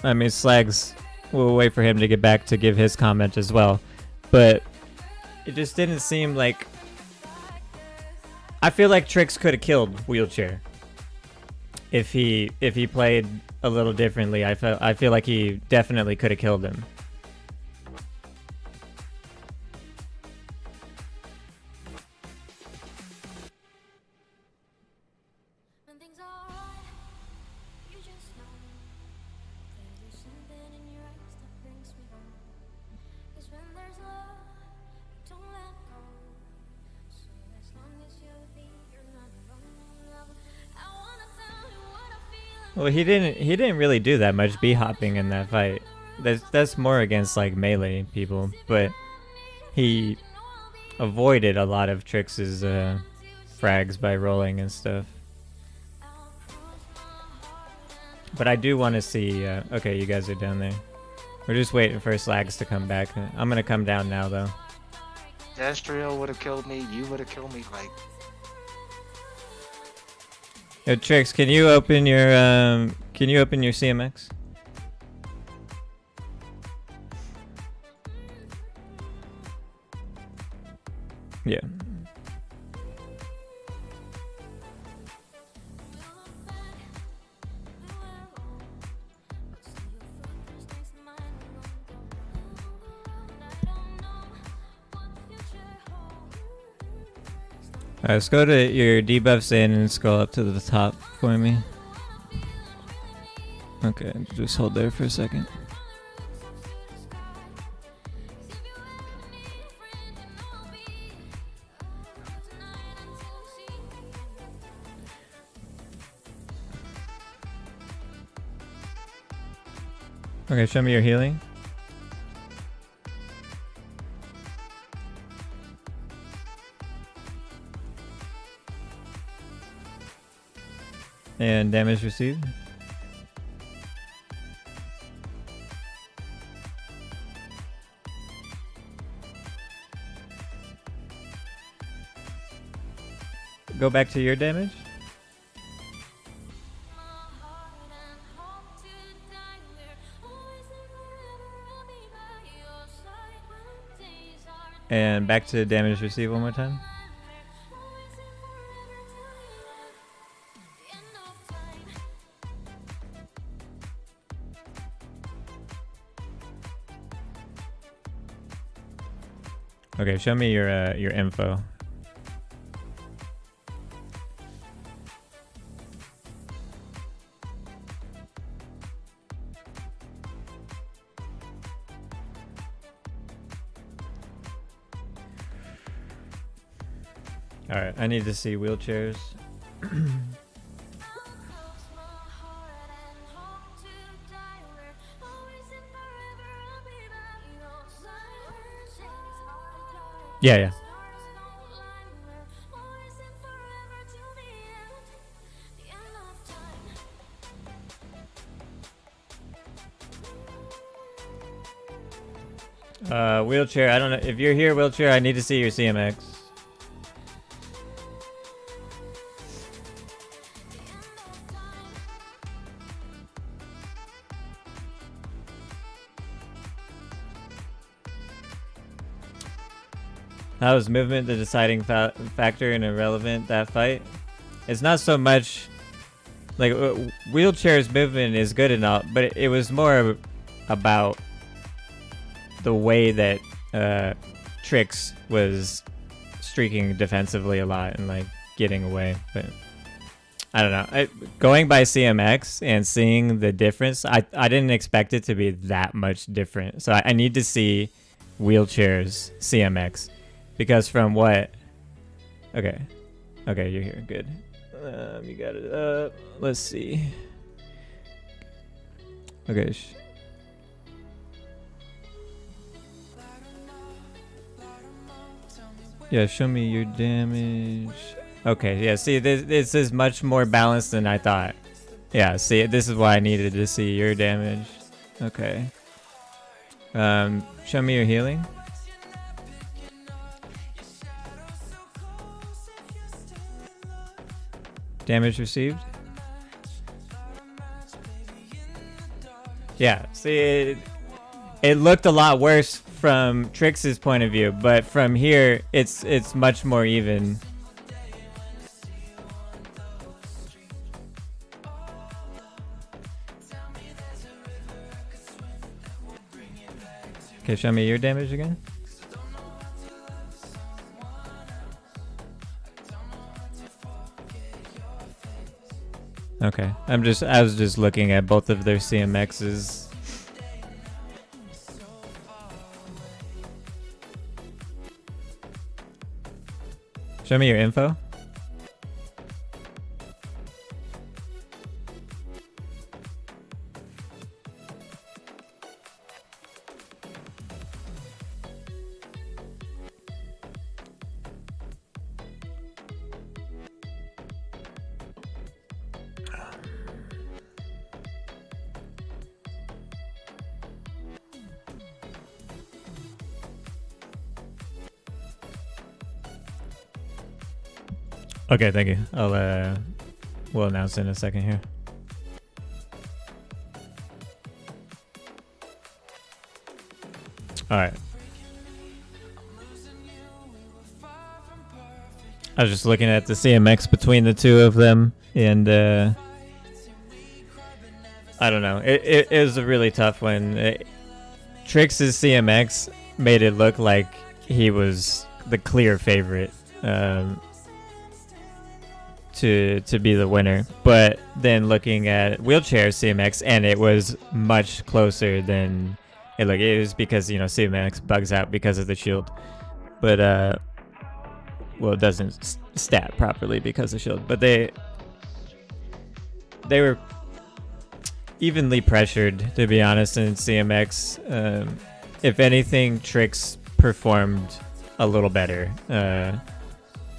I mean, Slags, we'll wait for him to get back to give his comment as well, but it just didn't seem like... I feel like Trix could have killed Wheelchair if he played a little differently. I feel like he definitely could have killed him. When things are right, you just know there's something in your eyes that brings me home. 'Cause when there's love, you don't let go. So as long as you're there, you're not alone, love. I wanna tell you what I feel. Well, he didn't really do that much b-hopping in that fight. That's more against like melee people, but he avoided a lot of Trix's frags by rolling and stuff. But I do want to see... okay, you guys are down there. We're just waiting for Slags to come back. I'm gonna come down now, though. Destrio would have killed me. You would have killed me. Like, Yo, Trix, can you open your CMX? Yeah. Alright, let's go to your debuffs in and scroll up to the top for me. Okay, just hold there for a second. Okay, show me your healing. And damage received. Go back to your damage. And back to damage received one more time. Okay, show me your info. All right, I need to see wheelchairs. Yeah, yeah. Wheelchair, I don't know. If you're here, wheelchair, I need to see your CMX. How is movement the deciding factor and irrelevant that fight? It's not so much like wheelchair's movement is good enough, but it was more about the way that Trix was streaking defensively a lot and like getting away. But I don't know. Going by CMX and seeing the difference, I didn't expect it to be that much different. So I need to see Wheelchair's CMX, because from what... Okay, you're here. Good. You got it up. Let's see. Okay. Yeah, show me your damage. Okay, yeah, see, this is much more balanced than I thought. Yeah, see, this is why I needed to see your damage. Okay. Show me your healing. Damage received. Yeah, see, it looked a lot worse from Trix's point of view, but from here, it's much more even. Okay, show me your damage again. Okay, I was just looking at both of their CMXs. Show me your info. Okay, thank you. We'll announce in a second here. All right. I was just looking at the CMX between the two of them, and I don't know. It was a really tough one. Trix's CMX made it look like he was the clear favorite. To be the winner, but then looking at Wheelchair CMX, and it was much closer than it looked. It was because, you know, CMX bugs out because of the shield, but well, it doesn't stat properly because of shield, but they were evenly pressured, to be honest, in CMX. If anything, Trix performed a little better in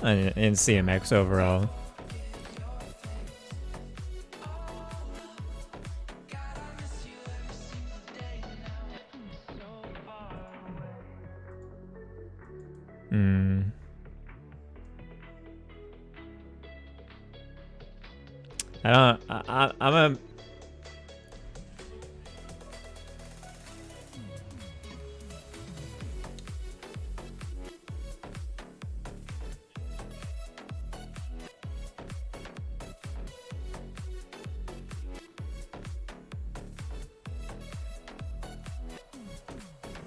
CMX overall. I'm a...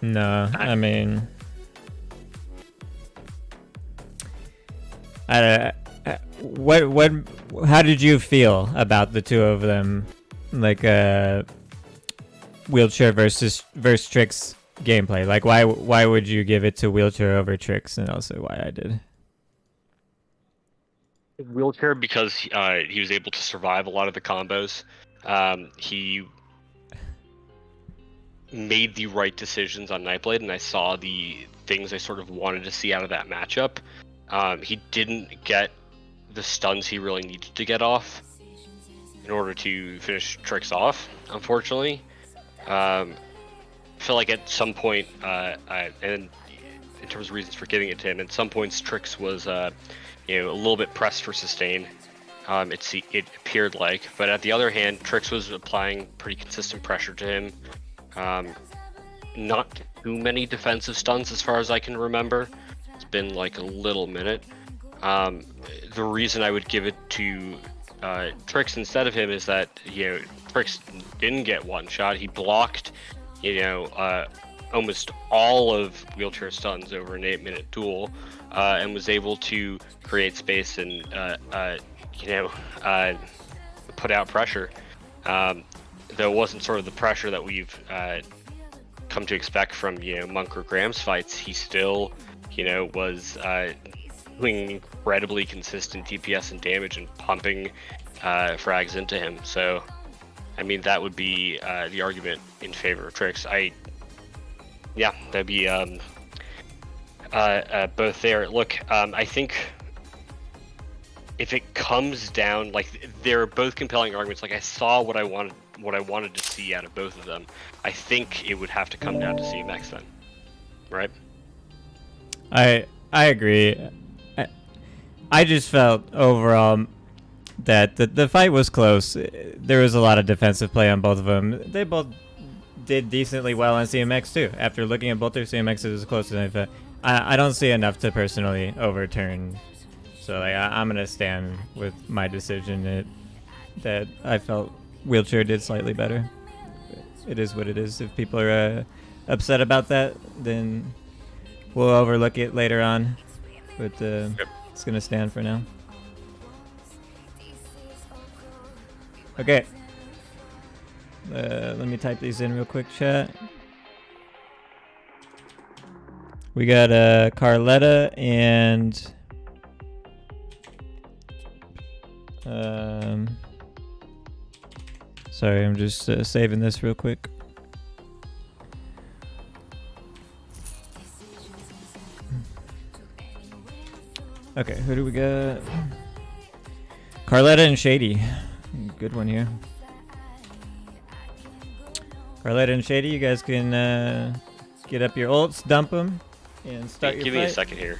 No, I mean... how did you feel about the two of them, like Wheelchair versus Trix gameplay? Like, why would you give it to Wheelchair over Trix, and also why I did? Wheelchair because he was able to survive a lot of the combos. He made the right decisions on Nightblade, and I saw the things I sort of wanted to see out of that matchup. He didn't get the stuns he really needed to get off in order to finish Trix off, unfortunately. I feel like at some point, and in terms of reasons for giving it to him, at some points Trix was a little bit pressed for sustain. It appeared like, but at the other hand, Trix was applying pretty consistent pressure to him. Not too many defensive stuns as far as I can remember. It's been like a little minute. The reason I would give it to Trix instead of him is that Trix didn't get one shot. He blocked a almost all of wheelchair stuns over an 8-minute duel, and was able to create space and put out pressure. Though it wasn't sort of the pressure that we've come to expect from Monk or Graham's fights, he still was doing incredibly consistent DPS and damage and pumping frags into him. So I mean, that would be the argument in favor of Trix. That'd be both there. Look, I think if it comes down, like, they're both compelling arguments. Like, I saw what I wanted to see out of both of them. I think it would have to come down to CMX then, right? I agree. I just felt overall that the fight was close. There was a lot of defensive play on both of them. They both did decently well on CMX too. After looking at both their CMXs, it was close to the I don't see enough to personally overturn. So like, I'm gonna stand with my decision that I felt Wheelchair did slightly better. It is what it is. If people are upset about that, then we'll overlook it later on. But it's gonna stand for now. Okay. Let me type these in real quick, chat. We got Carletta and sorry, I'm just saving this real quick. Okay, who do we got? Carletta and Shady. Good one here. Carletta and Shady, you guys can get up your ults, dump them, and start your Give fight. me a second here.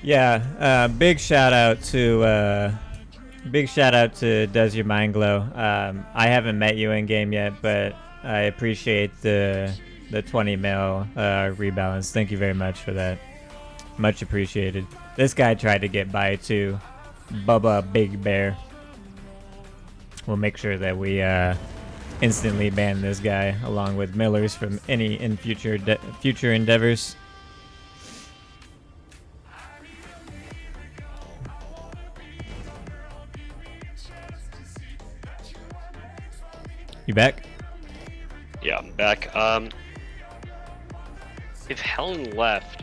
Yeah, big shout out to Does Your Mind Glow. I haven't met you in game yet, but I appreciate the 20 mil rebalance. Thank you very much for that. Much appreciated. This guy tried to get by too. Bubba Big Bear. We'll make sure that we instantly ban this guy along with Millers from any future endeavors. You back? Yeah, I'm back. If Helen left,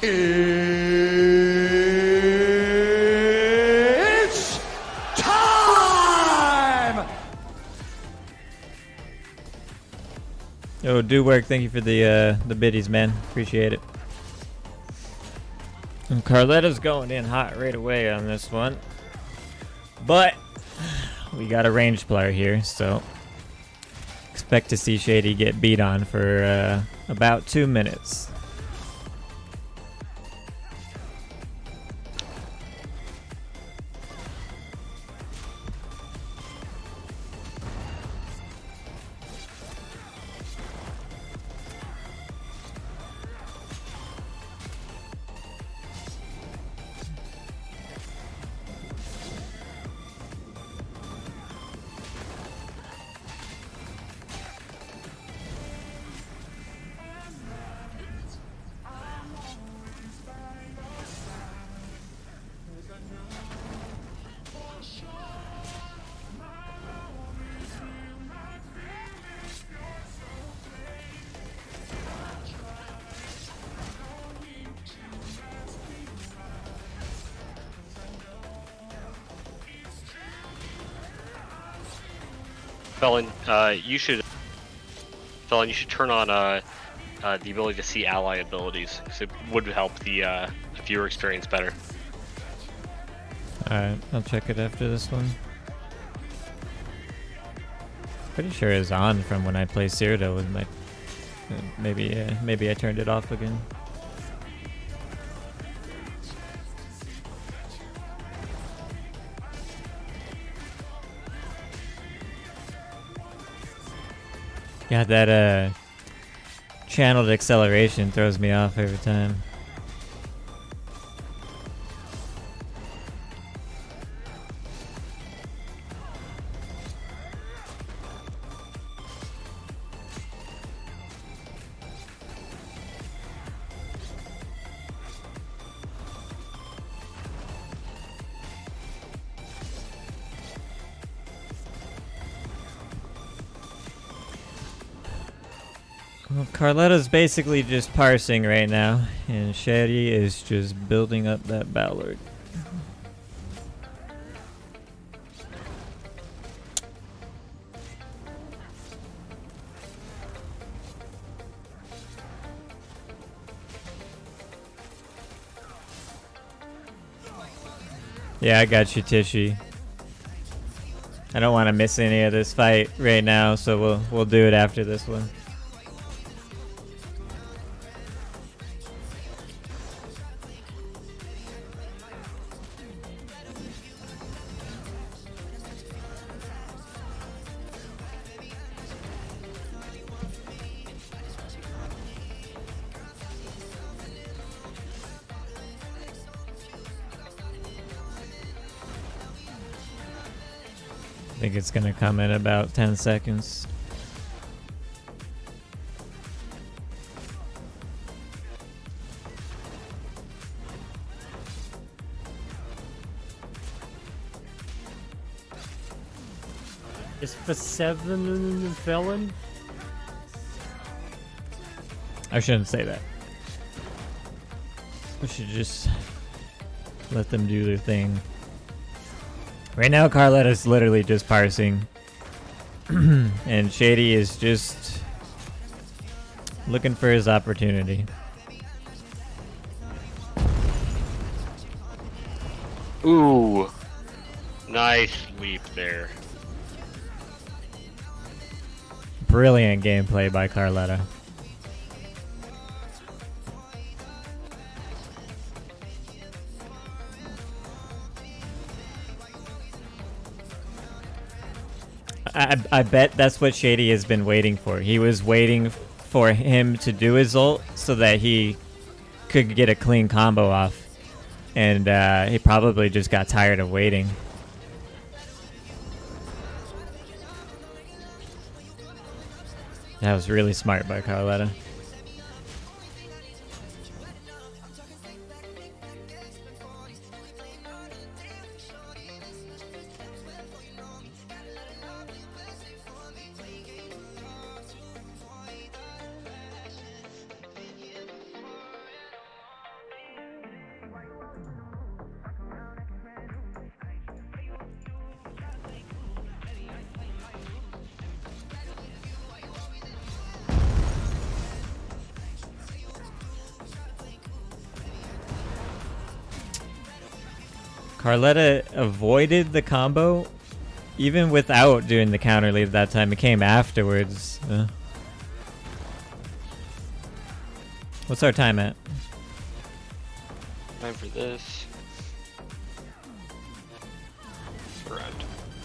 It's time! Yo, do work. Thank you for the biddies, man. Appreciate it. And Carletta's going in hot right away on this one. But we got a ranged player here, so expect to see Shady get beat on for about 2 minutes. Felon, you should turn on the ability to see ally abilities, because it would help the viewer experience better. Alright, I'll check it after this one. Pretty sure it's on from when I played Cyrodiil with my... maybe I turned it off again. Yeah, that channeled acceleration throws me off every time. Well, Carletta's basically just parsing right now, and Shady is just building up that Ballard. Yeah, I got you, Tishy. I don't want to miss any of this fight right now, so we'll do it after this one. I think it's gonna come in about 10 seconds. Is for 7 felon? I shouldn't say that. We should just let them do their thing. Right now, Carletta's literally just parsing. And Shady is just looking for his opportunity. Ooh, nice leap there. Brilliant gameplay by Carletta. I bet that's what Shady has been waiting for. He was waiting for him to do his ult so that he could get a clean combo off. And he probably just got tired of waiting. That was really smart by Carletta. Carletta avoided the combo even without doing the counter lead that time. It came afterwards. What's our time at? Time for this. Around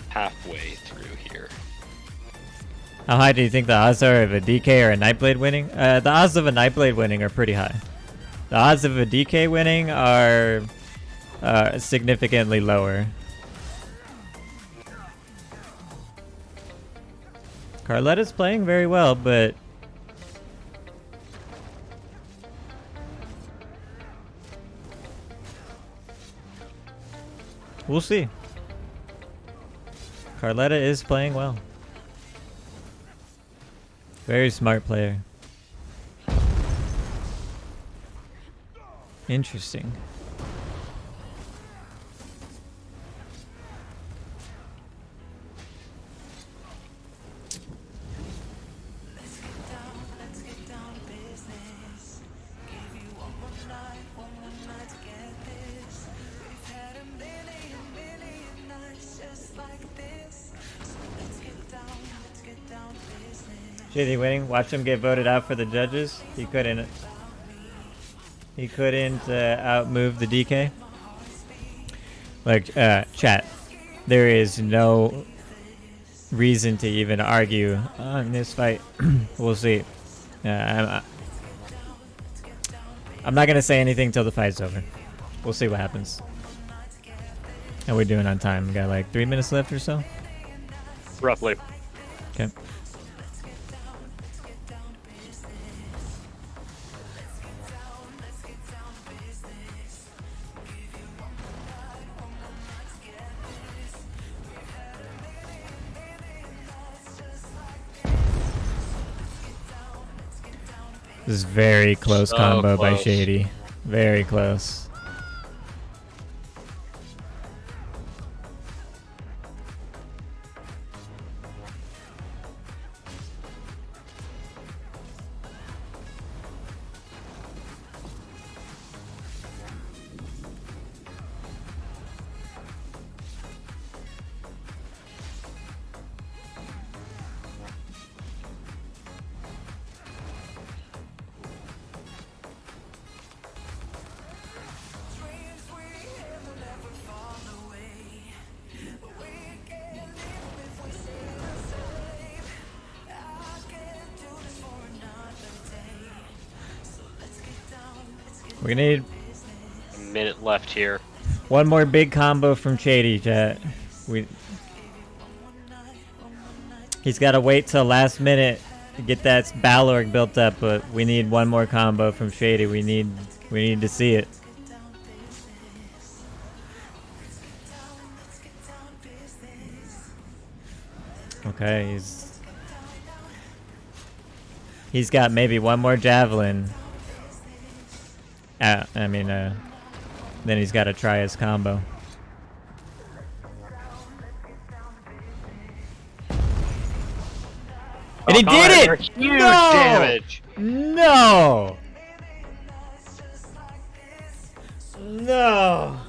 halfway through here. How high do you think the odds are of a DK or a Nightblade winning? The odds of a Nightblade winning are pretty high. The odds of a DK winning are significantly lower. Carletta's playing very well, but we'll see. Carletta is playing well. Very smart player. Interesting. Shady winning. Watch him get voted out for the judges. He couldn't. He couldn't outmove the DK. Like, chat. There is no reason to even argue on this fight. We'll see. I'm not gonna say anything till the fight's over. We'll see what happens. How we doing on time? We got like 3 minutes left or so. Roughly. Okay. This is very close So combo by close. Shady. Very close. We're gonna need A minute left here. one more big combo from Shady, chat. He's got to wait till last minute to get that Balorg built up, but we need one more combo from Shady. We need to see it. Okay, he's got maybe one more javelin. Then he's got to try his combo. And he did it! Huge No! damage. No! No!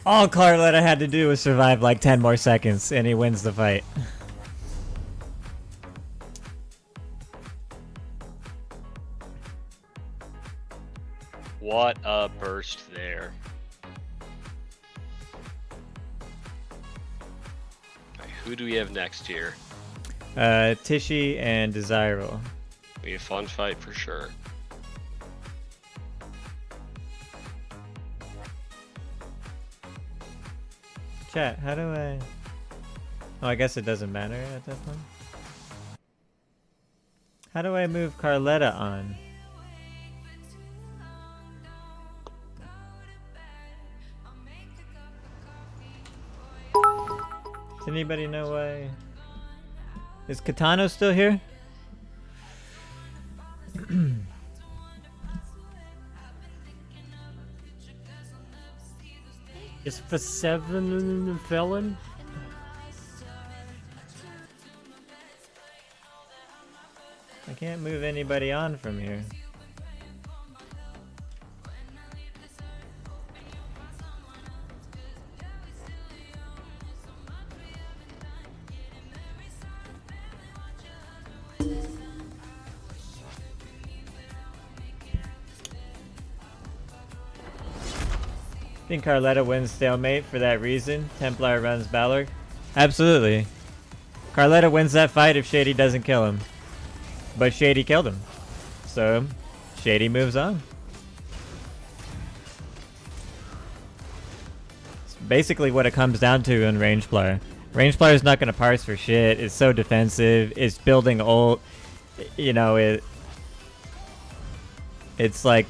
All Carletta had to do was survive like 10 more seconds, and he wins the fight. What a burst there. Alright, who do we have next here? Tishy and Desirable. Be a fun fight for sure. Chat, how do I... Oh, I guess it doesn't matter at that point. How do I move Carletta on? Does anybody know why? Is Katano still here? Is for 7 felon? I can't move anybody on from here. Think Carletta wins stalemate for that reason? Templar runs Balor? Absolutely. Carletta wins that fight if Shady doesn't kill him. But Shady killed him. So, Shady moves on. It's basically what it comes down to in range player. Range player is not going to parse for shit. It's so defensive. It's building ult. You know, it's like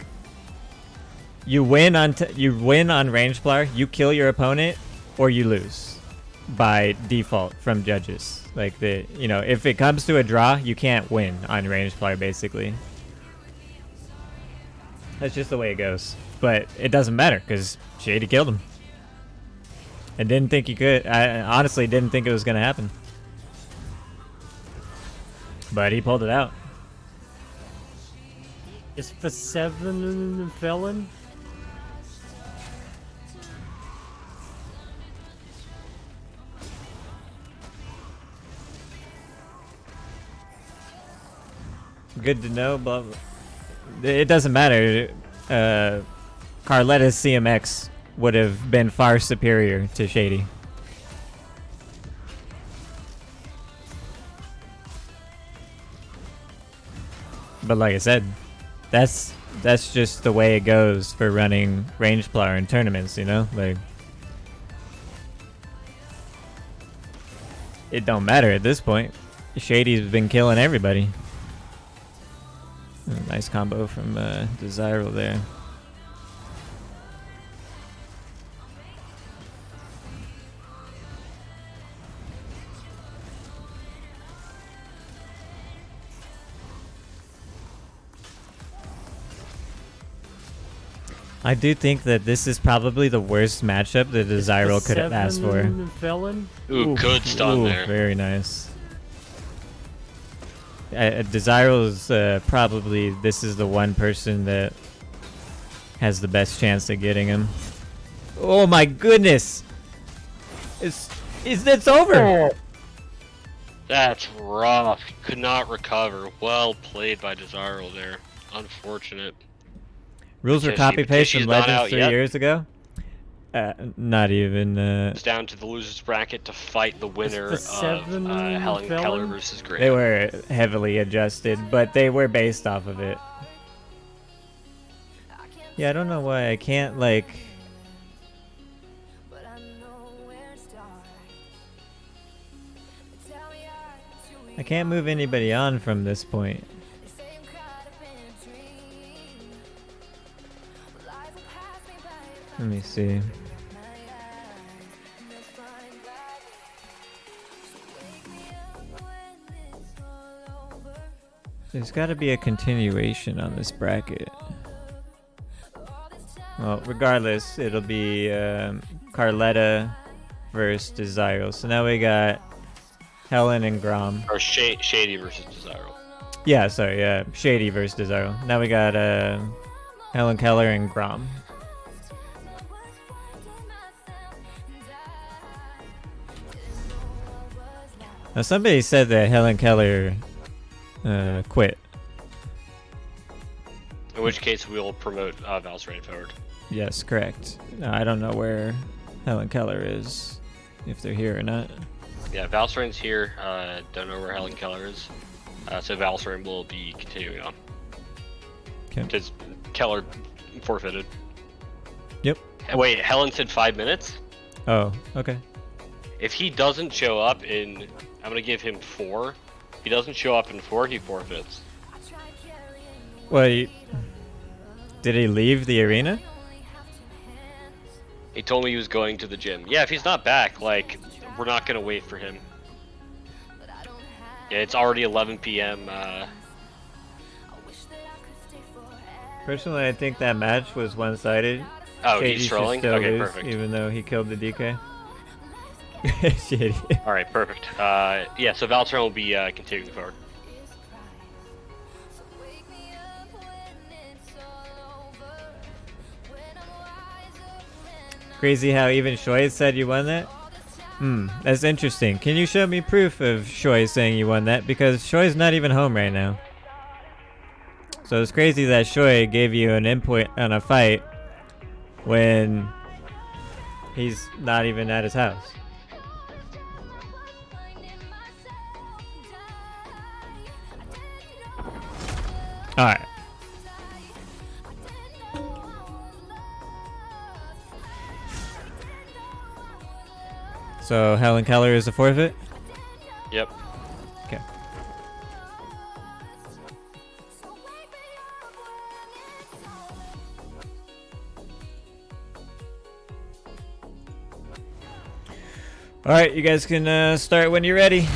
you win on range player, you kill your opponent, or you lose by default from judges. Like if it comes to a draw, you can't win on range player basically. That's just the way it goes. But it doesn't matter because Shady killed him. I didn't think he could. I honestly didn't think it was gonna happen. But he pulled it out. It's for 7 felon. Good to know, but it doesn't matter. Carletta's CMX would have been far superior to Shady. But like I said, that's just the way it goes for running range player in tournaments, you know? Like, it don't matter at this point. Shady's been killing everybody. Nice combo from Desirable there. I do think that this is probably the worst matchup that Desirable could have asked for. Felon. Ooh, good stun there. Very nice. Desirable's probably, this is the one person that has the best chance of getting him. Oh my goodness! It's over! That's rough. Could not recover. Well played by Desirable there. Unfortunate. Rules were But copy paste she's from not Legends out 3 yet. years ago? Not even. It's down to the losers bracket to fight the winner of seven Helen felon? Keller versus Graham. They were heavily adjusted, but they were based off of it. Yeah, I don't know why I can't, like... But I know where to start. Tell me how to I can't move anybody on from this point. say I'm caught up in a dream. Life will pass me by. Let me see. There's got to be a continuation on this bracket. Well, regardless, it'll be Carletta versus Desirable. So now we got Helen and Grom. Or Shady versus Desirable. Yeah, sorry, yeah, Shady versus Desirable. Now we got Helen Keller and Grom. Now somebody said that Helen Keller quit. In which case, we'll promote Valsrain forward. Yes, correct. Now, I don't know where Helen Keller is, if they're here or not. Yeah, Valsrain's here. Don't know where Helen Keller is. So Valsrain will be continuing on. Okay. Because Keller forfeited. Yep. Wait, Helen said 5 minutes? Oh, okay. If he doesn't show up in... I'm going to give him 4. If he doesn't show up in 4, he forfeits. Well, did he leave the arena? He told me he was going to the gym. Yeah, if he's not back, like, we're not going to wait for him. Yeah, it's already 11 p.m. Personally, I think that match was one-sided. Oh, Shady he's should trolling? still Okay, lose, perfect. even though he killed the DK. Shady. Alright, perfect. Yeah, so Valtron will be continuing forward. Crazy how even Shoy said you won that? That's interesting. Can you show me proof of Shoy saying you won that? Because Shoy's not even home right now. So it's crazy that Shoy gave you an input on a fight when he's not even at his house. Alright. So Helen Keller is a forfeit? Yep. Okay. Alright, you guys can start when you're ready.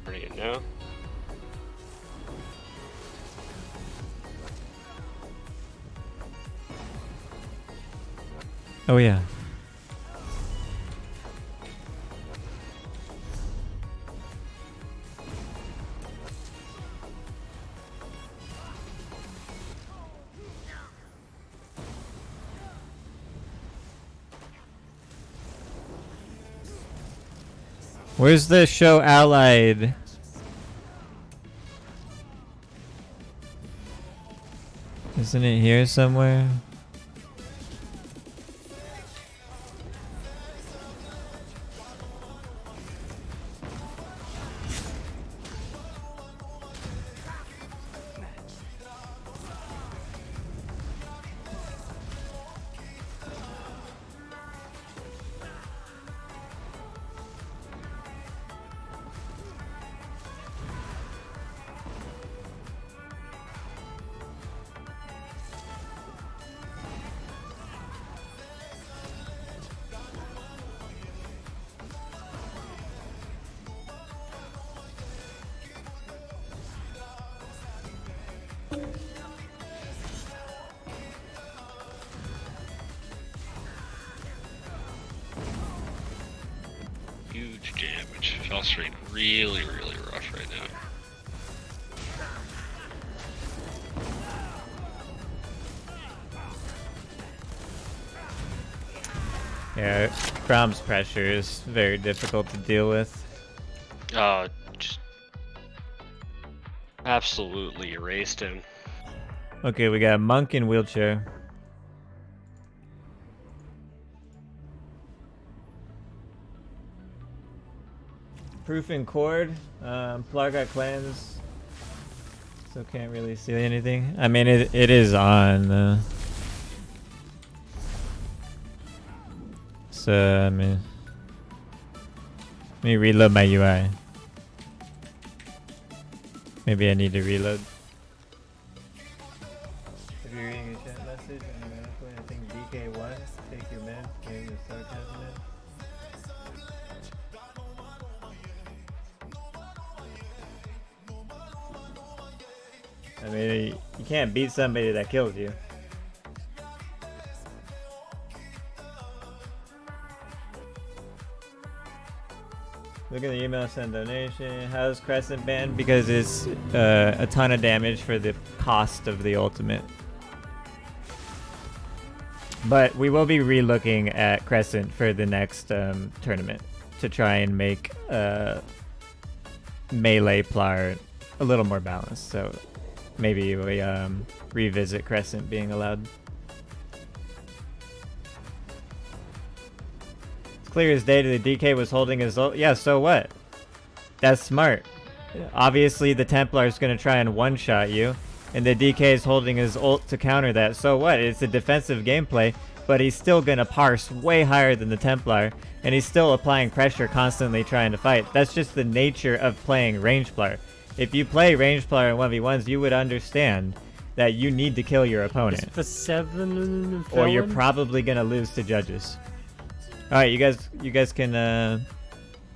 Ready to know? Oh yeah. Where's the show Allied? Isn't it here somewhere? Huge damage. False rate really, really rough right now. Yeah, Crom's pressure is very difficult to deal with. Just absolutely erased him. Okay, we got Monk in wheelchair. Proof and Cord. Plar got cleanse. So can't really see anything. I mean, it is on. So, I mean, let me reload my UI. Maybe I need to reload. If you're reading a chat message and you're not playing, I think DK1, take your meds, maybe the sarcasm meds. I mean, you can't beat somebody that kills you. Look at the email, send donation. How's Crescent banned? Because it's a ton of damage for the cost of the ultimate. But we will be re-looking at Crescent for the next tournament to try and make melee Plar a little more balanced. So maybe we revisit Crescent being allowed. Clear as day the DK was holding his ult. Yeah, so what? That's smart. Obviously the Templar is going to try and one-shot you, and the DK is holding his ult to counter that. So what? It's a defensive gameplay, but he's still going to parse way higher than the Templar, and he's still applying pressure constantly trying to fight. That's just the nature of playing range Plar. If you play range Plar in 1v1s, you would understand that you need to kill your opponent. For 7 or you're probably going to lose to judges. All right, you guys can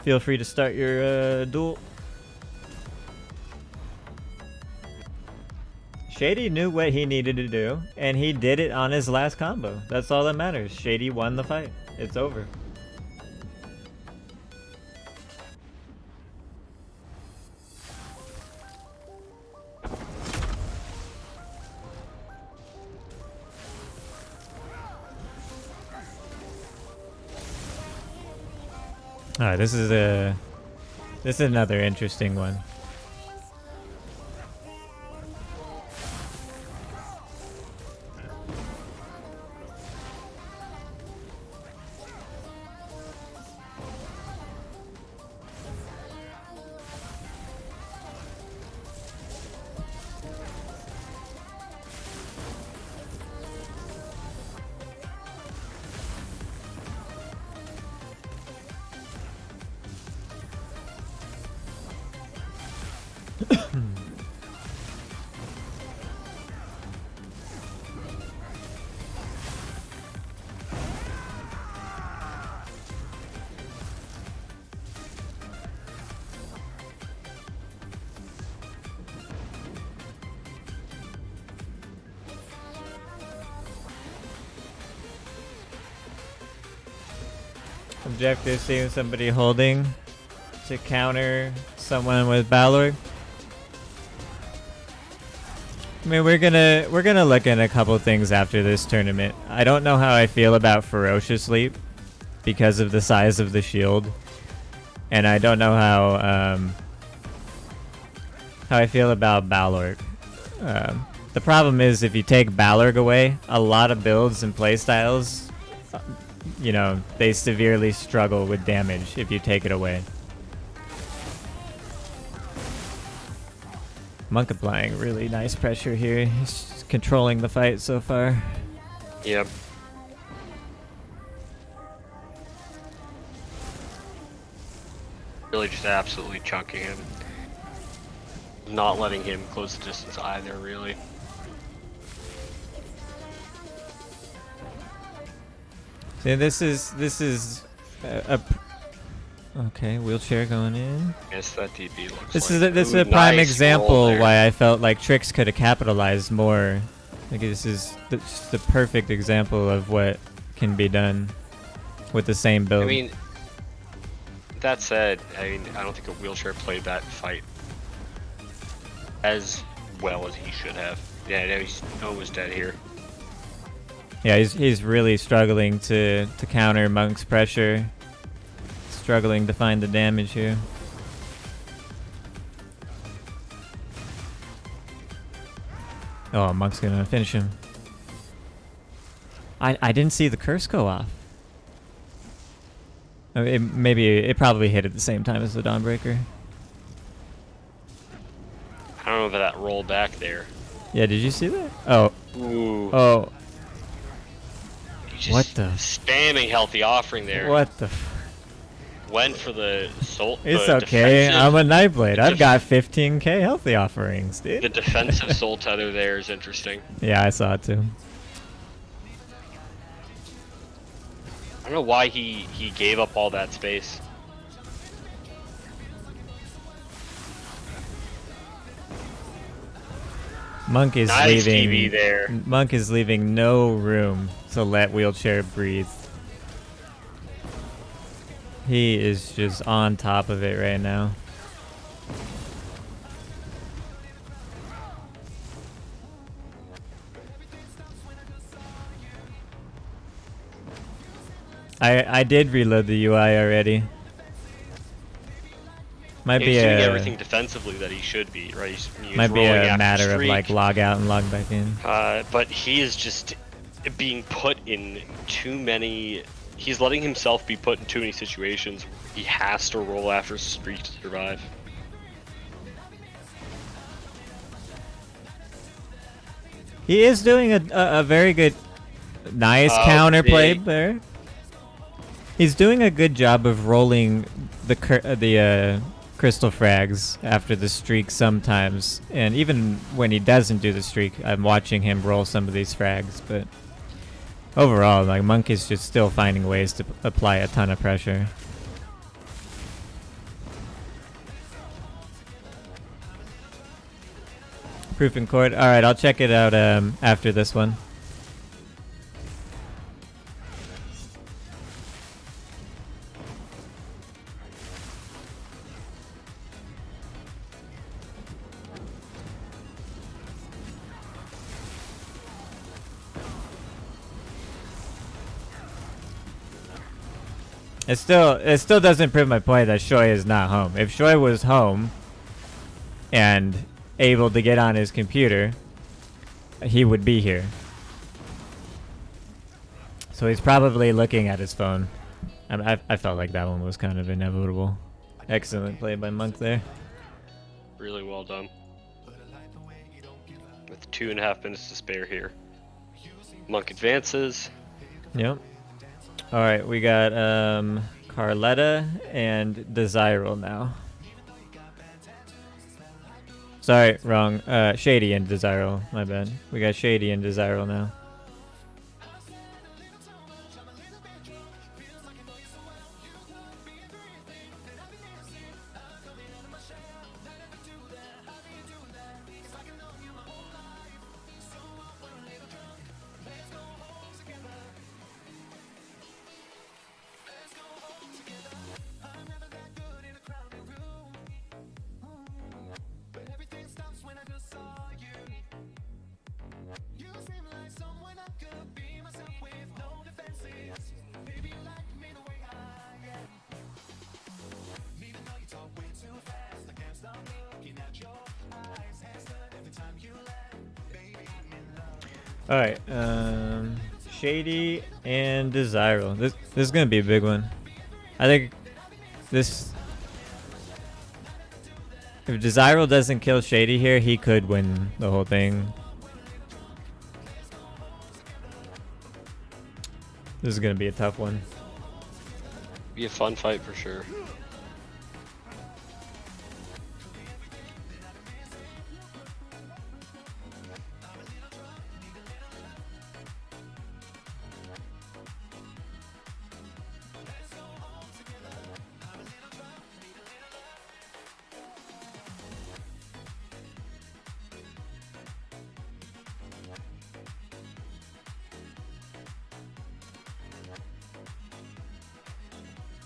feel free to start your duel. Shady knew what he needed to do, and he did it on his last combo. That's all that matters. Shady won the fight. It's over. Alright, this is another interesting one. Objective, seeing somebody holding to counter someone with Balor. I mean, we're gonna look at a couple things after this tournament. I don't know how I feel about Ferocious Leap because of the size of the shield. and I don't know how I feel about Balorg. The problem is if you take Balorg away, a lot of builds and playstyles, you know, they severely struggle with damage if you take it away. Monk applying really nice pressure here. He's controlling the fight so far. Yep. Really just absolutely chunking him. Not letting him close the distance either, really. See, this is okay, wheelchair going in. Yes, that DB looks This like. is Ooh, a prime nice example roll there. why I felt like Trix could have capitalized more. Like this is just the perfect example of what can be done with the same build. I mean, that said, I don't think a wheelchair played that fight as well as he should have. Yeah, no, he's almost dead here. Yeah, he's really struggling to counter Monk's pressure. Struggling to find the damage here. Oh, Monk's gonna finish him. I didn't see the curse go off. Maybe it probably hit at the same time as the Dawnbreaker. I don't know about that roll back there. Yeah, did you see that? Oh. Ooh. Oh. He just What the? spamming healthy offering there. What the? Went for the soul. It's the okay. defensive- I'm a Nightblade. I've def- got 15k healthy offerings, dude. The defensive soul tether there is interesting. Yeah, I saw it too. I don't know why he gave up all that space. Monk is Nice leaving. TV there. Monk is leaving no room to let wheelchair breathe. He is just on top of it right now. I did reload the UI already. Might He's be doing a everything defensively that he should be, right? He's might be rolling a after matter of streak, like log out and log back in. but he is just being put in too many. He's letting himself be put in too many situations. He has to roll after streak to survive. He is doing a very good, nice Oh, counterplay big. there. He's doing a good job of rolling the crystal frags after the streak sometimes, and even when he doesn't do the streak, I'm watching him roll some of these frags. But overall, like Monk is just still finding ways to apply a ton of pressure. Proof in court. All right, I'll check it out after this one. It still doesn't prove my point that Shoy is not home. If Shoy was home and able to get on his computer, he would be here. So he's probably looking at his phone. I felt like that one was kind of inevitable. Excellent play by Monk there. Really well done. With 2.5 minutes to spare here. Monk advances. Yep. Alright, we got Carletta and Desirable now. Sorry, wrong. Shady and Desirable, my bad. We got Shady and Desirable now. Everything stops when I just saw you. You seem like someone All right, Shady and Desirable. This is gonna be a big one. I think this. If Desirable doesn't kill Shady here, he could win the whole thing. This is gonna be a tough one. Be a fun fight for sure.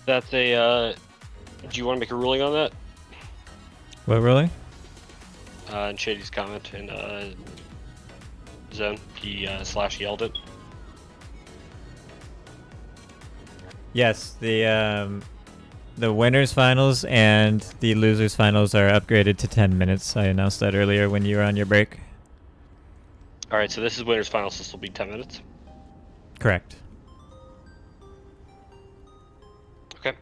That's a. Do you want to make a ruling on that? What really? In Shady's comment in Zone, he slash yelled it. Yes, the winners finals and the losers finals are upgraded to 10 minutes. I announced that earlier when you were on your break. All right, so this is winners finals. This will be 10 minutes. Correct. Okay.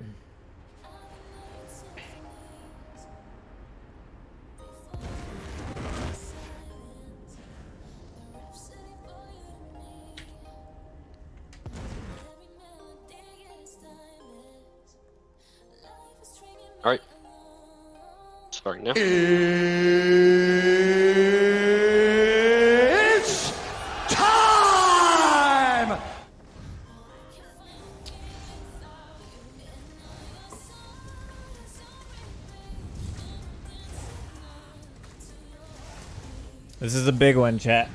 All right. Starting now. It's time! This is a big one, chat.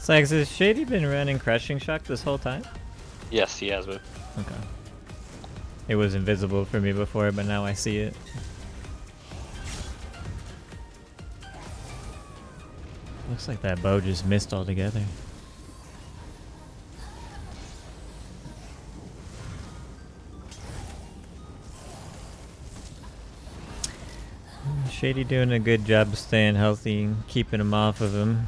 Slags, has Shady been running Crushing Shock this whole time? Yes, he has been. Okay. It was invisible for me before, but now I see it. Looks like that bow just missed altogether. Shady doing a good job staying healthy and keeping him off of him.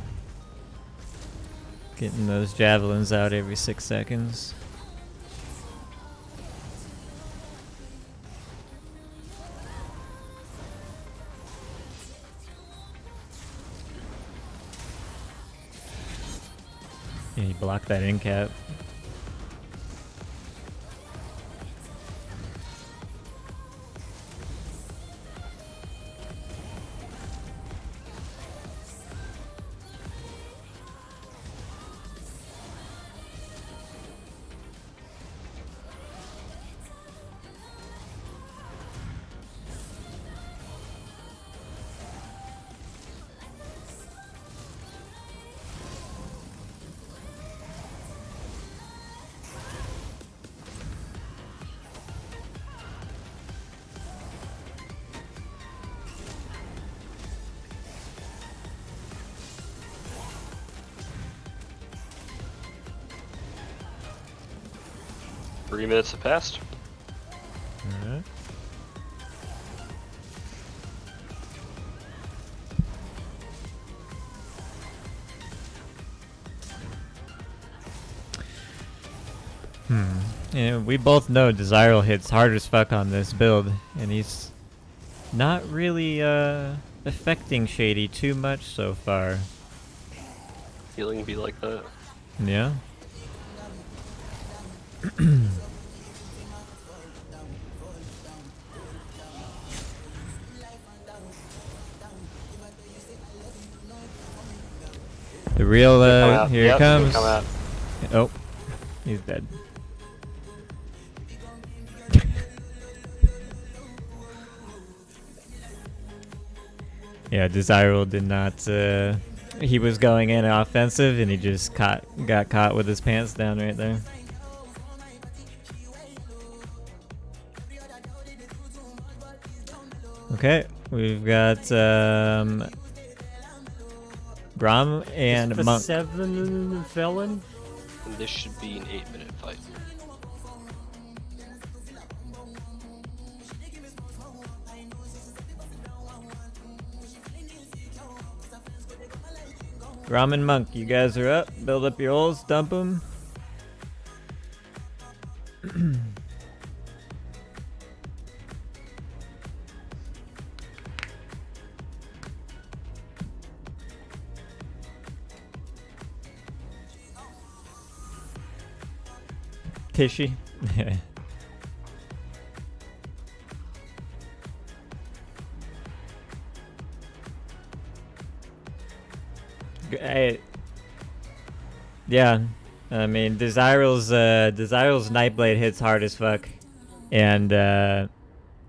Getting those javelins out every 6 seconds. Yeah, he blocked that in cap. Three minutes have passed. Alright. Yeah, we both know Desirable hits hard as fuck on this build, and he's not really affecting Shady too much so far. Healing be like that. Yeah. The real Come out. here Yep, it comes. come out. Oh, he's dead. Yeah, Desirable did not. He was going in offensive, and he just got caught with his pants down right there. Okay, we've got Grom and For Monk. 7 felon. And this should be an 8-minute fight. Grom and Monk, you guys are up. Build up your ults, dump them. Tishy. Yeah, I mean Desiral's Nightblade hits hard as fuck, and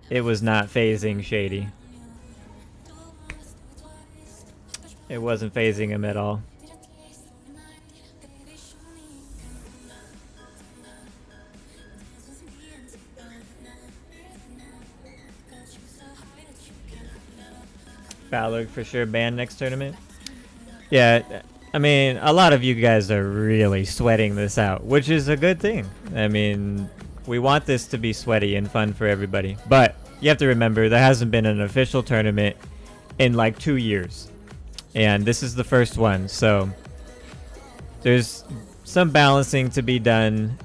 it was not phasing Shady. It wasn't phasing him at all. Balog for sure banned next tournament. Yeah, I mean, a lot of you guys are really sweating this out, which is a good thing. I mean, we want this to be sweaty and fun for everybody. But you have to remember, there hasn't been an official tournament in like 2 years. And this is the first one, so there's some balancing to be done,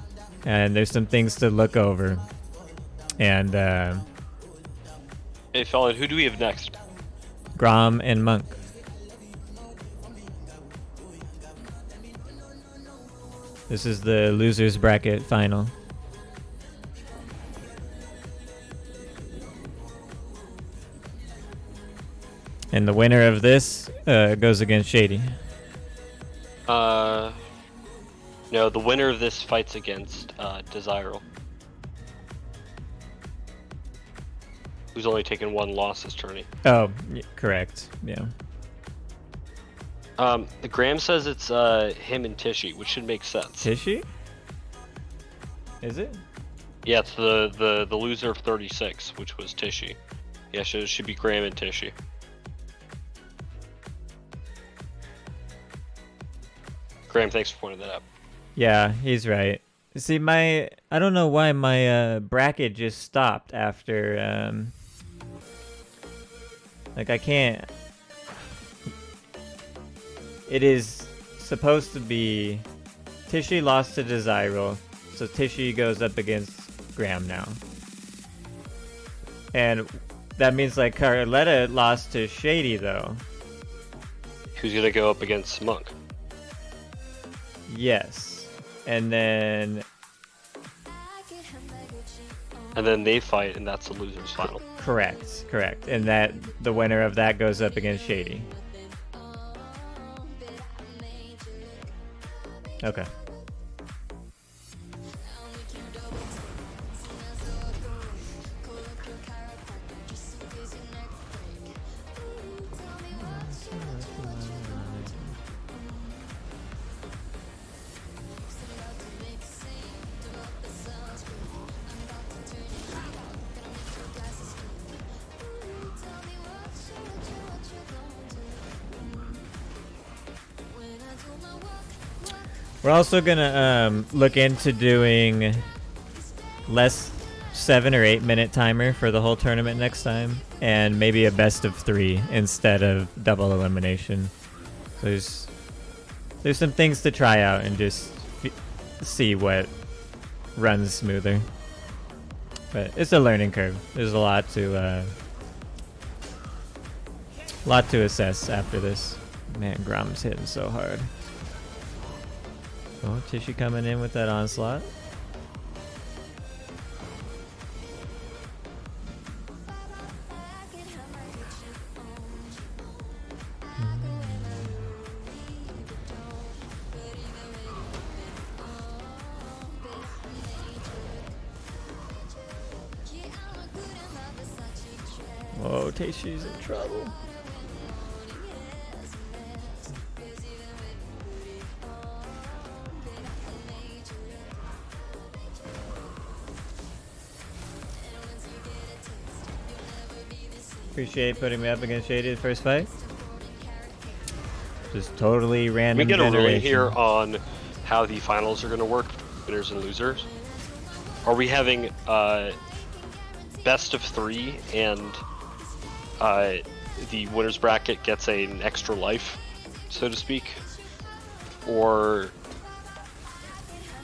and there's some things to look over. And, Hey, Felon, who do we have next? Grom and Monk. This is the losers bracket final. And the winner of this goes against Shady. No, the winner of this fights against Desirable, who's only taken 1 loss this tourney. Oh, correct. Yeah. The Graham says it's him and Tishy, which should make sense. Tishy? Is it? Yeah, it's the loser of 36, which was Tishy. Yeah, it should be Graham and Tishy. Graham, thanks for pointing that out. Yeah, he's right. See, I don't know why my bracket just stopped after like I can't. It is supposed to be Tishy lost to Desirable, so Tishy goes up against Graham now. And that means like Carletta lost to Shady though. Who's gonna go up against Monk? Yes. And then they fight, and that's the loser's final. correct. And that the winner of that goes up against Shady. Okay. We're also gonna look into doing less 7 or 8 minute timer for the whole tournament next time, and maybe a best of 3 instead of double elimination. So there's some things to try out and just see what runs smoother. But it's a learning curve. There's a lot to assess after this. Man, Grom's hitting so hard. Oh, Tishy coming in with that onslaught. Whoa, Tishy's in trouble. Appreciate putting me up against Shady the first fight. Just totally random. We get a ruling generation. here on how the finals are going to work, winners and losers. Are we having best of 3 and the winners bracket gets an extra life, so to speak? Or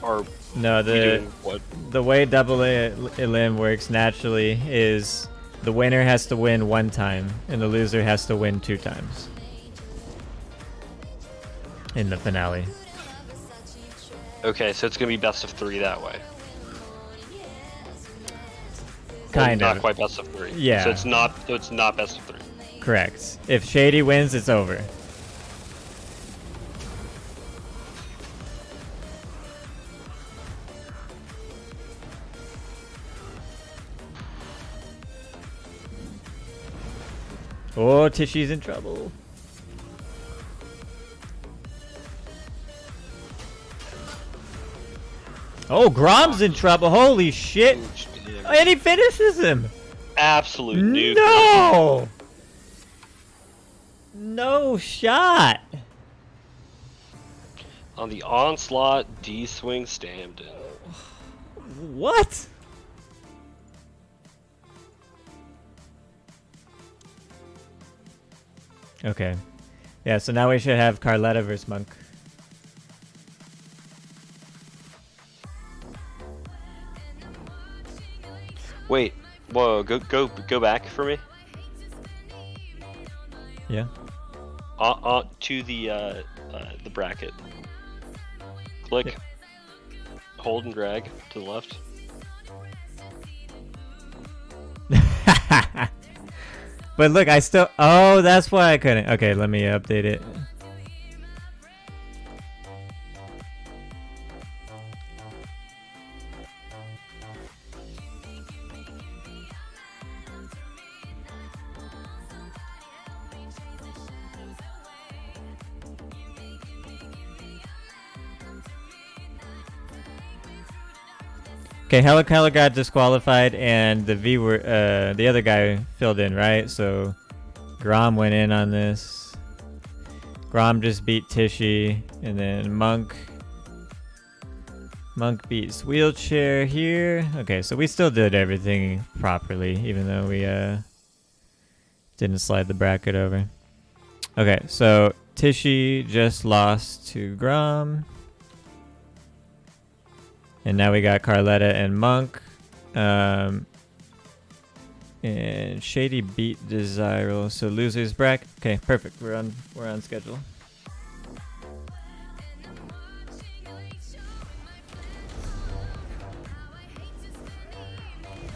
are No, we doing what? the way double elim works naturally is the winner has to win 1 time and the loser has to win 2 times in the finale. Okay, so it's going to be best of 3 that way. Kind Not of. quite best of 3. Yeah. So it's not best of 3. Correct. If Shady wins, it's over. Oh, Tishy's in trouble. Oh, Grom's in trouble. Holy shit. And he finishes him. Absolute nuke. No! No shot. On the onslaught, D swing Stamden. What? Okay. Yeah, so now we should have Carletta versus Monk. Wait, whoa, go back for me. Yeah. To the bracket. Click. Yeah. Hold and drag to the left. But look, I still... Oh, that's why I couldn't. Okay, let me update it. Okay, Helicala got disqualified, and the other guy filled in, right? So Grom went in on this. Grom just beat Tishy, and then Monk beats Wheelchair here. Okay, so we still did everything properly, even though we didn't slide the bracket over. Okay, so Tishy just lost to Grom. And now we got Carletta and Monk. And Shady beat Desirable. So losers bracket. Okay, perfect. We're on schedule.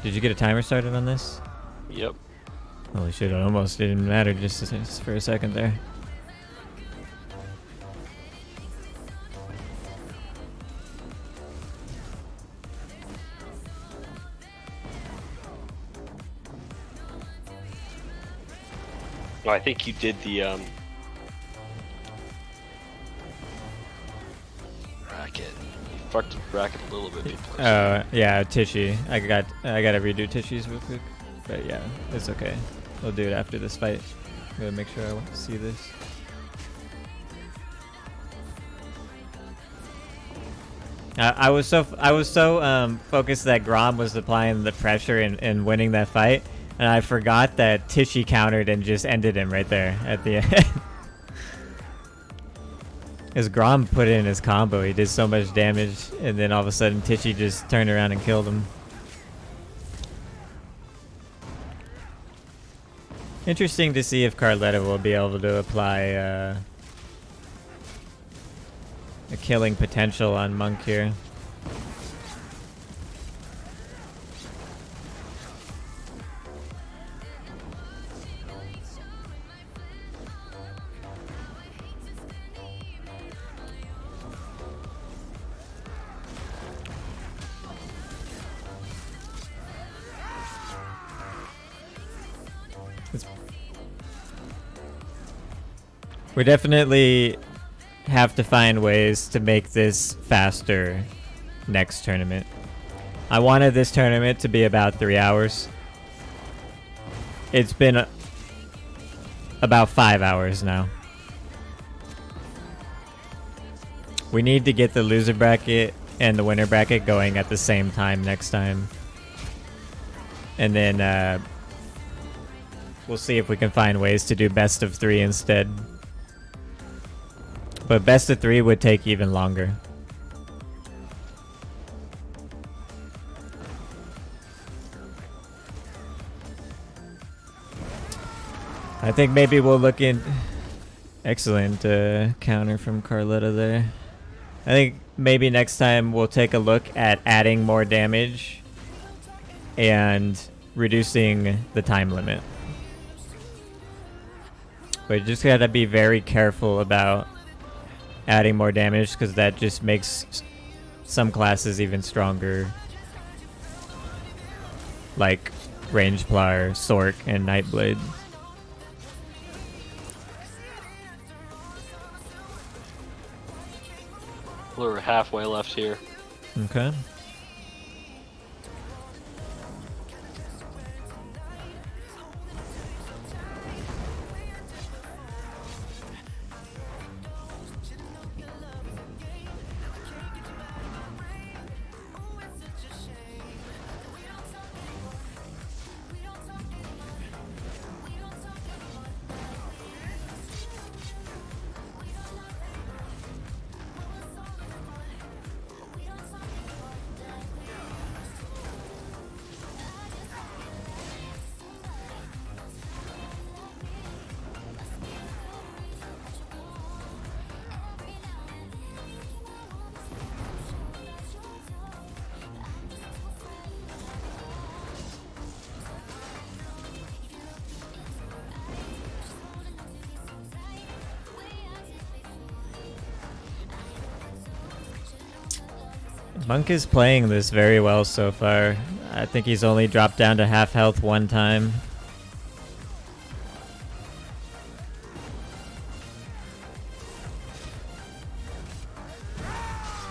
Did you get a timer started on this? Yep. Holy shit, it almost didn't matter just for a second there. Oh, I think you did the bracket. You fucked the bracket a little bit. Yeah, Tishy. I gotta redo Tishy's real quick. But yeah, it's okay. We'll do it after this fight. I'm gonna make sure I see this. I was so focused that Grom was applying the pressure and winning that fight, and I forgot that Tishy countered and just ended him right there at the end. As Grom put in his combo, he did so much damage, and then all of a sudden Tishy just turned around and killed him. Interesting to see if Carletta will be able to apply a killing potential on Monk here. We definitely have to find ways to make this faster next tournament. I wanted this tournament to be about 3 hours. It's been about 5 hours now. We need to get the loser bracket and the winner bracket going at the same time next time. And then we'll see if we can find ways to do best of 3 instead. But best of 3 would take even longer. I think maybe we'll look in... Excellent counter from Carletta there. I think maybe next time we'll take a look at adding more damage and reducing the time limit. But you just gotta be very careful about adding more damage, because that just makes some classes even stronger. Like Range Plier, Sork, and Nightblade. We're halfway left here. Okay. Monk is playing this very well so far. I think he's only dropped down to half health one time.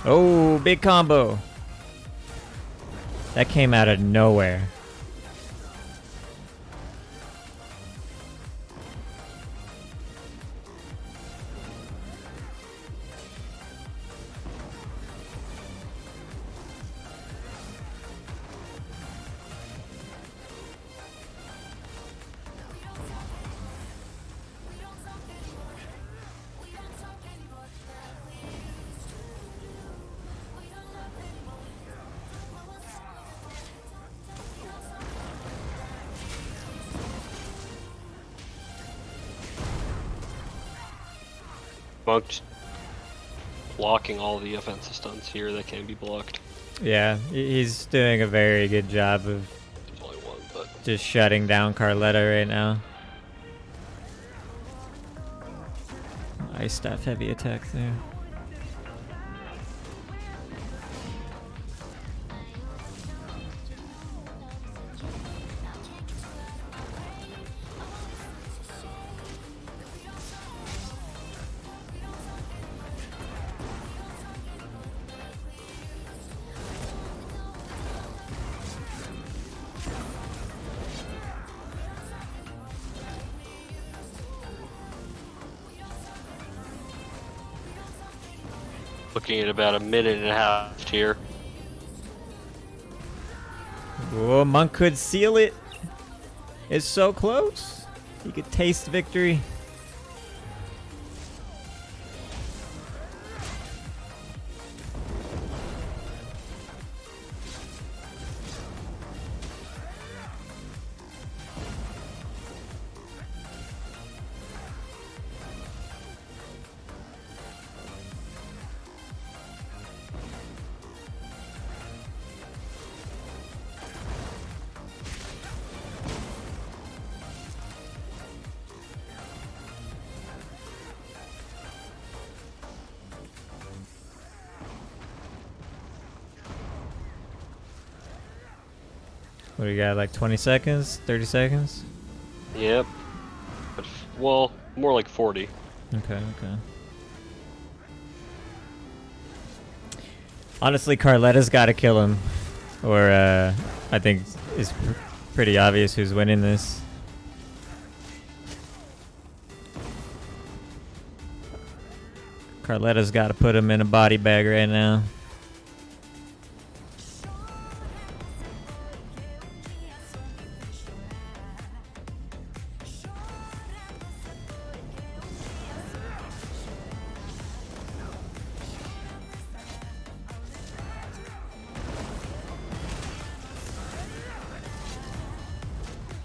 Oh, big combo. That came out of nowhere. Monk blocking all the offensive stunts here that can be blocked. Yeah, he's doing a very good job of There's only one, but just shutting down Carletta right now. Ice Staff heavy attack there. looking at about a minute and a half here. Oh, Monk could seal it. It's so close. He could taste victory. What do you got, like 20 seconds? 30 seconds? Yep. But, well, more like 40. Okay, okay. Honestly, Carletta's got to kill him. Or, I think it's pretty obvious who's winning this. Carletta's got to put him in a body bag right now.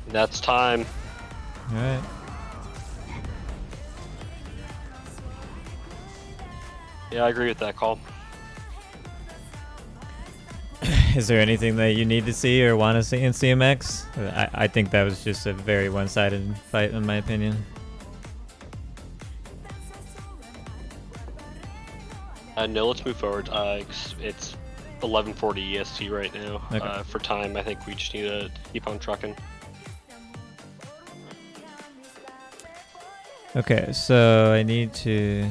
That's time. All right. Yeah, I agree with that call. Is there anything that you need to see or want to see in CMX? I think that was just a very one-sided fight, in my opinion. No, let's move forward. It's 11:40 EST right now. Okay. For time, I think we just need to keep on trucking. Okay, so I need to...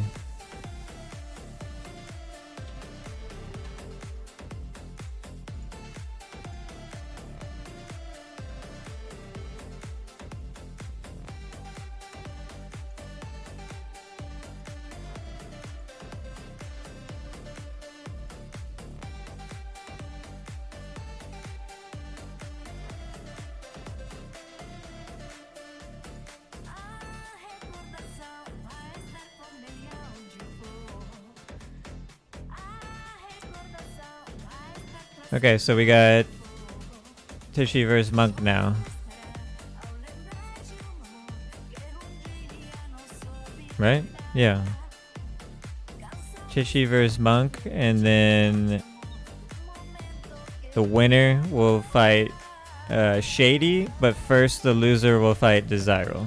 Okay, so we got Tichy versus Monk now. Right? Yeah. Tichy versus Monk, and then the winner will fight Shady, but first the loser will fight Desirable.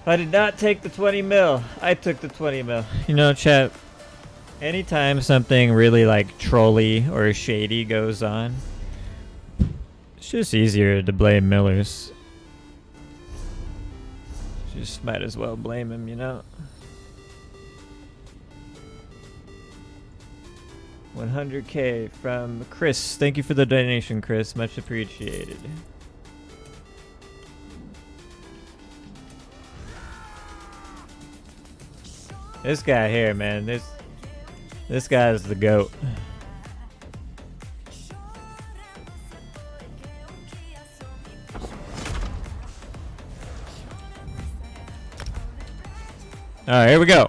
I did not take the 20 mil. I took the 20 mil. You know, chat, anytime something really like trolly or shady goes on, it's just easier to blame Millers. Just might as well blame him, you know? 100K from Chris. Thank you for the donation, Chris. Much appreciated. This guy here, man, this guy is the GOAT. Alright, here we go.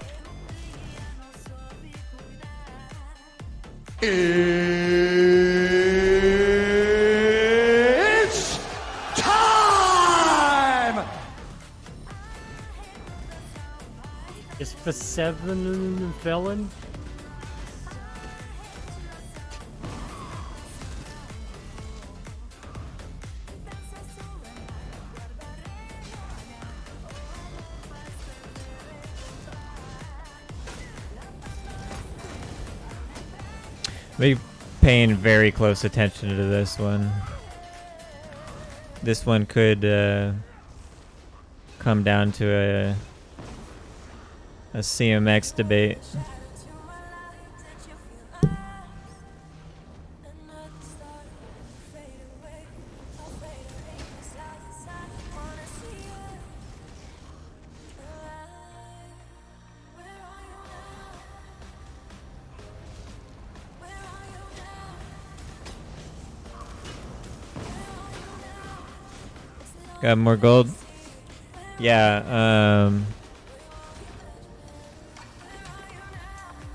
It's time! Is for 7 felon? Be paying very close attention to this one. This one could come down to a CMX debate. Got more gold? Yeah,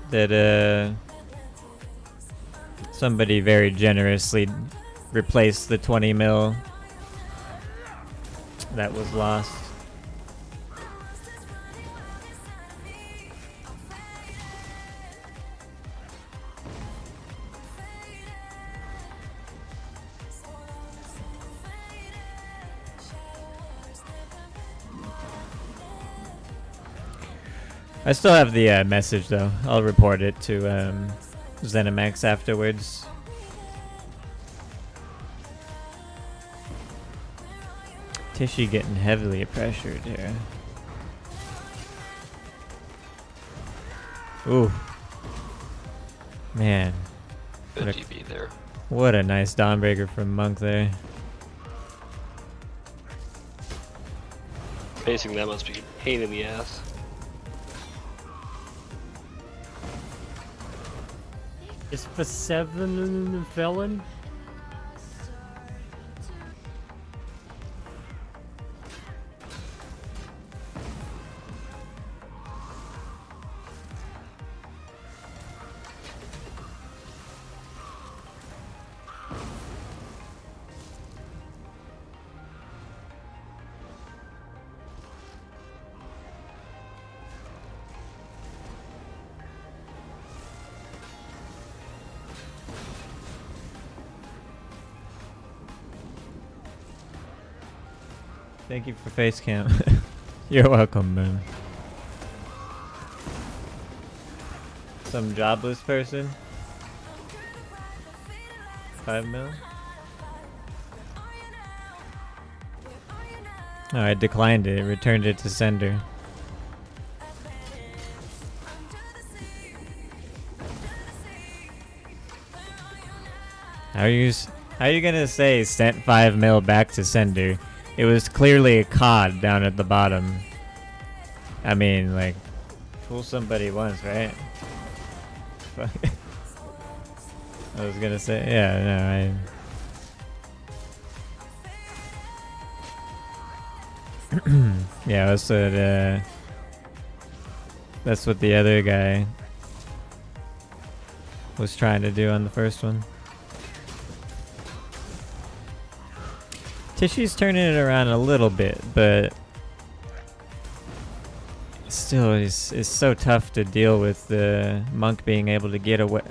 that somebody very generously replaced the 20 mil that was lost. I still have the message though. I'll report it to ZeniMax afterwards. Tishy getting heavily pressured here. Ooh. Man. Good What a- DB there. What a nice Dawnbreaker from Monk there. Facing that must be a pain in the ass. Is for 7 felon? Thank you for face cam. You're welcome, man. Some jobless person? 5 mil? Oh, I declined it. Returned it to sender. How are you gonna say sent 5 mil back to sender? It was clearly a COD down at the bottom. I mean, like, fool somebody once, right? Fuck. I was gonna say, yeah, no, yeah, that's what the other guy was trying to do on the first one. Tishy's turning it around a little bit, but still it's so tough to deal with the Monk being able to get away.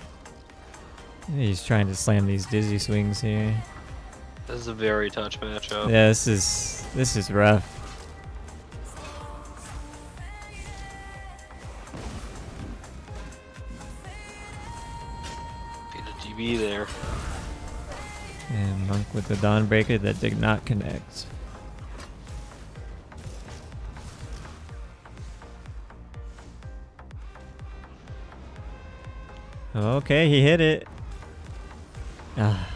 He's trying to slam these dizzy swings here. This is a very touch matchup. Yeah, this is rough. Get a DB there. And Monk with the Dawnbreaker that did not connect. Okay, he hit it. Ah.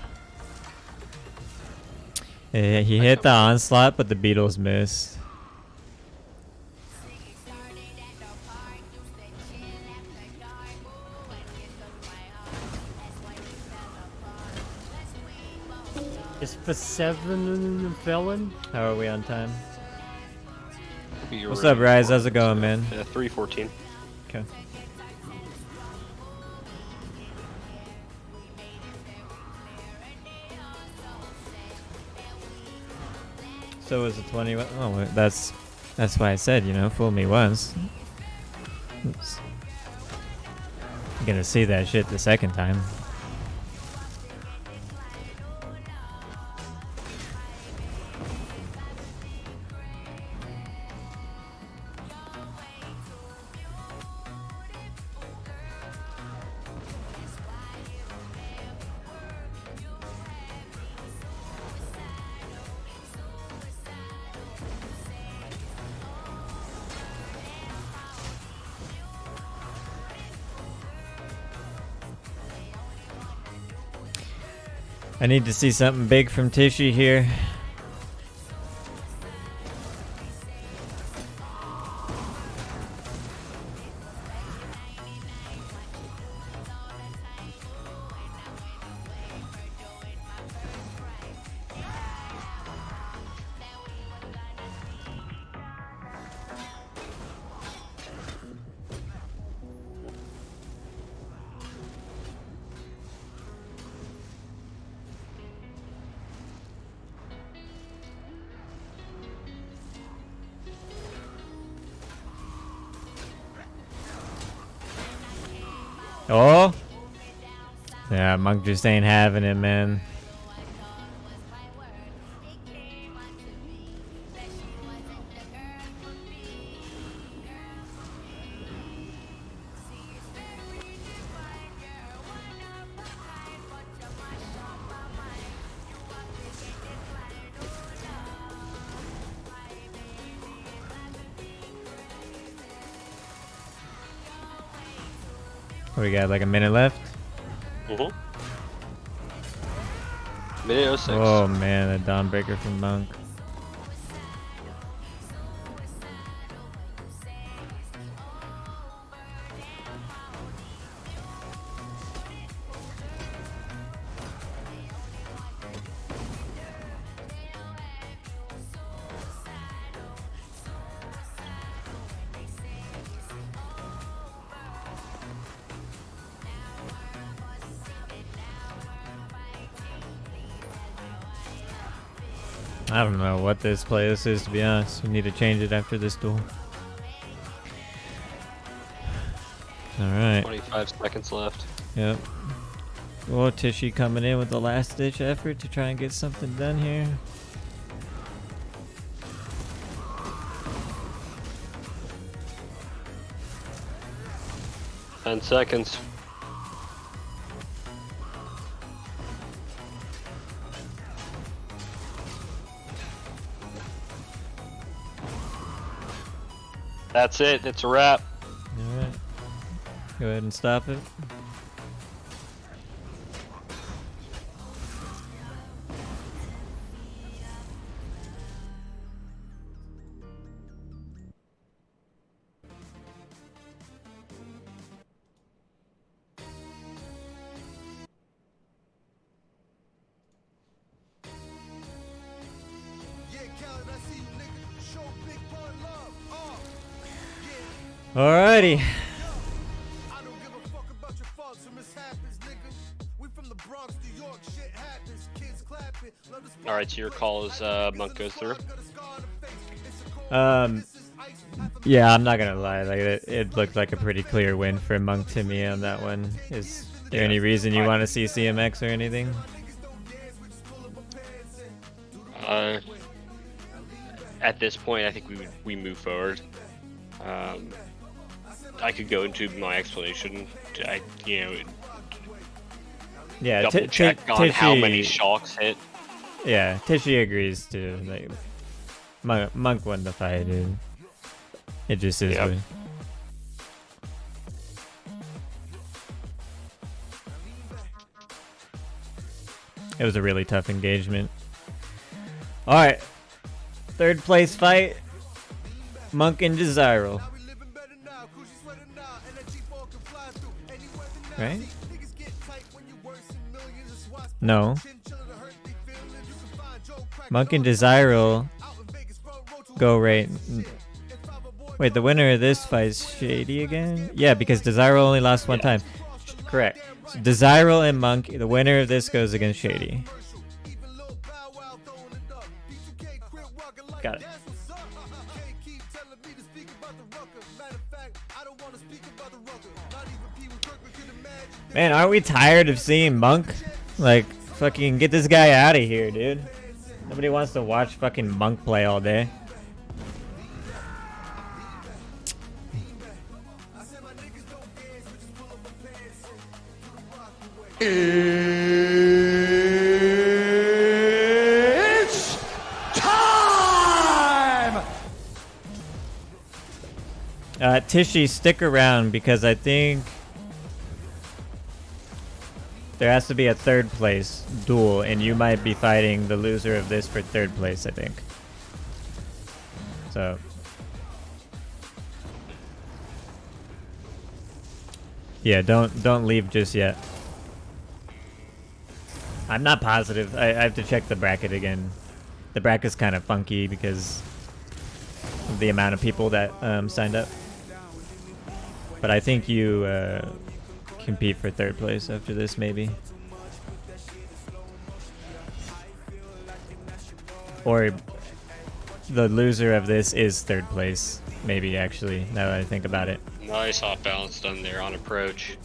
Yeah, he hit the onslaught, but the Beatles missed. Is for 7 felon? How are we on time? Be What's ready up, Rise? for How's it going, man? 3:14. Okay. So was it 21? Oh, that's why I said, you know, fool me once. Oops. I'm gonna see that shit the second time. I need to see something big from Tishy here. Oh! Yeah, Monk just ain't having it, man. We got like a minute left. Mm-hmm. Minute 06. Oh man, a Dawnbreaker from Monk. I don't know what this playlist is, to be honest. We need to change it after this duel. Alright. 25 seconds left. Yep. Well, Tishy coming in with the last ditch effort to try and get something done here. Ten seconds. That's it. It's a wrap. Alright. Go ahead and stop it. Alrighty. Alright, so your call is Monk goes through. Yeah, I'm not gonna lie. Like it looked like a pretty clear win for Monk to me on that one. Is there any reason you want to see CMX or anything? At this point, I think we move forward. I could go into my explanation. Yeah, double check on how many shocks hit. Yeah, Tishy agrees to like Monk won the fight, dude. It just is. Yep. It was a really tough engagement. All right, third place fight, Monk and Desirable. Right? No. Monk and Desirable go right. Wait, the winner of this fight is Shady again? Yeah, because Desirable only lost one time. Correct. So Desirable and Monk, the winner of this goes against Shady. Got it. Man, aren't we tired of seeing Monk? Like, fucking get this guy out of here, dude. Nobody wants to watch fucking Monk play all day. It's time! Tishy, stick around because I think there has to be a third place duel, and you might be fighting the loser of this for third place, I think. So. Yeah, don't leave just yet. I'm not positive. I have to check the bracket again. The bracket's kind of funky because of the amount of people that signed up. But I think you compete for third place after this, maybe. Or the loser of this is third place, maybe, actually, now that I think about it. Nice off balance done there on approach.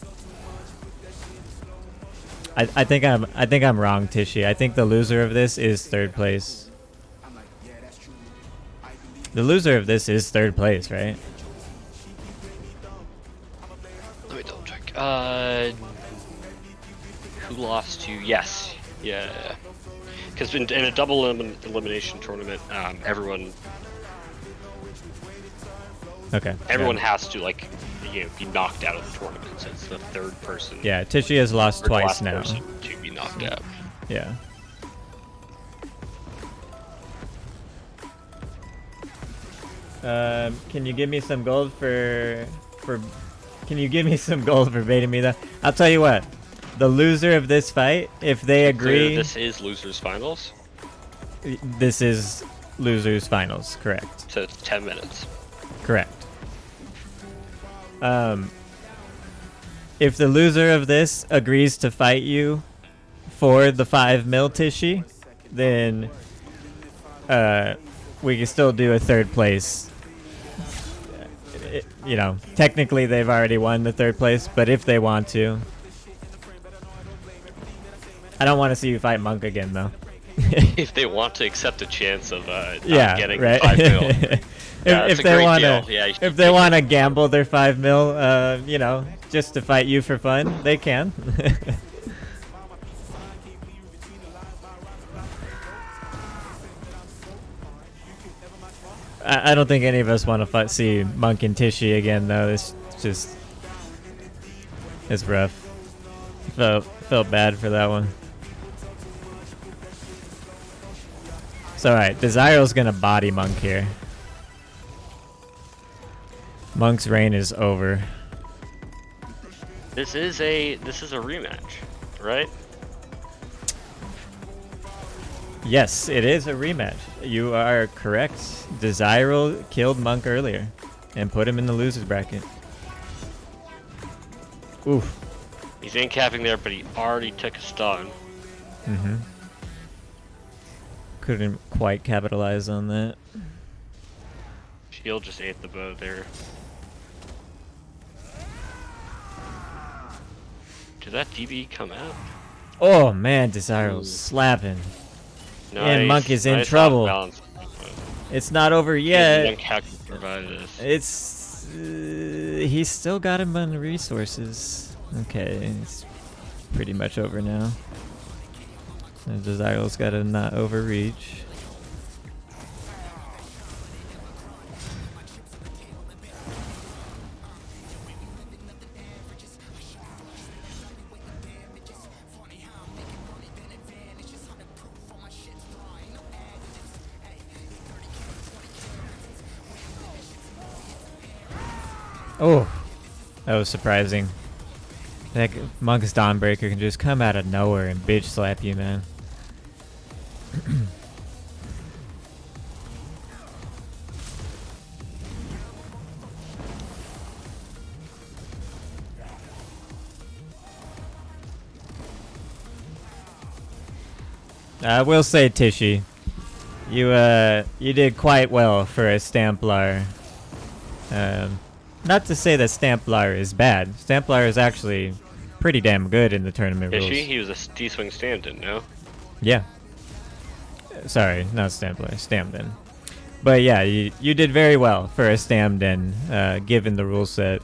I think I'm wrong, Tishy. I think the loser of this is third place. The loser of this is third place, right? Let me double check. Who lost to? Yes. Yeah. Because in a double elimination tournament, everyone Okay. everyone has to, like, be knocked out of the tournament. So it's the third person. Yeah, Tishy has lost or the twice last now. person to be knocked out. Yeah. Can you give me some gold for Can you give me some gold for baiting me though? I'll tell you what. The loser of this fight, if they agree, This is losers finals. this is losers finals. Correct. So it's 10 minutes. Correct. If the loser of this agrees to fight you for the 5 mil Tishy, then we can still do a third place. You know, technically they've already won the third place, but if they want to. I don't want to see you fight Monk again though. If they want to accept a chance of not Yeah, getting right. 5 mil. Yeah, if it's a they great want deal. to, Yeah, you should if they take want it. to gamble their 5 mil, you know, just to fight you for fun, they can. I don't think any of us want to see Monk and Tishy again, though. It's just, it's rough. Felt bad for that one. So alright, Desire's gonna body Monk here. Monk's reign is over. This is a rematch, right? Yes, it is a rematch. You are correct. Desire killed Monk earlier and put him in the losers bracket. Oof. He's in capping there, but he already took a stun. Mm-hmm. Couldn't quite capitalize on that. Shield just ate the bow there. Did that DB come out? Oh man, Desire was slapping. And Monk is in nice trouble. off-balance. It's not over Yeah, yet. how can provide this? It's he's still got him on resources. Okay, it's pretty much over now. And Desire's got to not overreach. Oh, that was surprising. That Monk's Dawnbreaker can just come out of nowhere and bitch slap you, man. I will say, Tishy, you did quite well for a Stamplar. Not to say that Stamplar is bad. Stamplar is actually pretty damn good in the tournament rules. He was a D-swing stand-in, no? Yeah. Sorry, not Stamplar, Stamden. But yeah, you did very well for a Stamden, given the rule set.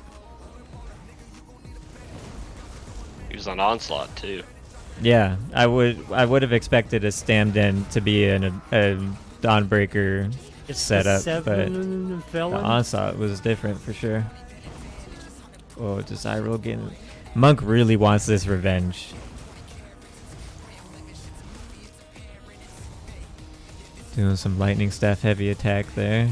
He was on Onslaught, too. Yeah, I would have expected a Stamden to be a Dawnbreaker It's setup, the but seven the felon. Onslaught was different for sure. Oh, Desire getting... Monk really wants this revenge. Doing some lightning staff heavy attack there.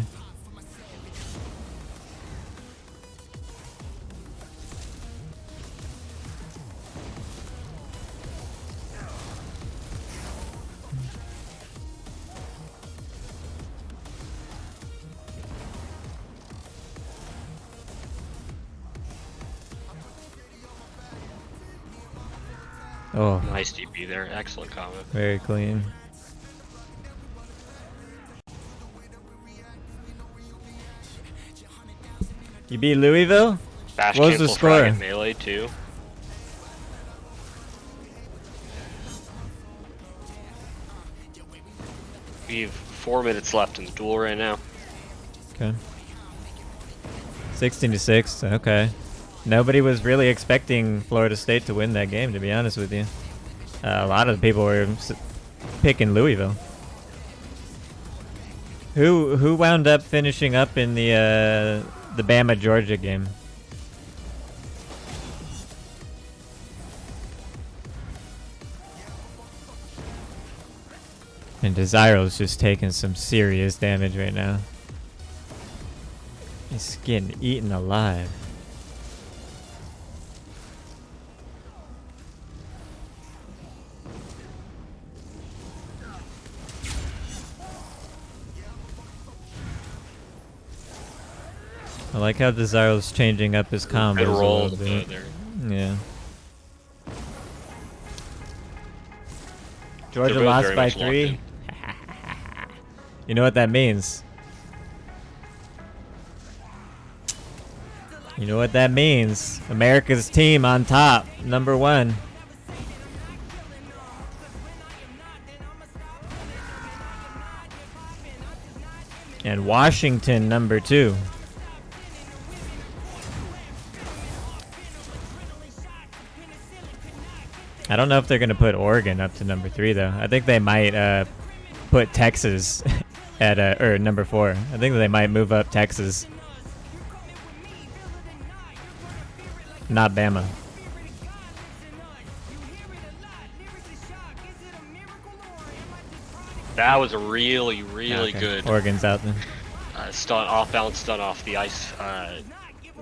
Oh, Nice DP there. Excellent comment. very clean. You beat Louisville? Bash What was the cancel frag score? at melee, too. We have 4 minutes left in the duel right now. Okay. 16-6. Okay. Nobody was really expecting Florida State to win that game, to be honest with you. A lot of the people were picking Louisville. Who wound up finishing up in the Bama Georgia game? And Desiro's just taking some serious damage right now. He's getting eaten alive. I like how Desiro's changing up his combos Good a roll little bit. there. Yeah. Georgia They're both lost very by much locked 3. in. You know what that means? You know what that means? America's team on top, number 1. And Washington, number 2. I don't know if they're going to put Oregon up to number 3, though. I think they might put Texas at or number 4. I think they might move up Texas. Not Bama. That was a really, really Okay. good Oregon's out then. stun, off-balance stun off the ice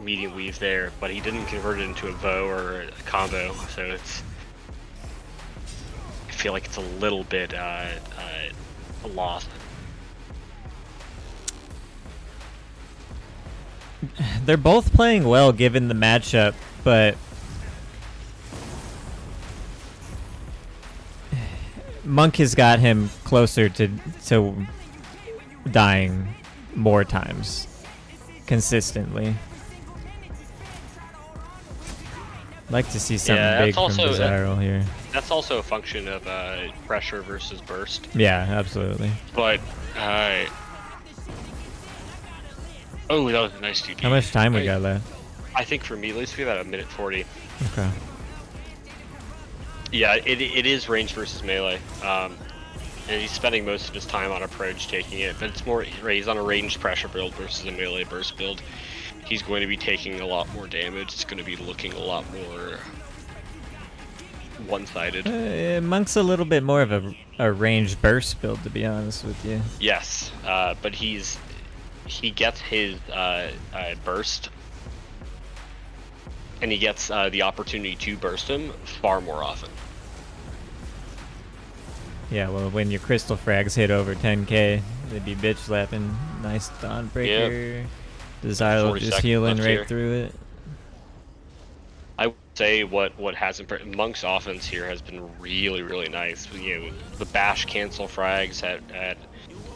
medium weave there, but he didn't convert it into a VO or a combo, so it's... I feel like it's a little bit a loss. They're both playing well given the matchup, but Monk has got him closer to dying more times consistently. Like to see something Yeah, big that's from also- Desiro here. That's also a function of pressure versus burst, Yeah, absolutely. but... oh, that was a nice DP. How much time we got left? I think for me, at least we have about 1:40. Okay. Yeah, it is range versus melee. And he's spending most of his time on approach taking it, but it's more he's on a ranged pressure build versus a melee burst build. He's going to be taking a lot more damage. It's going to be looking a lot more one-sided. Monk's a little bit more of a ranged burst build, to be honest with you. Yes, but he gets his burst, and he gets the opportunity to burst him far more often. Yeah, well, when your crystal frags hit over 10k, they'd be bitch slapping. Nice dawn breaker. Desire 40 just seconds healing left right here. through it. I would say what hasn't Monk's offense here has been really nice. You know, the bash cancel frags at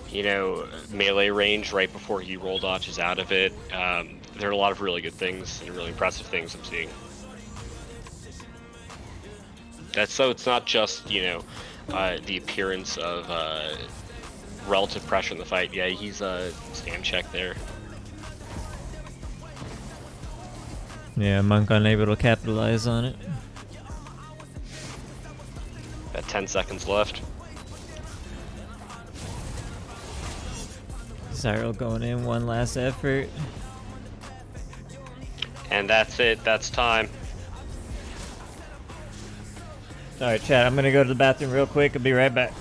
you know, melee range right before he roll dodges out of it. There are a lot of really good things and really impressive things I'm seeing. That's so it's not just, you know, the appearance of relative pressure in the fight. Yeah, he's a stand check there. Yeah, Monk unable to capitalize on it. Got 10 seconds left. Cyril going in, one last effort. And that's it. That's time. Alright, chat, I'm gonna go to the bathroom real quick. I'll be right back.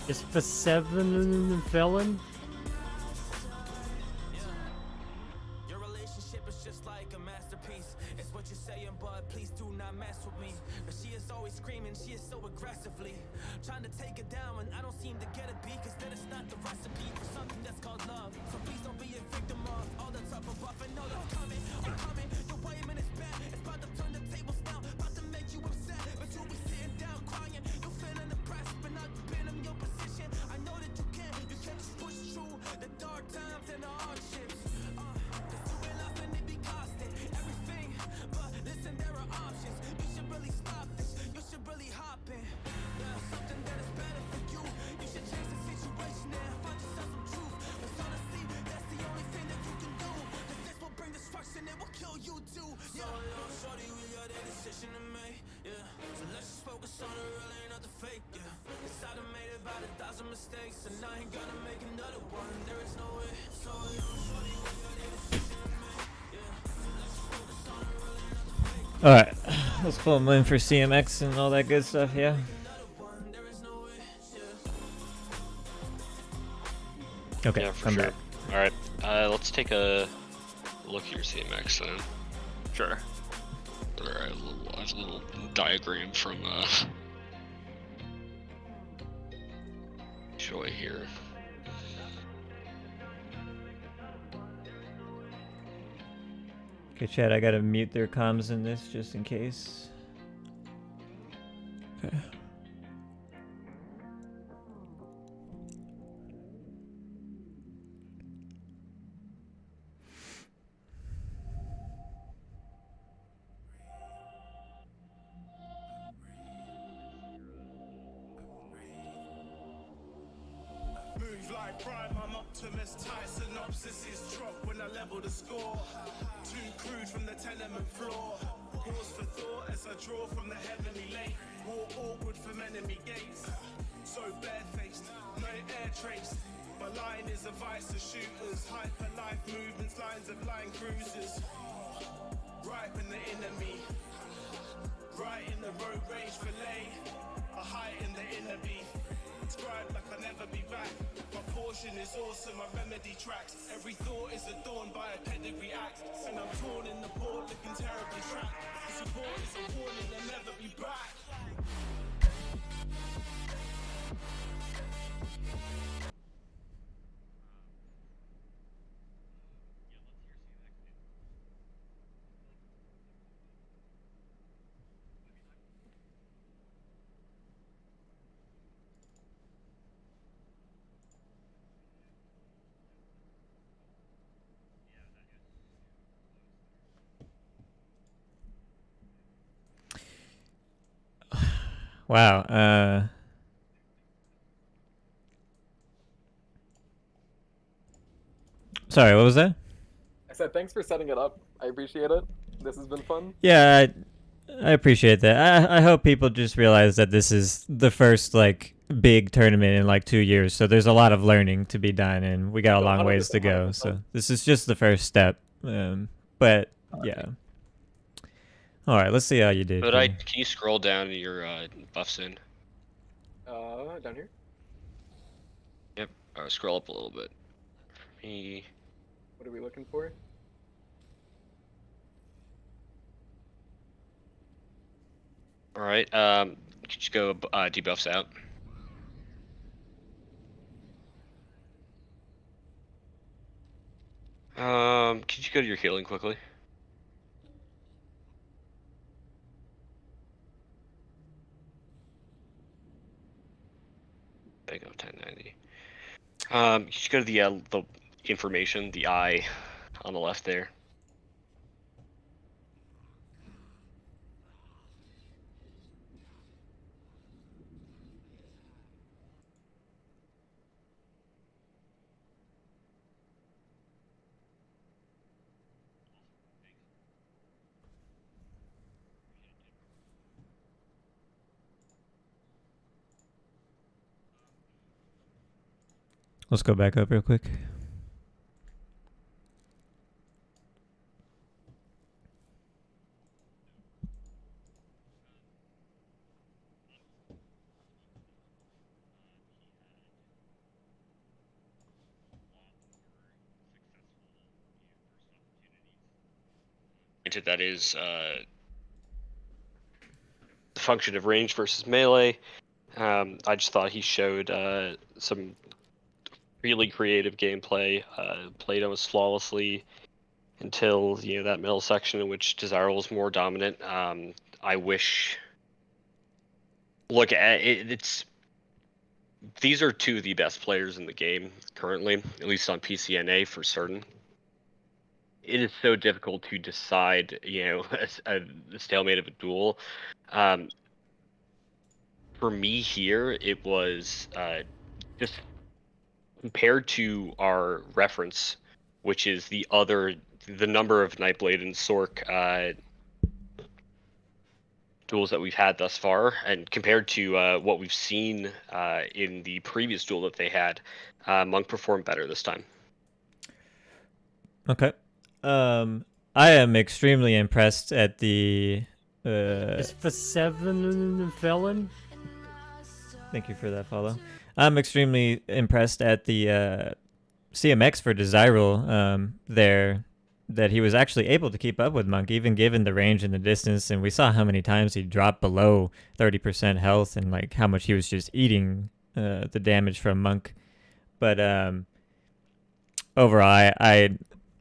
It's for 7 felon. Your relationship is just like a masterpiece. It's what you're saying, but please do not mess with me. But she is always screaming, she is so aggressively trying to take it down, and I don't seem to get a beat, cause that is not the recipe for something that's called love. So please don't be a victim of all the type of buff. I know that's coming, I'm coming. Your waving is bad. It's about to turn the tables now, about to make you upset. But you'll be sitting down crying. You're feeling depressed, but not depending on your position. I know that you can just push through the dark times and the hardships. Cause you ain't lost and it be costing everything. But listen, there are options. You should really stop this. You should really hop in. There's something that is better for you. You should change the situation and find yourself some truth. Cause honestly, that's the only thing that you can Alright, let's pull him in for CMX and all that good stuff, yeah? Okay, Yeah, for I'm sure. back. All right, let's take a look at your CMX then. Sure. All right, a little diagram from Joy here. Okay, Chad, I gotta mute their comms in this just in case. Okay. Move like prime, I'm optimist. Tight synopsis is drop when I level the score. Too crude from the tenement floor. Pause for thought as I draw from the heavenly lake. War awkward from enemy gates. So barefaced, no air trace. My line is a vice of shooters. Hyper life movements, lines of line cruisers. Ripen the enemy. Right in the road rage fillet. A height in the inner beef. Scribe like I'll never be back. My portion is awesome, my remedy tracks. Every thought is adorned by a pedigree act. And I'm torn in the port, looking terribly trapped. Support is a warning, they'll never be back. Wow, sorry, what was that? I said thanks for setting it up. I appreciate it. This has been fun. Yeah, I appreciate that. I hope people just realize that this is the first, like, big tournament in, like, 2 years, so there's a lot of learning to be done, and we got a long ways to go, so this is just the first step. But, yeah. Alright, let's see how you did. But here. can you scroll down to your buffs in? Down here. Yep. Scroll up a little bit. For me. What are we looking for? All right. Could you go debuffs out? Could you go to your healing quickly? There you go, 1090. Could you go to the information, the eye on the left there? Let's go back up real quick. Granted, that is the function of range versus melee. I just thought he showed some really creative gameplay, played almost flawlessly until that middle section in which Desirable is more dominant. I wish. Look, it's these are two of the best players in the game currently, at least on PCNA for certain. It is so difficult to decide, the stalemate of a duel. For me here, it was just compared to our reference, which is the number of Nightblade and Sork duels that we've had thus far, and compared to what we've seen in the previous duel that they had, Monk performed better this time. Okay. I am extremely impressed at the. It's for 7 felon. Thank you for that follow. I'm extremely impressed at the CMX for Desirable there, that he was actually able to keep up with Monk, even given the range and the distance. And we saw how many times he dropped below 30% health, and like how much he was just eating the damage from Monk. But overall,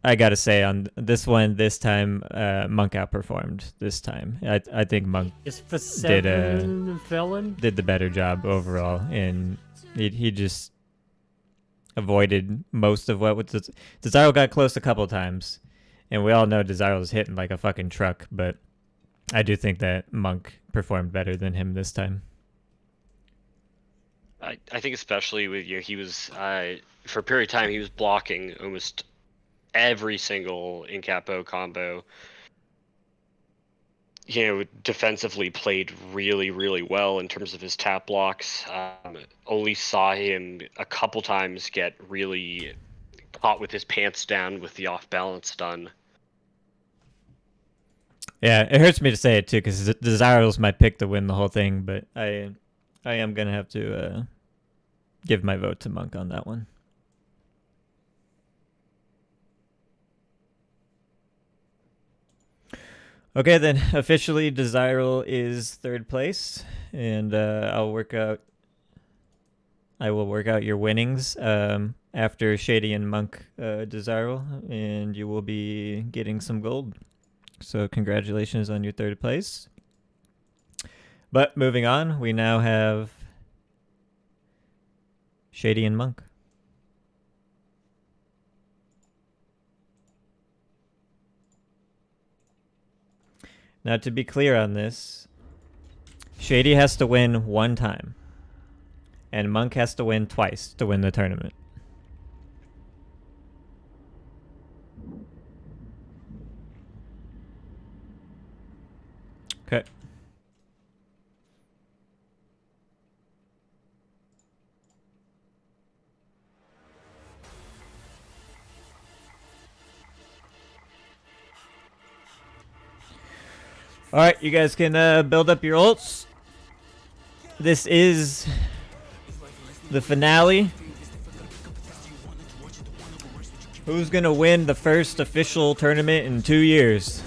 I gotta say on this one, this time Monk outperformed. This time, I think Monk It's for 7 felon. did the better job overall, and he just avoided most of what was. Desirable got close a couple times, and we all know Desirable was hitting like a fucking truck. But I do think that Monk performed better than him this time. I think especially with he was for a period of time he was blocking almost every single in-capo combo. Defensively played really, really well in terms of his tap blocks. Only saw him a couple times get really caught with his pants down with the off-balance stun. Yeah, it hurts me to say it too, because Desirable's my pick to win the whole thing, but I am gonna have to give my vote to Monk on that one. Okay, then officially Desirable is third place, and I will work out your winnings after Shady and Monk Desirable, and you will be getting some gold. So congratulations on your third place. But moving on, we now have Shady and Monk. Now, to be clear on this, Shady has to win one time, and Monk has to win twice to win the tournament. Okay. All right, you guys can build up your ults. This is the finale. Who's gonna win the first official tournament in 2 years?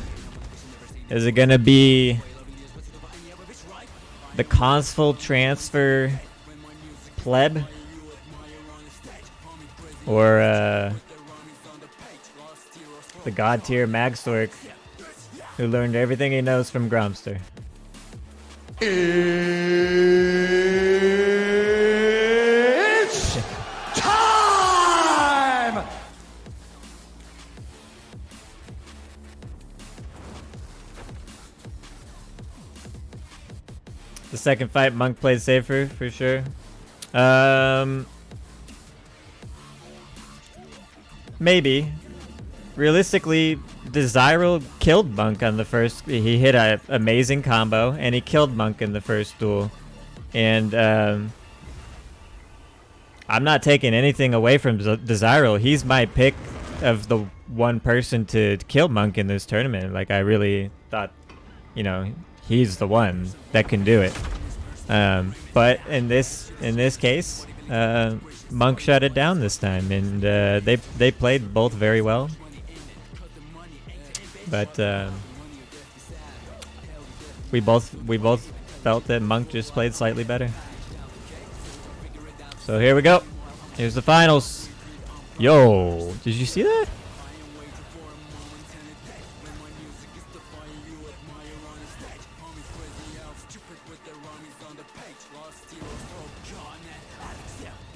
Is it gonna be the console transfer pleb, or the god tier Magsork, who learned everything he knows from Gromster? It's time! The second fight, Monk played safer for sure. Maybe. Realistically, Desirable killed Monk on the first. He hit an amazing combo, and he killed Monk in the first duel. And I'm not taking anything away from Desirable. He's my pick of the one person to kill Monk in this tournament. Like, I really thought, he's the one that can do it. But in this case, Monk shut it down this time, and they played both very well. But we both felt that Monk just played slightly better. So here we go. Here's the finals. Yo, did you see that?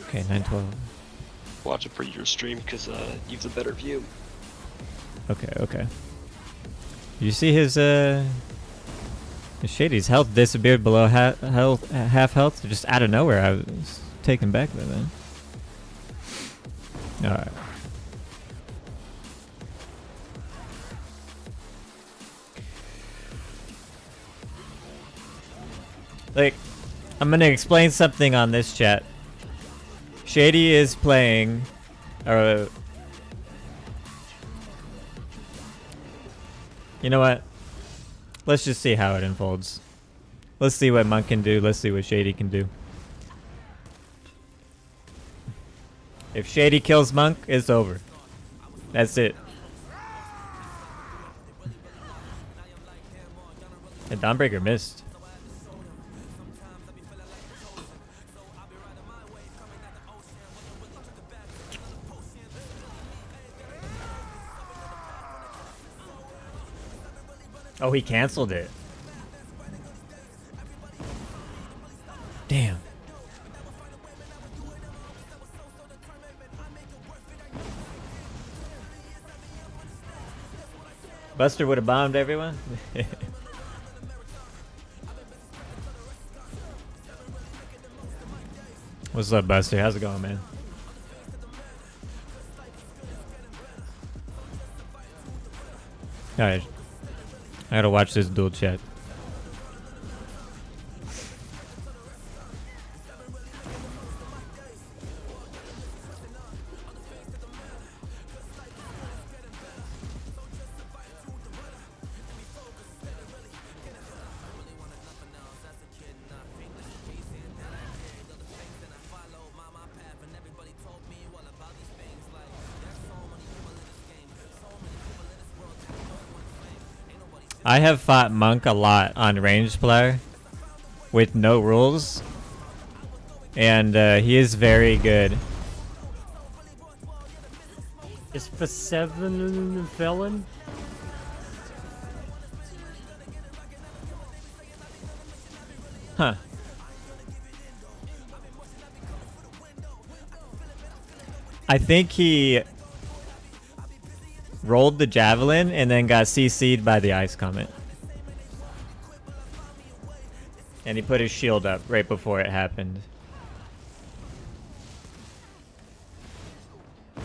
Okay, 9-12. Watch it for your stream because you have a better view. Okay. You see his Shady's health disappeared below half health, just out of nowhere. I was taken back by that. All right. Like, I'm gonna explain something on this chat. Shady is playing, you know what? Let's just see how it unfolds. Let's see what Monk can do. Let's see what Shady can do. If Shady kills Monk, it's over. That's it. And Dawnbreaker missed. Oh, he canceled it. Damn. Buster would have bombed everyone. What's up, Buster? How's it going, man? Alright. I gotta watch this dual chat. I have fought Monk a lot on ranged player with no rules, and he is very good. Is for 7 felon? Huh. I think he rolled the javelin and then got CC'd by the ice comet. And he put his shield up right before it happened. We're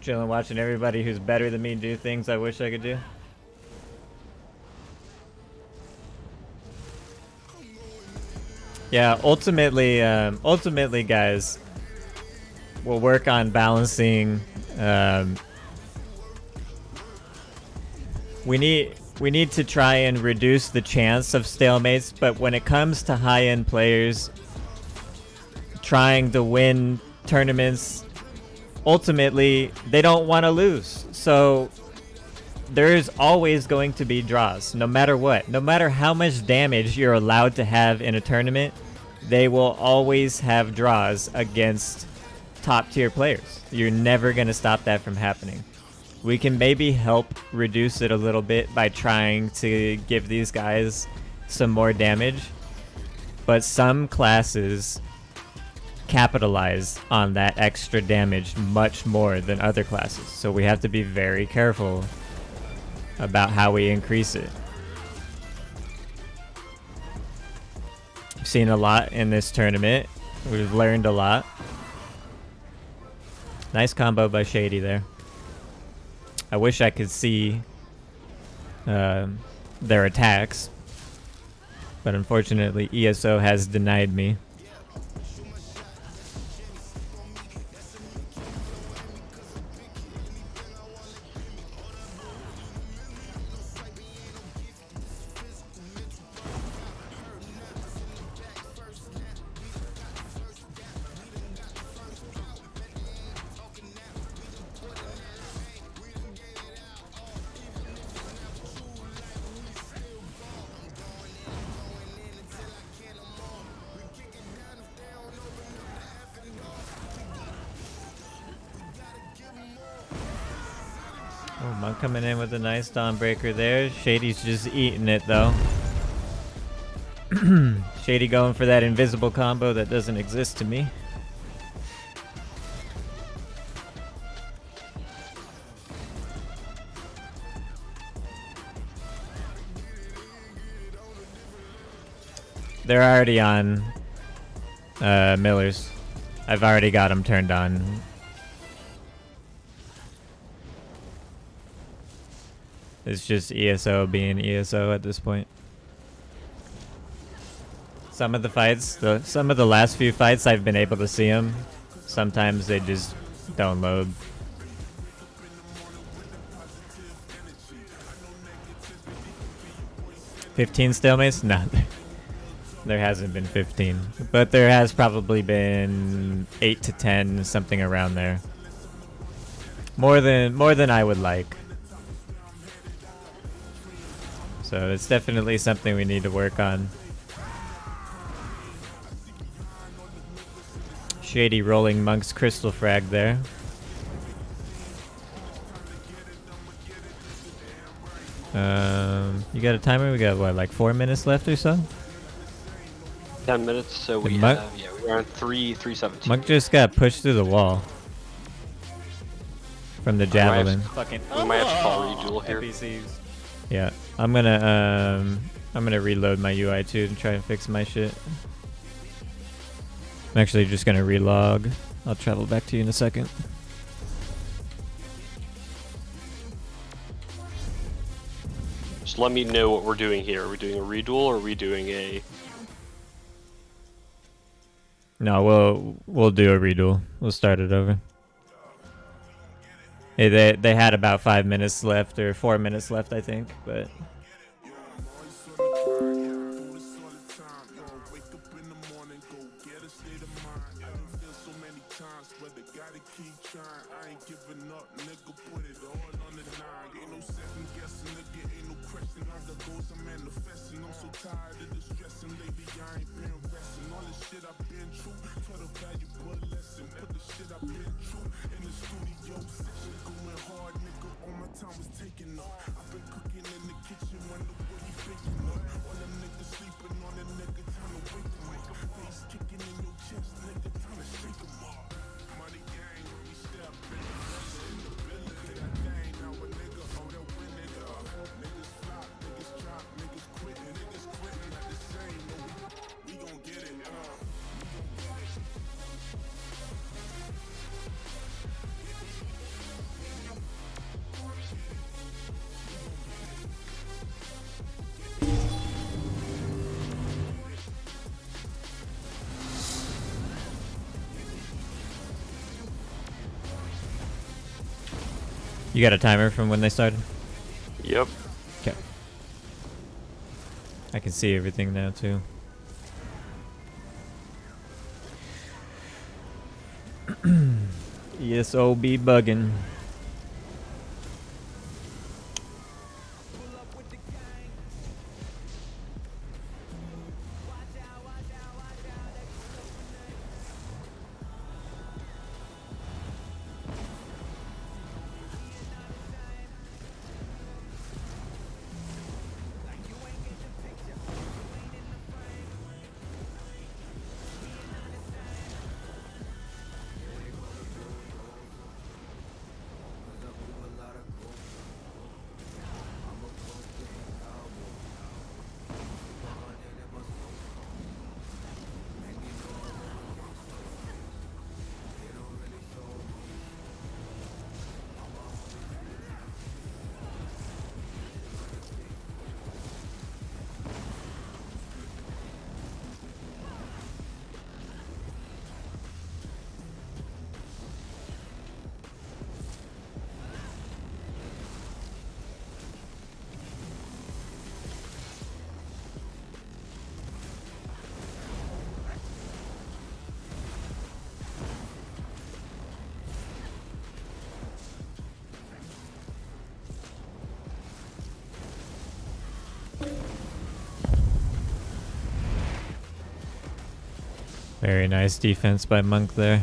chilling watching everybody who's better than me do things I wish I could do. Yeah, ultimately, guys, we'll work on balancing. We need to try and reduce the chance of stalemates, but when it comes to high-end players trying to win tournaments, ultimately they don't want to lose. So there's always going to be draws, no matter what. No matter how much damage you're allowed to have in a tournament, they will always have draws against top tier players. You're never going to stop that from happening. We can maybe help reduce it a little bit by trying to give these guys some more damage, but some classes capitalize on that extra damage much more than other classes, so we have to be very careful about how we increase it. We've seen a lot in this tournament. We've learned a lot. Nice combo by Shady there. I wish I could see their attacks, but unfortunately ESO has denied me. Oh, Monk coming in with a nice Dawnbreaker there. Shady's just eating it though. Shady going for that invisible combo that doesn't exist to me. They're already on Millers. I've already got them turned on. It's just ESO being ESO at this point. Some of the fights, some of the last few fights, I've been able to see them. Sometimes they just don't load. "15 stalemates? No, there hasn't been 15, but there has probably been 8 to 10, something around there. More than I would like. So it's definitely something we need to work on. Shady rolling Monk's crystal frag there. You got a timer? We got what, like 4 minutes left or so? 10 minutes, so we Monk- have, yeah, we're on 3:17. Monk just got pushed through the wall from the javelin. We might have to call a reduel here. NPCs. Yeah, I'm gonna reload my UI2 and try and fix my shit. I'm actually just gonna relog. I'll travel back to you in a second. Just let me know what we're doing here. Are we doing a reduel or are we doing a... No, we'll do a reduel. We'll start it over. Hey, they had about 5 minutes left, or 4 minutes left, I think, but... You got a timer from when they started? Yep. Okay. I can see everything now too. ESO be bugging. Very nice defense by Monk there.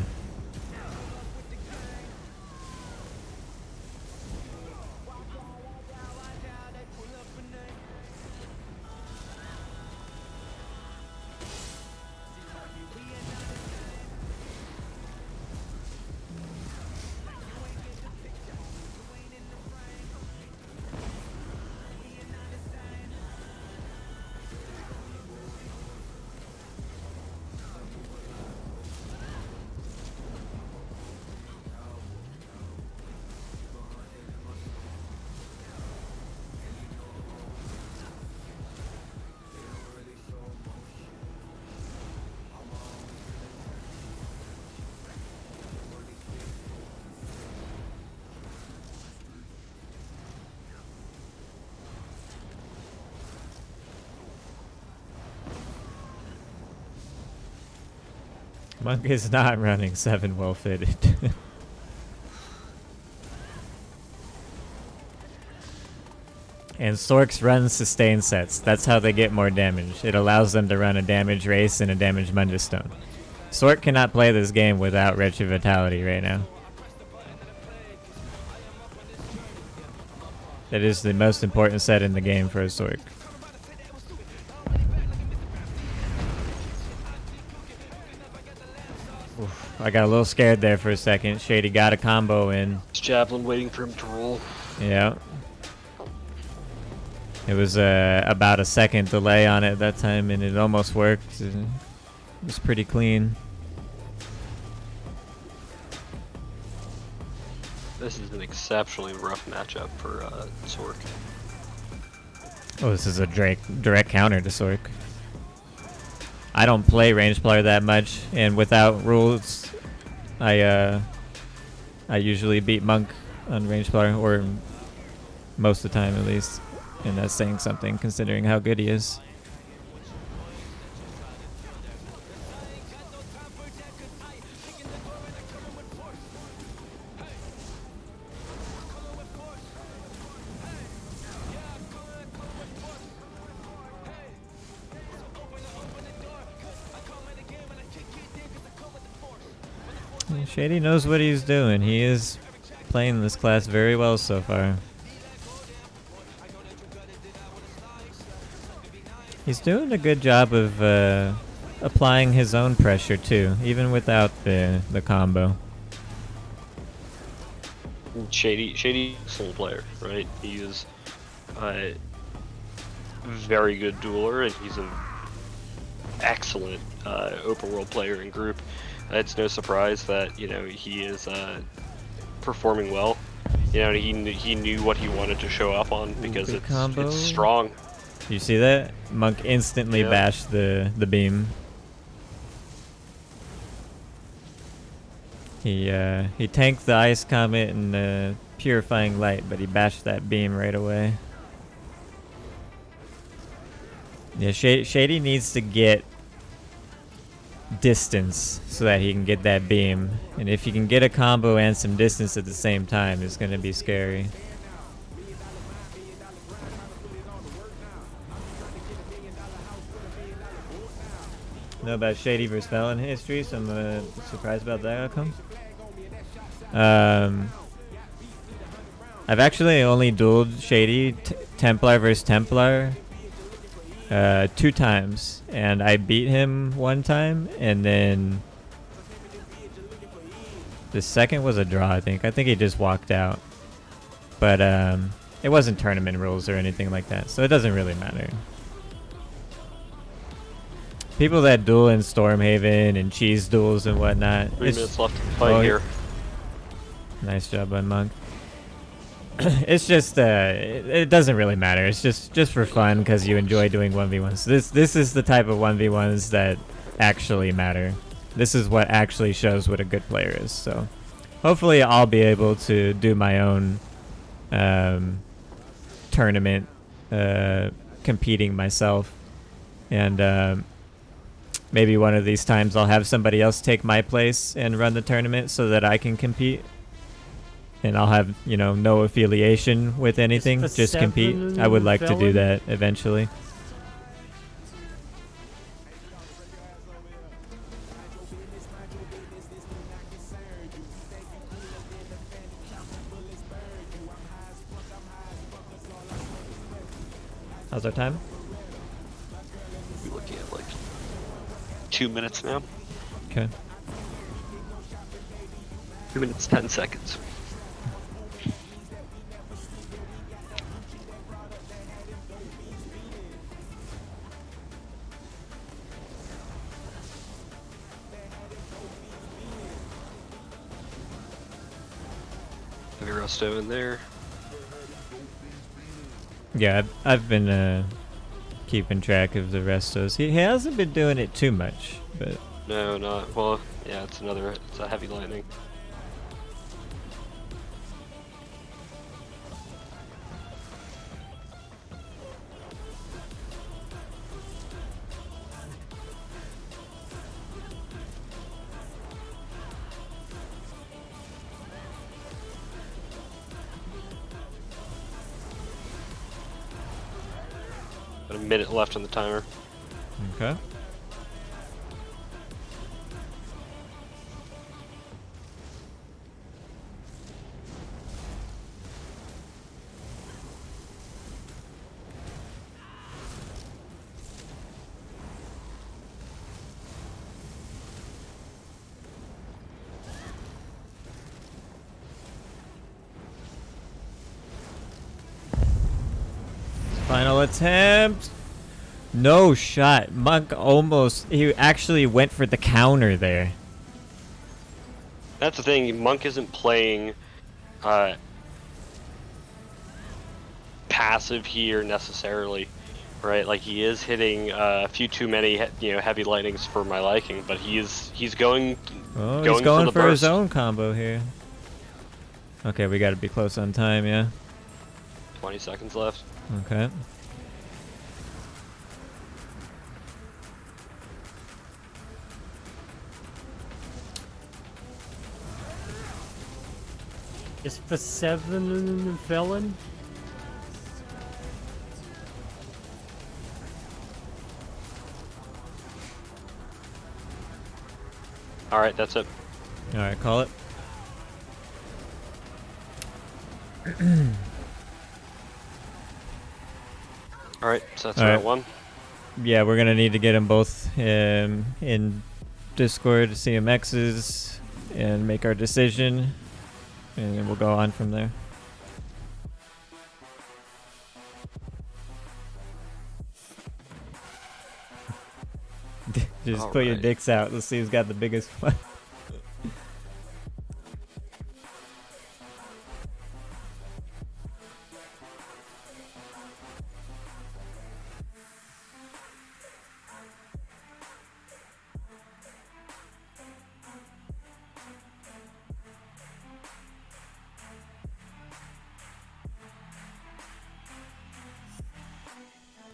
Monk is not running 7 well fitted. And Sorks run sustain sets. That's how they get more damage. It allows them to run a damage race and a damage Mundustone. Sork cannot play this game without Wretched Vitality right now. It is the most important set in the game for a Sork. Oof, I got a little scared there for a second. Shady got a combo in. It's Javelin waiting for him to roll. Yeah. It was about a second delay on it that time, and it almost worked. It was pretty clean. This is an exceptionally rough matchup for Sork. Oh, this is a direct counter to Sork. I don't play range player that much, and without rules, I usually beat Monk on range player, or most of the time at least. And that's saying something considering how good he is. Shady knows what he's doing. He is playing this class very well so far. He's doing a good job of applying his own pressure too, even without the combo. Shady excellent player, right? He is a very good dueler, and he's an excellent open world player in group. It's no surprise that he is performing well. He knew what he wanted to show up on because it's strong. You see that? Monk instantly bashed the beam. He tanked the Ice Comet and Purifying Light, but he bashed that beam right away. Yeah, Shady needs to get distance so that he can get that beam. And if he can get a combo and some distance at the same time, it's going to be scary. Know about Shady versus Felon history, so I'm surprised about that outcome. I've actually only dueled Shady Templar versus Templar 2 times, and I beat him 1 time, and then the second was a draw. I think he just walked out, but it wasn't tournament rules or anything like that, so it doesn't really matter. People that duel in Stormhaven and cheese duels and whatnot. 3 minutes left to fight here. Nice job on Monk. It's just it doesn't really matter. It's just for fun because you enjoy doing 1v1s. This is the type of 1v1s that actually matter. This is what actually shows what a good player is. So hopefully I'll be able to do my own tournament competing myself, and maybe one of these times I'll have somebody else take my place and run the tournament so that I can compete. And I'll have, no affiliation with anything, just compete. I would like to do that eventually. How's our time? We're looking at like 2 minutes now. Okay. 2 minutes, 10 seconds. Have your resto in there. Yeah, I've been keeping track of the restos. He hasn't been doing it too much, but No, not well. Yeah, it's a heavy lightning. Got a minute left on the timer. Okay. Final attempt. No shot. Monk almost. He actually went for the counter there. That's the thing. Monk isn't playing passive here necessarily, right? Like he is hitting a few too many, heavy lightnings for my liking. But he's going. Oh, going he's going for, for the his burst. own combo here. Okay, we got to be close on time, yeah. 20 seconds left. Okay. Is for 7 felon? All right, that's it. All right, call it. All right, so that's All right. round one. Yeah, we're gonna need to get them both in Discord CMXs and make our decision, and then we'll go on from there. Just put your Alright. dicks out. Let's see who's got the biggest one.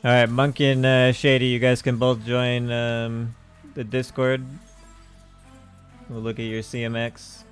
All right, Monk and Shady, you guys can both join the Discord. We'll look at your CMX.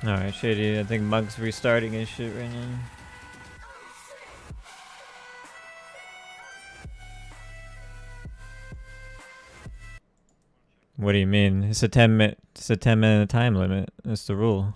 Alright, Shady, I think Monk's restarting his shit right now. What do you mean? It's a 10-minute time limit. That's the rule.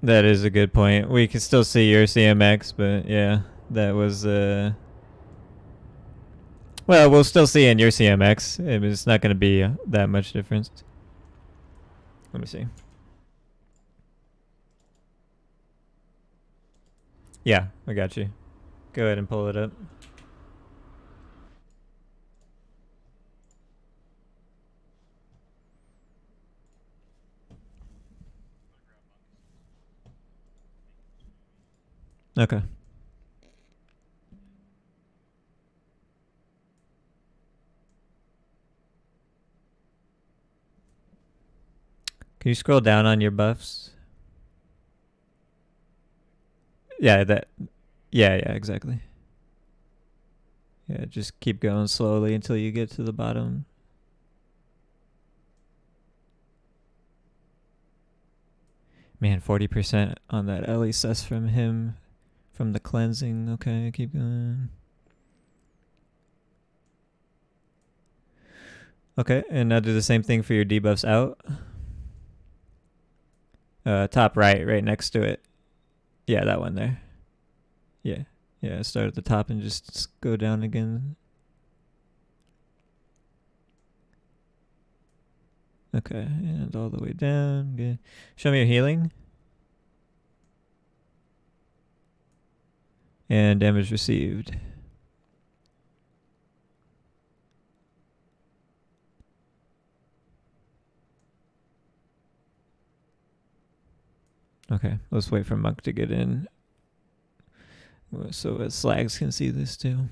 That is a good point. We can still see your CMX, but yeah, that was well, we'll still see in your CMX. It's not going to be that much difference. Let me see. Yeah, I got you. Go ahead and pull it up. Okay. Can you scroll down on your buffs? Yeah, yeah, exactly. Yeah, just keep going slowly until you get to the bottom. Man, 40% on that Ellie sus from him from the cleansing. Okay, keep going. Okay, and now do the same thing for your debuffs out. Top right next to it. Yeah, that one there. Yeah, start at the top and just go down again. Okay, and all the way down. Good. Show me your healing. And damage received. Okay, let's wait for Monk to get in. So Slags can see this too.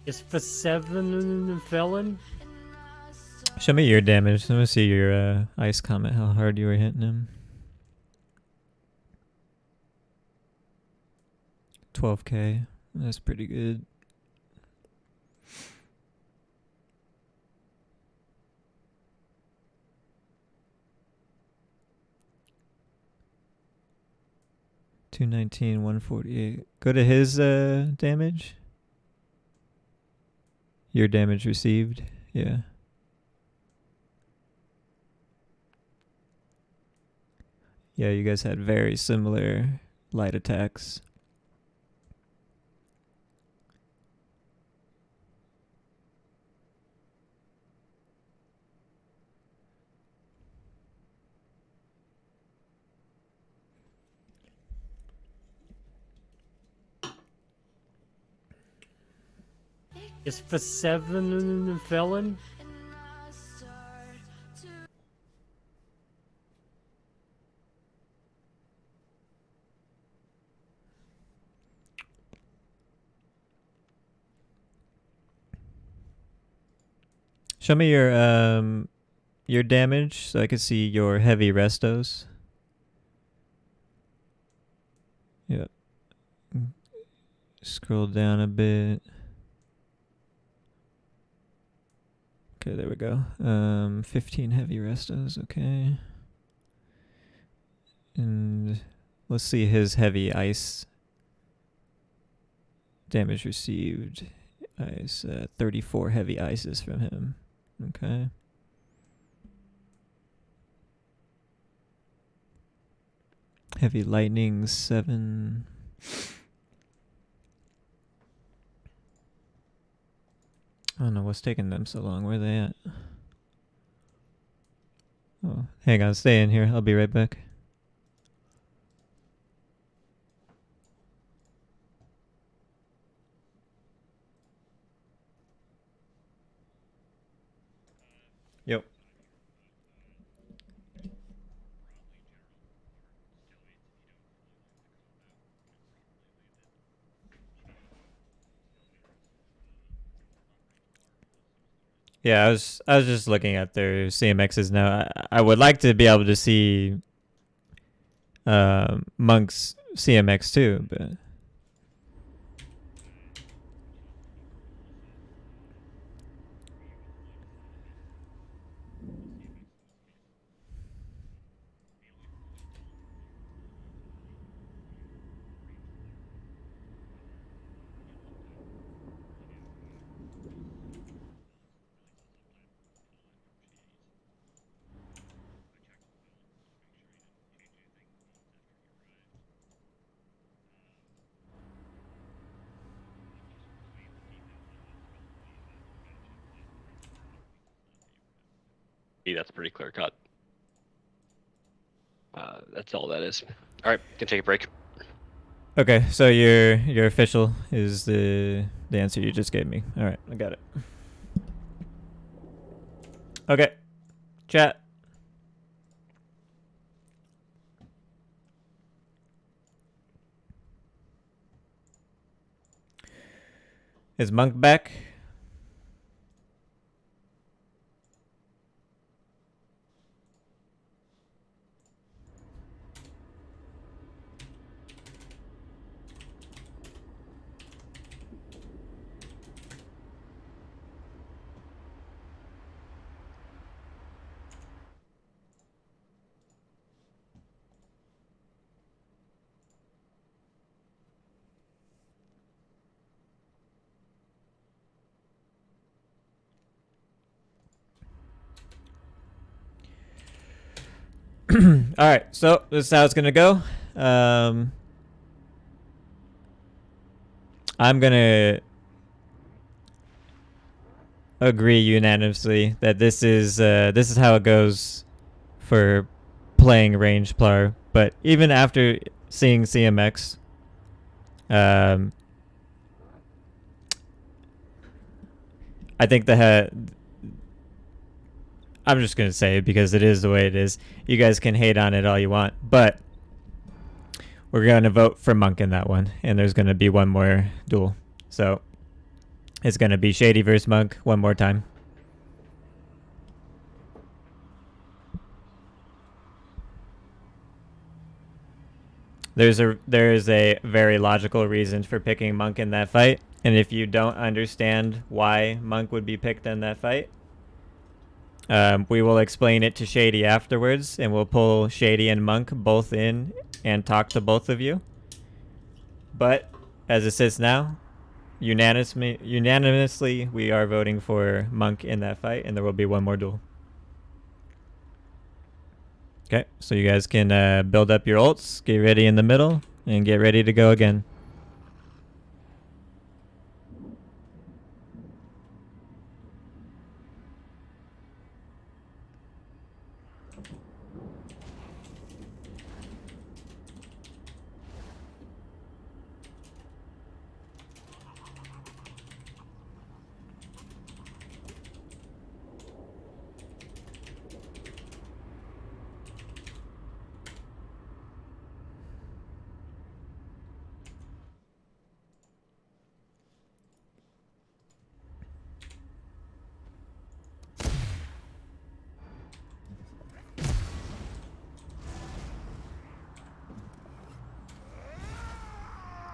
It's for 7 felon. Show me your damage. Let me see your ice comment, how hard you were hitting him. 12k. That's pretty good. $219, 148. Go to his damage. Your damage received. Yeah. Yeah, you guys had very similar light attacks. It's for 7 felon. Show me your damage so I can see your heavy restos. Yep. Scroll down a bit. Okay, there we go. 15 heavy restos, okay. And let's see his heavy ice damage received. Ice, 34 heavy ices from him. Okay. Heavy lightning, 7. I don't know what's taking them so long. Where are they at? Oh, hang on. Stay in here. I'll be right back. Yep. Yeah, I was just looking at their CMXs now. I would like to be able to see Monk's CMX too, but That's pretty clear cut. That's all that is. All right, can take a break. okay. So your official is the answer you just gave me. All right, I got it. Okay, chat. Is Monk back? Alright, so this is how it's gonna go. I'm gonna agree unanimously that this is how it goes for playing range player. But even after seeing CMX, I think I'm just gonna say it because it is the way it is. You guys can hate on it all you want, but we're gonna vote for Monk in that one, and there's gonna be one more duel. So it's gonna be Shady versus Monk one more time. There is a very logical reason for picking Monk in that fight, and if you don't understand why Monk would be picked in that fight, we will explain it to Shady afterwards, and we'll pull Shady and Monk both in and talk to both of you. But as it sits now, unanimously, we are voting for Monk in that fight, and there will be one more duel. Okay, so you guys can build up your ults, get ready in the middle, and get ready to go again.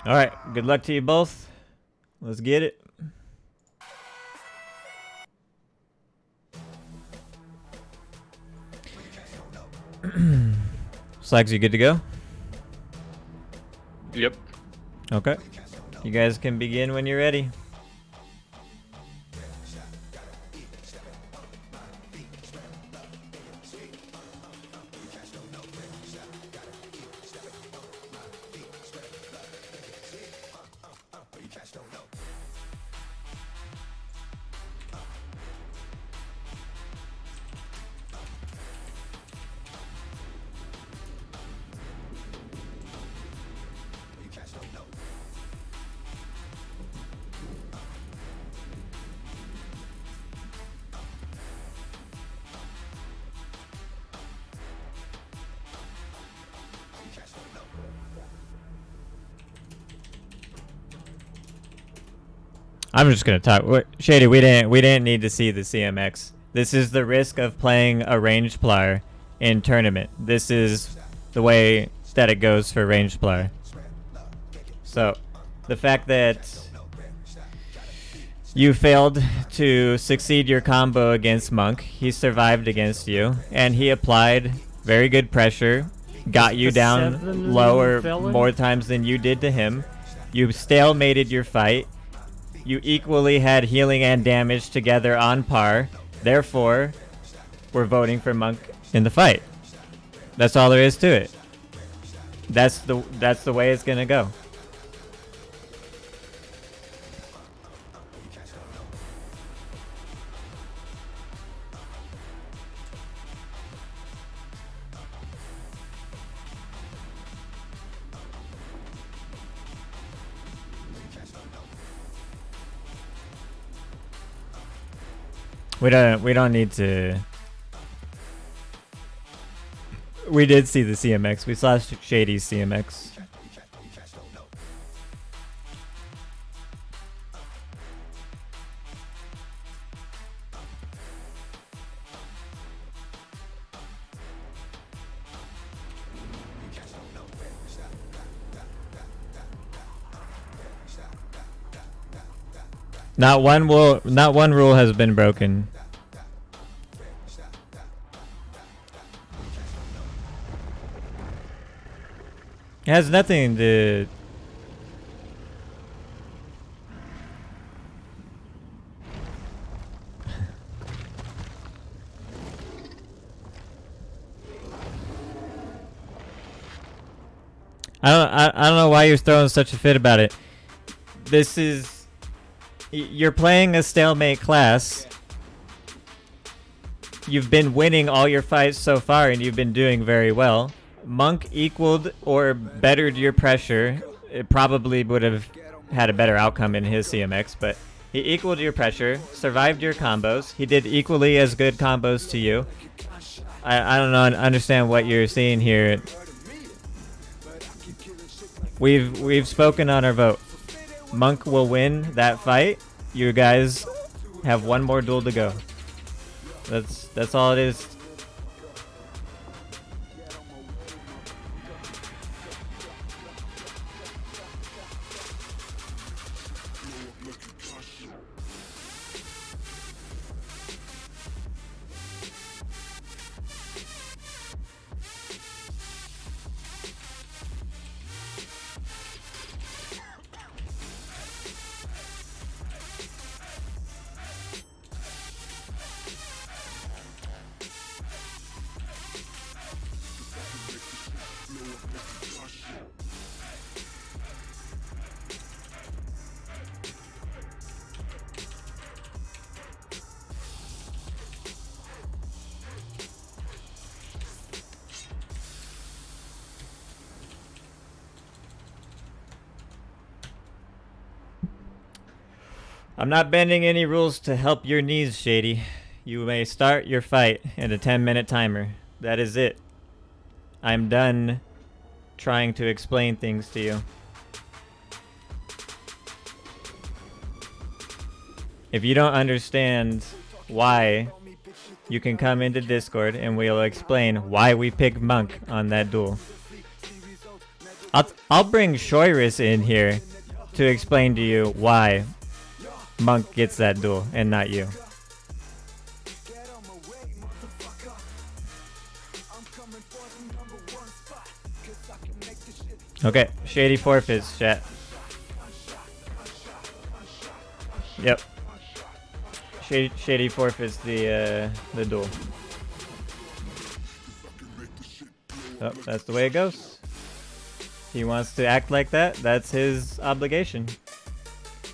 All right, good luck to you both. Let's get it. Slags, you good to go? Yep. Okay. You guys can begin when you're ready. I'm just gonna talk. Shady, we didn't need to see the CMX. This is the risk of playing a ranged player in tournament. This is the way that it goes for ranged player. So, the fact that you failed to succeed your combo against Monk, he survived against you, and he applied very good pressure, got you down lower more times than you did to him. You stalemated your fight. You equally had healing and damage together on par. Therefore, we're voting for Monk in the fight. That's all there is to it. That's the way it's gonna go. We don't need to. We did see the CMX. We saw Shady's CMX. Not one rule has been broken. It has nothing to. I don't know why you're throwing such a fit about it. You're playing a stalemate class. You've been winning all your fights so far, and you've been doing very well. Monk equaled or bettered your pressure. It probably would have had a better outcome in his CMX, but he equaled your pressure, survived your combos. He did equally as good combos to you. I don't know, understand what you're seeing here. We've spoken on our vote. Monk will win that fight. You guys have one more duel to go. That's all it is. I'm not bending any rules to help your needs, Shady. You may start your fight in a 10-minute timer. That is it. I'm done trying to explain things to you. If you don't understand why, you can come into Discord and we'll explain why we picked Monk on that duel. I'll bring Shoiris in here to explain to you why Monk gets that duel and not you. Okay, Shady forfeits, chat. Yep. Shady forfeits the duel. Oh, that's the way it goes. He wants to act like that. That's his obligation.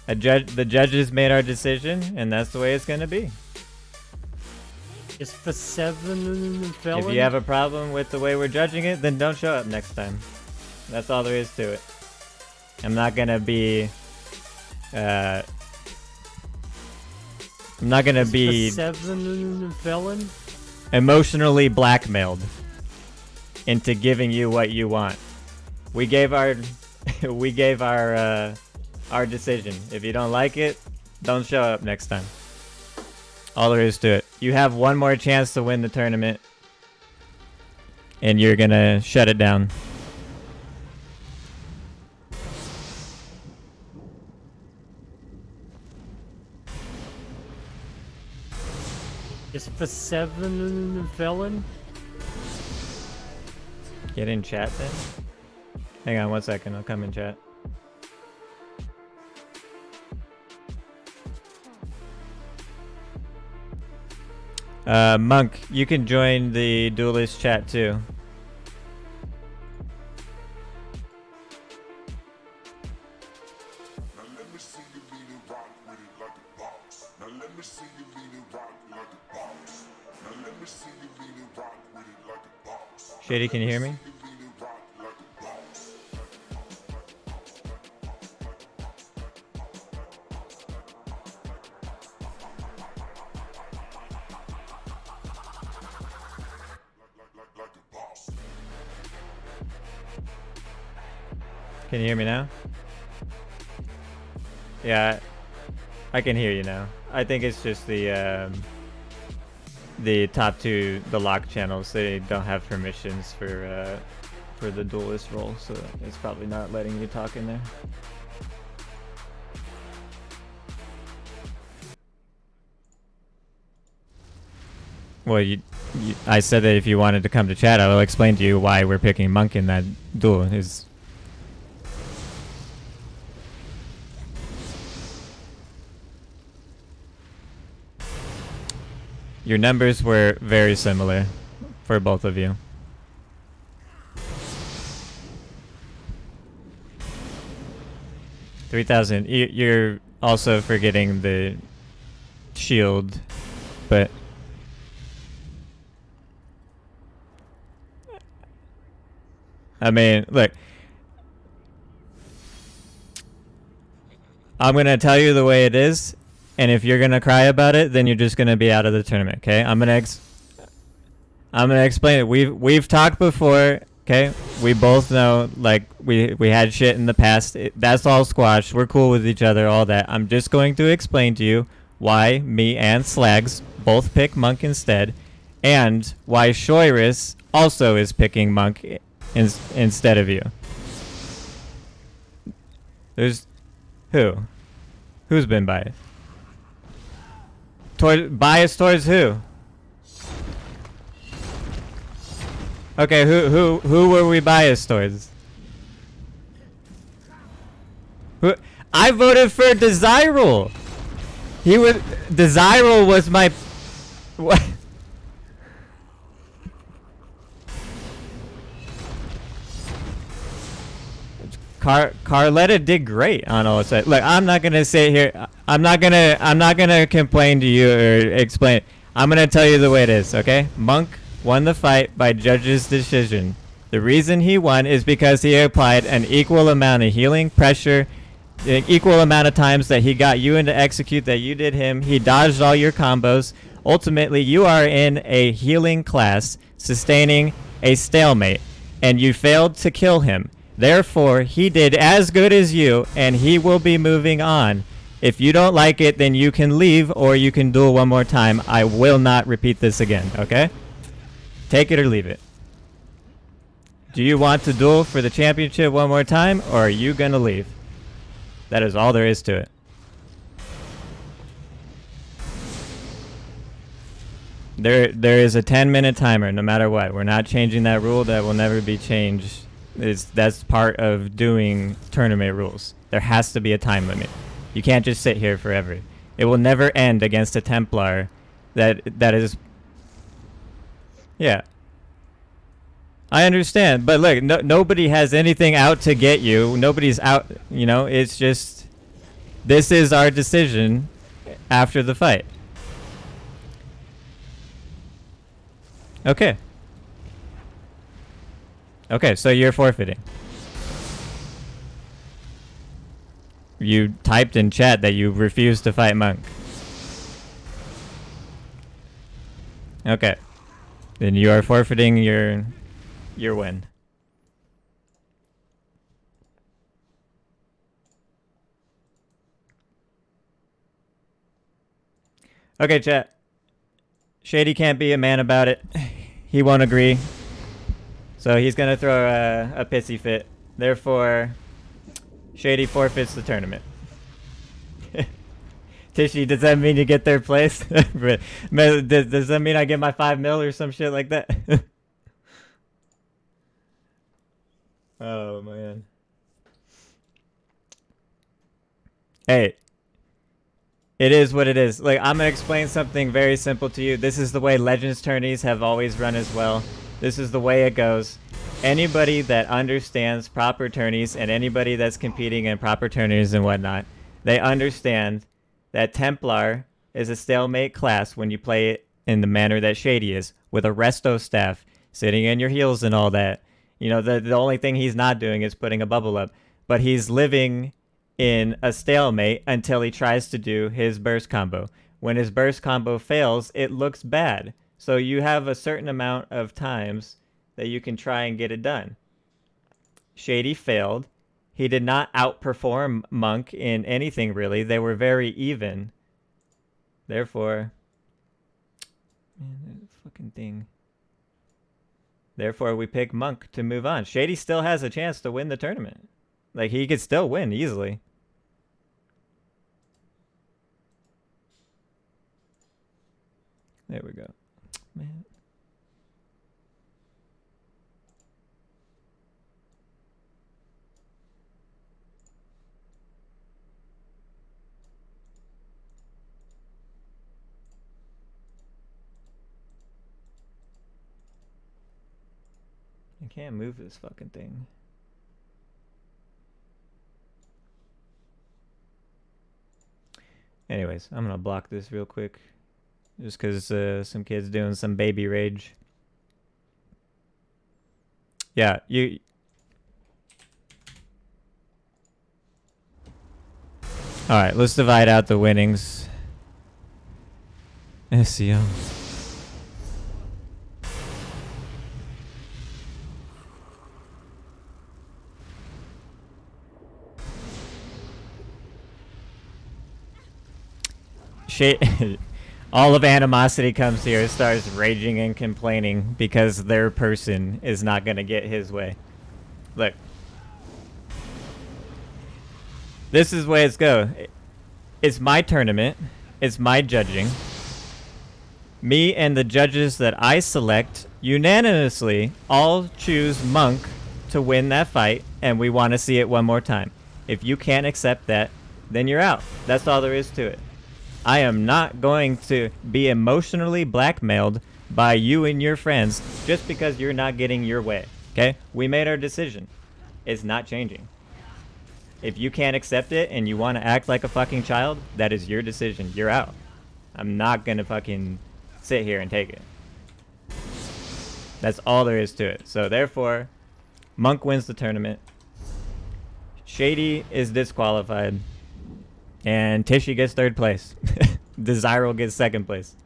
The judges made our decision, and that's the way it's gonna be. It's for 7 felon. If you have a problem with the way we're judging it, then don't show up next time. That's all there is to it. I'm not gonna be. I'm not gonna be 7 felon. emotionally blackmailed into giving you what you want. We gave our our decision. If you don't like it, don't show up next time. All there is to it. You have one more chance to win the tournament, and you're gonna shut it down. It's for 7 felon. Get in chat then. Hang on 1 second, I'll come in chat. Monk, you can join the duelist chat too. Shady, can you hear me? Can you hear me now? Yeah, I can hear you now. I think it's just the top two, the lock channels. They don't have permissions for the duelist role, so it's probably not letting you talk in there. Well, I said that if you wanted to come to chat, I will explain to you why we're picking Monk in that duel. Your numbers were very similar for both of you. 3,000. You're also forgetting the shield, but I mean, look. I'm gonna tell you the way it is, and if you're gonna cry about it, then you're just gonna be out of the tournament. Okay? I'm gonna explain it. We've talked before. Okay? We both know, like, we had shit in the past. That's all squashed. We're cool with each other. All that. I'm just going to explain to you why me and Slags both pick Monk instead, and why Shoiris also is picking Monk instead of you. There's who? Who's been biased? Biased towards who? Okay, who were we biased towards? Who? I voted for Desirable. Desirable was my what? Carletta did great on all sides. Look, I'm not gonna sit here. I'm not gonna complain to you or explain. I'm gonna tell you the way it is. Okay, Monk won the fight by judge's decision. The reason he won is because he applied an equal amount of healing pressure, the equal amount of times that he got you into execute that you did him. He dodged all your combos. Ultimately, you are in a healing class, sustaining a stalemate, and you failed to kill him. Therefore, he did as good as you, and he will be moving on. If you don't like it, then you can leave, or you can duel one more time. I will not repeat this again, okay? Take it or leave it. Do you want to duel for the championship one more time, or are you gonna leave? That is all there is to it. There is a 10-minute timer, no matter what. We're not changing that rule. That will never be changed. That's part of doing tournament rules. There has to be a time limit. You can't just sit here forever. It will never end against a Templar that is... Yeah. I understand, but look, nobody has anything out to get you. Nobody's out, you know, it's just... This is our decision after the fight. Okay. Okay, so you're forfeiting. You typed in chat that you refuse to fight Monk. Okay. Then you are forfeiting your win. Okay, chat. Shady can't be a man about it. He won't agree. So he's gonna throw a pissy fit. Therefore, Shady forfeits the tournament. Tishy, does that mean you get third place? Does that mean I get my 5 mil or some shit like that? Oh man. Hey. It is what it is. Like, I'm gonna explain something very simple to you. This is the way Legends tourneys have always run as well. This is the way it goes. Anybody that understands proper tourneys and anybody that's competing in proper tourneys and whatnot, they understand that Templar is a stalemate class when you play it in the manner that Shady is, with a resto staff sitting in your heels and all that. You know, the only thing he's not doing is putting a bubble up. But he's living in a stalemate until he tries to do his burst combo. When his burst combo fails, it looks bad. So you have a certain amount of times that you can try and get it done. Shady failed. He did not outperform Monk in anything, really. They were very even. Therefore... Man, that fucking thing. Therefore, we pick Monk to move on. Shady still has a chance to win the tournament. Like, he could still win easily. There we go. Man. I can't move this fucking thing. Anyways, I'm gonna block this real quick. Just because some kid's doing some baby rage. Yeah, you... Alright, let's divide out the winnings. SEO. All of animosity comes here, starts raging and complaining because their person is not gonna get his way. Look. This is the way it's go. It's my tournament. It's my judging. Me and the judges that I select unanimously all choose Monk to win that fight, and we want to see it one more time. If you can't accept that, then you're out. That's all there is to it. I am not going to be emotionally blackmailed by you and your friends just because you're not getting your way, okay? We made our decision. It's not changing. If you can't accept it and you want to act like a fucking child, that is your decision. You're out. I'm not going to fucking sit here and take it. That's all there is to it. So therefore, Monk wins the tournament. Shady is disqualified. And Tishy gets 3rd place. Desirable gets 2nd place.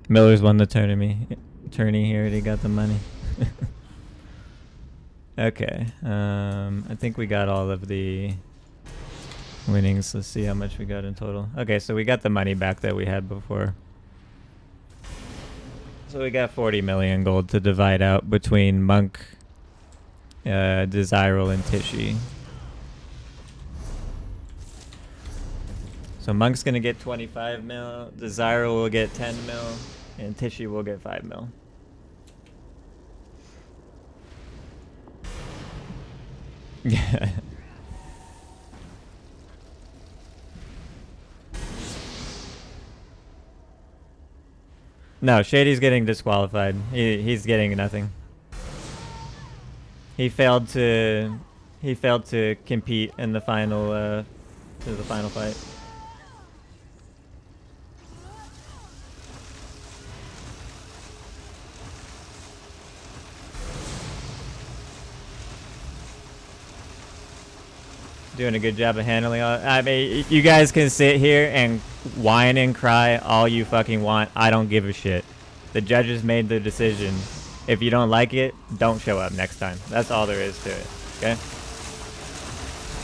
Miller's won the tournament. Tourney, he already got the money. Okay. I think we got all of the winnings. Let's see how much we got in total. Okay, so we got the money back that we had before. So we got 40 million gold to divide out between Monk, Desirable, and Tishy. So Monk's gonna get 25 mil, Desirable will get 10 mil, and Tishy will get 5 mil. Yeah. No, Shady's getting disqualified. He's getting nothing. He failed to compete in the final fight. Doing a good job of handling all. I mean, you guys can sit here and whine and cry all you fucking want. I don't give a shit. The judges made the decision. If you don't like it, don't show up next time. That's all there is to it. Okay?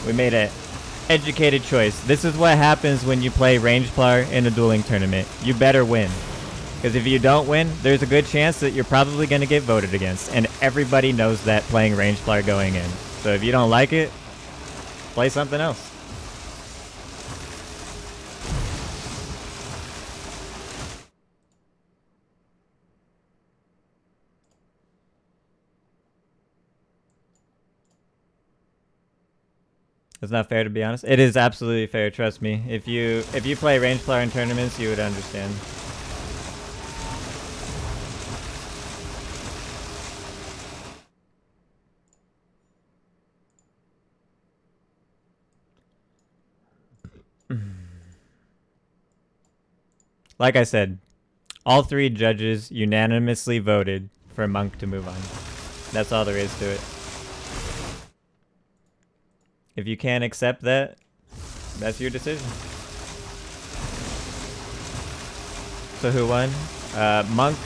We made an educated choice. This is what happens when you play range player in a dueling tournament. You better win. Because if you don't win, there's a good chance that you're probably going to get voted against. And everybody knows that playing range player going in. So if you don't like it, play something else. It's not fair, to be honest. It is absolutely fair, trust me. If you play range player in tournaments, you would understand. Like I said, all 3 judges unanimously voted for Monk to move on. That's all there is to it. If you can't accept that, that's your decision. So who won? Monk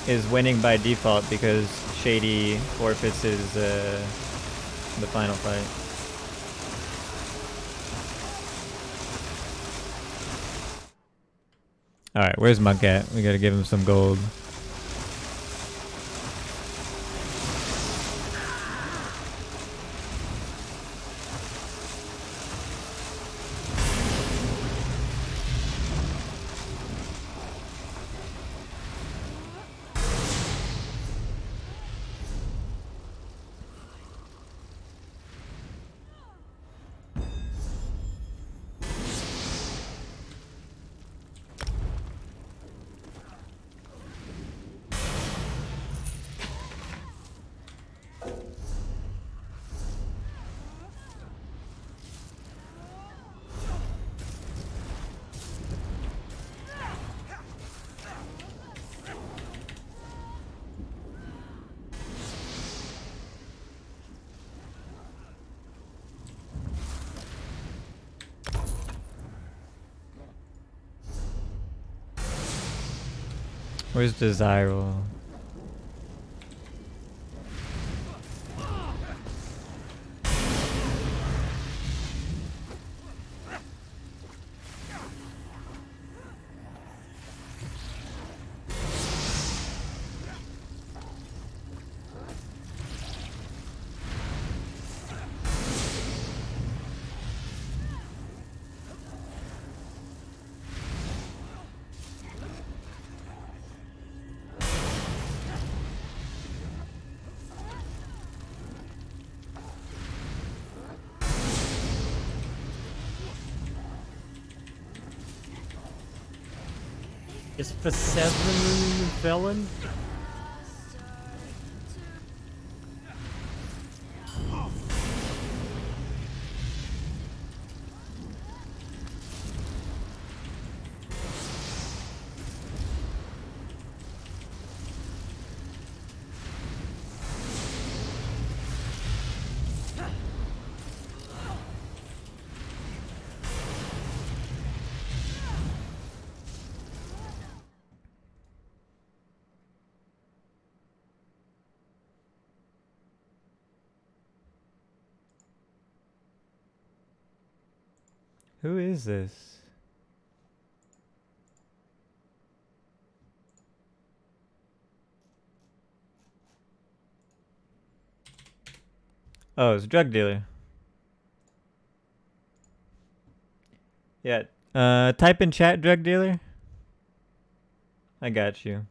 is winning by default because Shady forfeits his the final fight. Alright, where's Monk at? We gotta give him some gold. Where's Desirable? Is for 7 felon? Who is this? Oh, it's a drug dealer. Yeah. Type in chat drug dealer. I got you.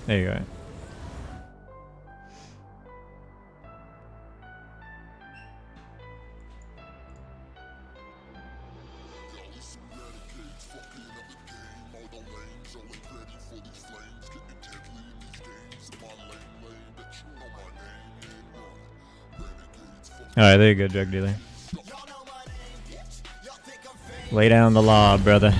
There you go. Alright, there you go, drug dealer. Lay down the law, brother.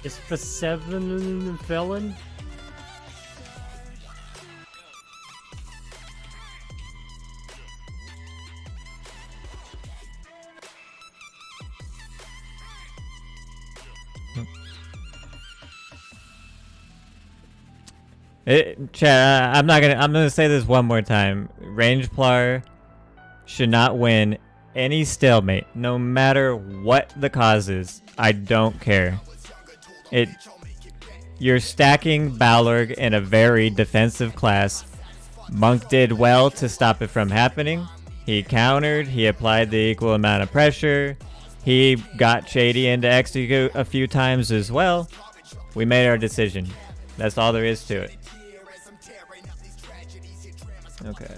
Is for 7 felon? Chat, I'm gonna say this one more time. Range Plar should not win any stalemate, no matter what the cause is. I don't care. You're stacking Balorg in a very defensive class. Monk did well to stop it from happening. He countered, he applied the equal amount of pressure. He got Shady into execute a few times as well. We made our decision. That's all there is to it. Okay.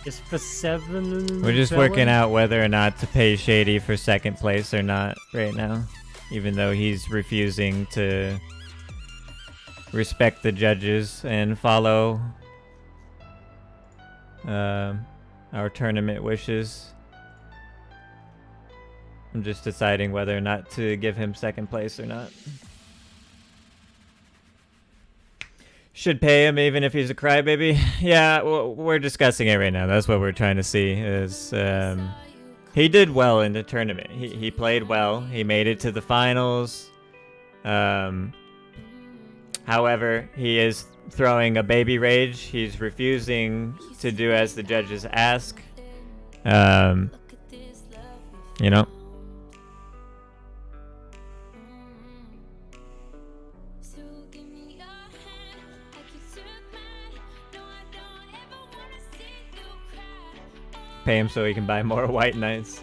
Is for 7 We're just felon? working out whether or not to pay Shady for second place or not right now. Even though he's refusing to respect the judges and follow our tournament wishes. I'm just deciding whether or not to give him second place or not. Should pay him even if he's a crybaby. Yeah, we're discussing it right now. That's what we're trying to see. Is he did well in the tournament. He played well. He made it to the finals. However, he is throwing a baby rage. He's refusing to do as the judges ask. You know. Pay him so he can buy more white knights.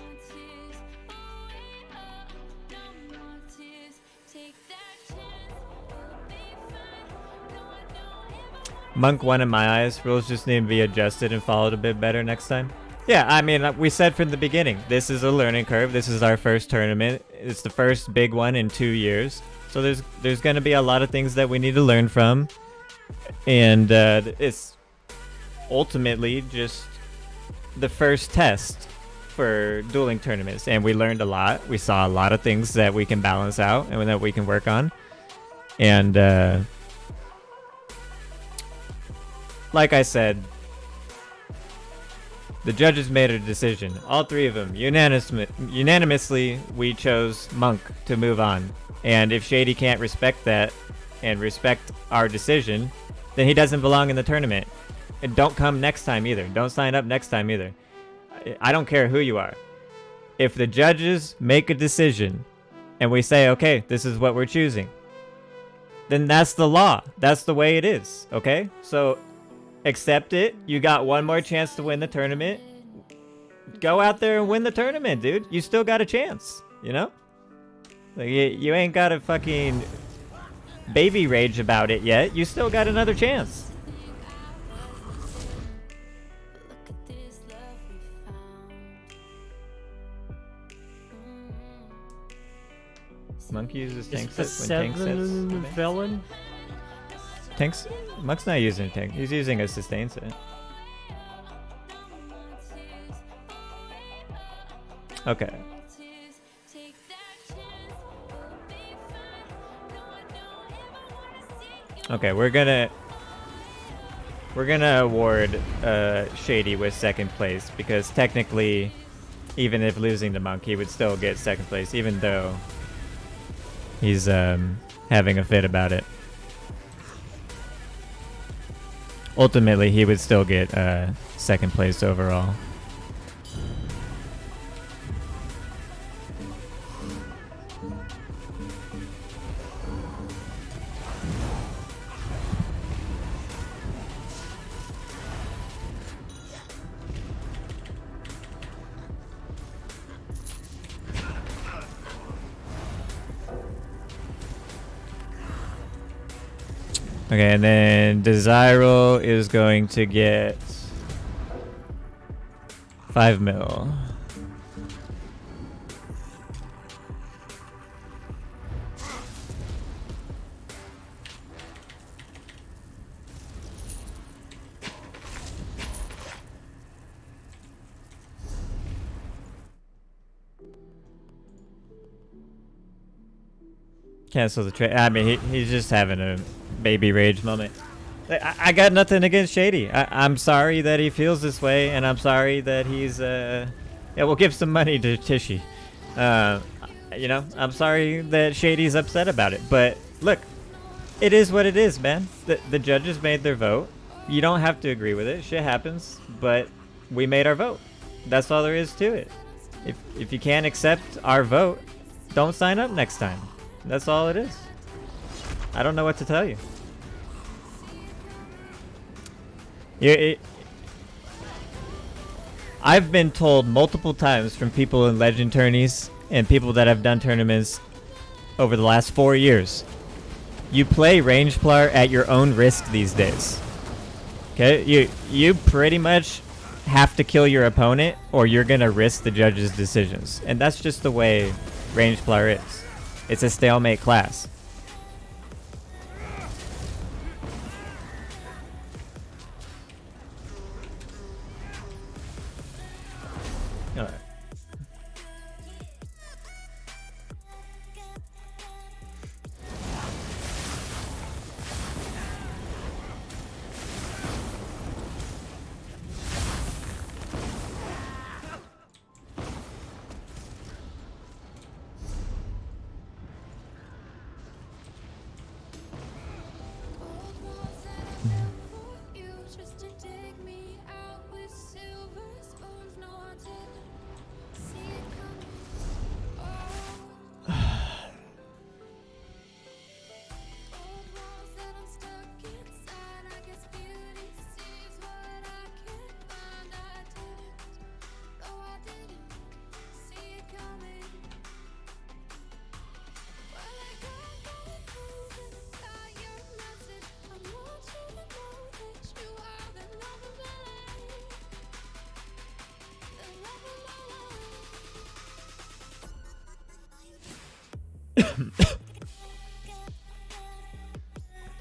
Monk won in my eyes. Rules just need to be adjusted and followed a bit better next time. Yeah, I mean, we said from the beginning, this is a learning curve. This is our first tournament. It's the first big one in 2 years. So there's going to be a lot of things that we need to learn from. And it's ultimately just the first test for dueling tournaments. And we learned a lot. We saw a lot of things that we can balance out and that we can work on. And like I said, the judges made a decision. All three of them, unanimously, we chose Monk to move on. And if Shady can't respect that and respect our decision, then he doesn't belong in the tournament. And don't come next time either. Don't sign up next time either. I don't care who you are. If the judges make a decision and we say, okay, this is what we're choosing, then that's the law. That's the way it is, okay? So accept it. You got one more chance to win the tournament. Go out there and win the tournament, dude. You still got a chance, you know? Like, you ain't got a fucking baby rage about it yet. You still got another chance. Monkey uses tank Is for set when tank 7 sets. felon? Tanks? Monk's not using a tank. He's using a sustain set. Okay. Okay, we're gonna award Shady with second place because technically, even if losing to Monk, he would still get second place, even though he's having a fit about it. Ultimately, he would still get second place overall. Okay, and then Desirable is going to get 5 mil. Cancel the trade. I mean, he's just having a baby rage moment. I got nothing against Shady. I'm sorry that he feels this way, and I'm sorry that he's yeah, we'll give some money to Tishy. You know, I'm sorry that Shady's upset about it, but look, it is what it is, man. The judges made their vote. You don't have to agree with it. Shit happens, but we made our vote. That's all there is to it. If you can't accept our vote, don't sign up next time. That's all it is. I don't know what to tell you. I've been told multiple times from people in Legend tourneys and people that have done tournaments over the last 4 years, you play range player at your own risk these days. Okay, you pretty much have to kill your opponent or you're gonna risk the judge's decisions. And that's just the way ranged player is. It's a stalemate class. Alright.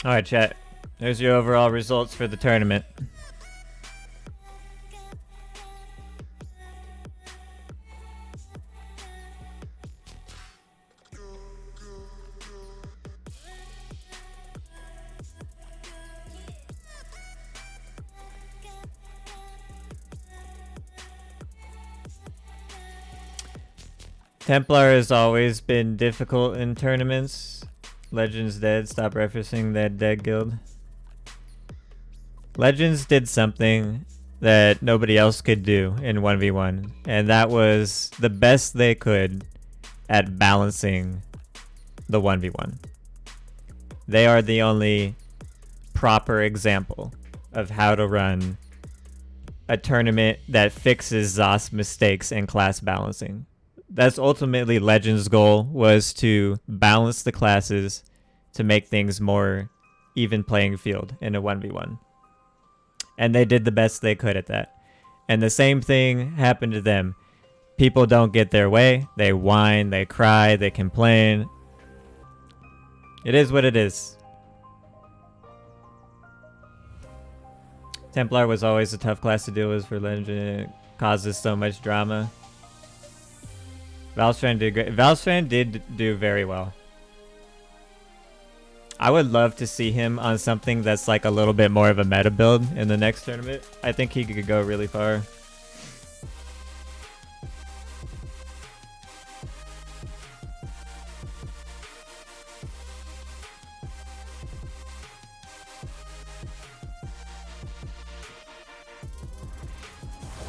Alright, chat. There's your overall results for the tournament. Templar has always been difficult in tournaments. Legends dead. Stop referencing that dead guild. Legends did something that nobody else could do in 1v1, and that was the best they could at balancing the 1v1. They are the only proper example of how to run a tournament that fixes ZOS mistakes in class balancing. That's ultimately Legends' goal, was to balance the classes to make things more even playing field in a 1v1. And they did the best they could at that. And the same thing happened to them. People don't get their way. They whine, they cry, they complain. It is what it is. Templar was always a tough class to deal with for Legend. It causes so much drama. Valstran did great. Valstran did do very well. I would love to see him on something that's like a little bit more of a meta build in the next tournament. I think he could go really far.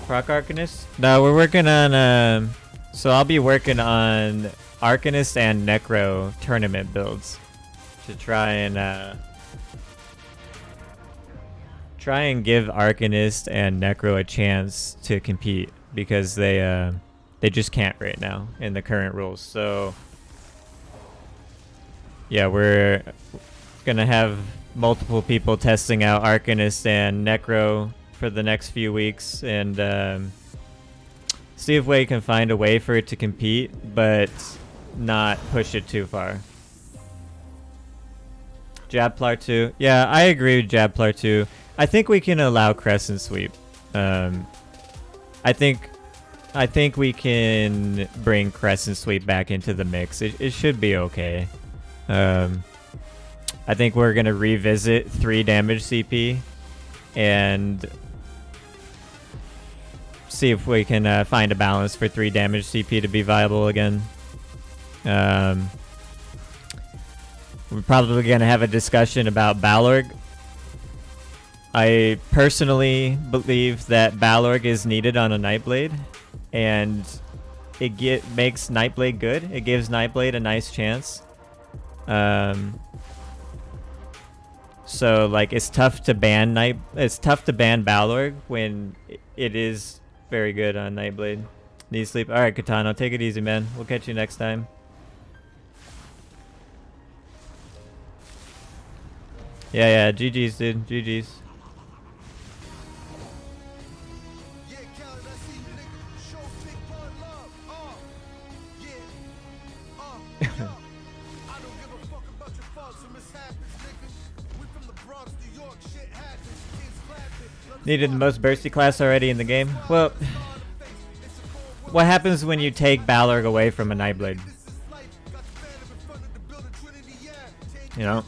Proc Arcanist? No, we're working on so I'll be working on Arcanist and Necro tournament builds to try and give Arcanist and Necro a chance to compete, because they just can't right now in the current rules. So yeah, we're gonna have multiple people testing out Arcanist and Necro for the next few weeks, and see if we can find a way for it to compete, but not push it too far. Jabplar 2. Yeah, I agree with Jabplar 2. I think we can allow Crescent Sweep. I think we can bring Crescent Sweep back into the mix. It should be okay. I think we're going to revisit 3 damage CP and see if we can find a balance for 3 damage CP to be viable again. We're probably going to have a discussion about Balorg. I personally believe that Balorg is needed on a Nightblade, and it makes Nightblade good. It gives Nightblade a nice chance. So like it's tough to ban Balorg when it is very good on Nightblade. Need sleep. Alright, Katana, take it easy, man. We'll catch you next time. Yeah, GG's, dude. GG's. Needed the most bursty class already in the game. Well, what happens when you take Balorg away from a Nightblade? You know?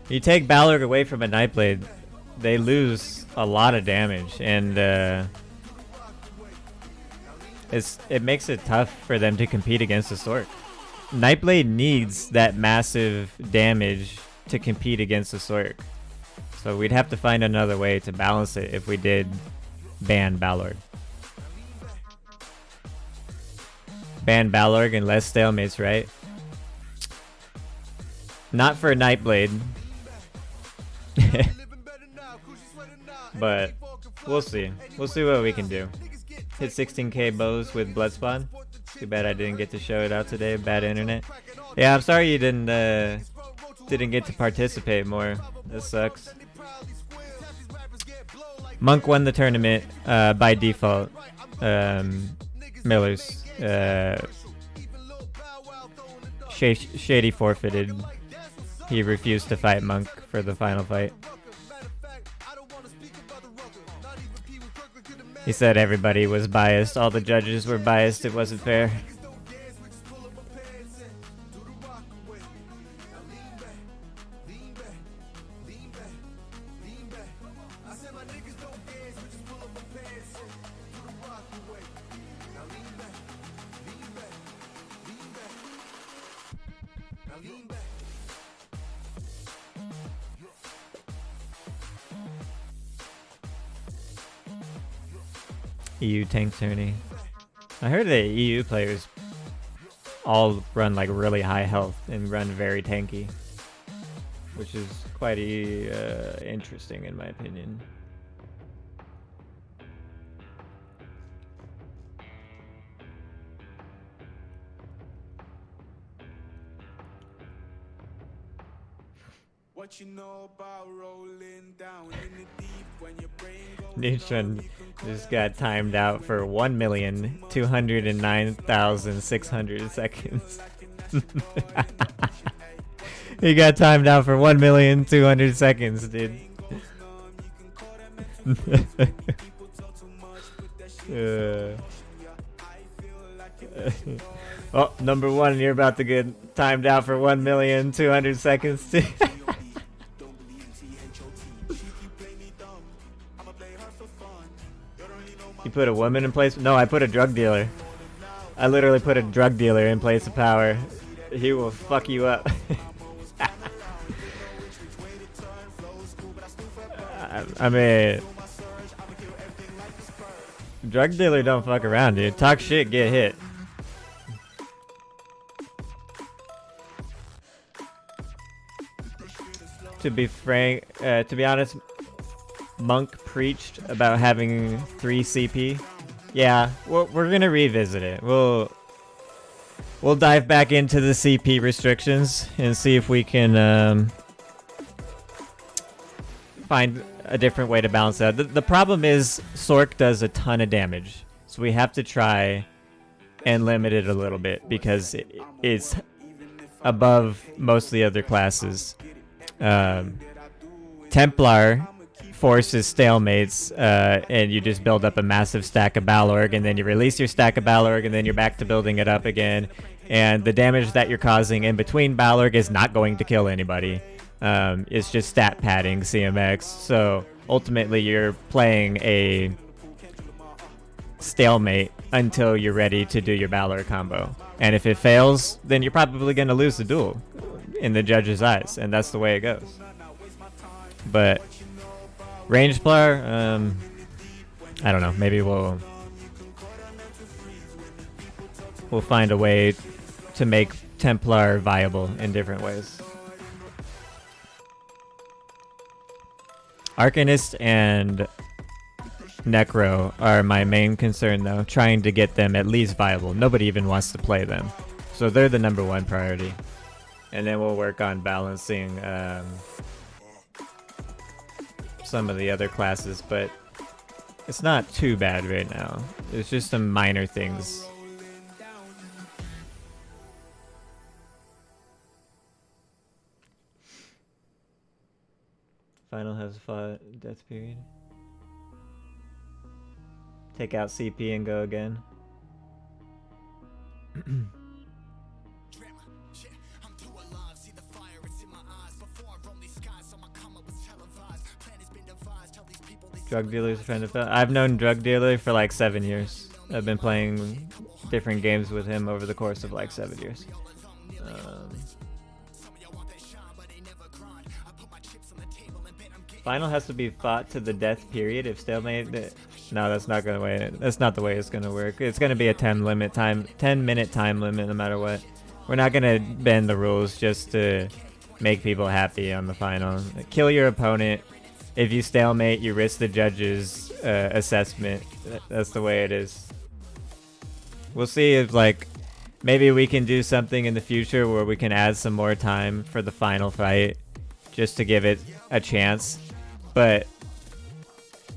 You take Balorg away from a Nightblade, they lose a lot of damage, and it makes it tough for them to compete against the Sork. Nightblade needs that massive damage to compete against the Sork. So we'd have to find another way to balance it if we did ban Balorg. Ban Balorg and less stalemates, right? Not for Nightblade. But we'll see. We'll see what we can do. Hit 16k bows with Bloodspawn. Too bad I didn't get to show it out today. Bad internet. Yeah, I'm sorry you didn't get to participate more. That sucks. Monk won the tournament by default. Millers. Shady forfeited. He refused to fight Monk for the final fight. He said everybody was biased. All the judges were biased. It wasn't fair. EU tank tourney. I heard that EU players all run like really high health and run very tanky, which is quite interesting in my opinion. What you know about rolling down in the deep when your brain goes Neutron just got timed out for 1,209,600 seconds. He got timed out for 1,200,000 seconds, dude. Oh, number one, you're about to get timed out for 1,200,000 seconds, too. You put a woman in place? No, I put a drug dealer. I literally put a drug dealer in place of power. He will fuck you up. I mean, drug dealer don't fuck around, dude. Talk shit, get hit. To be frank, to be honest, Monk preached about having 3 CP. Yeah, we're gonna revisit it. We'll dive back into the CP restrictions and see if we can find a different way to balance that. The problem is Sork does a ton of damage, so we have to try and limit it a little bit because it's above most of the other classes. Templar forces stalemates, and you just build up a massive stack of Balorg, and then you release your stack of Balorg, and then you're back to building it up again. And the damage that you're causing in between Balorg is not going to kill anybody. It's just stat padding CMX. So ultimately, you're playing a stalemate until you're ready to do your Balorg combo. And if it fails, then you're probably going to lose the duel in the judge's eyes, and that's the way it goes. But range player, I don't know. Maybe we'll find a way to make Templar viable in different ways. Arcanist and Necro are my main concern, though. Trying to get them at least viable. Nobody even wants to play them, so they're the #1 priority. And then we'll work on balancing some of the other classes, but it's not too bad right now. It's just some minor things. Final has fought death period. Take out CP and go again. Drug dealers are trying to fill. I've known drug dealer for like 7 years. I've been playing different games with him over the course of like 7 years. Final has to be fought to the death period. If stalemate, no, that's not gonna way. That's not the way it's gonna work. It's gonna be a 10-minute time limit, no matter what. We're not gonna bend the rules just to make people happy on the final. Kill your opponent. If you stalemate, you risk the judge's assessment. That's the way it is. We'll see if like maybe we can do something in the future where we can add some more time for the final fight, just to give it a chance. But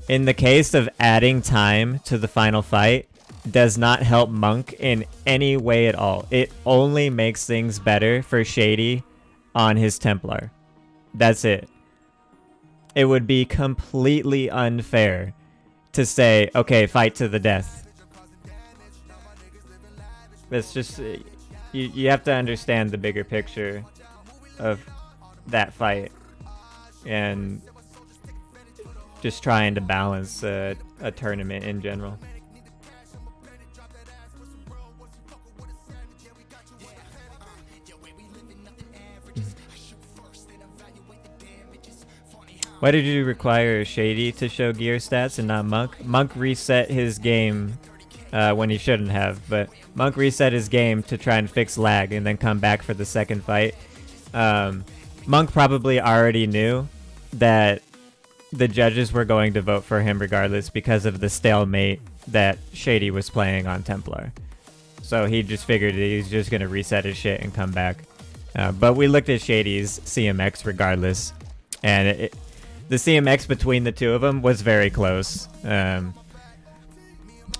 in the case of adding time to the final fight, does not help Monk in any way at all. It only makes things better for Shady on his Templar. That's it. It would be completely unfair to say, okay, fight to the death. It's just, you have to understand the bigger picture of that fight. And just trying to balance a tournament in general. Why did you require Shady to show gear stats and not Monk? Monk reset his game when he shouldn't have, but Monk reset his game to try and fix lag and then come back for the second fight. Monk probably already knew that the judges were going to vote for him regardless because of the stalemate that Shady was playing on Templar. So he just figured he's just going to reset his shit and come back. But we looked at Shady's CMX regardless, and the CMX between the two of them was very close.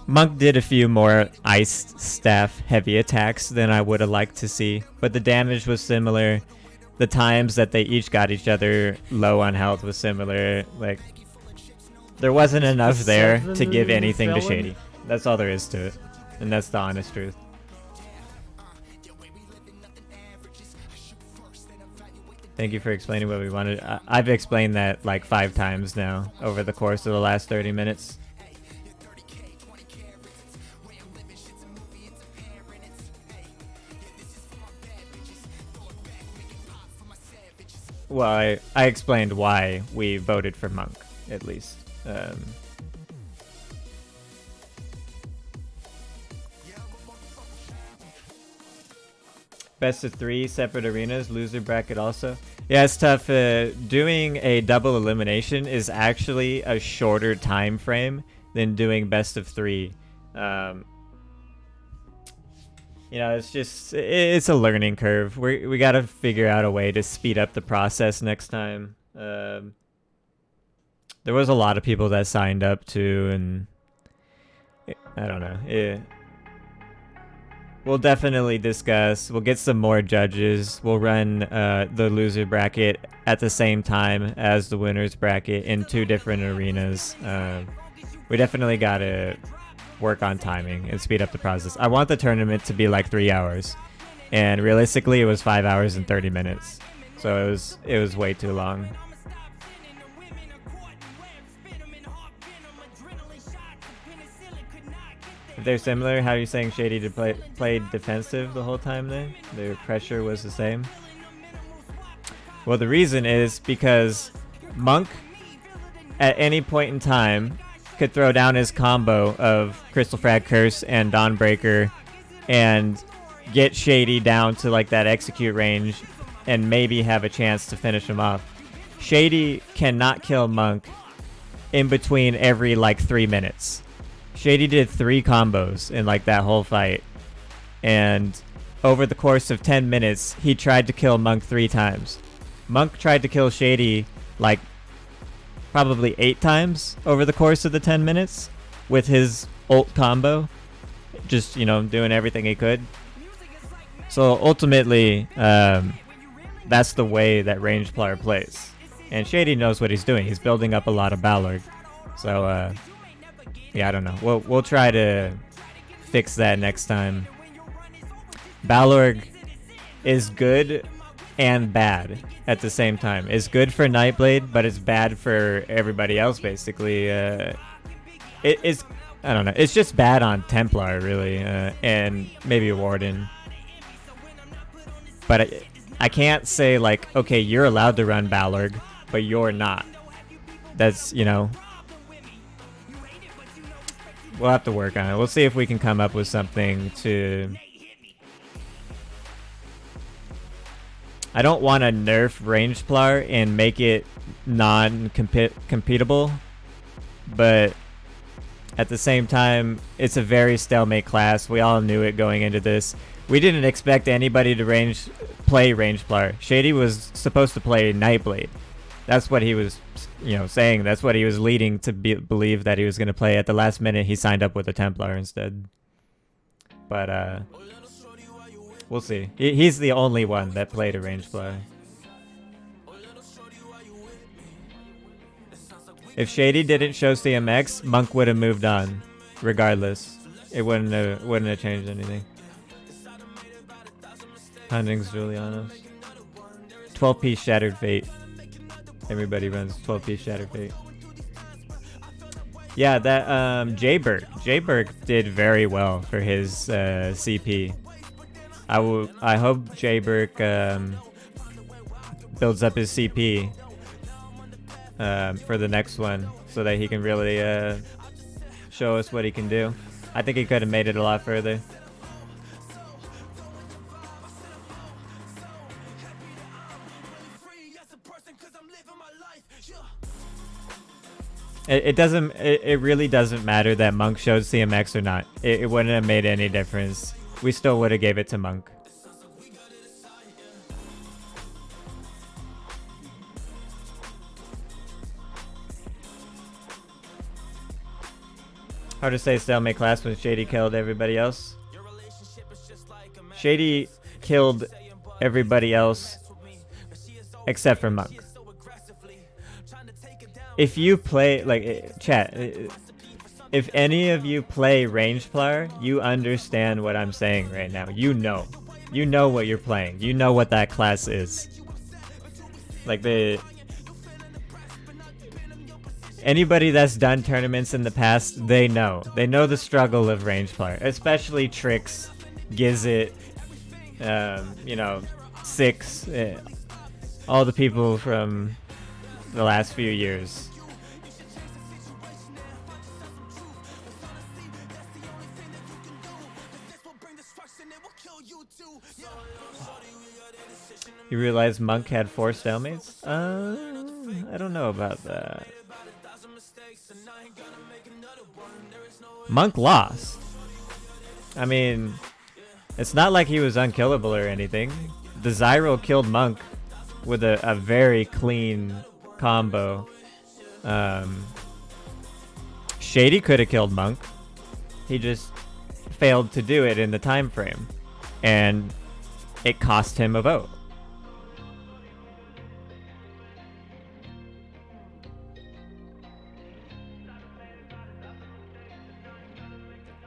Monk did a few more ice staff heavy attacks than I would have liked to see, but the damage was similar. The times that they each got each other low on health was similar. Like, there wasn't enough there to give anything to Shady. That's all there is to it, and that's the honest truth. Thank you for explaining what we wanted. I've explained that like 5 times now over the course of the last 30 minutes. Well, I explained why we voted for Monk, at least. Best of 3 separate arenas, loser bracket also. Yeah, it's tough. Doing a double elimination is actually a shorter time frame than doing best of 3. You know, it's just, it's a learning curve. We got to figure out a way to speed up the process next time. There was a lot of people that signed up too, and I don't know. We'll definitely discuss. We'll get some more judges. We'll run the loser bracket at the same time as the winners bracket in 2 different arenas. We definitely got to work on timing and speed up the process. I want the tournament to be like 3 hours, and realistically it was 5 hours and 30 minutes, so it was way too long. If they're similar, how are you saying Shady to play defensive the whole time then? Their pressure was the same? Well, the reason is because Monk at any point in time could throw down his combo of Crystal Frag Curse and Dawnbreaker and get Shady down to like that execute range and maybe have a chance to finish him off. Shady cannot kill Monk in between every like 3 minutes. Shady did 3 combos in like that whole fight, and over the course of 10 minutes he tried to kill Monk 3 times. Monk tried to kill Shady like probably 8 times over the course of the 10 minutes with his ult combo, just, you know, doing everything he could. So ultimately, that's the way that ranged player plays. And Shady knows what he's doing. He's building up a lot of Balorg. So, yeah, I don't know. We'll try to fix that next time. Balorg is good and bad at the same time. It's good for Nightblade, but it's bad for everybody else, basically. It's, I don't know. It's just bad on Templar, really, and maybe Warden. But I can't say, like, okay, you're allowed to run Balorg, but you're not. That's, you know... We'll have to work on it. We'll see if we can come up with something to... I don't want to nerf Range Plar and make it non-competable, but at the same time, it's a very stalemate class. We all knew it going into this. We didn't expect anybody to play Range Plar. Shady was supposed to play Nightblade. That's what he was, you know, saying. That's what he was leading to believe that he was going to play. At the last minute, he signed up with a Templar instead. But, we'll see. He's the only one that played a Range Plar. If Shady didn't show CMX, Monk would have moved on, regardless. It wouldn't have changed anything. Hunting's Julianos. 12-piece Shattered Fate. Everybody runs 12-piece Shattered Fate. Yeah, that Jayberg did very well for his CP. I hope Jayberg builds up his CP for the next one, so that he can really show us what he can do. I think he could have made it a lot further. It really doesn't matter that Monk showed CMX or not. It wouldn't have made any difference. We still would have gave it to Monk. Hard to say stalemate class when Shady killed everybody else. Shady killed everybody else except for Monk. If you play, like, chat, if any of you play Range Plar, you understand what I'm saying right now. You know what you're playing. You know what that class is. Like, anybody that's done tournaments in the past, they know the struggle of Range Plar, especially Trix, Gizzit, you know, Six, all the people from the last few years. You realize Monk had 4 stalemates? I don't know about that. Monk lost. I mean, it's not like he was unkillable or anything. The Zyro killed Monk with a very clean combo. Shady could have killed Monk. He just failed to do it in the time frame, and it cost him a vote.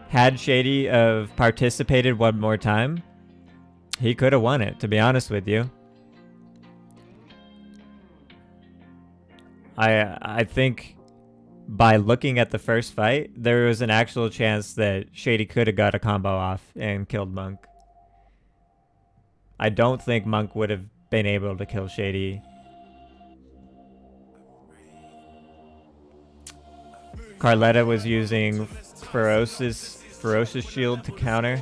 Had Shady participated one more time, he could have won it, to be honest with you. I think by looking at the first fight, there was an actual chance that Shady could have got a combo off and killed Monk. I don't think Monk would have been able to kill Shady. Carletta was using Ferocious Shield to counter.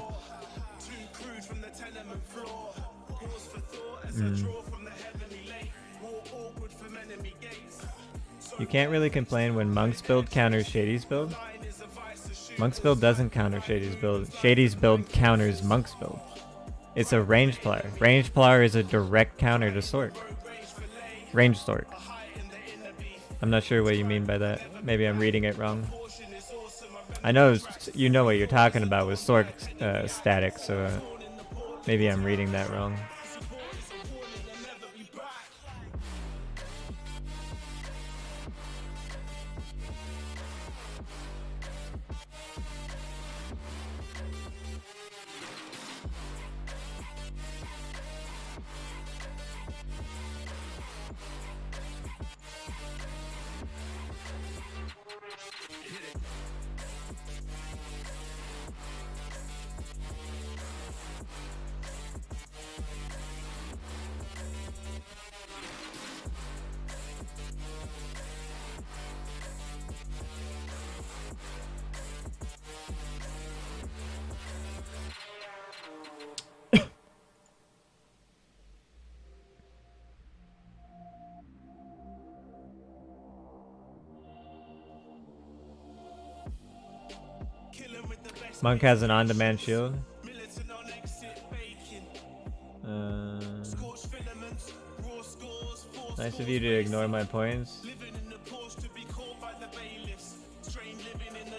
You can't really complain when Monk's build counters Shady's build. Monk's build doesn't counter Shady's build. Shady's build counters Monk's build. It's a range player. Range player is a direct counter to Sork. Range Sork. I'm not sure what you mean by that. Maybe I'm reading it wrong. I know you know what you're talking about with Sork static, so maybe I'm reading that wrong. Monk has an on-demand shield. Nice of you to ignore my points.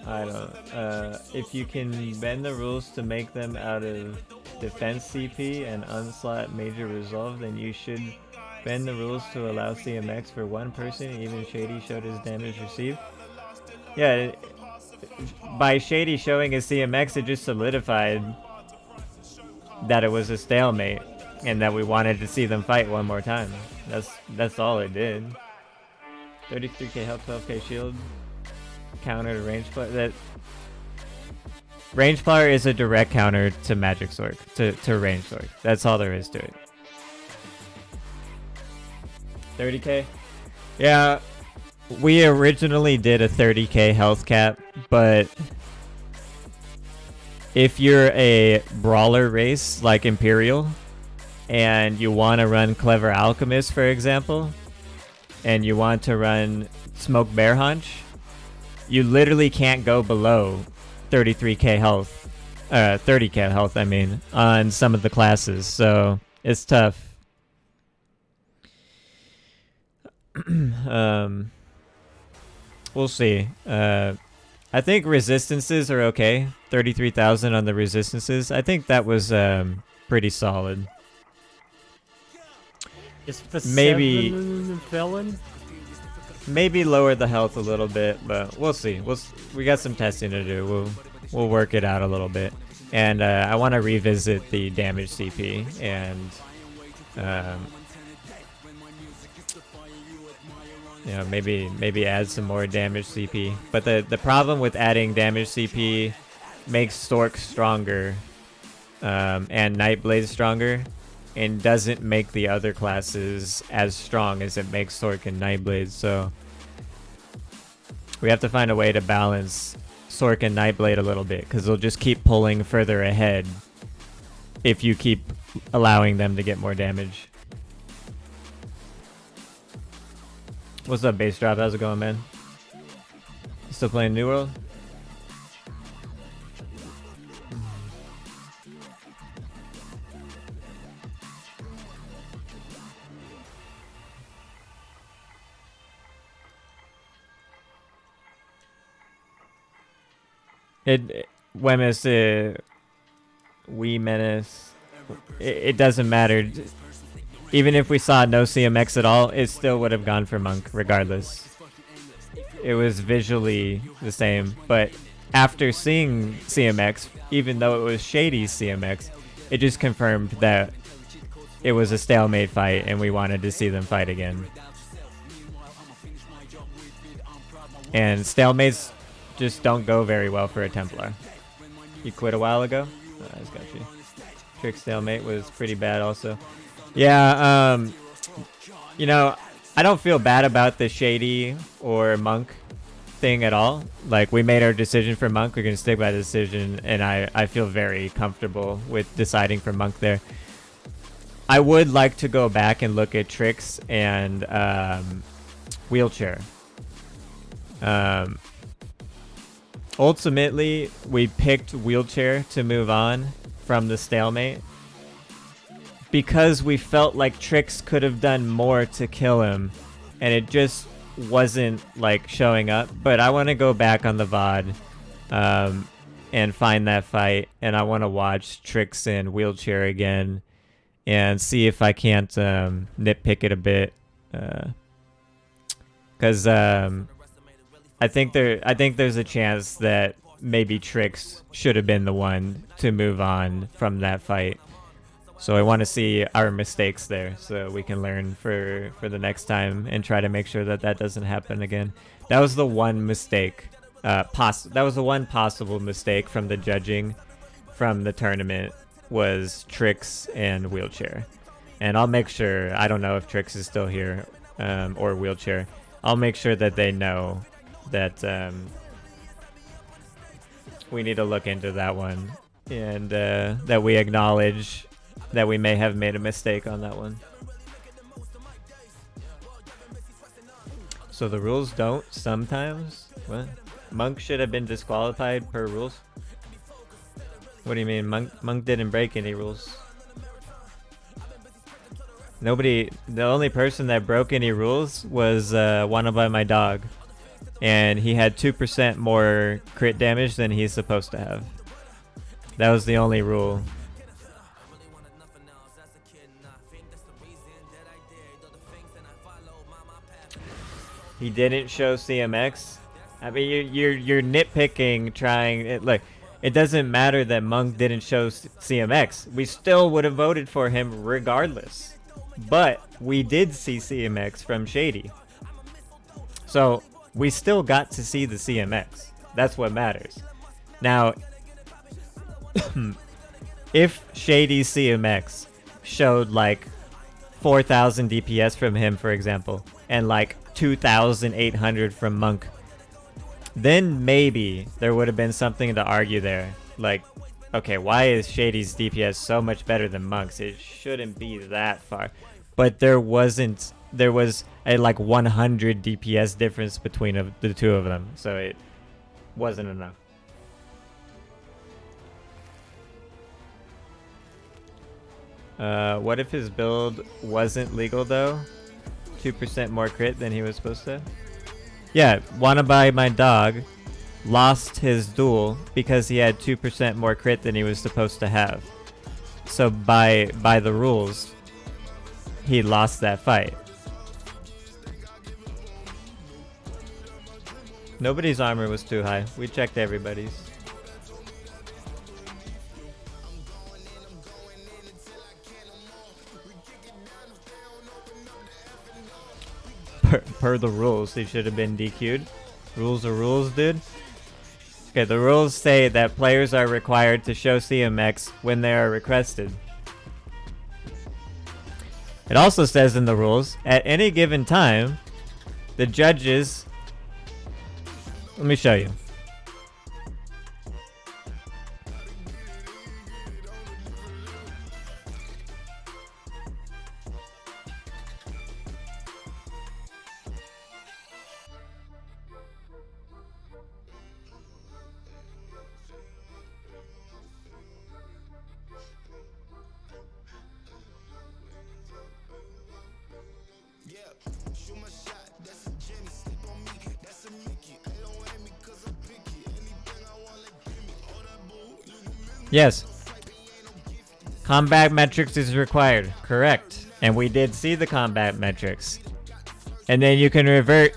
I don't. If you can bend the rules to make them out of defense CP and unslot major resolve, then you should bend the rules to allow CMX for one person. Even Shady showed his damage received. Yeah, by Shady showing his CMX, it just solidified that it was a stalemate and that we wanted to see them fight one more time. That's all it did. 33k health, 12k shield. Counter to range player. That range player is a direct counter to magic sword, to range sword. That's all there is to it. 30k. Yeah, we originally did a 30k health cap, but if you're a brawler race like Imperial and you want to run Clever Alchemist, for example, and you want to run Smoke Bear Hunch, you literally can't go below 33k health, 30k health, I mean, on some of the classes, so it's tough. We'll see. I think resistances are okay. 33,000 on the resistances. I think that was pretty solid. Is for Maybe 7 felon? maybe lower the health a little bit, but we'll see. We got some testing to do. We'll work it out a little bit. And I want to revisit the damage CP and you know, maybe add some more damage CP. But the problem with adding damage CP makes Stork stronger and Nightblade stronger, and doesn't make the other classes as strong as it makes Stork and Nightblade. So we have to find a way to balance Stork and Nightblade a little bit, because they'll just keep pulling further ahead if you keep allowing them to get more damage. What's up, Base Drop? How's it going, man? Still playing New World? Wemys, we menace. It doesn't matter. Even if we saw no CMX at all, it still would have gone for Monk regardless. It was visually the same, but after seeing CMX, even though it was Shady's CMX, it just confirmed that it was a stalemate fight and we wanted to see them fight again. And stalemates just don't go very well for a Templar. You quit a while ago? Oh, I just got you. Trick stalemate was pretty bad also. Yeah, you know, I don't feel bad about the Shady or Monk thing at all. Like, we made our decision for Monk, we're going to stick by the decision, and I feel very comfortable with deciding for Monk there. I would like to go back and look at Tricks and Wheelchair. Ultimately, we picked Wheelchair to move on from the stalemate because we felt like Trix could have done more to kill him, and it just wasn't like showing up. But I want to go back on the VOD and find that fight, and I want to watch Trix and Wheelchair again and see if I can't nitpick it a bit, because I think there's a chance that maybe Trix should have been the one to move on from that fight. So I want to see our mistakes there so we can learn for the next time and try to make sure that that doesn't happen again. That was the one mistake, that was the one possible mistake from the judging from the tournament, was Trix and Wheelchair. And I'll make sure, I don't know if Trix is still here or Wheelchair, I'll make sure that they know that we need to look into that one, and that we acknowledge that we may have made a mistake on that one. So the rules don't sometimes? What? Monk should have been disqualified per rules? What do you mean? Monk didn't break any rules. Nobody. The only person that broke any rules was Wanna Buy My Dog, and he had 2% more crit damage than he's supposed to have. That was the only rule. He didn't show CMX. I mean, you're nitpicking, trying. Look, it doesn't matter that Monk didn't show CMX. We still would have voted for him regardless. But we did see CMX from Shady, so we still got to see the CMX. That's what matters. Now, if Shady's CMX showed like 4,000 DPS from him, for example, and like 2,800 from Monk, then maybe there would have been something to argue there. Like, okay, why is Shady's DPS so much better than Monk's? It shouldn't be that far. But there wasn't. There was a like 100 DPS difference between the two of them, so it wasn't enough. What if his build wasn't legal though? 2% more crit than he was supposed to? Yeah, Wanna Buy My Dog lost his duel because he had 2% more crit than he was supposed to have. So by the rules, he lost that fight. Nobody's armor was too high. We checked everybody's. Per the rules, he should have been DQ'd. Rules are rules, dude. Okay, the rules say that players are required to show CMX when they are requested. It also says in the rules, at any given time, the judges... Let me show you. Yes. Combat metrics is required. Correct. And we did see the combat metrics. And then you can revert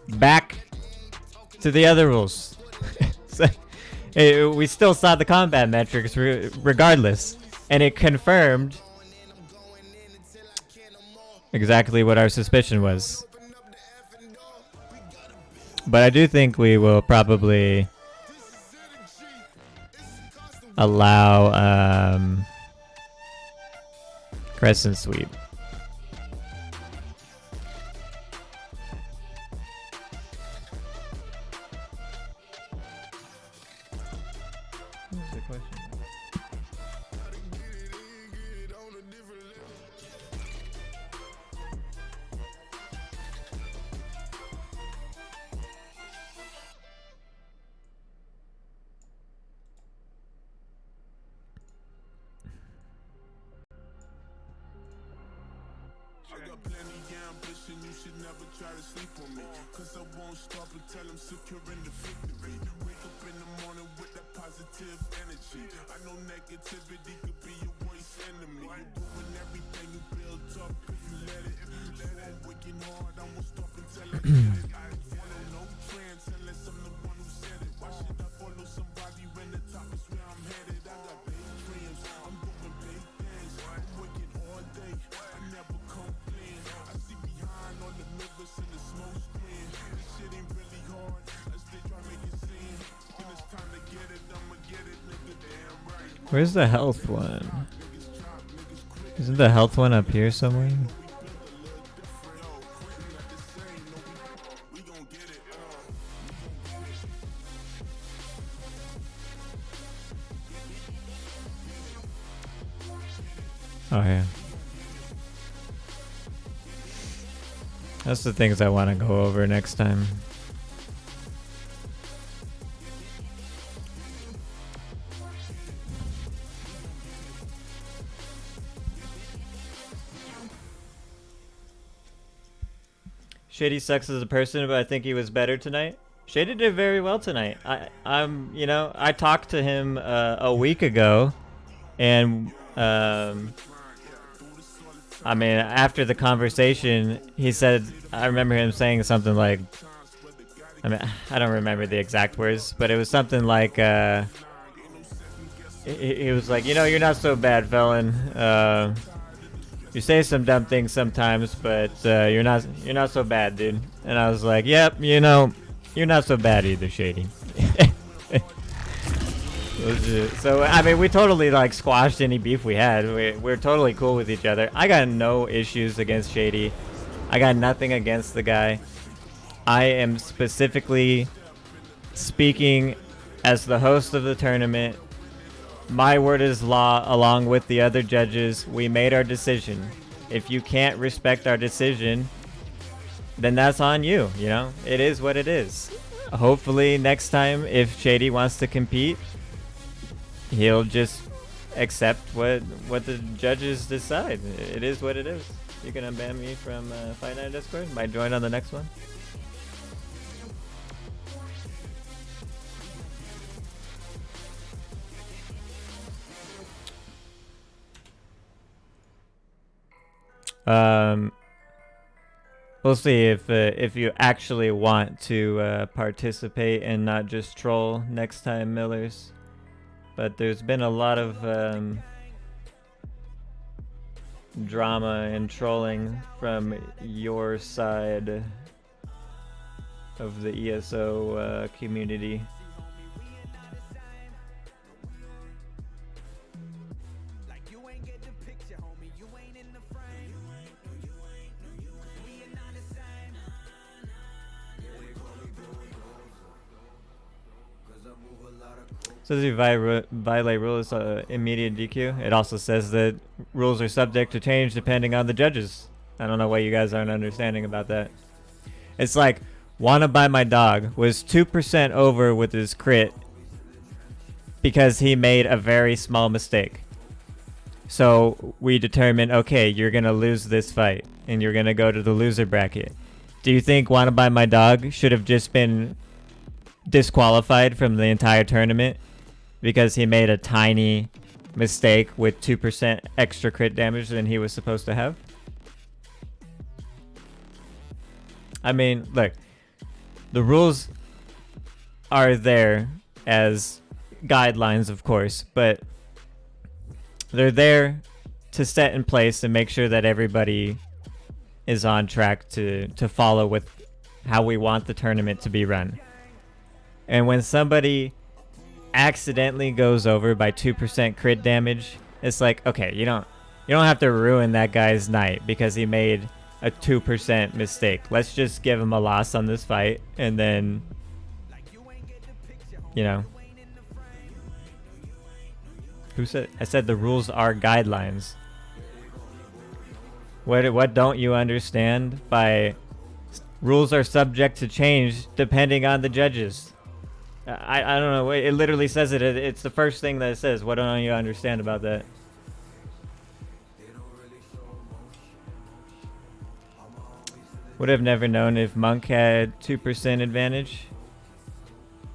back to the other rules. So, we still saw the combat metrics regardless. And it confirmed exactly what our suspicion was. But I do think we will probably allow Crescent Sweep. What's the question? Where's the health one? Isn't the health one up here somewhere? Oh yeah. That's the things I want to go over next time. Shady sucks as a person, but I think he was better tonight. Shady did very well tonight. You know, I talked to him a week ago, and I mean, after the conversation, he said, I remember him saying something like, I mean, I don't remember the exact words, but it was something like, he was like, you know, you're not so bad, Felon. You say some dumb things sometimes, but you're not so bad, dude. And I was like, yep, you know, you're not so bad either, Shady. So I mean, we totally like squashed any beef we had. We're totally cool with each other. I got no issues against Shady. I got nothing against the guy. I am specifically speaking as the host of the tournament. My word is law, along with the other judges. We made our decision. If you can't respect our decision, then that's on you, you know? It is what it is. Hopefully next time, if Shady wants to compete, he'll just accept what the judges decide. It is what it is. You can unban me from Fight Night Discord. Might join on the next one. We'll see if you actually want to participate and not just troll next time, Millers. But there's been a lot of drama and trolling from your side of the ESO community. Says if you violate rules, immediate DQ. It also says that rules are subject to change depending on the judges. I don't know what you guys aren't understanding about that. It's like, Wanna Buy My Dog was 2% over with his crit because he made a very small mistake. So we determined, okay, you're going to lose this fight and you're going to go to the loser bracket. Do you think Wanna Buy My Dog should have just been disqualified from the entire tournament because he made a tiny mistake with 2% extra crit damage than he was supposed to have? I mean, look, the rules are there as guidelines, of course, but they're there to set in place and make sure that everybody is on track to follow with how we want the tournament to be run. And when somebody accidentally goes over by 2% crit damage, it's like, okay, you don't have to ruin that guy's night because he made a 2% mistake. Let's just give him a loss on this fight, and then, you know. Who said? I said the rules are guidelines. What don't you understand by rules are subject to change depending on the judges? I don't know. It literally says it. It's the first thing that it says. What don't you understand about that? Would have never known if Monk had 2% advantage.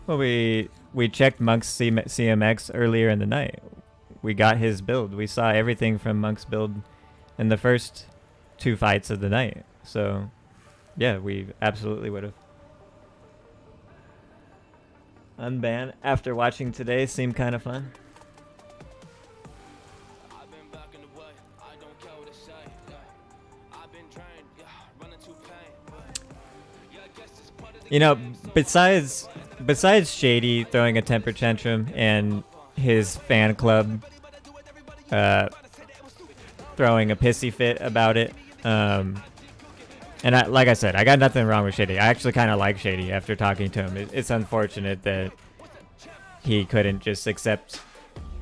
Well, we checked Monk's CMX earlier in the night. We got his build. We saw everything from Monk's build in the first 2 fights of the night. So, yeah, we absolutely would have. Unban after watching today seemed kind of fun. You know, besides Shady throwing a temper tantrum and his fan club throwing a pissy fit about it, and like I said, I got nothing wrong with Shady. I actually kind of like Shady after talking to him. It's unfortunate that he couldn't just accept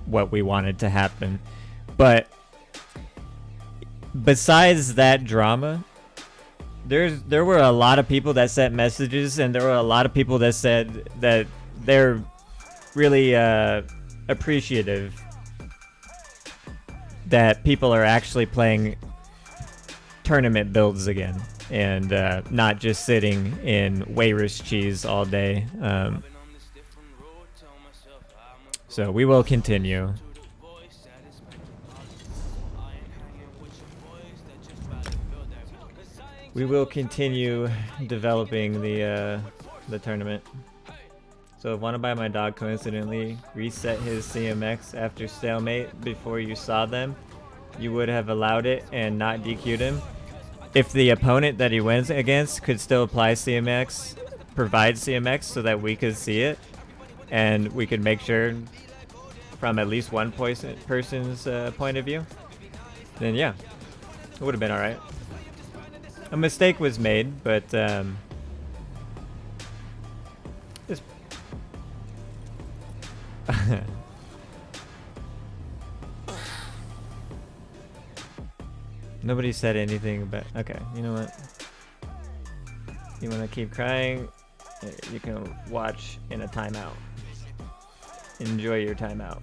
what we wanted to happen. But besides that drama, there were a lot of people that sent messages, and there were a lot of people that said that they're really appreciative that people are actually playing tournament builds again. and not just sitting in Wayrus cheese all day. So we will continue. We will continue developing the tournament. So if Wanna Buy My Dog coincidentally reset his CMX after stalemate before you saw them, you would have allowed it and not DQ'd him. If the opponent that he wins against could still apply CMX, provide CMX so that we could see it, and we could make sure from at least one person's point of view, then yeah, it would have been alright. A mistake was made, but it's nobody said anything about. Okay, you know what? You want to keep crying? You can watch in a timeout. Enjoy your timeout.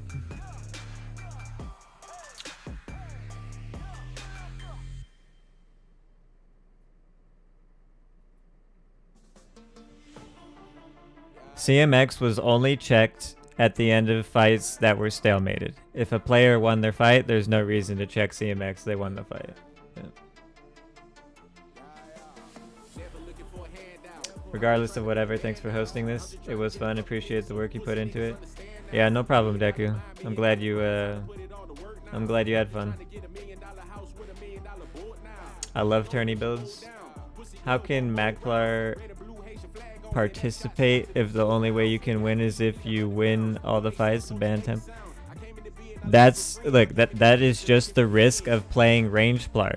CMX was only checked at the end of fights that were stalemated. If a player won their fight, there's no reason to check CMX. They won the fight. Yeah. Regardless of whatever, thanks for hosting this. It was fun. Appreciate the work you put into it. Yeah, no problem, Deku. I'm glad you had fun. I love tourney builds. How can Magplar participate if the only way you can win is if you win all the fights? Ban temp. That's look, that is just the risk of playing range Plar.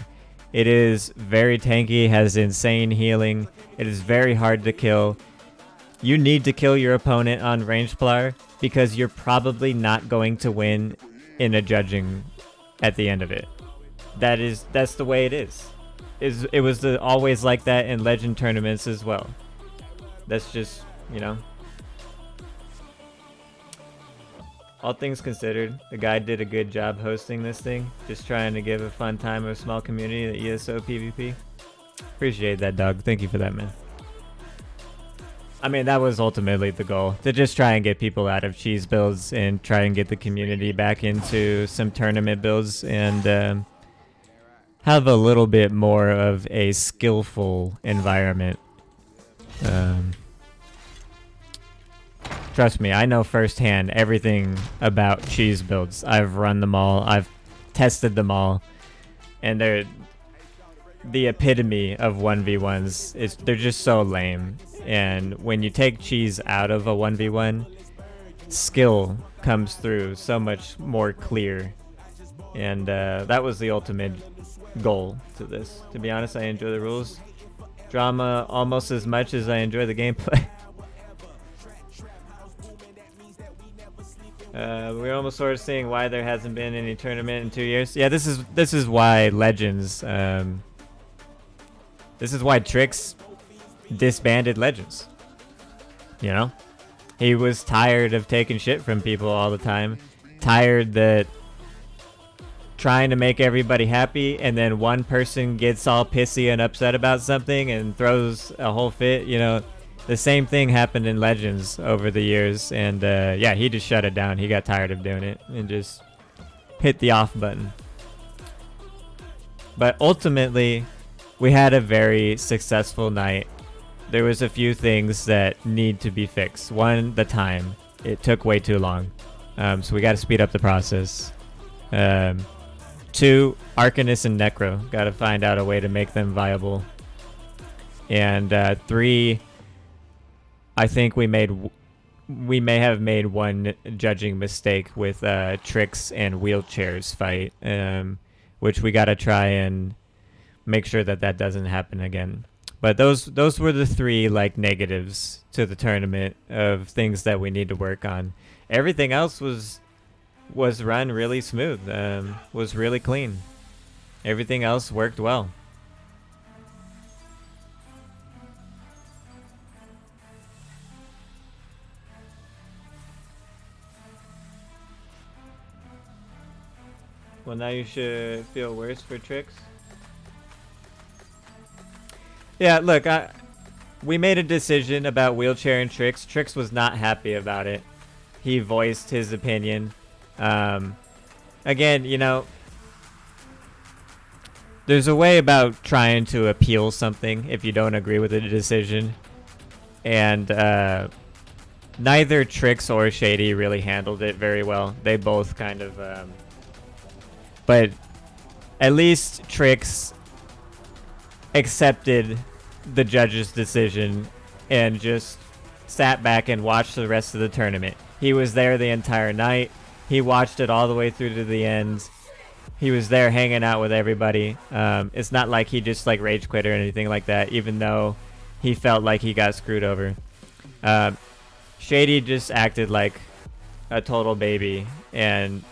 It is very tanky, has insane healing. It is very hard to kill. You need to kill your opponent on range Plar because you're probably not going to win in a judging at the end of it. That's the way it is. It was always like that in legend tournaments as well. That's just, you know. All things considered, the guy did a good job hosting this thing. Just trying to give a fun time of a small community, the ESO PvP. Appreciate that, dog. Thank you for that, man. I mean, that was ultimately the goal. To just try and get people out of cheese builds and try and get the community back into some tournament builds and have a little bit more of a skillful environment. Trust me, I know firsthand everything about cheese builds. I've run them all. I've tested them all. And they're the epitome of 1v1s. They're just so lame. And when you take cheese out of a 1v1, skill comes through so much more clear. And that was the ultimate goal to this. To be honest, I enjoy the rules. Drama almost as much as I enjoy the gameplay. We're almost sort of seeing why there hasn't been any tournament in 2 years. Yeah, this is why Legends. This is why Trix disbanded Legends. You know, he was tired of taking shit from people all the time. Tired that trying to make everybody happy, and then one person gets all pissy and upset about something and throws a whole fit. You know. The same thing happened in Legends over the years, and yeah, he just shut it down. He got tired of doing it and just hit the off button. But ultimately, we had a very successful night. There was a few things that need to be fixed. One, the time. It took way too long. So we got to speed up the process. Two, Arcanist and Necro. Got to find out a way to make them viable. And three, I think we may have made one judging mistake with Trix and Wheelchairs fight, which we got to try and make sure that doesn't happen again. But those were the three like negatives to the tournament of things that we need to work on. Everything else was run really smooth, was really clean. Everything else worked well. Well, now you should feel worse for Trix. Yeah, look, we made a decision about Wheelchair and Trix. Trix was not happy about it. He voiced his opinion. Again, you know, there's a way about trying to appeal something if you don't agree with a decision. And neither Trix or Shady really handled it very well. They both kind of... but at least Trix accepted the judge's decision and just sat back and watched the rest of the tournament. He was there the entire night. He watched it all the way through to the end. He was there hanging out with everybody. It's not like he just like rage quit or anything like that, even though he felt like he got screwed over. Shady just acted like a total baby, and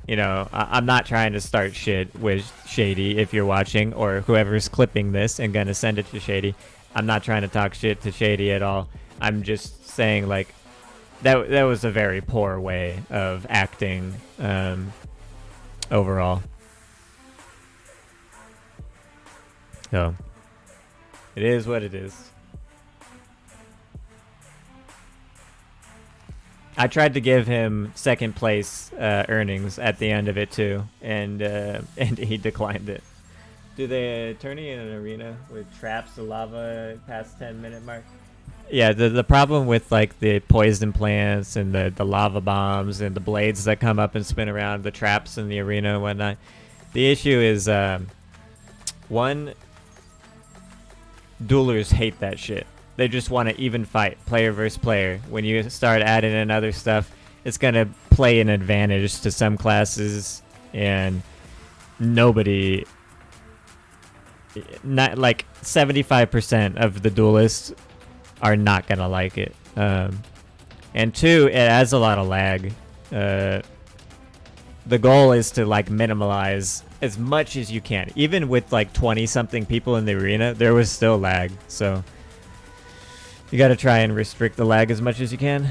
you know, I'm not trying to start shit with Shady if you're watching, or whoever's clipping this and gonna send it to Shady. I'm not trying to talk shit to Shady at all. I'm just saying, like, that was a very poor way of acting overall. So, it is what it is. I tried to give him second place earnings at the end of it too, and he declined it. Do they tourney in an arena with traps the lava past 10-minute mark? Yeah, the problem with like the poison plants and the lava bombs and the blades that come up and spin around, the traps in the arena and whatnot, the issue is one, duelers hate that shit. They just want to even fight, player versus player. When you start adding in other stuff, it's going to play an advantage to some classes, and nobody, not like 75% of the duelists are not going to like it. And two, it adds a lot of lag. The goal is to like minimize as much as you can. Even with like 20-something people in the arena, there was still lag, so you gotta try and restrict the lag as much as you can.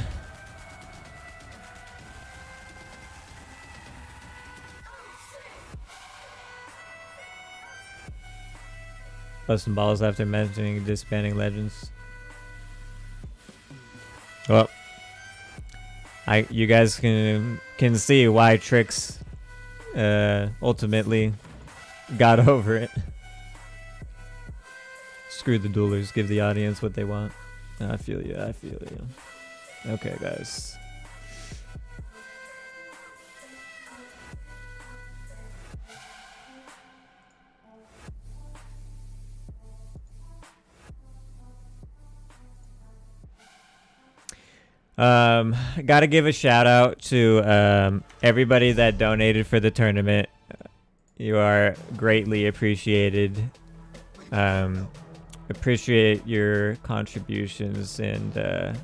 Busting balls after mentioning disbanding legends. Well, you guys can see why Trix ultimately got over it. Screw the duelers, give the audience what they want. I feel you, I feel you. Okay, guys. Gotta give a shout out to everybody that donated for the tournament. You are greatly appreciated. Appreciate your contributions, and to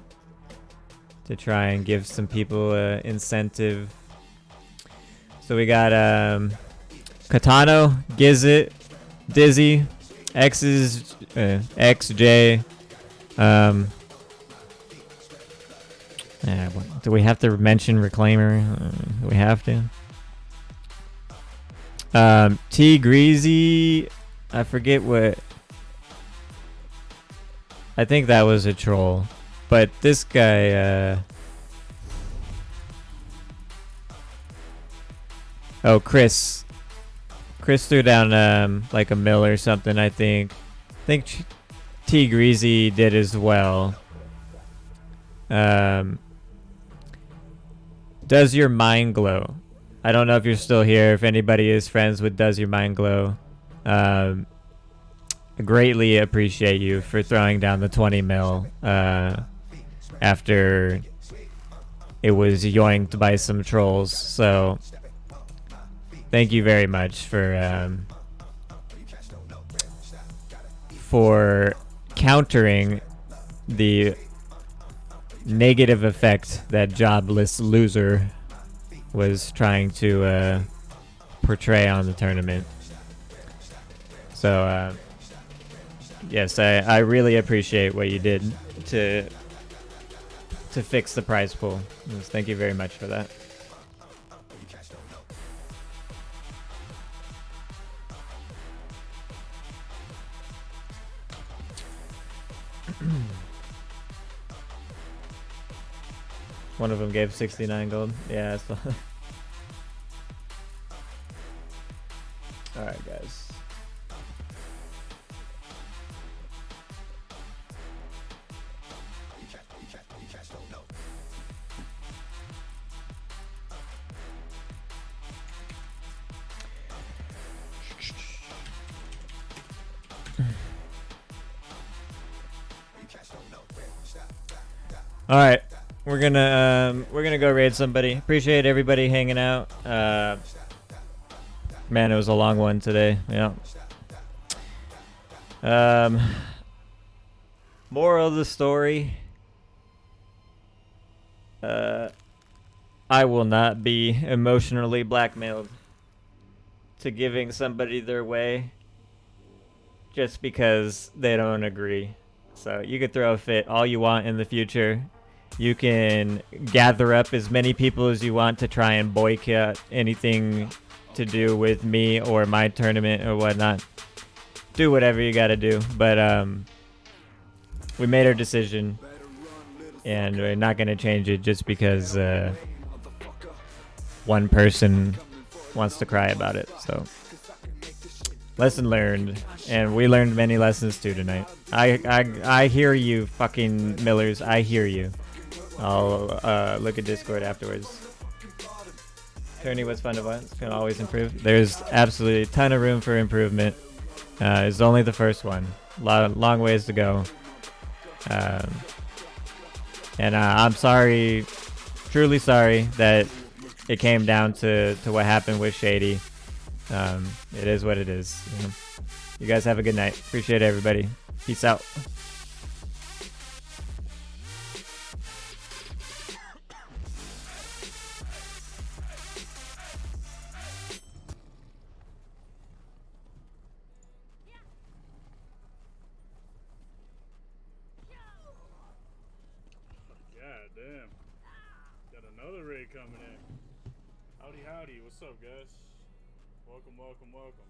try and give some people incentive. So we got Katano, Gizit, Dizzy, X's, XJ. Do we have to mention Reclaimer? Do we have to? T Greasy, I forget what. I think that was a troll, but this guy, oh, Chris threw down, like a mill or something, I think. T Greasy did as well. Does Your Mind Glow? I don't know if you're still here, if anybody is friends with Does Your Mind Glow. Greatly appreciate you for throwing down the 20 mil after it was yoinked by some trolls. So thank you very much for countering the negative effect that jobless loser was trying to portray on the tournament. So yes, I really appreciate what you did to fix the prize pool. Yes, thank you very much for that. One of them gave 69 gold. Yeah, so alright, guys. Alright. We're gonna go raid somebody. Appreciate everybody hanging out. Man, it was a long one today. Yeah. Moral of the story. I will not be emotionally blackmailed to giving somebody their way just because they don't agree. So you could throw a fit all you want in the future. You can gather up as many people as you want to try and boycott anything to do with me or my tournament or whatnot. Do whatever you gotta do. But we made our decision and we're not gonna change it just because one person wants to cry about it. So lesson learned, and we learned many lessons too tonight. I hear you, fucking Millers. I hear you. I'll look at Discord afterwards. Tourney was fun to watch. Can always improve. There's absolutely a ton of room for improvement. It's only the first one. Long ways to go. And I'm sorry, truly sorry that it came down to what happened with Shady. It is what it is. You guys have a good night. Appreciate everybody. Peace out. God damn. Got another raid coming in. Howdy, howdy. What's up, guys? Welcome, welcome, welcome.